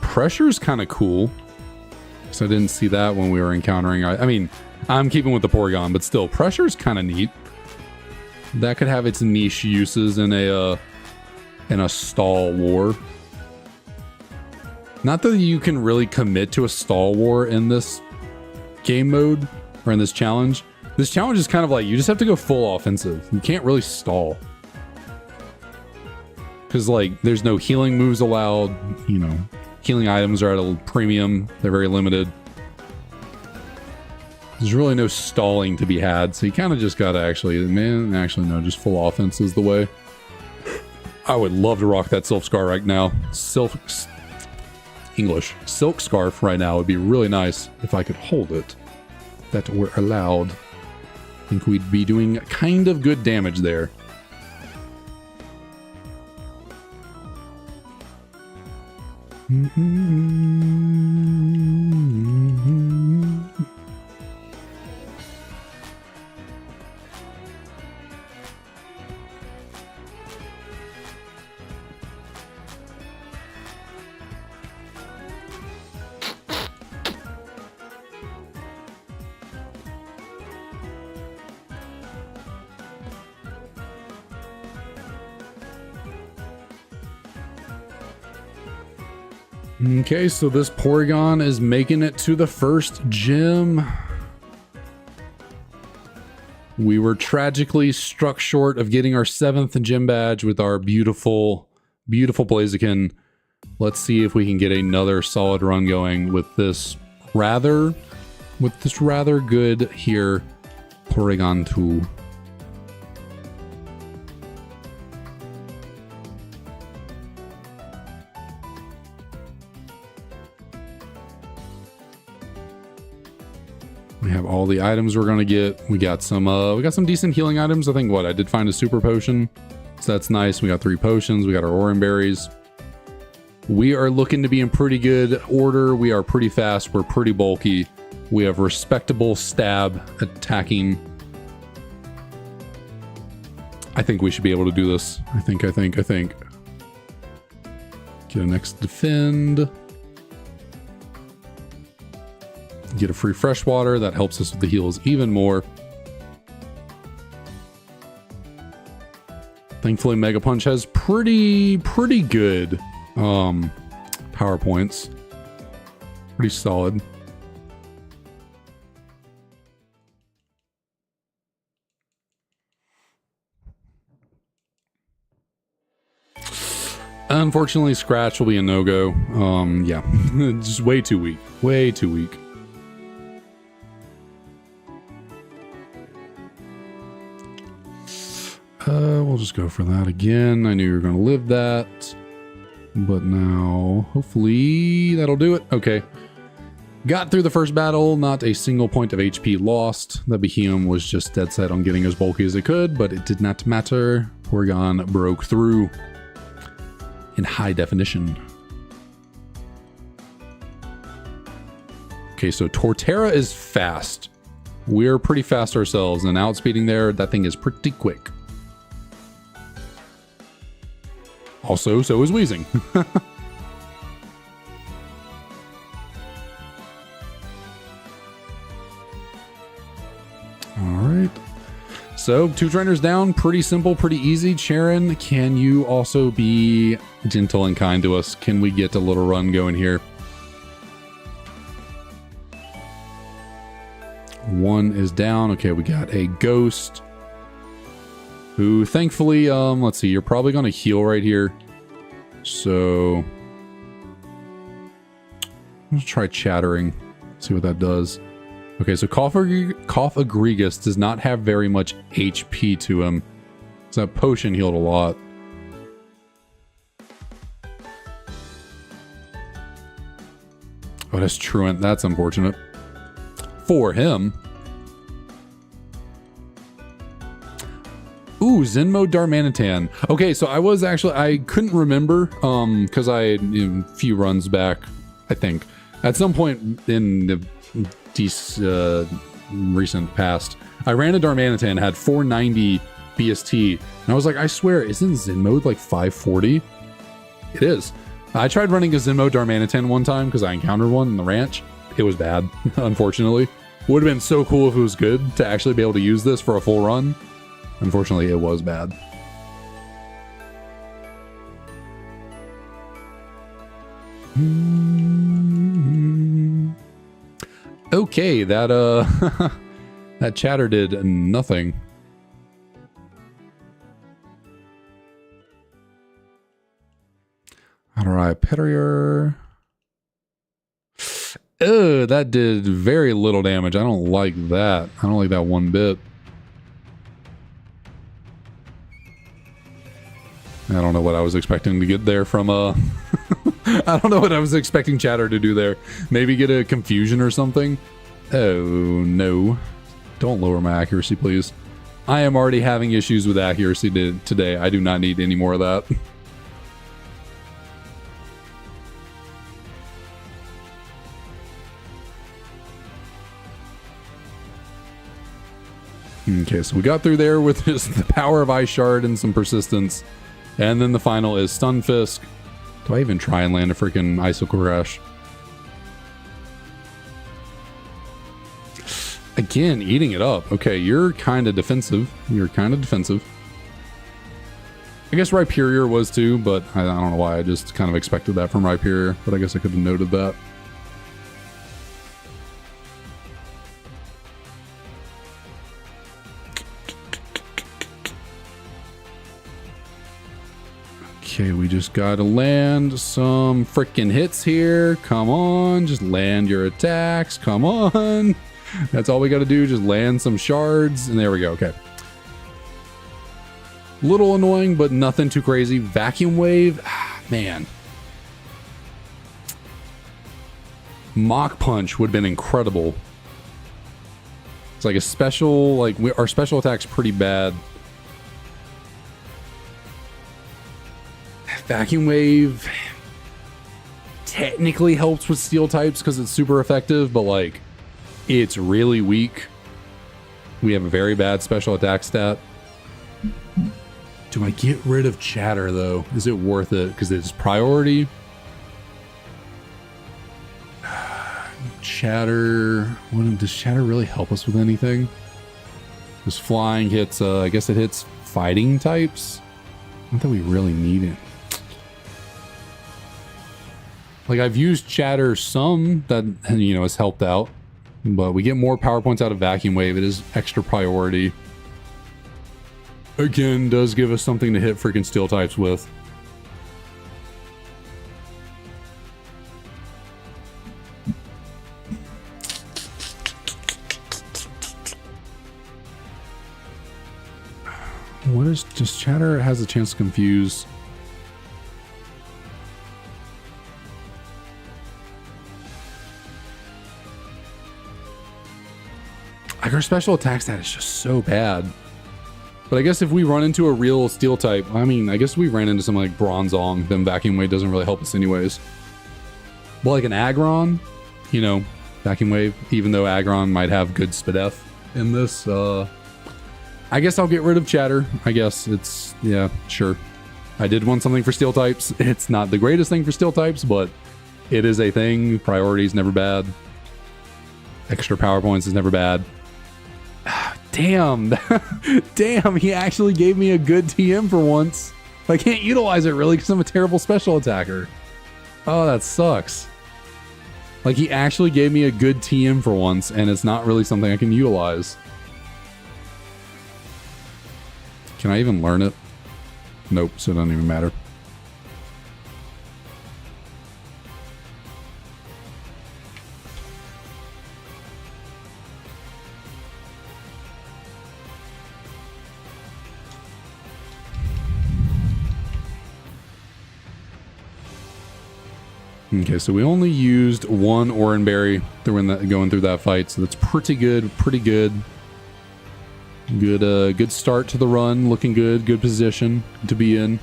Pressure's kind of cool, so I didn't see that when we were encountering. I mean, I'm keeping with the Porygon, but still, pressure's kind of neat. That could have its niche uses in a stall war. Not that you can really commit to a stall war in this game mode or in this challenge. This challenge is kind of like you just have to go full offensive. You can't really stall. Because, like, there's no healing moves allowed, you know. Healing items are at a premium. They're very limited. There's really no stalling to be had, so you kind of just gotta actually no, just full offense is the way. I would love to rock that Silk Scarf right now. Silk Scarf right now would be really nice if I could hold it. If that were allowed. I think we'd be doing kind of good damage there. Okay, so this Porygon is making it to the first gym. We were tragically struck short of getting our 7th gym badge with our beautiful, beautiful Blaziken. Let's see if we can get another solid run going with this rather good here Porygon 2. We have all the items we're gonna get. We got some decent healing items. I think I did find a super potion, so that's nice. We got 3 potions. We got our Oran berries. We are looking to be in pretty good order. We are pretty fast. We're pretty bulky. We have respectable stab attacking. I think we should be able to do this. I think. Get a next defend. Get a free freshwater. That helps us with the heals even more. Thankfully, Mega Punch has pretty good power points. Pretty solid. Unfortunately, Scratch will be a no-go. Yeah, just way too weak. Way too weak. We'll just go for that again. I knew you were going to live that. But now, hopefully, that'll do it. Okay. Got through the first battle, not a single point of HP lost. The Behemoth was just dead set on getting as bulky as it could, but it did not matter. Porygon broke through in high definition. Okay, so Torterra is fast. We're pretty fast ourselves, and outspeeding there, that thing is pretty quick. Also, so is Weezing. Alright. So, 2 trainers down. Pretty simple, pretty easy. Charon, can you also be gentle and kind to us? Can we get a little run going here? 1 is down. Okay, we got a Ghost. Who, thankfully, let's see, you're probably going to heal right here. So, let's try Chattering. See what that does. Okay, so Cough Egregious does not have very much HP to him. So that potion healed a lot. Oh, that's Truant. That's unfortunate. For him. Ooh, Zenmo Darmanitan. Okay, so I couldn't remember, because a few runs back, I think, at some point in the recent past, I ran a Darmanitan, had 490 BST, and I was like, I swear, isn't Zenmo like 540? It is. I tried running a Zenmo Darmanitan one time because I encountered one in the ranch. It was bad, unfortunately. Would have been so cool if it was good to actually be able to use this for a full run. Unfortunately, it was bad. Okay, that that chatter did nothing. Alright, Pettier. Oh, that did very little damage. I don't like that. I don't like that one bit. I don't know what I was expecting to get there from I don't know what I was expecting Chatter to do there. Maybe get a confusion or something. Oh no. Don't lower my accuracy, please. I am already having issues with accuracy today. I do not need any more of that. Okay, so we got through there with just the power of Ice Shard and some persistence. And then the final is Stunfisk. Do I even try and land a freaking Icicle Crash? Again, eating it up. Okay, you're kind of defensive. You're kind of defensive. I guess Rhyperior was too, but I don't know why. I just kind of expected that from Rhyperior, but I guess I could have noted that. Okay, we just gotta land some freaking hits here. Come on, just land your attacks. Come on. That's all we gotta do, just land some shards. And there we go, okay. Little annoying, but nothing too crazy. Vacuum Wave, man. Mach Punch would have been incredible. It's like a special, like our special attack's pretty bad. Vacuum Wave technically helps with steel types because it's super effective, but like it's really weak. We have a very bad special attack stat. Do I get rid of Chatter though? Is it worth it? Because it's priority. Chatter. Does Chatter really help us with anything? This flying hits, I guess it hits fighting types. Not that we really need it. Like, I've used Chatter some that, you know, has helped out. But we get more power points out of Vacuum Wave. It is extra priority. Again, does give us something to hit freaking steel types with. What is just chatter has a chance to confuse? Like our special attack stat is just so bad. But I guess if we run into a real steel type, I mean, I guess we ran into something like Bronzong, then Vacuum Wave doesn't really help us anyways. But like an Aggron, you know, Vacuum Wave, even though Aggron might have good SPDF in this, I guess I'll get rid of chatter. I guess it's, yeah, sure. I did want something for steel types. It's not the greatest thing for steel types, but it is a thing. Priority is never bad. Extra power points is never bad. Damn. Damn, he actually gave me a good TM for once. I can't utilize it really because I'm a terrible special attacker. Oh, that sucks. Like, he actually gave me a good TM for once, and it's not really something I can utilize. Can I even learn it? Nope, so it doesn't even matter. Okay, so we only used one Oranberry going through that fight, so that's pretty good, pretty good. Good start to the run, looking good position to be in.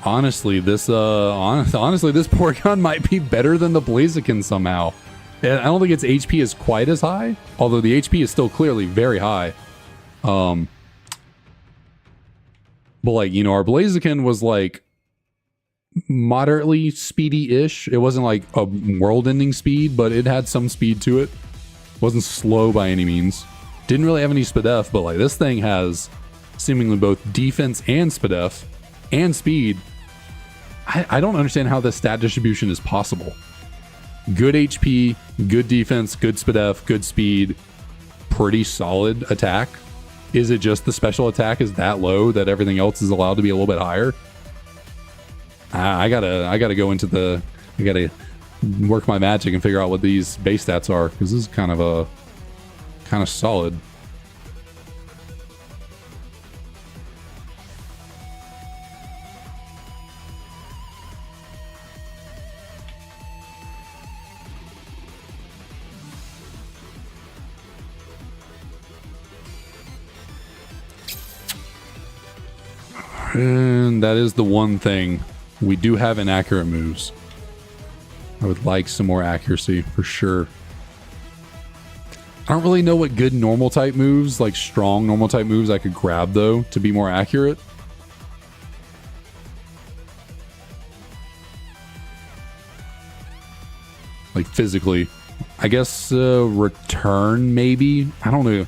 Honestly, this honestly, this Porygon might be better than the Blaziken somehow. And I don't think its HP is quite as high, although the HP is still clearly very high. But like, you know, our Blaziken was like moderately speedy-ish. It wasn't like a world-ending speed, but it had some speed to it. Wasn't slow by any means. Didn't really have any SPDF, but like this thing has seemingly both defense and SPDF and speed. I don't understand how this stat distribution is possible. Good HP, good defense, good SPDF, good speed, pretty solid attack. Is it just the special attack is that low that everything else is allowed to be a little bit higher? I gotta go into the, I gotta work my magic and figure out what these base stats are, because this is kind of solid. And that is the one thing. We do have inaccurate moves. I would like some more accuracy for sure. I don't really know what good normal type moves, like strong normal type moves I could grab though to be more accurate. Like physically. I guess return maybe. I don't know.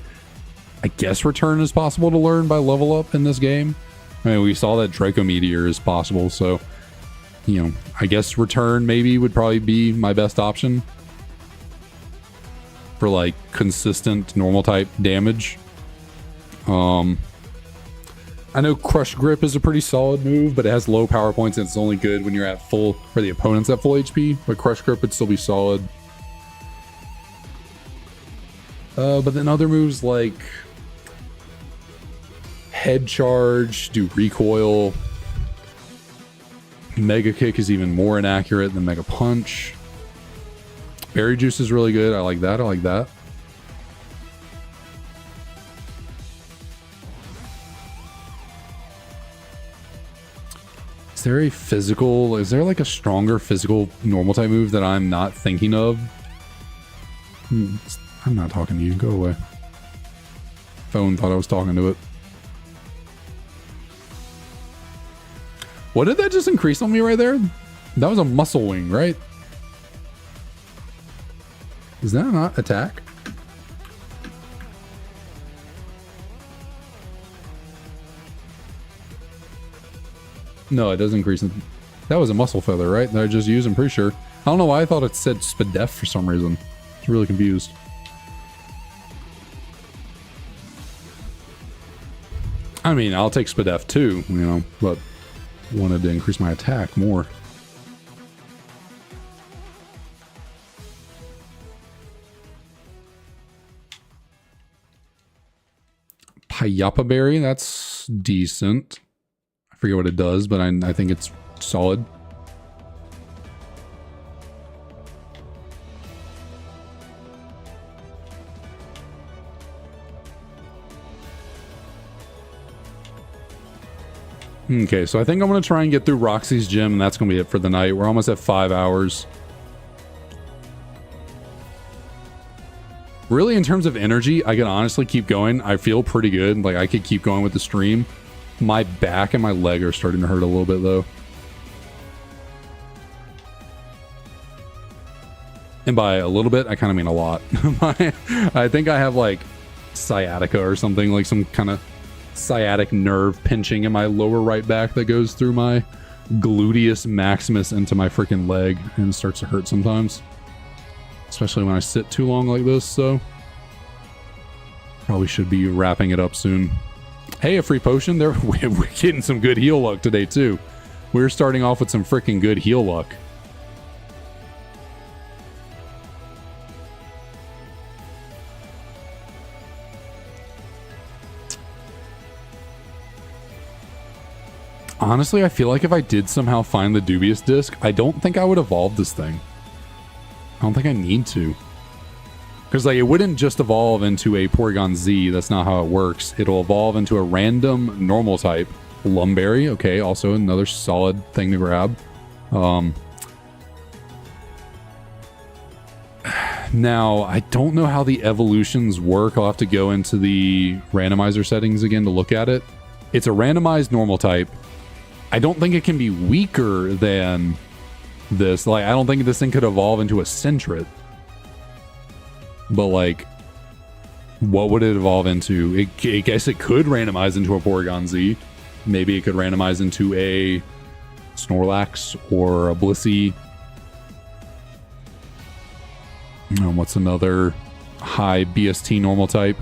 I guess return is possible to learn by level up in this game. I mean, we saw that Draco Meteor is possible, so you know, I guess return maybe would probably be my best option for like consistent normal type damage. I know Crush Grip is a pretty solid move, but it has low power points and it's only good when you're at full, or the opponent's at full HP, but Crush Grip would still be solid. But then other moves like Head Charge, do recoil. Mega Kick is even more inaccurate than Mega Punch. Berry Juice is really good. I like that. I like that. Is there a physical... Is there like a stronger physical normal type move that I'm not thinking of? I'm not talking to you. Go away. Phone thought I was talking to it. What did that just increase on me right there? That was a Muscle Wing, right? Is that not attack? No, it does increase. That was a Muscle Feather, right? That I just used, I'm pretty sure. I don't know why I thought it said SPDF for some reason. I was really confused. I mean, I'll take SPDF too, you know, but wanted to increase my attack more. Hayapa Berry, that's decent. I forget what it does, but I think it's solid. Okay, so I think I'm going to try and get through Roxy's gym, and that's going to be it for the night. We're almost at 5 hours. Really, in terms of energy, I can honestly keep going. I feel pretty good. Like, I could keep going with the stream. My back and my leg are starting to hurt a little bit, though. And by a little bit, I kind of mean a lot. I think I have, like, sciatica or something, like some kind of sciatic nerve pinching in my lower right back that goes through my gluteus maximus into my freaking leg and starts to hurt sometimes, especially when I sit too long like this. So probably should be wrapping it up soon. Hey, a free potion there. We're getting some good heal luck today too. We're starting off with some freaking good heal luck. Honestly, I feel like if I did somehow find the dubious disc, I don't think I would evolve this thing. I don't think I need to. Because, like, it wouldn't just evolve into a Porygon Z. That's not how it works. It'll evolve into a random normal type. Lumberry, okay, also another solid thing to grab. Now, I don't know how the evolutions work. I'll have to go into the randomizer settings again to look at it. It's a randomized normal type. I don't think it can be weaker than this. Like, I don't think this thing could evolve into a Sentret. But, like, what would it evolve into? I guess it could randomize into a Porygon Z. Maybe it could randomize into a Snorlax or a Blissey. What's another high BST normal type?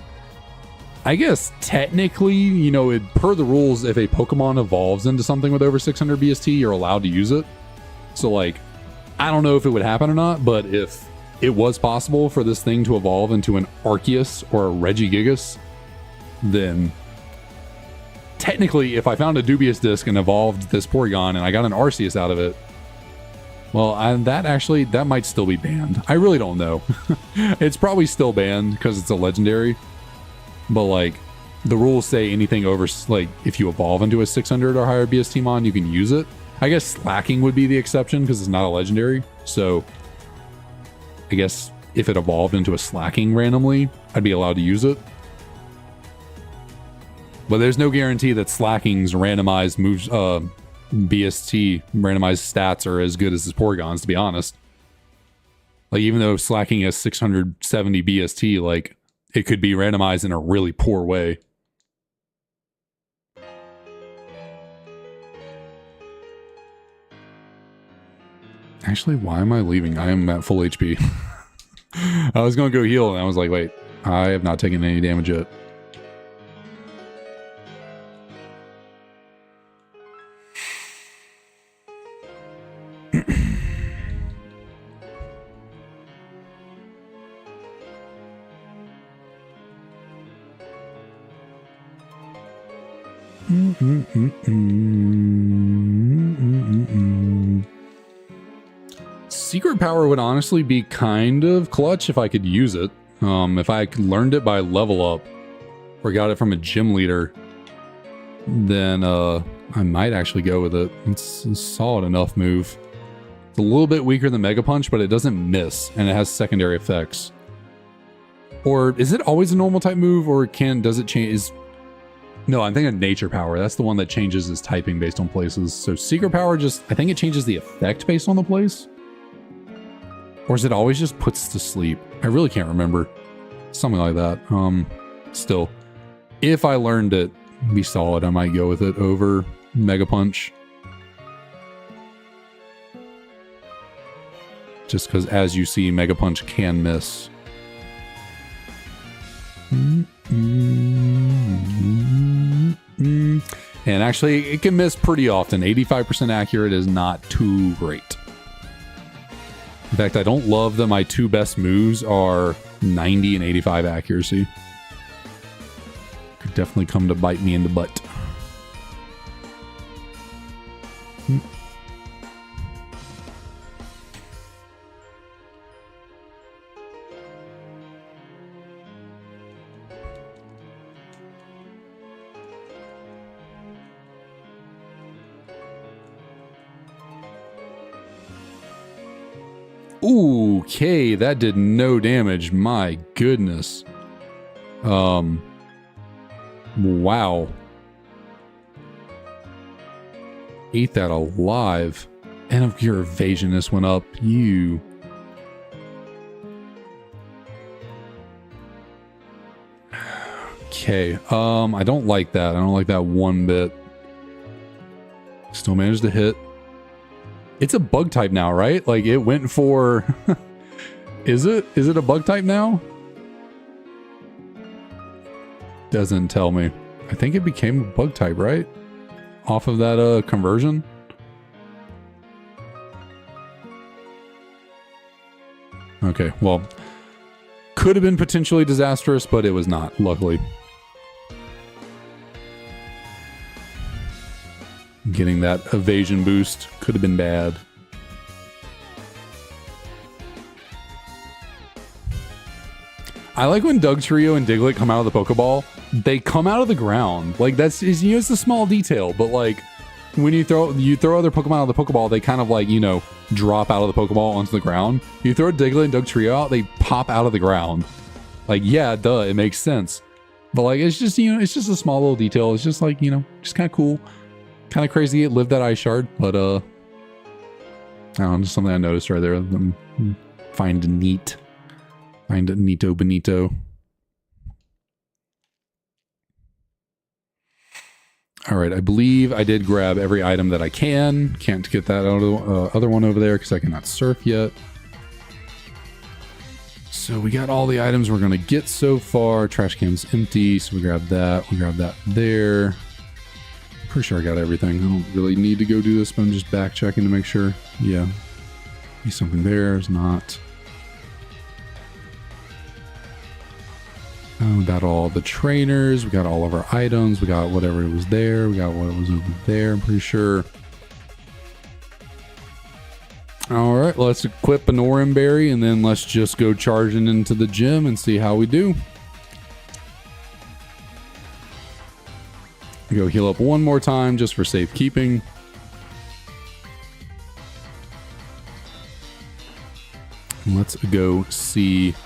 I guess technically, you know, per the rules, if a Pokemon evolves into something with over 600 BST, you're allowed to use it. So, like, I don't know if it would happen or not, but if it was possible for this thing to evolve into an Arceus or a Regigigas, then technically, if I found a dubious disc and evolved this Porygon and I got an Arceus out of it, well, that might still be banned. I really don't know. It's probably still banned because it's a legendary. But, like, the rules say anything over, like, if you evolve into a 600 or higher BST mon, you can use it. I guess Slacking would be the exception because it's not a legendary. So, I guess if it evolved into a Slacking randomly, I'd be allowed to use it. But there's no guarantee that Slacking's randomized moves, BST randomized stats are as good as his Porygon's, to be honest. Like, even though Slacking has 670 BST, like, it could be randomized in a really poor way. Actually, why am I leaving? I am at full HP. I was going to go heal, and I was like, wait, I have not taken any damage yet. Secret power would honestly be kind of clutch if I could use it. If I learned it by level up or got it from a gym leader, then I might actually go with it. It's a solid enough move. It's a little bit weaker than Mega Punch, but it doesn't miss, and it has secondary effects. Or is it always a normal type move, or does it change? No, I'm thinking Nature Power. That's the one that changes its typing based on places. So Secret Power I think it changes the effect based on the place. Or is it always just puts to sleep? I really can't remember. Something like that. Still, if I learned it, be solid, I might go with it over Mega Punch. Just because, as you see, Mega Punch can miss. And actually, it can miss pretty often. 85% accurate is not too great. In fact, I don't love that my two best moves are 90 and 85 accuracy. definitely come to bite me in the butt. Okay, that did no damage. My goodness. Wow. Ate that alive. And if your evasionness went up, you. Okay, I don't like that. I don't like that one bit. Still managed to hit. It's a bug type now, right? Like it went for... Is it a bug type now? Doesn't tell me. I think it became a bug type, right? Off of that conversion. Okay, well, could have been potentially disastrous, but it was not, luckily. Getting that evasion boost could have been bad. I like when Dugtrio and Diglett come out of the Pokeball. They come out of the ground. Like it's a small detail, but like when you throw other Pokemon out of the Pokeball, they kind of like, you know, drop out of the Pokeball onto the ground. You throw Diglett and Dugtrio out, they pop out of the ground. Like, yeah, duh, it makes sense. But like, it's just, you know, it's just a small little detail. It's just like, you know, just kind of cool. Kind of crazy it lived that ice shard, but I don't know, just something I noticed right there. Find it neat. Find it neato bonito. All right, I believe I did grab every item that I can. Can't get that out of the other one over there because I cannot surf yet. So we got all the items we're gonna get so far. Trash can's empty, so we grab that. We grab that there. Pretty sure I got everything. I don't really need to go do this, but I'm just back checking to make sure. Yeah. Be something there. There's not. We got all the trainers. We got all of our items. We got whatever was there. We got what was over there, I'm pretty sure. All right, let's equip an Oran Berry and then let's just go charging into the gym and see how we do. Go heal up one more time just for safekeeping. Let's go see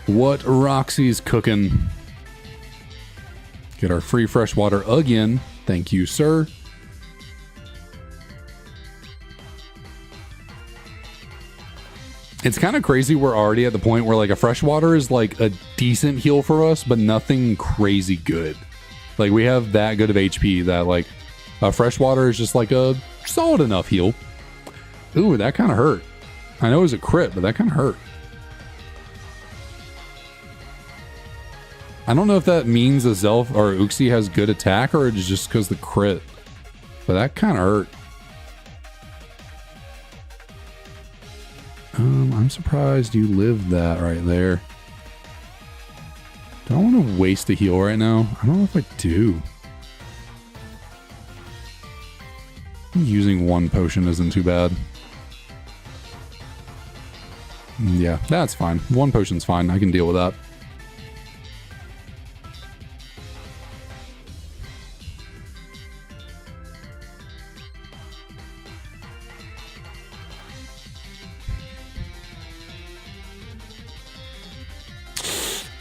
what Roxy's cooking. Get our free fresh water again. Thank you, sir. It's kind of crazy we're already at the point where like a freshwater is like a decent heal for us, but nothing crazy good. Like we have that good of HP that like a freshwater is just like a solid enough heal. Ooh, that kind of hurt. I know it was a crit, but that kind of hurt. I don't know if that means a Zelf or Uxie has good attack or it's just because the crit, but that kind of hurt. I'm surprised you lived that right there. Do I want to waste a heal right now? I don't know if I do. Using one potion isn't too bad. Yeah, that's fine. One potion's fine. I can deal with that.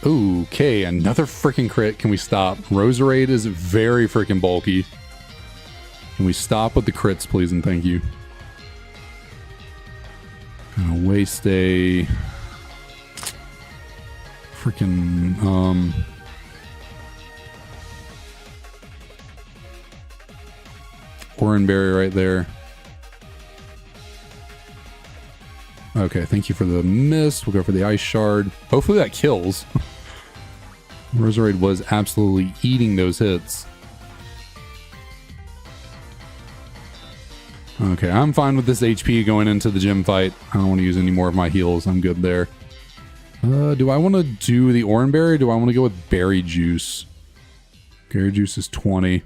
Okay, another freaking crit. Can we stop? Roserade is very freaking bulky. Can we stop with the crits, please, and thank you. Gonna waste a freaking Oran Berry right there. Okay, thank you for the miss. We'll go for the ice shard. Hopefully that kills. Roserade was absolutely eating those hits. Okay, I'm fine with this HP going into the gym fight. I don't want to use any more of my heals. I'm good there. Do I want to do the Oran Berry or do I want to go with Berry Juice? Berry juice is 20.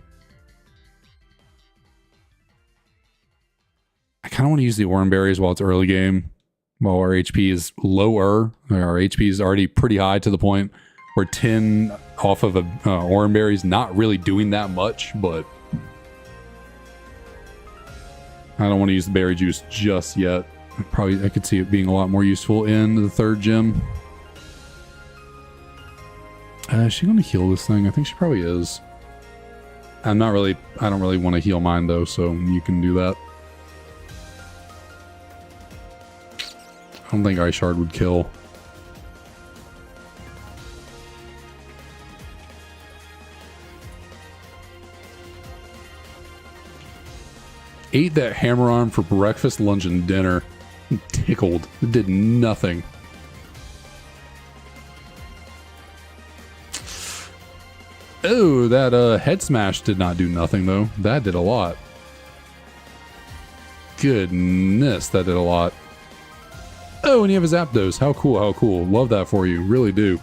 I kind of want to use the orange berries while it's early game. While our HP is lower. Our HP is already pretty high to the point where 10 off of a orange berry is not really doing that much, but I don't want to use the berry juice just yet. I could see it being a lot more useful in the third gym. Is she going to heal this thing? I think she probably is. I don't really want to heal mine though, so you can do that. I don't think Ice Shard would kill. Ate that hammer arm for breakfast, lunch, and dinner. I'm tickled. It did nothing. Oh, that head smash did not do nothing though. That did a lot. Goodness, that did a lot. Oh, and you have a Zapdos. How cool, how cool. Love that for you. Really do.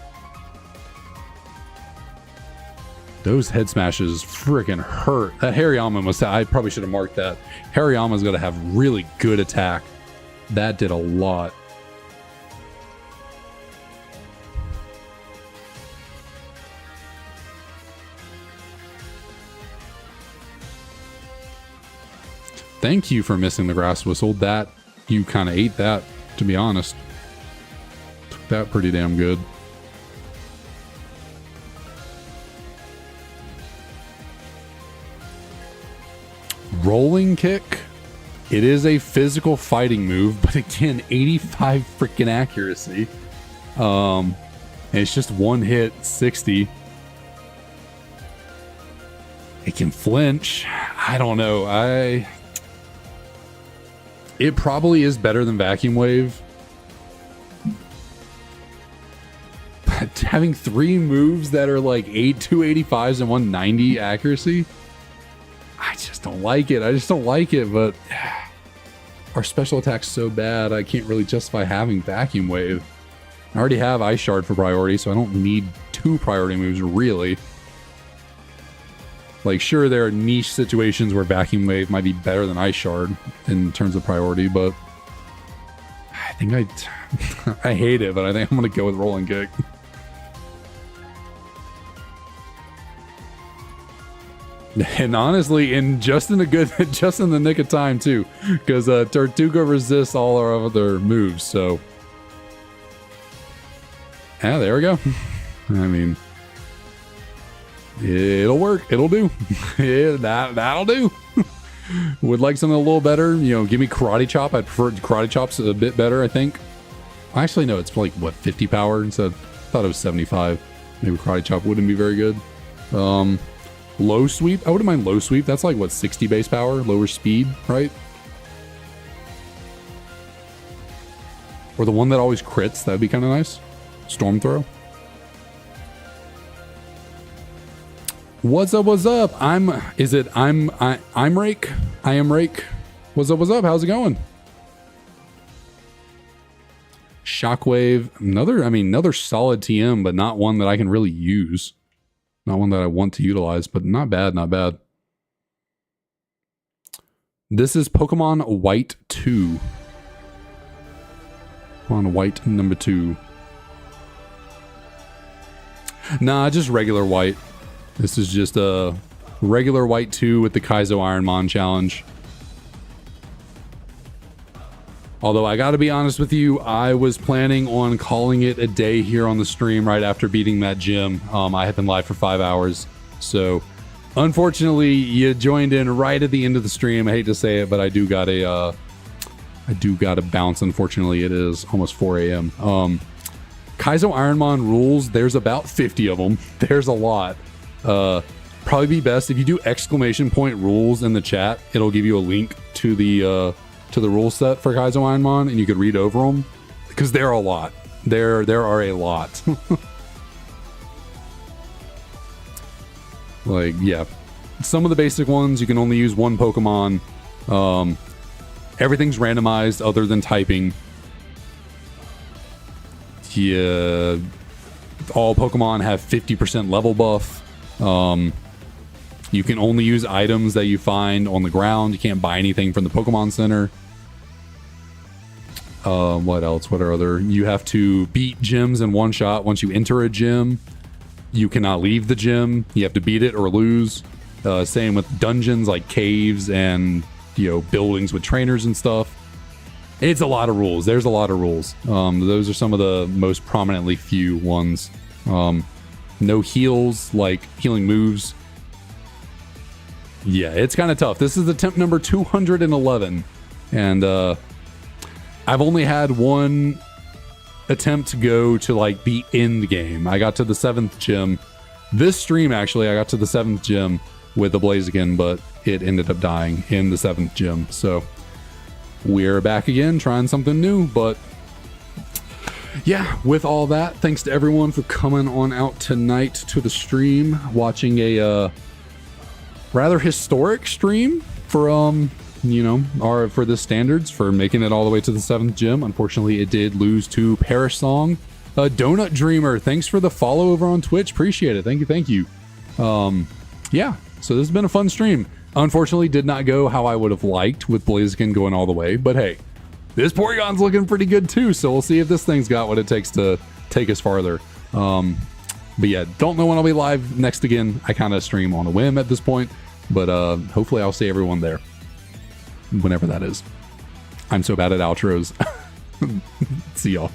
Those head smashes freaking hurt. That Hariyama must have, I probably should have marked that. Hariyama's got to have really good attack. That did a lot. Thank you for missing the grass whistle. That, you kind of ate that, to be honest. Took that pretty damn good. Rolling kick. It is a physical fighting move, but again, 85 freaking accuracy. And it's just one hit, 60. It can flinch. I don't know. It probably is better than Vacuum Wave. But having 3 moves that are like 285s and 190 accuracy, I just don't like it. I just don't like it, but our special attack's so bad, I can't really justify having Vacuum Wave. I already have Ice Shard for priority, so I don't need 2 priority moves, really. Like, sure, there are niche situations where Vacuum Wave might be better than Ice Shard in terms of priority, but I think I hate it, but I think I'm going to go with Rolling Kick. And honestly, just in the nick of time too, because Tortuga resists all our other moves. So, yeah, there we go. I mean, it'll work. It'll do. Yeah, that'll do. Would like something a little better. You know, give me Karate Chop. I prefer Karate Chop's a bit better, I think. Actually, no, it's like what, 50 power instead. I thought it was 75. Maybe Karate Chop wouldn't be very good. Low sweep. I wouldn't mind low sweep. That's like what, 60 base power, lower speed, right? Or the one that always crits. That'd be kind of nice. Storm Throw. What's up? What's up? I'm Rake. I am Rake. What's up? What's up? How's it going? Shockwave. Another solid TM, but not one that I can really use. Not one that I want to utilize, but not bad, not bad. This is Pokemon White 2. Pokemon White number 2. Nah, just regular White. This is just a regular White 2 with the Kaizo IronMon challenge. Although I gotta be honest with you, I was planning on calling it a day here on the stream right after beating that gym. I had been live for 5 hours. So unfortunately, you joined in right at the end of the stream. I hate to say it, but I do gotta bounce. Unfortunately, it is almost 4 a.m. Kaizo IronMon Rules, there's about 50 of them. There's a lot. Probably be best if you do !rules in the chat. It'll give you a link to the rule set for Kaizo IronMon, and you could read over them because there are a lot. There are a lot. Like, yeah, some of the basic ones you can only use 1 Pokemon. Everything's randomized other than typing. Yeah, all Pokemon have 50% level buff. You can only use items that you find on the ground. You can't buy anything from the Pokemon Center. What else? What are other? You have to beat gyms in one shot. Once you enter a gym, you cannot leave the gym. You have to beat it or lose. Same with dungeons like caves and, you know, buildings with trainers and stuff. It's a lot of rules. There's a lot of rules. Those are some of the most prominently few ones. No heals, like healing moves. Yeah, it's kind of tough. This is attempt number 211. And I've only had one attempt to go to like the end game. I got to the 7th gym. This stream, actually, I got to the 7th gym with the Blaziken, but it ended up dying in the 7th gym. So we're back again, trying something new. But yeah, with all that, thanks to everyone for coming on out tonight to the stream, watching a rather historic stream for you know, for the standards, for making it all the way to the 7th gym. Unfortunately, it did lose to Perish Song. Donut Dreamer, thanks for the follow over on Twitch. Appreciate it. Thank you. Yeah, so this has been a fun stream. Unfortunately, did not go how I would have liked with Blaziken going all the way, but hey, this Porygon's looking pretty good too, so we'll see if this thing's got what it takes to take us farther. But yeah, don't know when I'll be live next again. I kind of stream on a whim at this point, but hopefully I'll see everyone there whenever that is. I'm so bad at outros. See y'all.